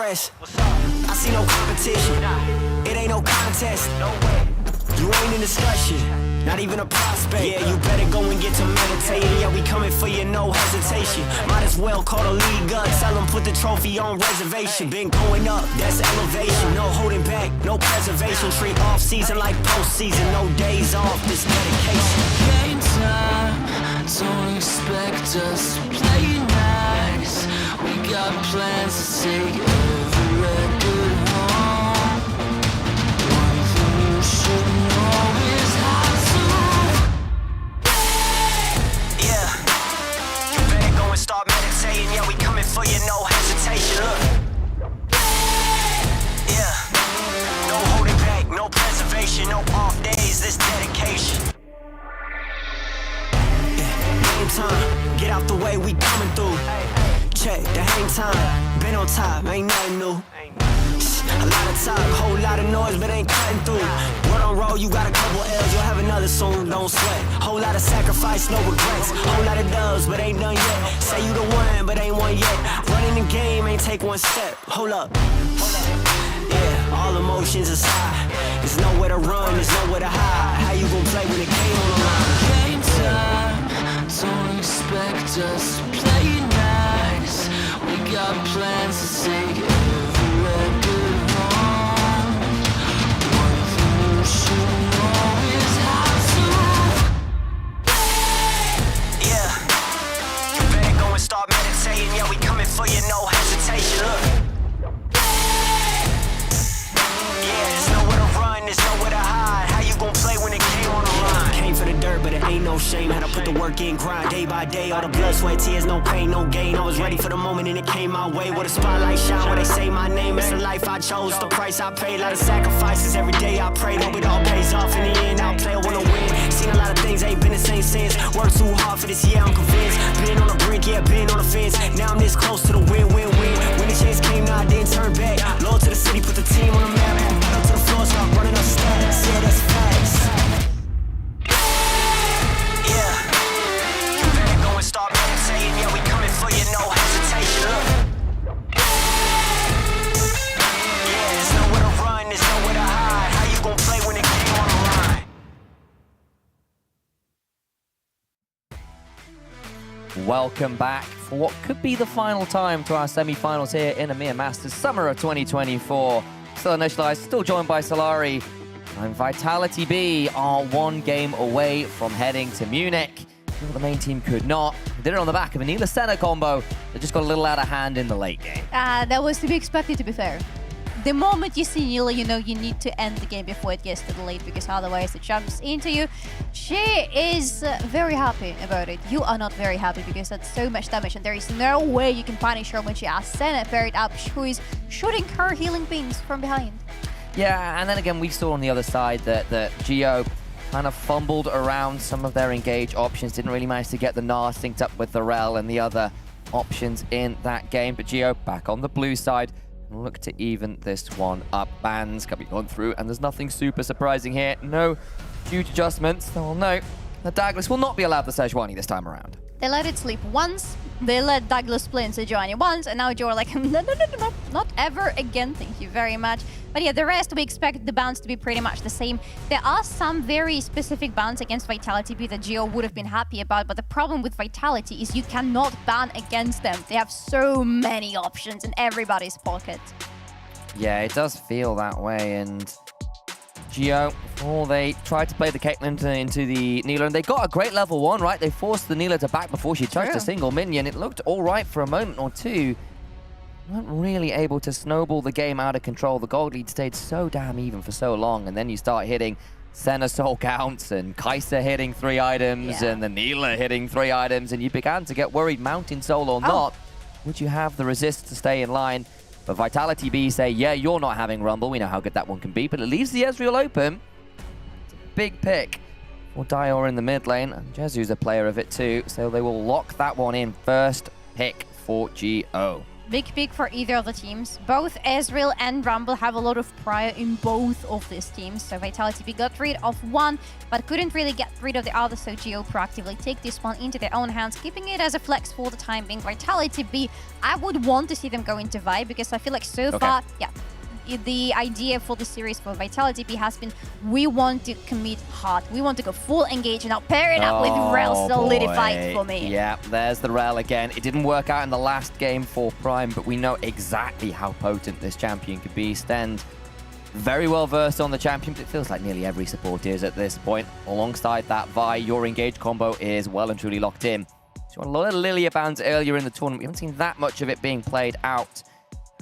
press. I see no competition. It ain't no contest. You ain't in discussion. Not even a prospect. Yeah, you better go and get to meditating. Yeah, we coming for you, no hesitation. Might as well call the league up. Tell them put the trophy on reservation. Been going up, that's elevation. No holding back, no preservation. Treat off season like postseason. No days off, this dedication. Game time, don't expect us to play nice. We got plans to take every record home. One thing you should know is how to. Yeah, you better go and start meditating. Yeah, we coming for you, no hesitation. Look. Yeah, no holding back, no preservation, no off days, this dedication. Game time, get out the way, we coming through. Check the hang time, been on top, ain't nothing new. A lot of talk, whole lot of noise, but ain't cutting through. Word on roll, you got a couple L's, you'll have another soon, don't sweat. Whole lot of sacrifice, no regrets. Whole lot of dubs, but ain't done yet. Say you the one, but ain't one yet. Running the game, ain't take one step. Hold up. Yeah, all emotions aside. There's nowhere to run, there's nowhere to hide. How you gon' play when the game on the line? Game time, don't expect us to play nice. We got plans to take every record home. One thing you should know is how to. Yeah, you better go and start meditating. Yeah, we coming for you, no hesitation. Look. Yeah, there's nowhere to run, there's nowhere to hide. How you gon' play when the game on the line? Came for the dirt, but it ain't no shame. Had to put the work in, grind day by day. All the blood, sweat, tears, no pain, no gain. I was ready for the moment and it came my way. Where the spotlight shine, where they say my name. It's the life I chose, the price I paid. A lot of sacrifices, every day I prayed. Hope it all pays off in the end. I'll play, I wanna win. Seen a lot of things, ain't been the same since. Worked too hard for this, yeah, I'm convinced. Been on the brink, yeah, been on the fence. Now I'm this close to the win-win-win. When the chance came, now I didn't turn back. Loyal to the city, put the team on the map. Pedal to the floor, start running up stats. Yeah, that's facts. Yeah, you better go and start meditating. Yeah, we coming for you, no hesitation. Look. Yeah, there's nowhere to run, there's nowhere to hide. How you gon' play when the game on the line? Welcome back for what could be the final time to our semi-finals here in EMEA Masters Summer of 2024. Still initialized, still joined by Solari. And Vitality B are one game away from heading to Munich. The main team could not. They did it on the back of a Neela Senna combo. They just got a little out of hand in the late game. That was to be expected, to be fair. The moment you see Neela, you know you need to end the game before it gets to the late, because otherwise it jumps into you. She is very happy about it. You are not very happy because that's so much damage, and there is no way you can punish her when she has Senna paired up, who is shooting her healing beams from behind. Yeah, and then again, we saw on the other side that Geo kind of fumbled around some of their engage options, didn't really manage to get the Gnar synced up with the Rel and the other options in that game. But Geo back on the blue side, look to even this one up. Bans can be gone through, and there's nothing super surprising here. No huge adjustments. Well, no, the Douglas will not be allowed the Sejuani this time around. They let it sleep once, they let Douglas play in Sejuani once, and now you're like, no, not ever again, thank you very much. But yeah, the rest, we expect the bans to be pretty much the same. There are some very specific bans against Vitality B that Geo would have been happy about, but the problem with Vitality is you cannot ban against them. They have so many options in everybody's pocket. Yeah, it does feel that way, and Geo, before they tried to play the Caitlyn into the Neela, and they got a great level 1, right? They forced the Neela to back before she touched a single minion. It looked all right for a moment or two. Weren't really able to snowball the game out of control. The gold lead stayed so damn even for so long, and then you start hitting Senna soul counts and Kai'Sa hitting 3 items and the Neela hitting 3 items, and you began to get worried, mountain soul or not. Would you have the resist to stay in line? But Vitality B say, yeah, you're not having Rumble. We know how good that one can be, but it leaves the Ezreal open. It's a big pick for Dior in the mid lane, and Jesu's a player of it too, so they will lock that one in. First pick for GO. Big pick for either of the teams. Both Ezreal and Rumble have a lot of prior in both of these teams. So Vitality B got rid of one, but couldn't really get rid of the other. So Geo proactively take this one into their own hands, keeping it as a flex for the time being. Vitality B, I would want to see them go into Vi because I feel like so far, yeah, the idea for the series for Vitality B has been we want to commit hard. We want to go full engage. Now pair it up with Rel solidified for me. Yeah, there's the Rel again. It didn't work out in the last game for Prime, but we know exactly how potent this champion could be. Stend, very well versed on the champion, but it feels like nearly every support is at this point. Alongside that, Vi, your engage combo is well and truly locked in. So a lot of Lilia bans earlier in the tournament. We haven't seen that much of it being played out.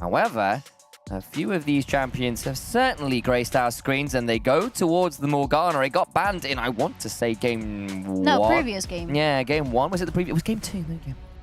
However, a few of these champions have certainly graced our screens, and they go towards the Morgana. It got banned in, I want to say, game one. No, previous game. Yeah, game one. Was it the previous? It was game two.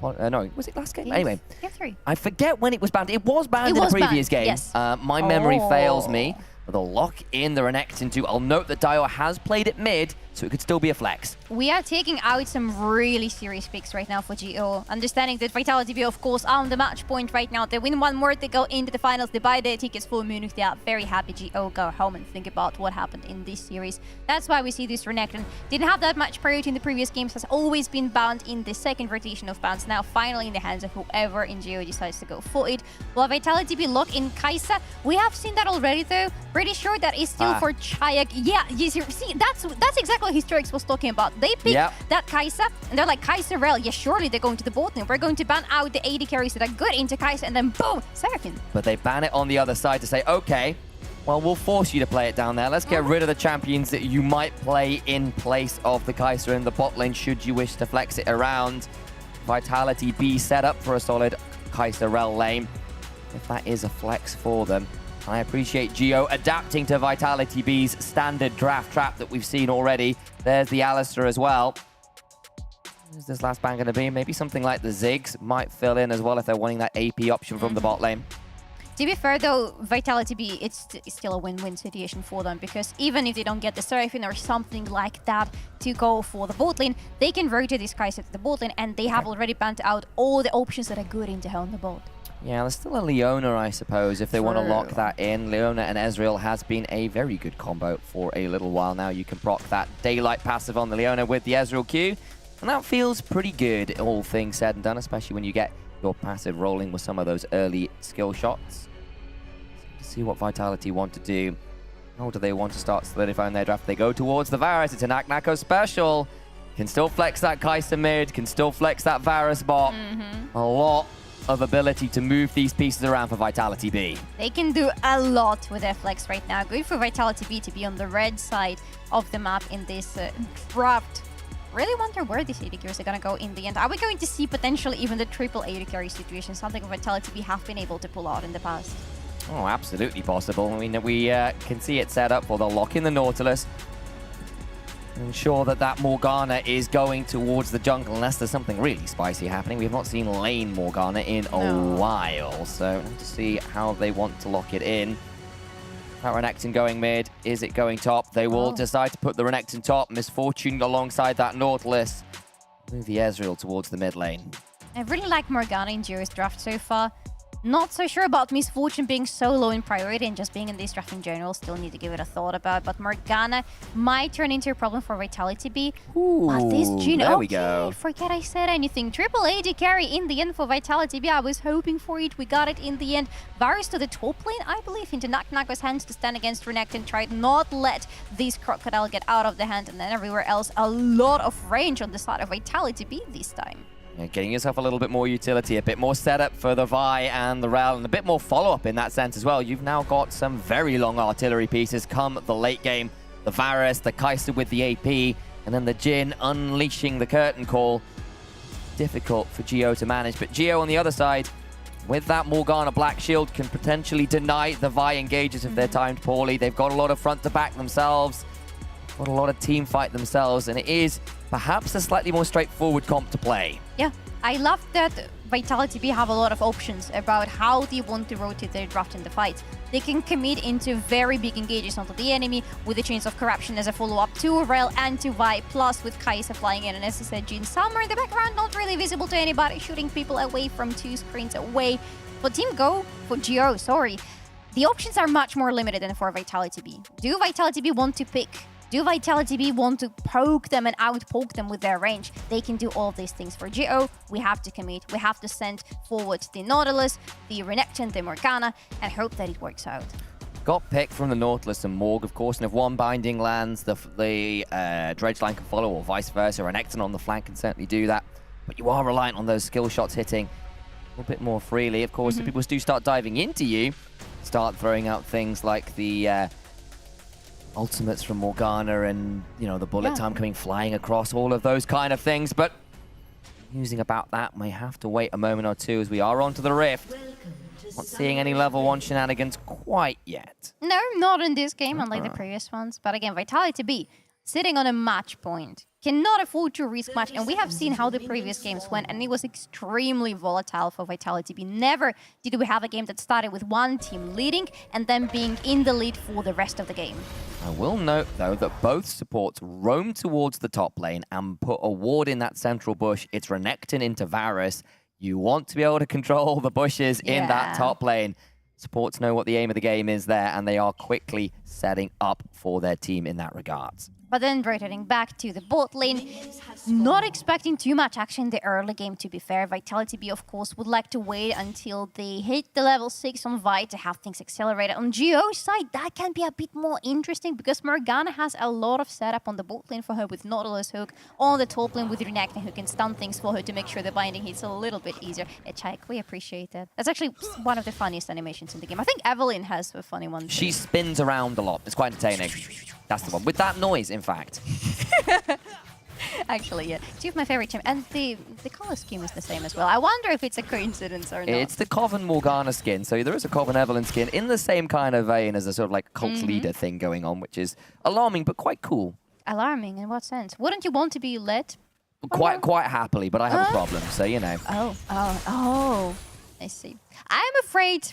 No, was it last game? Anyway. Game 3. I forget when it was banned. It was banned in the previous game. Yes. My memory fails me. They'll lock in the Renekton too. I'll note that Dio has played it mid, so it could still be a flex. We are taking out some really serious picks right now for GO. Understanding that Vitality B, of course, are on the match point right now. They win one more, they go into the finals, they buy their tickets for Munich. They are very happy. GO go home and think about what happened in this series. That's why we see this Renekton. Didn't have that much priority in the previous games, has always been bound in the second rotation of bans. Now finally in the hands of whoever in GO decides to go for it. While Vitality B lock in Kai'Sa, we have seen that already though. Pretty sure that is still for Chayak. Yeah, you see, that's exactly what Historics was talking about. They picked that Kai'Sa, and they're like, Kai'Sa Rel, yeah, surely they're going to the bot lane. We're going to ban out the AD carries that are good into Kai'Sa, and then boom, Seraphine. But they ban it on the other side to say, okay, well, we'll force you to play it down there. Let's get rid of the champions that you might play in place of the Kai'Sa in the bot lane, should you wish to flex it around. Vitality B set up for a solid Kai'Sa Rel lane, if that is a flex for them. I appreciate Geo adapting to Vitality B's standard draft trap that we've seen already. There's the Alistar as well. Who's this last ban going to be? Maybe something like the Ziggs might fill in as well if they're wanting that AP option from the bot lane. To be fair though, Vitality B, it's still a win-win situation for them, because even if they don't get the Seraphine or something like that to go for the bot lane, they can rotate these guys at the bot lane, and they have already banned out all the options that are good into her on the bot. Yeah, there's still a Leona, I suppose, if they want to lock that in. Leona and Ezreal has been a very good combo for a little while now. You can proc that Daylight passive on the Leona with the Ezreal Q, and that feels pretty good, all things said and done, especially when you get your passive rolling with some of those early skill shots. To see what Vitality want to do. How do they want to start solidifying their draft? They go towards the Varus. It's a Nak special. Can still flex that Kai'Sa mid, can still flex that Varus bot. A lot of ability to move these pieces around for Vitality B. They can do a lot with their flex right now. Good for Vitality B to be on the red side of the map in this draft. Really wonder where these AD carries are going to go in the end. Are we going to see potentially even the triple AD carry situation, something Vitality B have been able to pull out in the past? Oh, absolutely possible. I mean, we can see it set up for the lock in the Nautilus. Ensure that that Morgana is going towards the jungle unless there's something really spicy happening. We have not seen lane Morgana in a while, so to see how they want to lock it in. That Renekton going mid. Is it going top? They will decide to put the Renekton top. Misfortune alongside that Nautilus. Move the Ezreal towards the mid lane. I really like Morgana in Jiro's draft so far. Not so sure about Misfortune being so low in priority and just being in this draft in general. Still need to give it a thought about. But Morgana might turn into a problem for Vitality B. But this Jhin, there we go. Forget I said anything. Triple AD carry in the end for Vitality B. I was hoping for it. We got it in the end. Varus to the top lane, I believe, into Nako's hands to stand against Renekton. Tried not let this Crocodile get out of the hand. And then everywhere else, a lot of range on the side of Vitality B this time. Yeah, getting yourself a little bit more utility, a bit more setup for the Vi and the Rel, and a bit more follow-up in that sense as well. You've now got some very long artillery pieces come the late game. The Varus, the Kai'Sa with the AP, and then the Jhin unleashing the curtain call. Difficult for Geo to manage, but Geo on the other side, with that Morgana Black Shield, can potentially deny the Vi engages if they're timed poorly. They've got a lot of front to back themselves, got a lot of team fight themselves, and it is perhaps a slightly more straightforward comp to play. Yeah, I love that Vitality B have a lot of options about how they want to rotate their draft in the fight. They can commit into very big engages onto the enemy with the Chains of Corruption as a follow-up to Rel and to Vi, plus with Kai'Sa flying in, and as I said, Jhin somewhere in the background, not really visible to anybody, shooting people away from 2 screens away. For Team Go, for Geo, sorry, the options are much more limited than for Vitality B. Do Vitality B want to pick? Do Vitality B want to poke them and out-poke them with their range? They can do all of these things. For Geo, we have to commit. We have to send forward the Nautilus, the Renekton, the Morgana, and hope that it works out. Got picked from the Nautilus and Morg, of course, and if one binding lands, the Dredge line can follow, or vice versa. Renekton on the flank can certainly do that. But you are reliant on those skill shots hitting a little bit more freely. Of course, if people do start diving into you, start throwing out things like the ultimates from Morgana and, you know, the bullet time coming flying across, all of those kind of things. But musing about that, may have to wait a moment or two as we are onto the Rift. Not seeing any level 1 shenanigans quite yet. No, not in this game, unlike the previous ones. But again, Vitality B, sitting on a match point, cannot afford to risk much. And we have seen how the previous games went, and it was extremely volatile for Vitality B. Never did we have a game that started with one team leading and then being in the lead for the rest of the game. I will note, though, that both supports roam towards the top lane and put a ward in that central bush. It's Renekton into Varus. You want to be able to control the bushes in that top lane. Supports know what the aim of the game is there, and they are quickly setting up for their team in that regards. But then rotating back to the bot lane, not expecting too much action in the early game, to be fair. Vitality B, of course, would like to wait until they hit the level 6 on Vi to have things accelerated. On Geo's side, that can be a bit more interesting because Morgana has a lot of setup on the bot lane for her with Nautilus hook, on the top lane with Renekton who can stun things for her to make sure the binding hits a little bit easier. Chayk, we appreciate that. That's actually one of the funniest animations in the game. I think Evelyn has a funny one too. She spins around a lot. It's quite entertaining. That's the one. With that noise, in fact. Actually, yeah. Two of my favorite teams. And the color scheme is the same as well. I wonder if it's a coincidence or not. It's the Coven Morgana skin. So there is a Coven Evelyn skin in the same kind of vein as a sort of like cult leader thing going on, which is alarming but quite cool. Alarming? In what sense? Wouldn't you want to be led? Quite happily, but I have a problem, so you know. Oh. I see. I'm afraid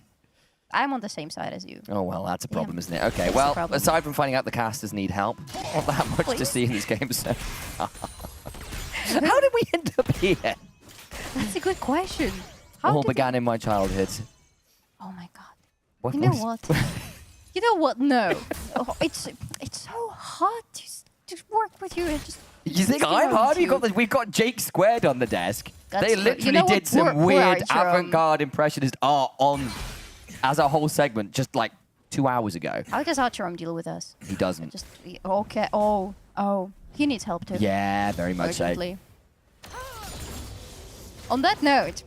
I'm on the same side as you. Oh, well, that's a problem, isn't it? Okay, well, aside from finding out the casters need help, not that much to see in this game, so... How did we end up here? That's a good question. All began in my childhood. Oh, my God. You know what? You know what? No. It's so hard to work with you and just... You think I'm hard? We've got Jake squared on the desk. They literally did some weird avant-garde impressionist art on... as a whole segment just like 2 hours ago. How does Archerom deal with us? He doesn't. Okay. Oh. He needs help too. Yeah, very much so. On that note,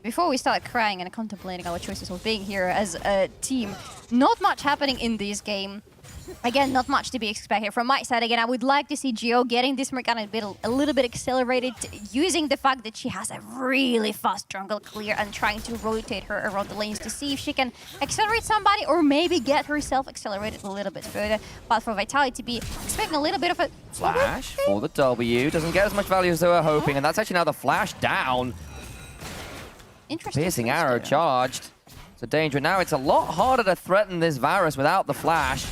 before we start crying and contemplating our choices of being here as a team, not much happening in this game. Again, not much to be expected. From my side, again, I would like to see Geo getting this Morgana a little bit accelerated, using the fact that she has a really fast jungle clear and trying to rotate her around the lanes to see if she can accelerate somebody or maybe get herself accelerated a little bit further. But for Vitality B, expecting a little bit of a... Flash for the W. Doesn't get as much value as they were hoping, and that's actually now the flash down. Interesting. Piercing arrow charged. It's a danger. Now it's a lot harder to threaten this Varus without the flash.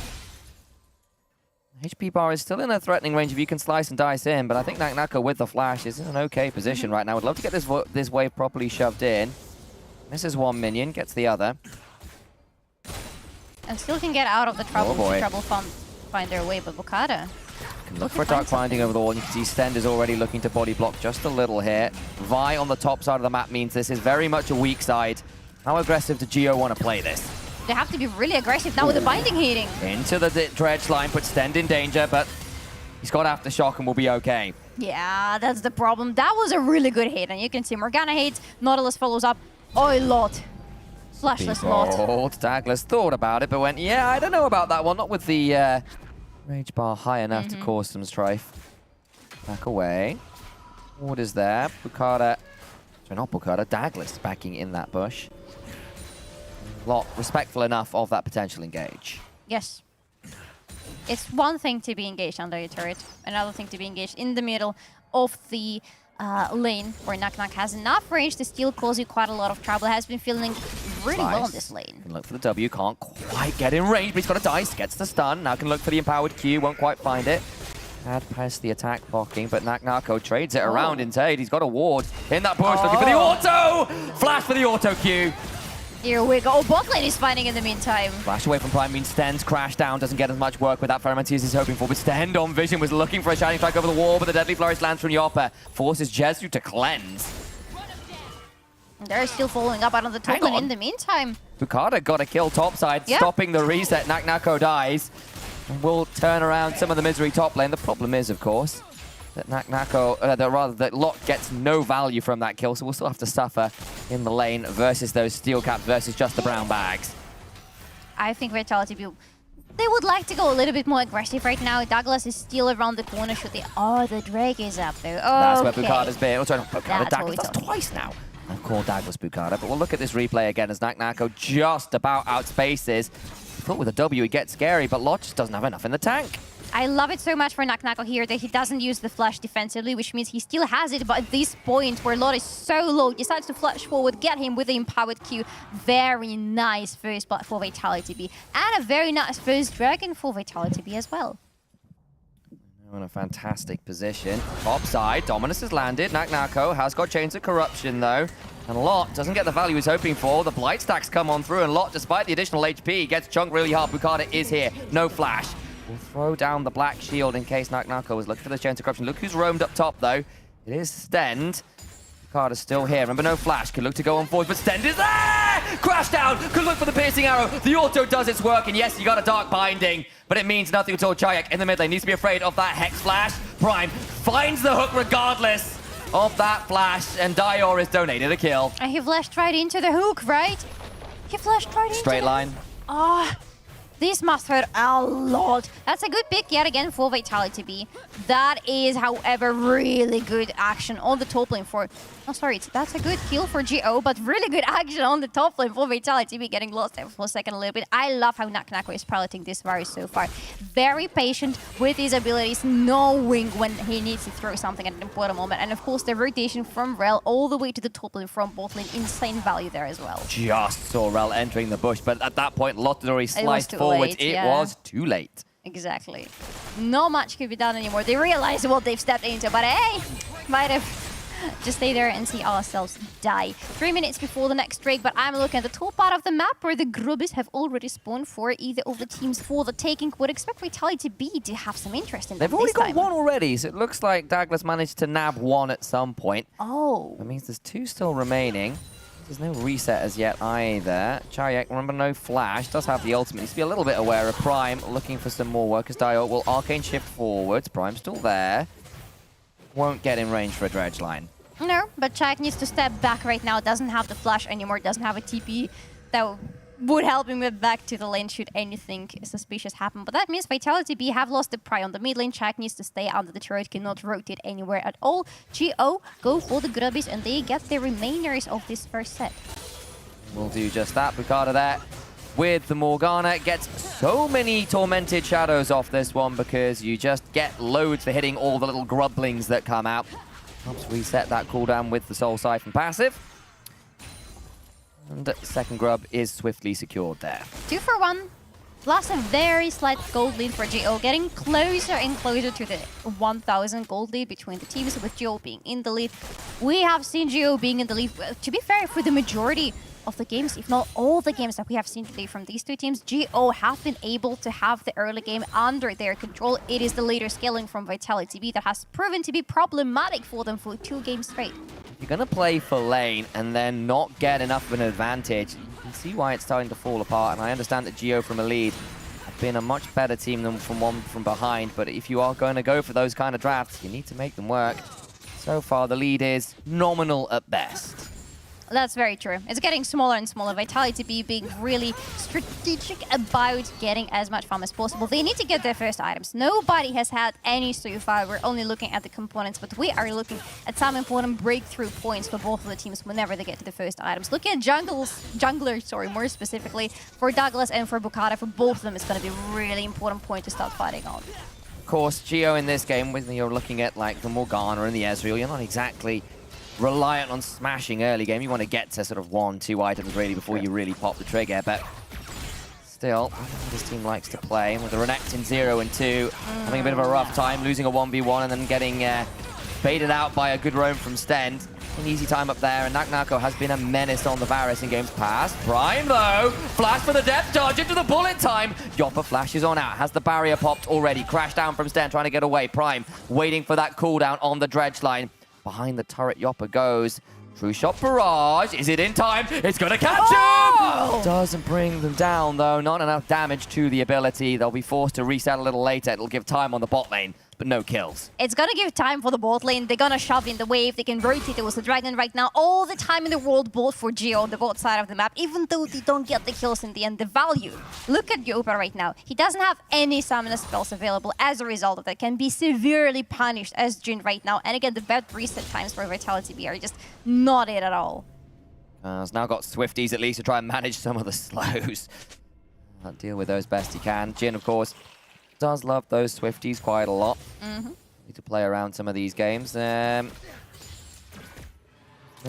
HP bar is still in a threatening range if you can slice and dice in, but I think Naknaka with the flash is in an okay position right now. Would love to get this wave properly shoved in. Misses one minion, gets the other. And still can get out of the trouble. Find their way, but Bokata can look for a dark binding over the wall. You can see Stend is already looking to body block just a little here. Vi on the top side of the map means this is very much a weak side. How aggressive do Geo want to play this? They have to be really aggressive now with the binding hitting. Into the dredge line, puts Stend in danger, but he's got Aftershock and will be okay. Yeah, that's the problem. That was a really good hit, and you can see Morgana hits, Nautilus follows up. Oh, lot. Flashless lot. Douglas thought about it, but went, yeah, I don't know about that one. Not with the rage bar high enough to cause some strife. Back away. Ward is there. Bukata, sorry, not Bukata, Douglas backing in that bush. Lot respectful enough of that potential engage. Yes. It's one thing to be engaged under your turret, another thing to be engaged in the middle of the lane where Naknak has enough range to still cause you quite a lot of trouble. Has been feeling really well in this lane. Can look for the W, can't quite get in range, but he's got a dice, gets the stun. Now can look for the empowered Q, won't quite find it. Had pressed the attack blocking, but Naknako trades it around instead. He's got a ward in that bush, looking for the auto! Flash for the auto Q. Here we go. Oh, bot lane is fighting in the meantime. Flash away from Prime means Sten's crash down, doesn't get as much work with that Fermenteers is hoping for, but Sten on vision was looking for a Shining Strike over the wall, but the Deadly Flourish lands from Yopper, forces Jezu to cleanse. They're still following up out on the top lane in the meantime. Bukata got a kill topside, stopping the reset. Naknako dies. And will turn around some of the misery top lane. The problem is, of course, that that Lot gets no value from that kill, so we'll still have to suffer in the lane versus those steel caps versus just the brown bags. I think Vitality they would like to go a little bit more aggressive right now. Douglas is still around the corner. Should they? Oh, the Drake is up there. Oh, that's where Bukata's been. Oh, sorry, not Bukata, That's Douglas. That's twice now. I've called Douglas Bukata, but we'll look at this replay again as Naknako just about outspaces. I thought with a W he'd get scary, but Lot just doesn't have enough in the tank. I love it so much for Naknako here that he doesn't use the flash defensively, which means he still has it, but at this point where Lot is so low, he decides to flash forward, get him with the empowered Q. Very nice first blood for Vitality B, and a very nice first dragon for Vitality B as well. In a fantastic position. Top side, Dominus has landed. Naknako has got Chains of Corruption though. And Lot doesn't get the value he's hoping for. The Blight stacks come on through, and Lot, despite the additional HP, gets chunked really hard. Bukata is here. No flash. We'll throw down the black shield in case Naknako was looking for the Chains of Corruption. Look who's roamed up top though. It is Stend. Bukata's still here. Remember, no flash. Could look to go on forward, but Stend is there! Crash down! Could look for the piercing arrow. The auto does its work, and yes, you got a dark binding, but it means nothing at all. Chayek in the mid lane needs to be afraid of that Hex flash. Prime finds the hook regardless of that flash, and Dior is donated a kill. And he flashed right into the hook, right? He flashed right into Straight line. Ah, this must hurt a lot. That's a good pick yet again for Vitality B. That is, however, really good action on the top lane for... Oh, sorry, that's a good kill for GO, but really good action on the top lane for Vitality B, getting lost there for a second a little bit. I love how Naknako is piloting this Varus so far. Very patient with his abilities, knowing when he needs to throw something at an important moment. And of course, the rotation from Rel all the way to the top lane from bot lane, insane value there as well. Just saw Rel entering the bush, but at that point, Lot had already sliced forward. It was too late. Exactly. Not much could be done anymore. They realize what they've stepped into, but hey, might have just stay there and see ourselves die. 3 minutes before the next break, but I'm looking at the top part of the map where the Grubbies have already spawned for either of the teams for the taking. Would expect Vitality B to have some interest in that. They've already got one already, so it looks like Douglas managed to nab one at some point. Oh. That means there's two still remaining. There's no reset as yet either. Chayek, remember, no flash. Does have the ultimate. Needs to be a little bit aware of Prime, looking for some more work as Dio will arcane shift forwards. Prime's still there. Won't get in range for a dredge line. No, but Chayek needs to step back right now. Doesn't have the flash anymore. Doesn't have a TP that would help him get back to the lane should anything suspicious happen. But that means Vitality B have lost the pry on the mid lane. Chayek needs to stay under the turret, cannot rotate anywhere at all. GO go for the Grubbies, and they get the remainers of this first set. We'll do just that. Bukata there with the Morgana. Gets so many Tormented Shadows off this one because you just get loads for hitting all the little grublings that come out. Helps reset that cooldown with the Soul Siphon passive. And second grub is swiftly secured there. 2 for 1. Plus a very slight gold lead for GO, getting closer and closer to the 1,000 gold lead between the teams, with GO being in the lead. We have seen GO being in the lead, to be fair, for the majority of the games, if not all the games that we have seen today from these two teams. GO have been able to have the early game under their control. It is the later scaling from Vitality B that has proven to be problematic for them for 2 games straight. If you're going to play for lane and then not get enough of an advantage, you can see why it's starting to fall apart. And I understand that GO from a lead have been a much better team than from one from behind. But if you are going to go for those kind of drafts, you need to make them work. So far, the lead is nominal at best. That's very true. It's getting smaller and smaller. Vitality B being really strategic about getting as much farm as possible. They need to get their first items. Nobody has had any so far. We're only looking at the components, but we are looking at some important breakthrough points for both of the teams whenever they get to the first items. Looking at junglers, more specifically, for Douglas and for Bukata, for both of them, it's going to be a really important point to start fighting on. Of course, GO in this game, when you're looking at like the Morgana and the Ezreal, you're not exactly reliant on smashing early game. You want to get to sort of 1-2 items really before you really pop the trigger, but still, this team likes to play. With the Renekton 0 and 2, having a bit of a rough time, losing a 1v1 and then getting baited out by a good roam from Stend. An easy time up there, and Naknako has been a menace on the Varus in games past. Prime, though, flash for the depth charge into the bullet time. Yoppa flashes on out, has the barrier popped already. Crash down from Sten, trying to get away. Prime waiting for that cooldown on the dredge line. Behind the turret, Yoppa goes. True shot barrage. Is it in time? It's going to catch him! Doesn't bring them down, though. Not enough damage to the ability. They'll be forced to reset a little later. It'll give time on the bot lane, but no kills. It's gonna give time for the bot lane. They're gonna shove in the wave. They can rotate towards the dragon right now. All the time in the world, both for Geo on the bot side of the map, even though they don't get the kills in the end, the value. Look at Yopa right now. He doesn't have any summoner spells available. As a result of that, can be severely punished as Jhin right now. And again, the bad reset times for Vitality B are just not it at all. Has now got Swifties at least to try and manage some of the slows. Deal with those best he can. Jhin, of course, does love those Swifties quite a lot. Need to play around some of these games. Mid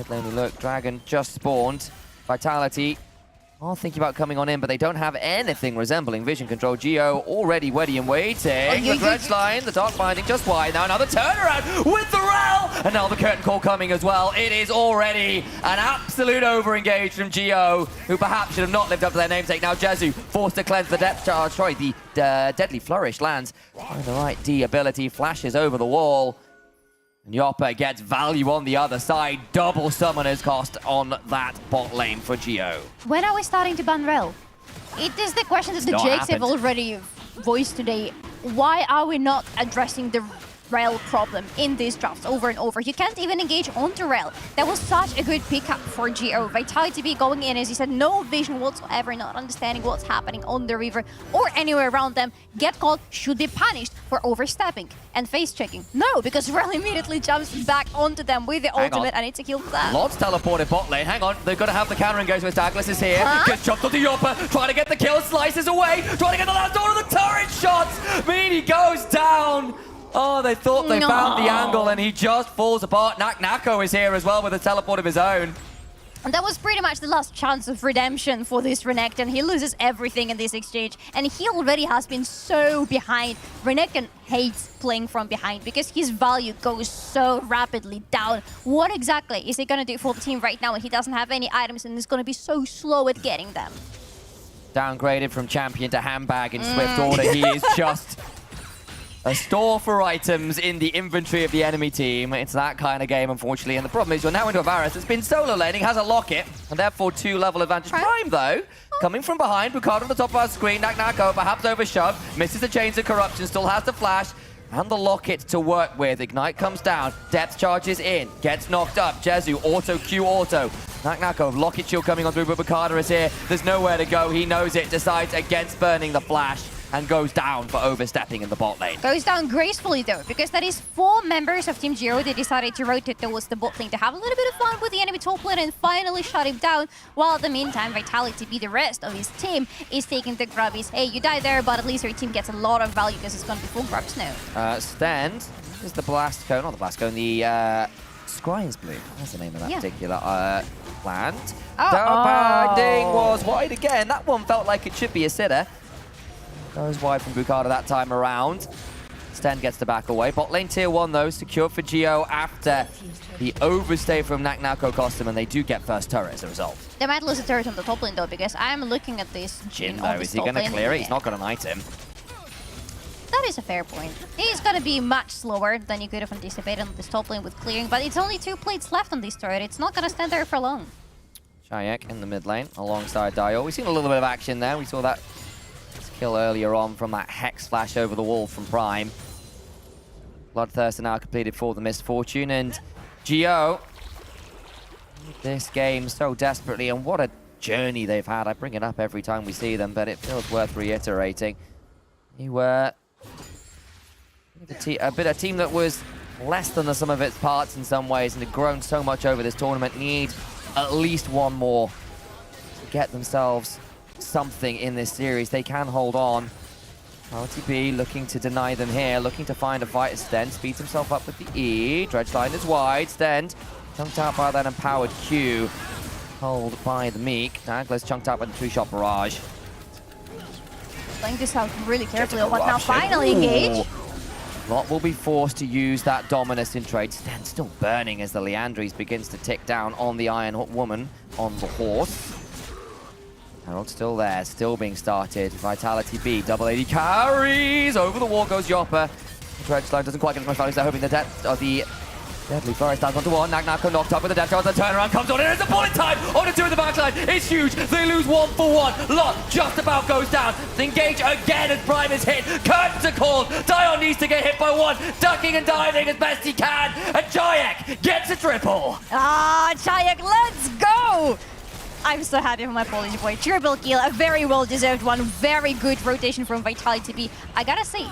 lane we look. Dragon just spawned. Vitality are thinking about coming on in, but they don't have anything resembling vision control. Geo already ready and waiting. The dredge line, the dark binding just wide. Now another turnaround with the Rel! And now the curtain call coming as well. It is already an absolute overengage from Geo, who perhaps should have not lived up to their namesake. Now Jezu forced to cleanse the depth charge. Sorry, the deadly flourish lands. Find the right D ability, flashes over the wall. And Yoppa gets value on the other side. Double summoner's cost on that bot lane for Geo. When are we starting to ban Rel? It is the question that the Jakes have already voiced today. Why are we not addressing the Rel problem in these drafts over and over? You can't even engage onto Rel. That was such a good pickup for Geo. Vitality B going in, as you said, no vision whatsoever, not understanding what's happening on the river or anywhere around them. Get caught, should be punished for overstepping and face checking. No, because Rel immediately jumps back onto them with the ultimate. I need to kill that. Lord's teleported bot lane. Hang on, they're going to have the counter engage with Douglas is here. Gets jumped onto Yoppa, trying to get the kill, slices away, trying to get the last order of the turret shots. Meany goes down. Oh, they thought they found the angle, and he just falls apart. Naknako is here as well with a teleport of his own. And that was pretty much the last chance of redemption for this Renekton. He loses everything in this exchange, and he already has been so behind. Renekton hates playing from behind because his value goes so rapidly down. What exactly is he going to do for the team right now when he doesn't have any items and is going to be so slow at getting them? Downgraded from champion to handbag in swift order. He is just a store for items in the inventory of the enemy team. It's that kind of game, unfortunately. And the problem is you're now into a Varus that's been solo laning, has a locket, and therefore 2-level advantage. Prime, though, coming from behind. Bukard on the top of our screen. Naknako perhaps overshoved. Misses the Chains of Corruption. Still has the flash and the locket to work with. Ignite comes down. Depth charges in. Gets knocked up. Jezu, auto, Q auto. Naknako, locket shield coming on through, but Bukada is here. There's nowhere to go. He knows it. Decides against burning the flash and goes down for overstepping in the bot lane. Goes down gracefully, though, because that is 4 members of Team Geo. They decided to rotate towards the bot lane to have a little bit of fun with the enemy top lane and finally shut him down, while at the meantime, Vitality B, the rest of his team, is taking the grubbies. Hey, you die there, but at least your team gets a lot of value because it's going to be full grubs now. Stand is the blast cone, not the blast cone, the Scrine's Blue. That's the name of that particular plant. Binding was wide again. That one felt like it should be a sitter. Goes wide from Bukada that time around. Sten gets to back away. Bot lane tier 1, though, secured for Geo after the overstay from Naknako cost him, and they do get first turret as a result. They might lose a turret on the top lane, though, because I'm looking at this. Jhin, though, is he going to clear it? He's not got an item. That is a fair point. He's going to be much slower than you could have anticipated on this top lane with clearing, but it's only 2 plates left on this turret. It's not going to stand there for long. Shayek in the mid lane alongside Dio. We've seen a little bit of action there. We saw that kill earlier on from that Hex flash over the wall from Prime. Bloodthirster now completed for the Misfortune, and Geo this game so desperately, and what a journey they've had. I bring it up every time we see them, but it feels worth reiterating. You were a team that was less than the sum of its parts in some ways, and had grown so much over this tournament. Need at least one more to get themselves something in this series. They can hold on. LTB looking to deny them here, looking to find a fight. Sten speeds himself up with the E. Dredge line is wide. Sten chunked out by that empowered Q. Hold by the Meek. Douglas chunked out by the 2-shot barrage. Playing this out really carefully. What now? Finally engage. Lot will be forced to use that Dominus in trade. Sten still burning as the Leandries begins to tick down on the Iron Woman on the horse. Harold still there, still being started. Vitality B, double 80 carries. Over the wall goes Yopper. Dredgeline doesn't quite get as much value as they're hoping. The death of the Deadly Forest down 1-1. Nako knocked up with the death charge. The turnaround comes on. It is a bullet time. On to 2 in the backside. It's huge. They lose 1 for 1. Lot just about goes down. Engage again as Prime is hit. Curtains are called. Dion needs to get hit by 1. Ducking and diving as best he can. And Chayek gets a triple. Ah, Chayek, let's go! I'm so happy for my Polish boy. Triple kill, a very well-deserved one. Very good rotation from Vitality B. I gotta say,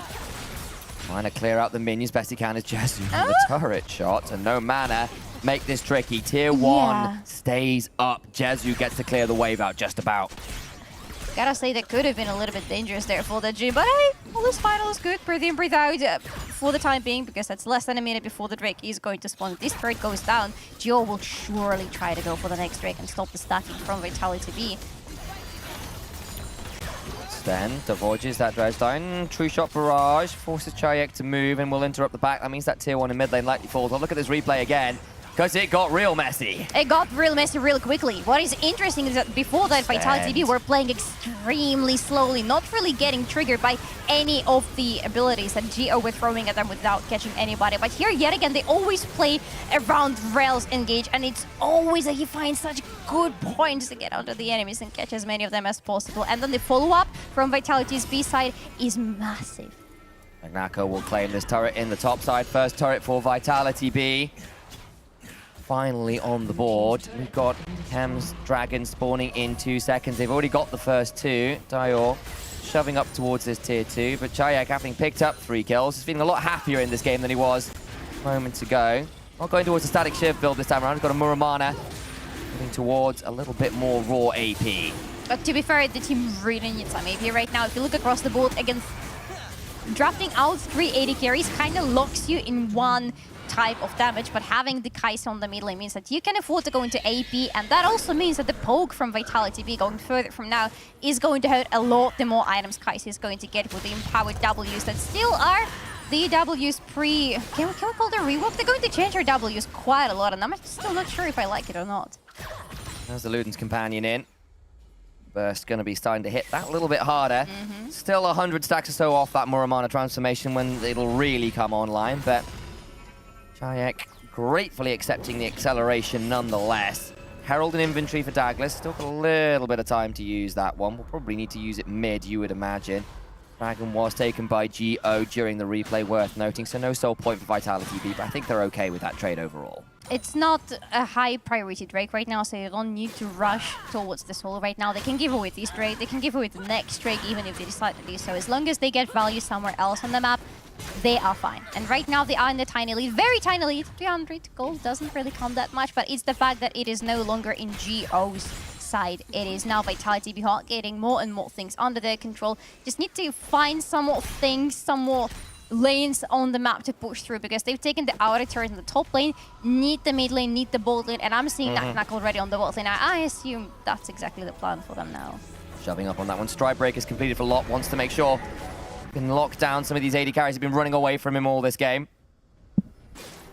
trying to clear out the minions best he can as Jesu. The turret shot and no mana make this tricky. Tier 1 stays up. Jesu gets to clear the wave out just about. gotta say that could have been a little bit dangerous there for the G. But hey, all this final is good. Breathe in, breathe out for the time being, because that's less than a minute before the Drake is going to spawn. If this turret goes down, Gio will surely try to go for the next Drake and stop the stacking from Vitality B. Then dodges that dredge down. True shot barrage forces Chayek to move and will interrupt the back. That means that tier 1 in mid lane likely falls. I'll look at this replay again, because it got real messy. It got real messy real quickly. What is interesting is that before that, Vitality B were playing extremely slowly, not really getting triggered by any of the abilities that Gio were throwing at them without catching anybody. But here, yet again, they always play around rails engage, and it's always that he finds such good points to get onto the enemies and catch as many of them as possible. And then the follow-up from Vitality's B side is massive. Nako will claim this turret in the top side. First turret for Vitality B. Finally on the board. We've got Chem's Dragon spawning in 2 seconds. They've already got the first 2. Dior shoving up towards this tier 2, but Chayek, having picked up 3 kills, is feeling a lot happier in this game than he was moments ago. Not going towards the static shiv build this time around. He's got a Muramana moving towards a little bit more raw AP. But to be fair, the team really needs some AP right now. If you look across the board, against drafting out 380 carries kind of locks you in one type of damage, but having the Kai'Sa on the mid lane means that you can afford to go into AP, and that also means that the poke from Vitality B going further from now is going to hurt a lot the more items Kai'Sa is going to get with the empowered Ws that still are the Ws pre... Can we call them rework? They're going to change our Ws quite a lot, and I'm still not sure if I like it or not. There's the Luden's companion in. Burst going to be starting to hit that a little bit harder. Still 100 stacks or so off that Muramana transformation when it'll really come online, but Chayek gratefully accepting the acceleration nonetheless. Herald in inventory for Douglas. Still got a little bit of time to use that one. We'll probably need to use it mid, you would imagine. Dragon was taken by GO during the replay, worth noting, so no soul point for Vitality B, but I think they're okay with that trade overall. It's not a high priority Drake right now, so you don't need to rush towards the soul right now. They can give away this Drake, they can give away the next Drake even if they decide to do so. As long as they get value somewhere else on the map, they are fine. And right now they are in the tiny lead, very tiny lead. 300 gold doesn't really come that much, but it's the fact that it is no longer in GO's side. It is now Vitality B getting more and more things under their control. Just need to find some more things, some more lanes on the map to push through, because they've taken the outer turret in the top lane, need the mid lane, need the bot lane, and I'm seeing Knack already on the bot lane. I assume that's exactly the plan for them now. Shoving up on that one. Stride break is completed for Lot. Wants to make sure he can lock down some of these 80 carries. Have been running away from him all this game.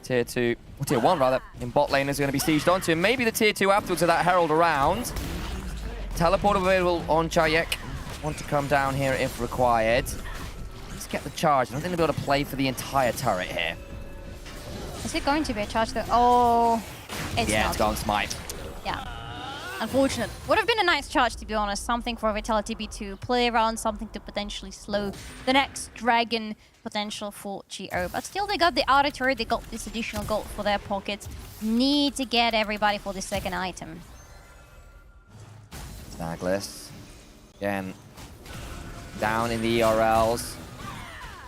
Tier 2, or Tier 1 rather, in bot lane is going to be sieged onto him. Maybe the Tier 2 afterwards with that Herald around. Teleport available on Chayek. Want to come down here if required. Let's get the charge. I don't think they'll be able to play for the entire turret here. Is it going to be a charge though? Oh, it's yeah, not. it's gone smite. Yeah. Unfortunate. Would have been a nice charge, to be honest. Something for Vitality B to play around, something to potentially slow the next Dragon potential for GO. But still, they got the outer turret, they got this additional gold for their pockets. Need to get everybody for the second item. Douglas. Again, down in the ERLs.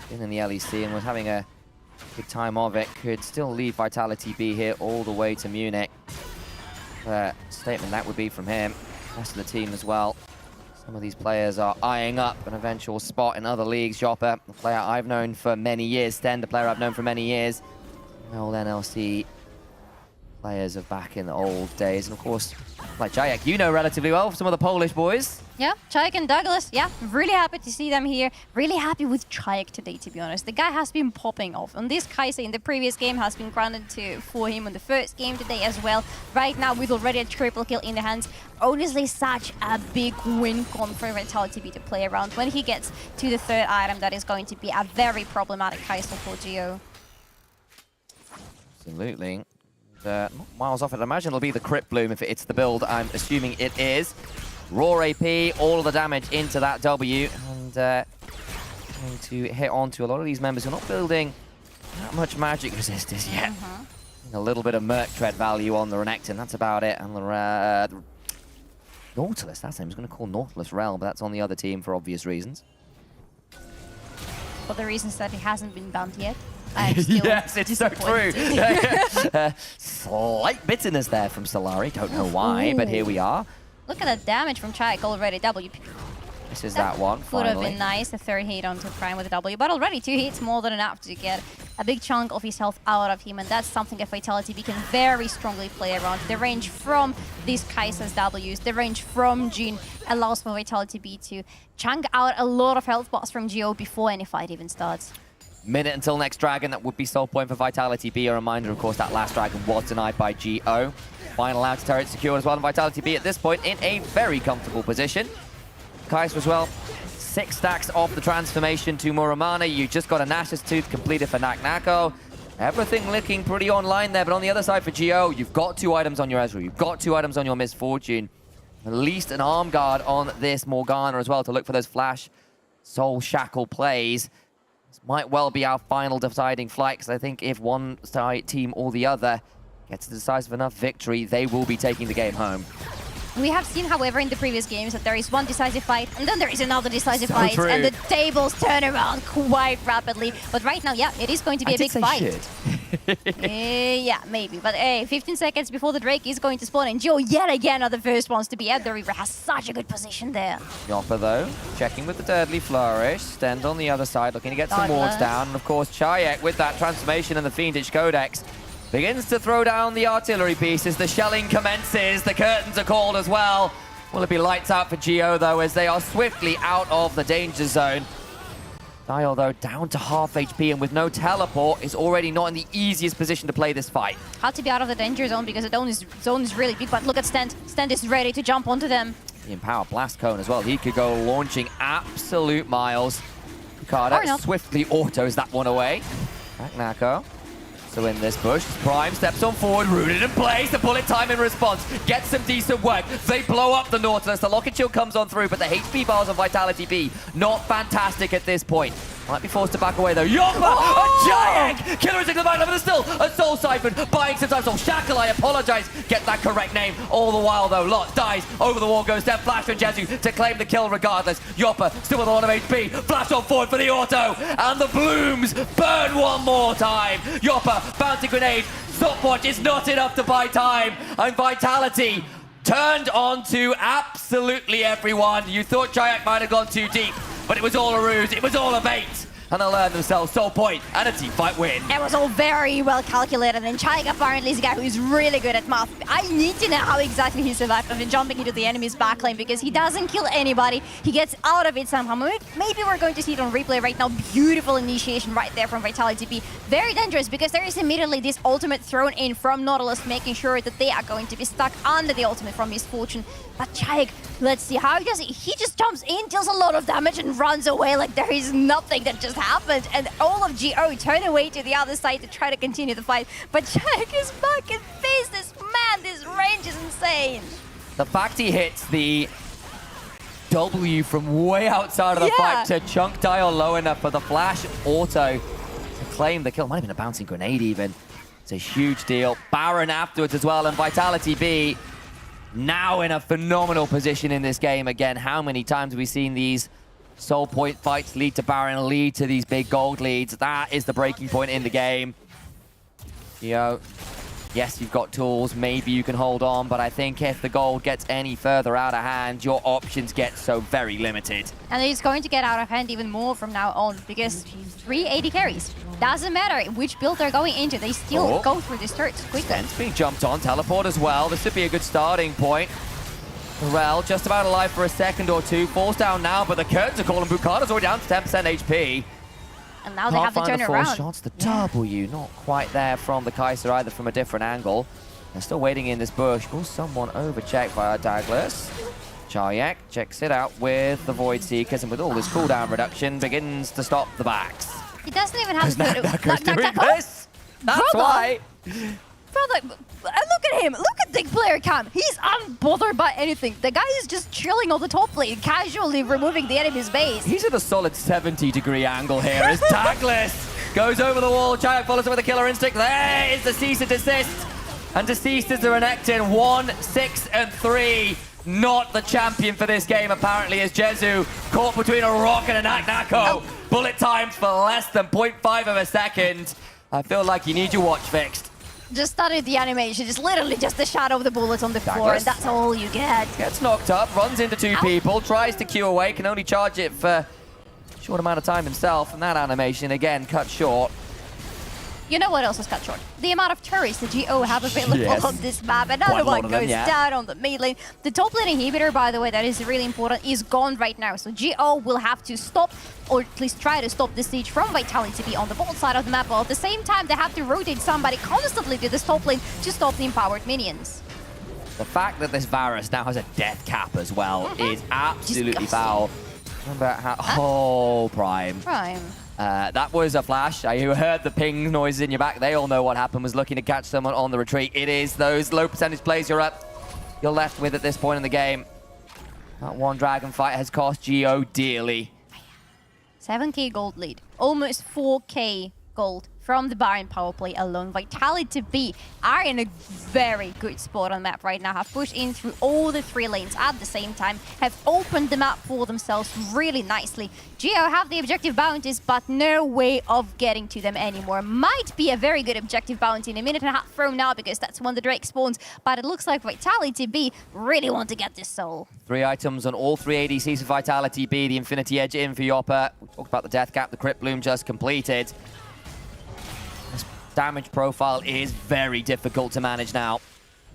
In the LEC and was having a good time of it. Could still lead Vitality B here all the way to Munich. Statement that would be from him. Rest of the team as well. Some of these players are eyeing up an eventual spot in other leagues. Jopper, a player I've known for many years. Sten, the player I've known for many years. Old NLC players of back in the old days. And of course, like Jayek, you know relatively well some of the Polish boys. Yeah, Chayek and Douglas. Yeah, really happy to see them here. Really happy with Chayek today, to be honest. The guy has been popping off. And this Kai'Sa in the previous game has been granted for him in the first game today as well. Right now, with already a triple kill in the hands. Honestly, such a big win con for Vitality B to play around. When he gets to the third item, that is going to be a very problematic Kai'Sa for Geo. Absolutely. Not miles off it. I imagine it'll be the Crypt Bloom if it's the build. I'm assuming it is. Raw AP, all of the damage into that W. And going to hit onto a lot of these members who are not building that much magic resistors yet. A little bit of Merc Tread value on the Renekton, that's about it. And the Nautilus, that's him. I was going to call Nautilus Realm, but that's on the other team for obvious reasons. For the reasons that it hasn't been banned yet. I'm still yes, it's so true. Slight bitterness there from Solari. Don't know why, but here we are. Look at the damage from Chayek already. W. This is that one, Would have finally. been nice, the third hit onto Prime with a W, but already 2 hits more than enough to get a big chunk of his health out of him, and that's something that Vitality B can very strongly play around. The range from these Kai'Sa's Ws, the range from Jhin allows for Vitality B to chunk out a lot of health bars from Geo before any fight even starts. Minute until next dragon. That would be soul point for Vitality B. A reminder, of course, that last dragon was denied by GO. Final outer turret secured as well, and Vitality B at this point in a very comfortable position. Kai'Sa as well. 6 stacks off the transformation to Muramana. You just got a Nash's Tooth completed for Naknako. Everything looking pretty online there, but on the other side for GO, you've got 2 items on your Ezreal. You've got 2 items on your Misfortune. At least an arm guard on this Morgana as well to look for those flash soul shackle plays. This might well be our final deciding flight, because I think if one side team or the other gets a decisive enough victory, they will be taking the game home. We have seen, however, in the previous games that there is one decisive fight, and then there is another decisive So fight, true. and the tables turn around quite rapidly. But right now, yeah, it is going to be a big fight. Yeah, maybe. But hey, 15 seconds before the Drake is going to spawn, and Geo yet again are the first ones to be at the river. Has such a good position there. Yopper, though, checking with the Deadly Flourish. Stend on the other side, looking to get some Douglas. wards down. And of course, Chayek with that transformation and the Fiendish Codex begins to throw down the artillery pieces. The shelling commences. The curtains are called as well. Will it be lights out for Geo, though, as they are swiftly out of the danger zone. Dial, though, down to half HP, and with no teleport, is already not in the easiest position to play this fight. Hard to be out of the danger zone because the zone is really big, but look at Stend. Stend is ready to jump onto them. The Empower Blast Cone as well. He could go launching absolute miles. Ricardo swiftly autos that one away. Naknako. So in this bush, Prime steps on forward, rooted in place, the bullet time in response, gets some decent work. They blow up the Nautilus, the Locket Shield comes on through, but the HP bars on Vitality B, not fantastic at this point. Might be forced to back away though. Yopper, a giant! Killer is in the back, but still a Soul Siphon, buying some time. Soul Shackle, I apologize, get that correct name. All the while though, Lot dies, over the wall goes down, Flash from Jezu to claim the kill regardless. Yopper still with a lot of HP, Flash on forward for the auto, and the Blooms burn one more time. Yopper, bounty grenade, stopwatch is not enough to buy time, and Vitality turned on to absolutely everyone. You thought Chayek might have gone too deep, but it was all a ruse, it was all a bait. And they'll earn themselves soul point and a team fight win. It was all very well calculated, and Chayek apparently is a guy who is really good at math. I need to know how exactly he survived after jumping into the enemy's backlane, because he doesn't kill anybody. He gets out of it somehow. Maybe we're going to see it on replay right now. Beautiful initiation right there from Vitality B. Very dangerous, because there is immediately this ultimate thrown in from Nautilus, making sure that they are going to be stuck under the ultimate from Misfortune. But Chayek, let's see, how does he just jumps in, deals a lot of damage, and runs away like there is nothing that just happened, and all of GO turn away to the other side to try to continue the fight. But Chayek is back and face this man. This range is insane. The fact he hits the W from way outside of the fight to chunk Dial low enough for the flash auto to claim the kill. Might have been a bouncing grenade even. It's a huge deal. Baron afterwards as well, and Vitality B now in a phenomenal position in this game. Again, how many times have we seen these soul point fights lead to Baron, lead to these big gold leads? That is the breaking point in the game. Geo Yes, you've got tools. Maybe you can hold on, but I think if the gold gets any further out of hand, your options get so very limited. And it's going to get out of hand even more from now on because 380 carries. Doesn't matter which build they're going into, they still go through this turret quicker. Sense being jumped on, teleport as well. This would be a good starting point. Pharrell just about alive for a second or two. Falls down now, but the curtains are calling. Bukata's already down to 10% HP. And now they have to turn the around. Shots, the W, not quite there from the Kaiser either, from a different angle. They're still waiting in this bush. Will someone overcheck via Douglas? Charyak checks it out with the Void Seekers, and with all this cooldown reduction, begins to stop the backs. He doesn't even have to doing this. That's why. Brother, look at him. Look at the player cam. He's unbothered by anything. The guy is just chilling on the top lane, casually removing the enemy's base. He's at a solid 70-degree angle here as Douglas goes over the wall. Giant follows it with a killer instinct. There is the cease and desist. And deceased is the Renekton. 1, 6, and 3. Not the champion for this game, apparently, as Jezu caught between a rock and a Naknako. Bullet times for less than 0.5 of a second. I feel like you need your watch fixed. Just studied the animation. It's literally just the shadow of the bullet on the floor, and that's all you get. Gets knocked up, runs into two people, tries to Q away, can only charge it for a short amount of time himself, and that animation, again, cut short. You know what else is cut short? The amount of turrets the GO have available on this map. Another one goes down on the mid lane. The top lane inhibitor, by the way, that is really important, is gone right now. So GO will have to stop, or at least try to stop the siege from Vitality B on the bot side of the map. While at the same time, they have to rotate somebody constantly to this top lane to stop the empowered minions. The fact that this Varus now has a death cap as well is absolutely foul. Remember how... Prime. That was a flash. You heard the ping noises in your back. They all know what happened, was looking to catch someone on the retreat. It is those low percentage plays you're left with at this point in the game. That one dragon fight has cost GO dearly. 7k gold lead. Almost 4k gold from the Baron power play alone. Vitality B are in a very good spot on the map right now. Have pushed in through all the 3 lanes at the same time. Have opened the map for themselves really nicely. GO have the objective bounties, but no way of getting to them anymore. Might be a very good objective bounty in a minute and a half from now, because that's when the Drake spawns. But it looks like Vitality B really want to get this soul. 3 items on all 3 ADCs for Vitality B. The Infinity Edge in for Yopper. We talked about the death cap. The Crypt Bloom just completed. Damage profile is very difficult to manage now.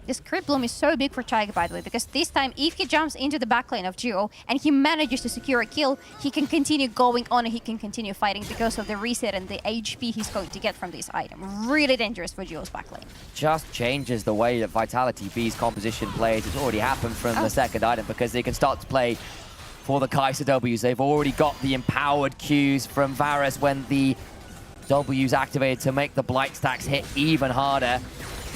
This Crypt Bloom is so big for Tiger, by the way, because this time, if he jumps into the backline of GO and he manages to secure a kill, he can continue going on and he can continue fighting because of the reset and the HP he's going to get from this item. Really dangerous for GO's backline. Just changes the way that Vitality B's composition plays. It's already happened from the second item, because they can start to play for the Kaiser Ws. They've already got the empowered Qs from Varus when the W's activated to make the Blight stacks hit even harder.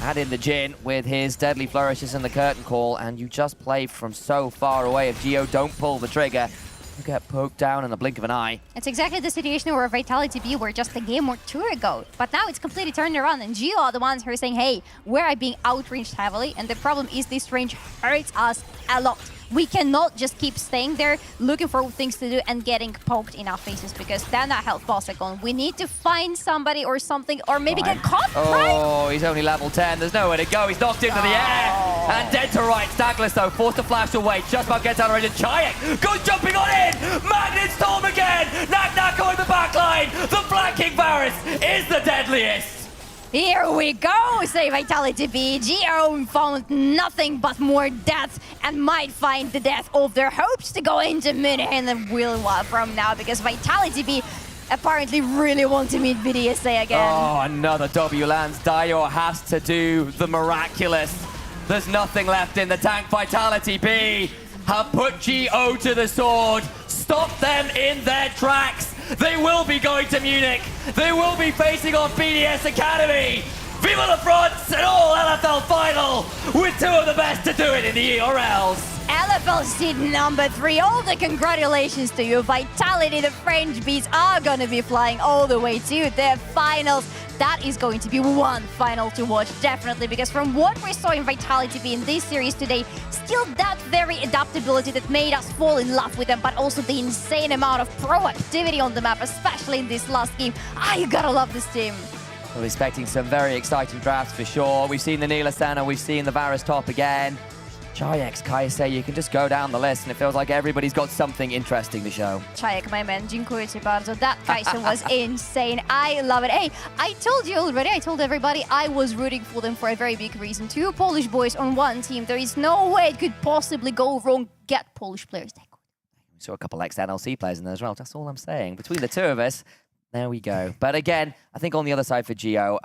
Add in the Jhin with his deadly flourishes and the curtain call, and you just play from so far away. If GO don't pull the trigger, you get poked down in the blink of an eye. It's exactly the situation where Vitality B were just a game or 2 ago. But now it's completely turned around, and GO are the ones who are saying, hey, we're being outranged heavily, and the problem is this range hurts us a lot. We cannot just keep staying there, looking for things to do and getting poked in our faces, because then that health bars are gone. We need to find somebody or something, or maybe get caught. Oh, he's only level 10. There's nowhere to go. He's knocked into the air. And dead to right. Douglas, though, forced to flash away. Just about gets out of range. Chayak goes jumping on in. Magnet Storm again. Naknako in the back line. The flanking Varus is the deadliest. Here we go, say Vitality B. GO found nothing but more death and might find the death of their hopes to go into mid and the wheel from now, because Vitality B apparently really want to meet VDSA again. Oh, another W lands. Dio has to do the miraculous. There's nothing left in the tank. Vitality B have put GO to the sword. Stop them in their tracks. They will be going to Munich. They will be facing off BDS Academy. Viva la France, an all LFL final with 2 of the best to do it in the ERLs. LFL seed number 3, all the congratulations to you. Vitality, the French bees are going to be flying all the way to their finals. That is going to be one final to watch, definitely, because from what we saw in Vitality B in this series today, still that very adaptability that made us fall in love with them, but also the insane amount of proactivity on the map, especially in this last game. You gotta love this team. We're expecting some very exciting drafts for sure. We've seen the Nilasana, we've seen the Varus top again. Jayex, Kaise, you can just go down the list and it feels like everybody's got something interesting to show. Czajek, my man, dziękuję ci bardzo. That Kaisen was insane. I love it. Hey, I told you already, I told everybody I was rooting for them for a very big reason. 2 Polish boys on one team. There is no way it could possibly go wrong. Get Polish players. We saw a couple ex-NLC players in there as well. That's all I'm saying. Between the two of us, there we go. But again, I think on the other side for Geo,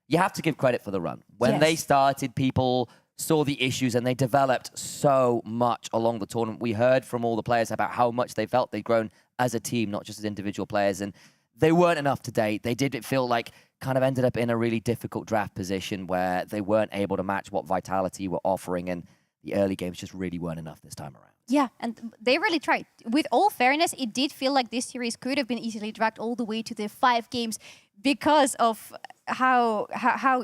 you have to give credit for the run. When they started, people saw the issues and they developed so much along the tournament. We heard from all the players about how much they felt they'd grown as a team, not just as individual players. And they weren't enough to date. They did feel like kind of ended up in a really difficult draft position where they weren't able to match what Vitality were offering. And the early games just really weren't enough this time around. Yeah, and they really tried. With all fairness, it did feel like this series could have been easily dragged all the way to the 5 games because of how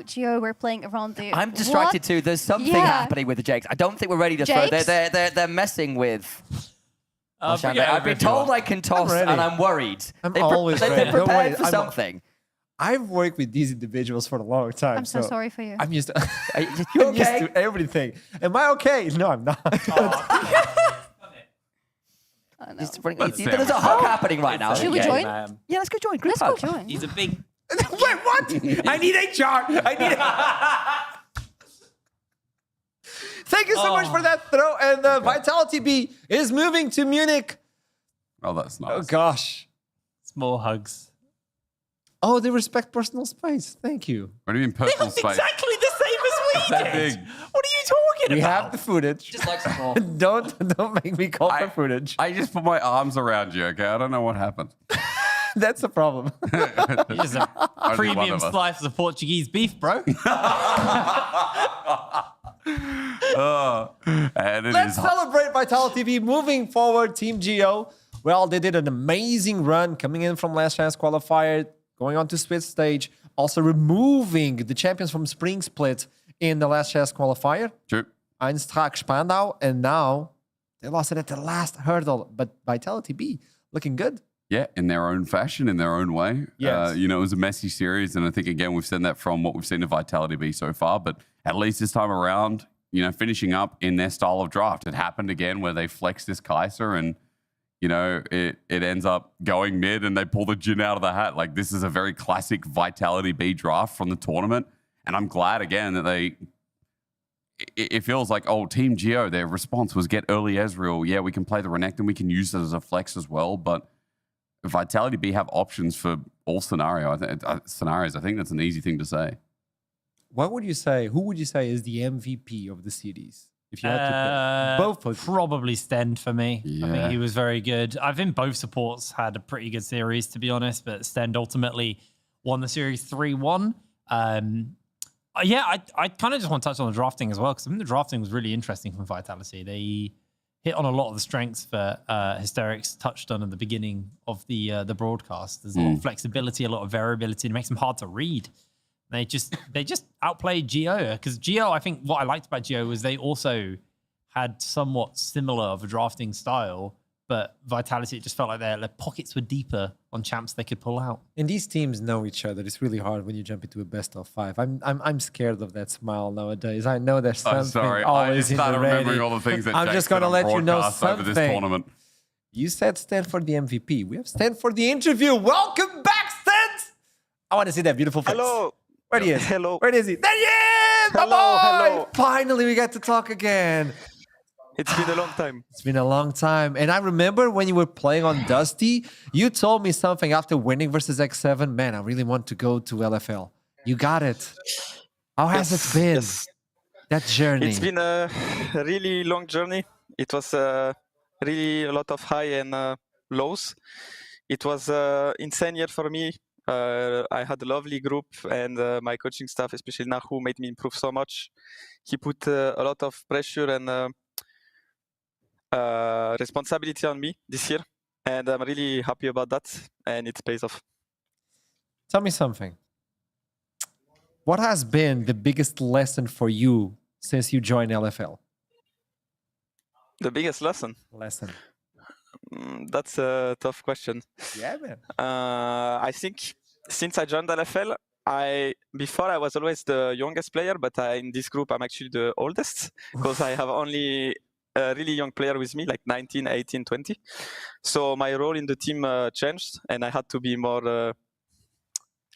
Geo were playing around the... I'm distracted too. There's something happening with the Jakes. I don't think we're ready to throw. They're messing with... I've been told I can toss and I'm worried. I'm always ready. They're prepared for something. I've worked with these individuals for a long time. I'm so sorry for you. I'm used to, you I'm used to everything. Am I okay? No, I'm not. There's a hug happening right now. Should we join? Yeah, let's go join. Group Let's go join. He's a big... Wait, what? I need HR. I need Thank you so much for that throw. And Vitality B is moving to Munich. Oh, that's nice. Oh, gosh. Small hugs. Oh, they respect personal space. Thank you. What do you mean personal space? Exactly the same as we That did. big. What are you talking We about? have the footage. Just like small. Don't make me call for footage. I just put my arms around you, okay? I don't know what happened. That's a problem. Just a Only one premium of us. slice of Portuguese beef, bro. And it Let's is hot. celebrate Vitality V moving forward, Team Geo. Well, they did an amazing run coming in from last chance qualifier, going on to split stage, also removing the champions from Spring Split in the last chance qualifier. True. Einstracht Spandau, and now they lost it at the last hurdle. But Vitality B looking good. Yeah, in their own fashion, in their own way. Yes. You know, it was a messy series, and I think, again, we've seen that from what we've seen of Vitality B so far, but at least this time around, you know, finishing up in their style of draft. It happened again where they flexed this Kaiser and, you know, it ends up going mid and they pull the gin out of the hat. Like, this is a very classic Vitality B draft from the tournament, and I'm glad, again, that it feels like, oh, Team Geo, their response was get early Ezreal. Yeah, we can play the Renekton, we can use it as a flex as well, but Vitality B have options for all scenarios. I think that's an easy thing to say. What would you say? Who would you say is the MVP of the series? If you had to pick both of them. Probably Stend for me. I Yeah. think he was very good. I think both supports had a pretty good series, to be honest, but Stend ultimately won the series 3-1. Yeah, I kind of just want to touch on the drafting as well, because I think the drafting was really interesting from Vitality. They hit on a lot of the strengths that Hysterics touched on at the beginning of the broadcast. There's a lot of flexibility, a lot of variability, and it makes them hard to read. They just outplayed Geo, because Geo, I think what I liked about Geo was they also had somewhat similar of a drafting style, but Vitality, it just felt like their pockets were deeper on champs they could pull out. And these teams know each other. It's really hard when you jump into a best of 5. I'm scared of that smile nowadays. I know there's something Sorry, I always just in the started ready. remembering all the things that I'm Jake just going to said on let you know broadcast over something. this tournament. You said stand for the MVP. We have stand for the interview. Welcome back, Stan! I want to see that beautiful face. Hello. Where he is? Hello. Where is he? There he is! Hello, My boy! hello. Finally, we get to talk again. It's been a long time. It's been a long time. And I remember when you were playing on Dusty, you told me something after winning versus X7. Man, I really want to go to LFL. You got it. How has it been? Yes. That journey. It's been a really long journey. It was really a lot of high and lows. It was an insane year for me. I had a lovely group, and my coaching staff, especially Nahu, made me improve so much. He put a lot of pressure and responsibility on me this year, and I'm really happy about that, and it pays off. Tell me something. What has been the biggest lesson for you since you joined LFL? The biggest lesson? That's a tough question. Yeah, man. I think since I joined LFL, before I was always the youngest player, but in this group I'm actually the oldest because I have only a really young player with me, like 19, 18, 20. So my role in the team changed, and I had to be more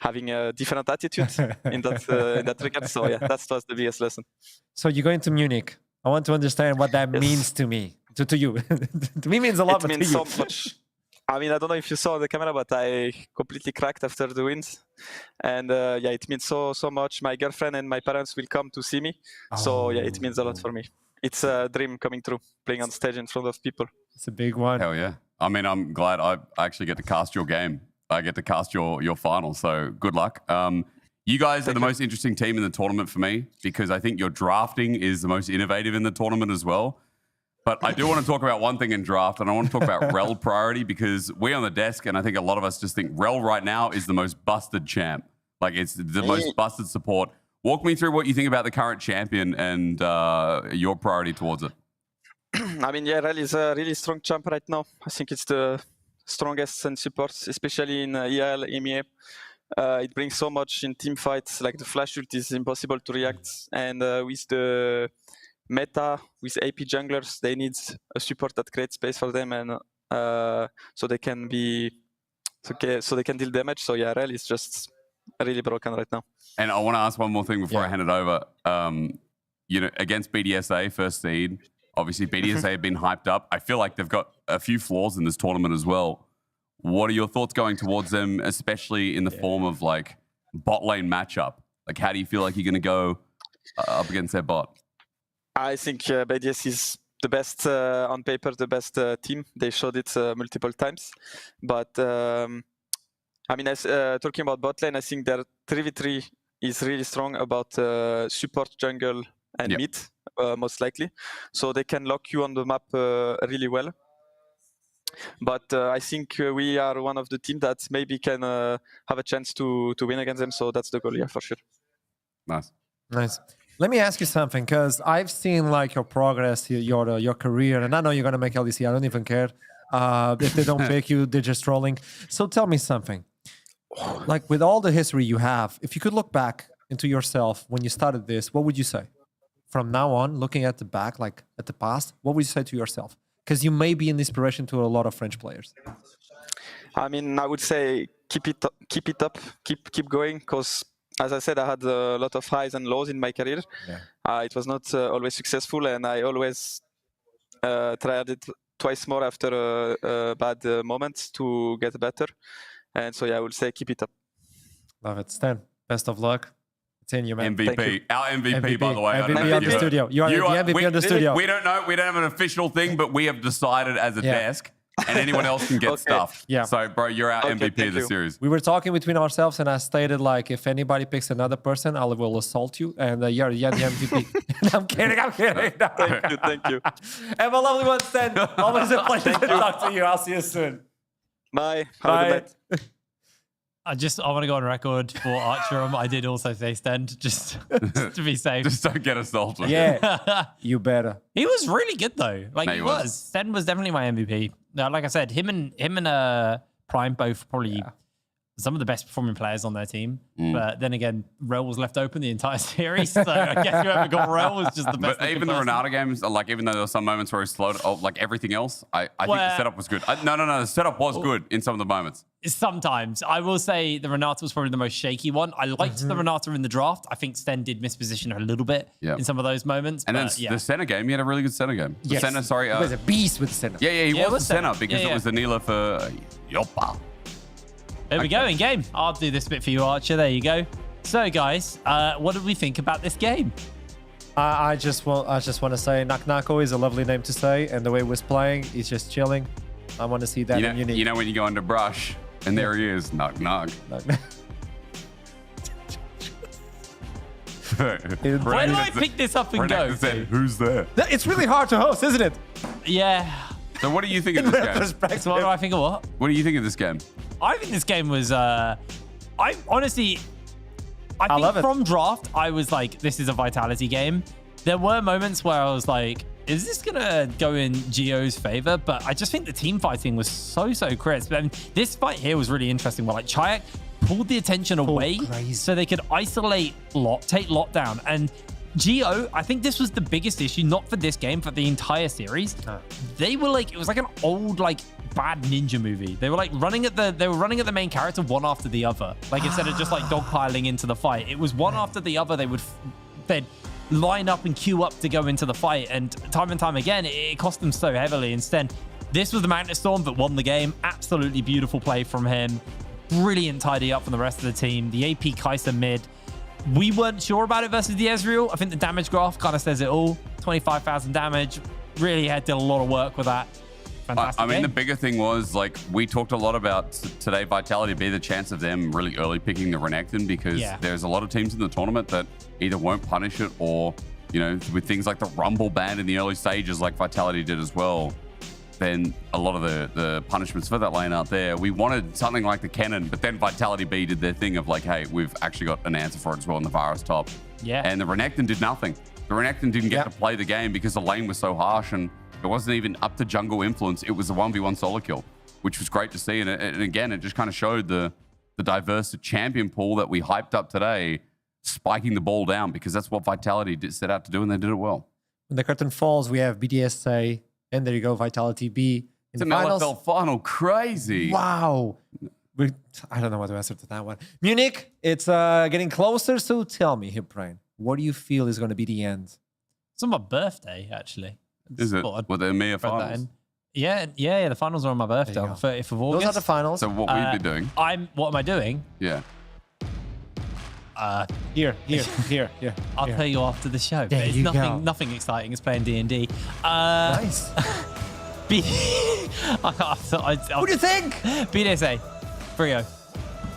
having a different attitude in that regard. So yeah, that was the biggest lesson. So you're going to Munich. I want to understand what that means to me, to you. To me, it means a lot. It means so much. I mean, I don't know if you saw the camera, but I completely cracked after the wins. And yeah, it means so much. My girlfriend and my parents will come to see me. So yeah, it means a lot for me. It's a dream coming true, playing on stage in front of people. It's a big one. Hell yeah. I mean, I'm glad I actually get to cast your game. I get to cast your final. So good luck. You guys are the most interesting team in the tournament for me because I think your drafting is the most innovative in the tournament as well. But I do want to talk about one thing in draft, and I want to talk about Rel priority because we on the desk, and I think a lot of us just think Rel right now is the most busted champ. Like, it's the most busted support. Walk me through what you think about the current champion and your priority towards it. I mean, yeah, Rel is a really strong champ right now. I think it's the strongest in supports, especially in EL, EMEA. It brings so much in team fights, like the flash ult is impossible to react. And with the meta, with AP junglers, they need a support that creates space for them, and so they can be so they can deal damage. So yeah, Rel is just really broken right now. And I want to ask one more thing before I hand it over. You know, against BDSA, first seed, obviously BDSA have been hyped up. I feel like they've got a few flaws in this tournament as well. What are your thoughts going towards them, especially in the form of like bot lane matchup? Like, how do you feel like you're going to go up against their bot? I think BDS is the best on paper, the best team. They showed it multiple times. But I mean, as talking about bot lane, I think their 3v3 is really strong about support, jungle, and mid, most likely. So they can lock you on the map really well. But I think we are one of the teams that maybe can have a chance to win against them. So that's the goal, yeah, for sure. Nice. Nice. Let me ask you something, because I've seen like your progress, your career, and I know you're gonna make LEC. I don't even care if they don't pick you; they're just trolling. So tell me something. Like, with all the history you have, if you could look back into yourself when you started this, what would you say? From now on, looking at the back, like at the past, what would you say to yourself? Because you may be an inspiration to a lot of French players. I mean, I would say keep it up, keep going, because as I said, I had a lot of highs and lows in my career. Yeah. It was not always successful, and I always tried it twice more after bad moments to get better. And so, yeah, I would say keep it up. Love it. Stan, best of luck. It's in you, man. MVP. Our MVP, by the way. MVP on the studio. You are the MVP on the studio. We don't know. We don't have an official thing, but we have decided as a desk, and anyone else can get stuff. Yeah. So, bro, you're our MVP of the series. We were talking between ourselves, and I stated, like, if anybody picks another person, I will assault you, and you're the MVP. I'm kidding. Thank you. Have a lovely one, Stan. Always a pleasure to talk to you. I'll see you soon. Bye. Have a good night. I want to go on record for Archerum. I did also say Stend, just to be safe. Just don't get assaulted. Yeah, you better. He was really good though. Like, No, he he was. was. Stend was definitely my MVP. Now, like I said, him and Prime both probably some of the best performing players on their team. But then again, Rel was left open the entire series. So I guess whoever got Rel was just the best. But even the Ronaldo games, like, even though there were some moments where he slowed, like everything else, I think the setup was good. No, the setup was good in some of the moments. Sometimes. I will say the Renata was probably the most shaky one. I liked the Renata in the draft. I think Sten did misposition her a little bit in some of those moments. And then the center game, he had a really good center game. The Yes. center, sorry. He was a beast with the center. Yeah, he was the center because Yeah, it was the Neela for Yopa. There we go, in game. I'll do this bit for you, Archer. There you go. So, guys, what did we think about this game? I just want to say Naknako is a lovely name to say, and the way he was playing, he's just chilling. I want to see that in Unique. You know when you go under brush, and there he is, knock. Knock. Where do I pick this up and go? Said, who's there? It's really hard to host, isn't it? Yeah. So what do you think of this game? So what do I think of what? What do you think of this game? I think this game was, I think love it. from draft, I was like, this is a vitality game. There were moments where I was like, is this going to go in Gio's favor? But I just think the team fighting was so crisp. I mean, this fight here was really interesting. Where like Chayak pulled the attention away so they could isolate take lockdown. And Geo, I think this was the biggest issue, not for this game, for the entire series. They were like, it was like an old, like, bad ninja movie. They were like running at the main character one after the other. Like, instead of just like dogpiling into the fight, it was one after the other. They'd line up and queue up to go into the fight, and time again, it cost them so heavily. Instead, this was the Magnet Storm that won the game. Absolutely beautiful play from him. Brilliant tidy up from the rest of the team. The AP Kai'Sa mid. We weren't sure about it versus the Ezreal. I think the damage graph kind of says it all. 25,000 damage. Really did a lot of work with that. Fantastic I mean, game. the bigger thing was, like, we talked a lot about today, Vitality be the chance of them really early picking the Renekton, because there's a lot of teams in the tournament that either won't punish it or, you know, with things like the Rumble ban in the early stages, like Vitality did as well, then a lot of the punishments for that lane out there. We wanted something like the Kennen, but then Vitality B did their thing of like, hey, we've actually got an answer for it as well in the Varus top. Yeah. And the Renekton did nothing. The Renekton didn't get to play the game because the lane was so harsh, and it wasn't even up to jungle influence. It was a 1v1 solo kill, which was great to see. And again, it just kind of showed the diverse champion pool that we hyped up today, spiking the ball down, because that's what Vitality set out to do, and they did it well. When the curtain falls, we have BDSA, and there you go, Vitality B. It's an LFL final. Crazy. Wow. I don't know what to answer to that one. Munich, it's getting closer, so tell me here, Brian, what do you feel is going to be the end? It's on my birthday, actually. Is it? With the EMEA finals? Yeah, the finals are on my birthday on the 30th of August. Those are the finals. So what will you be doing? What am I doing? Yeah. Here. I'll tell you after the show. There It's you go. nothing exciting. It's playing D&D. Nice. What do you think? BDSA. Frio.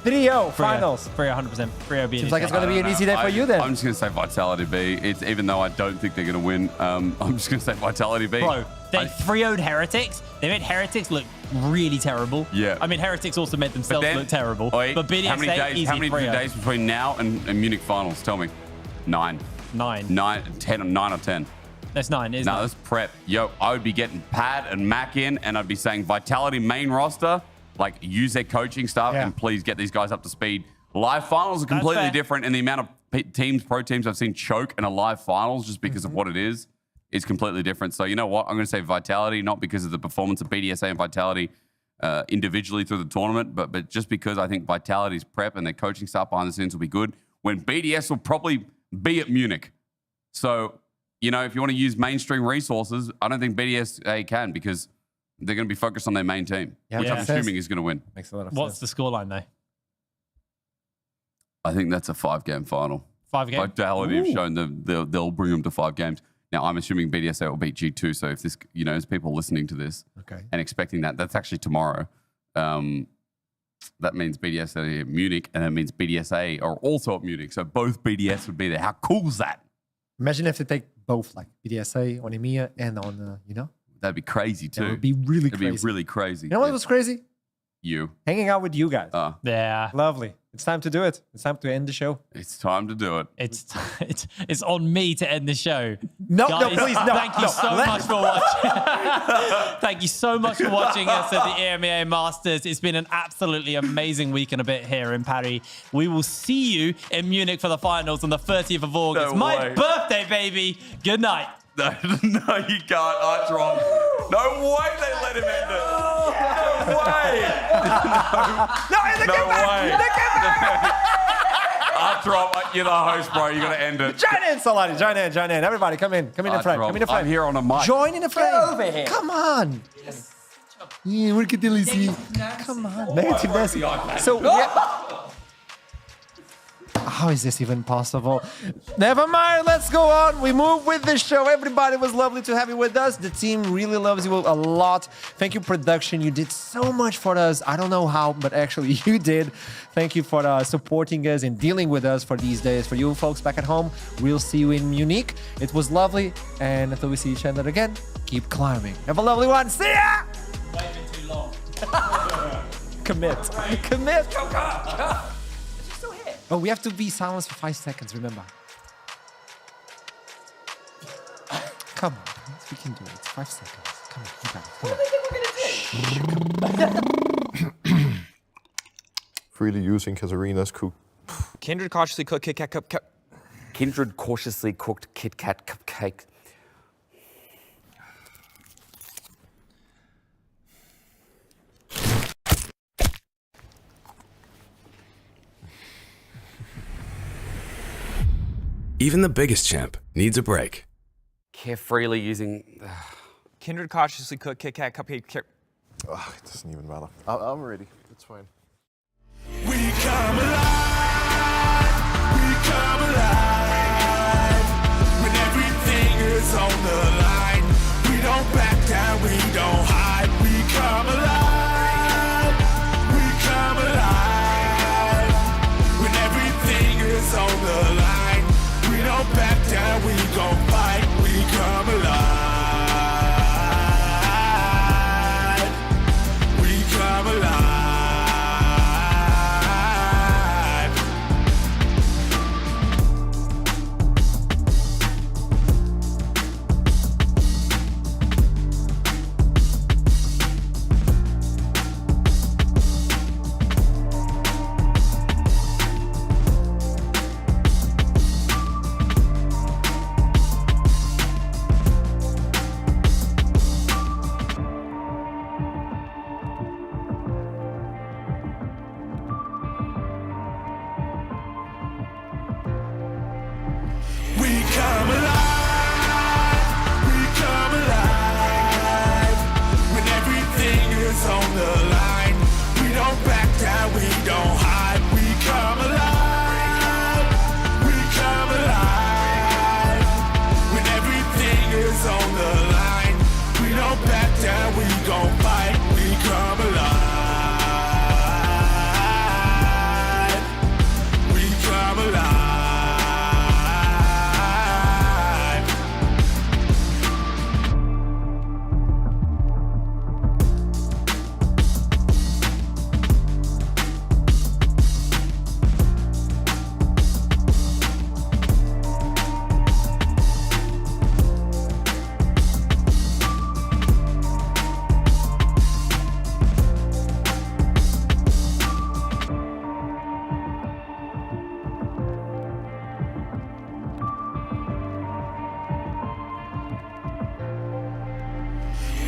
3-0 finals. Frio 100%. Frio BDSA. Seems like it's going to be an easy day for you then. I'm just going to say Vitality B. Even though I don't think they're going to win, I'm just going to say Vitality B. Bro, they 3-0'd Heretics. They made Heretics look really terrible. Yeah. I mean, Heretics also made themselves look terrible. Wait, but BDSA, how many easy days between now and Munich finals? Tell me. 9. 10, 9 or 10. That's 9, isn't it? No, that's prep. Yo, I would be getting Pad and Mac in, and I'd be saying Vitality main roster, like, use their coaching staff and please get these guys up to speed. Live finals are completely different, and the amount of pro teams I've seen choke in a live finals just because of what it is completely different. So you know what? I'm going to say Vitality, not because of the performance of BDSA and Vitality individually through the tournament, but just because I think Vitality's prep and their coaching staff behind the scenes will be good, when BDS will probably be at Munich. So, you know, if you want to use mainstream resources, I don't think BDSA can, because they're going to be focused on their main team, which I'm assuming is going to win. Makes a lot of What's sense. the scoreline, though? I think that's a 5-game final. 5-game? Vitality have shown they'll bring them to 5 games. Now, I'm assuming BDSA will beat G2. So if this, you know, as people listening to this and expecting that's actually tomorrow. That means BDSA at Munich, and that means BDSA are also at Munich. So both BDS would be there. How cool is that? Imagine if they take both, like BDSA on EMEA and on, you know? That'd be crazy too. That would be really That'd crazy. be really crazy. You know what was crazy? You. Hanging out with you guys. Yeah. Lovely. It's time to do it. It's time to end the show. It's time to do it. It's on me to end the show. No, Guys, please, no. Thank you so much for watching. Thank you so much for watching us at the EMEA Masters. It's been an absolutely amazing week and a bit here in Paris. We will see you in Munich for the finals on the 30th of August. My birthday, baby. Good night. No, you can't, Archron. No way they let him end it. No way. No way. Archron, you're the host, bro. You got to end it. Join in, Solani. Join in. Everybody, come in. Come in the front. Come in the front. I'm here on a mic. Join in the front. over here. Come on. Yeah, look at Dilly. Come on. Negative message. So, how is this even possible? Never mind, let's go on. We move with the show. Everybody, was lovely to have you with us. The team really loves you a lot. Thank you, production. You did so much for us. I don't know how, but actually you did. Thank you for supporting us and dealing with us for these days. For you folks back at home, we'll see you in Munich. It was lovely. And until we see each other again, keep climbing. Have a lovely one. See ya! Waiting too long. Commit. Oh, we have to be silent for 5 seconds, remember. Come on, we can do it. It's 5 seconds. Come on, you got it. Come on. What do they think we're going to do? freely using Katarina's cook. Kindred cautiously cooked Kit Kat cupcake. Kindred cautiously cooked Kit Kat cupcake. Even the biggest champ needs a break. Carefreely using... Kindred cautiously cooked Kit Kat cupcake. It doesn't even matter. I'm ready. It's fine. We come alive. We come alive. When everything is on the line, we don't back down, we don't hide. We come alive. We come alive. When everything is on the line, we don't back down, we gon' fight. We come alive. We come alive. We come alive, we come alive. When everything is on the line, we don't back down, we don't hide. We come alive, we come alive. When everything is on the line, we don't back down, we gon' fight. We come alive, we come alive.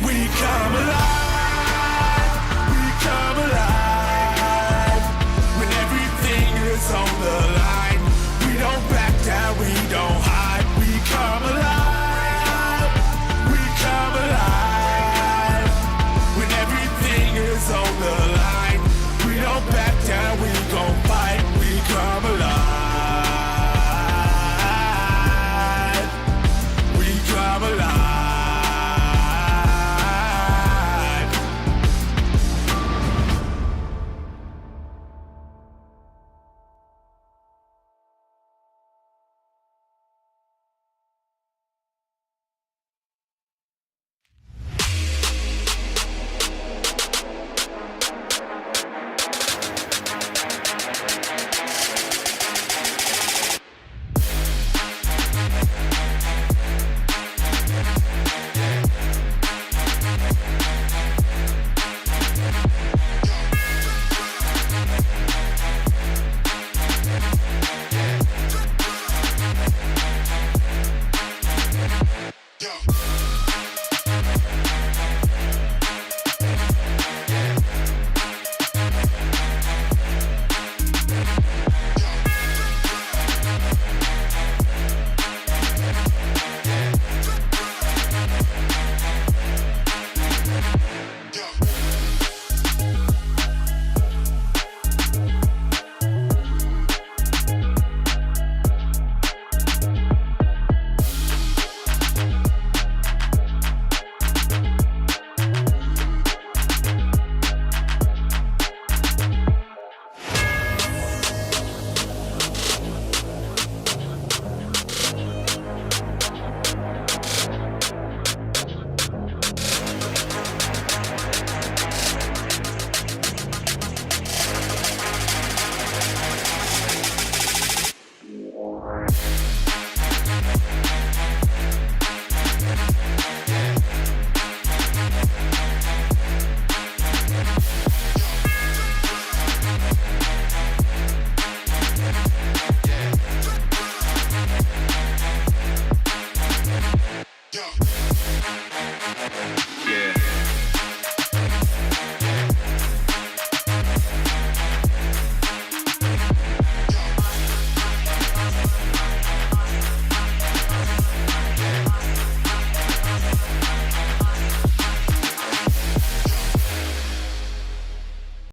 We come alive, we come alive. When everything is on the line.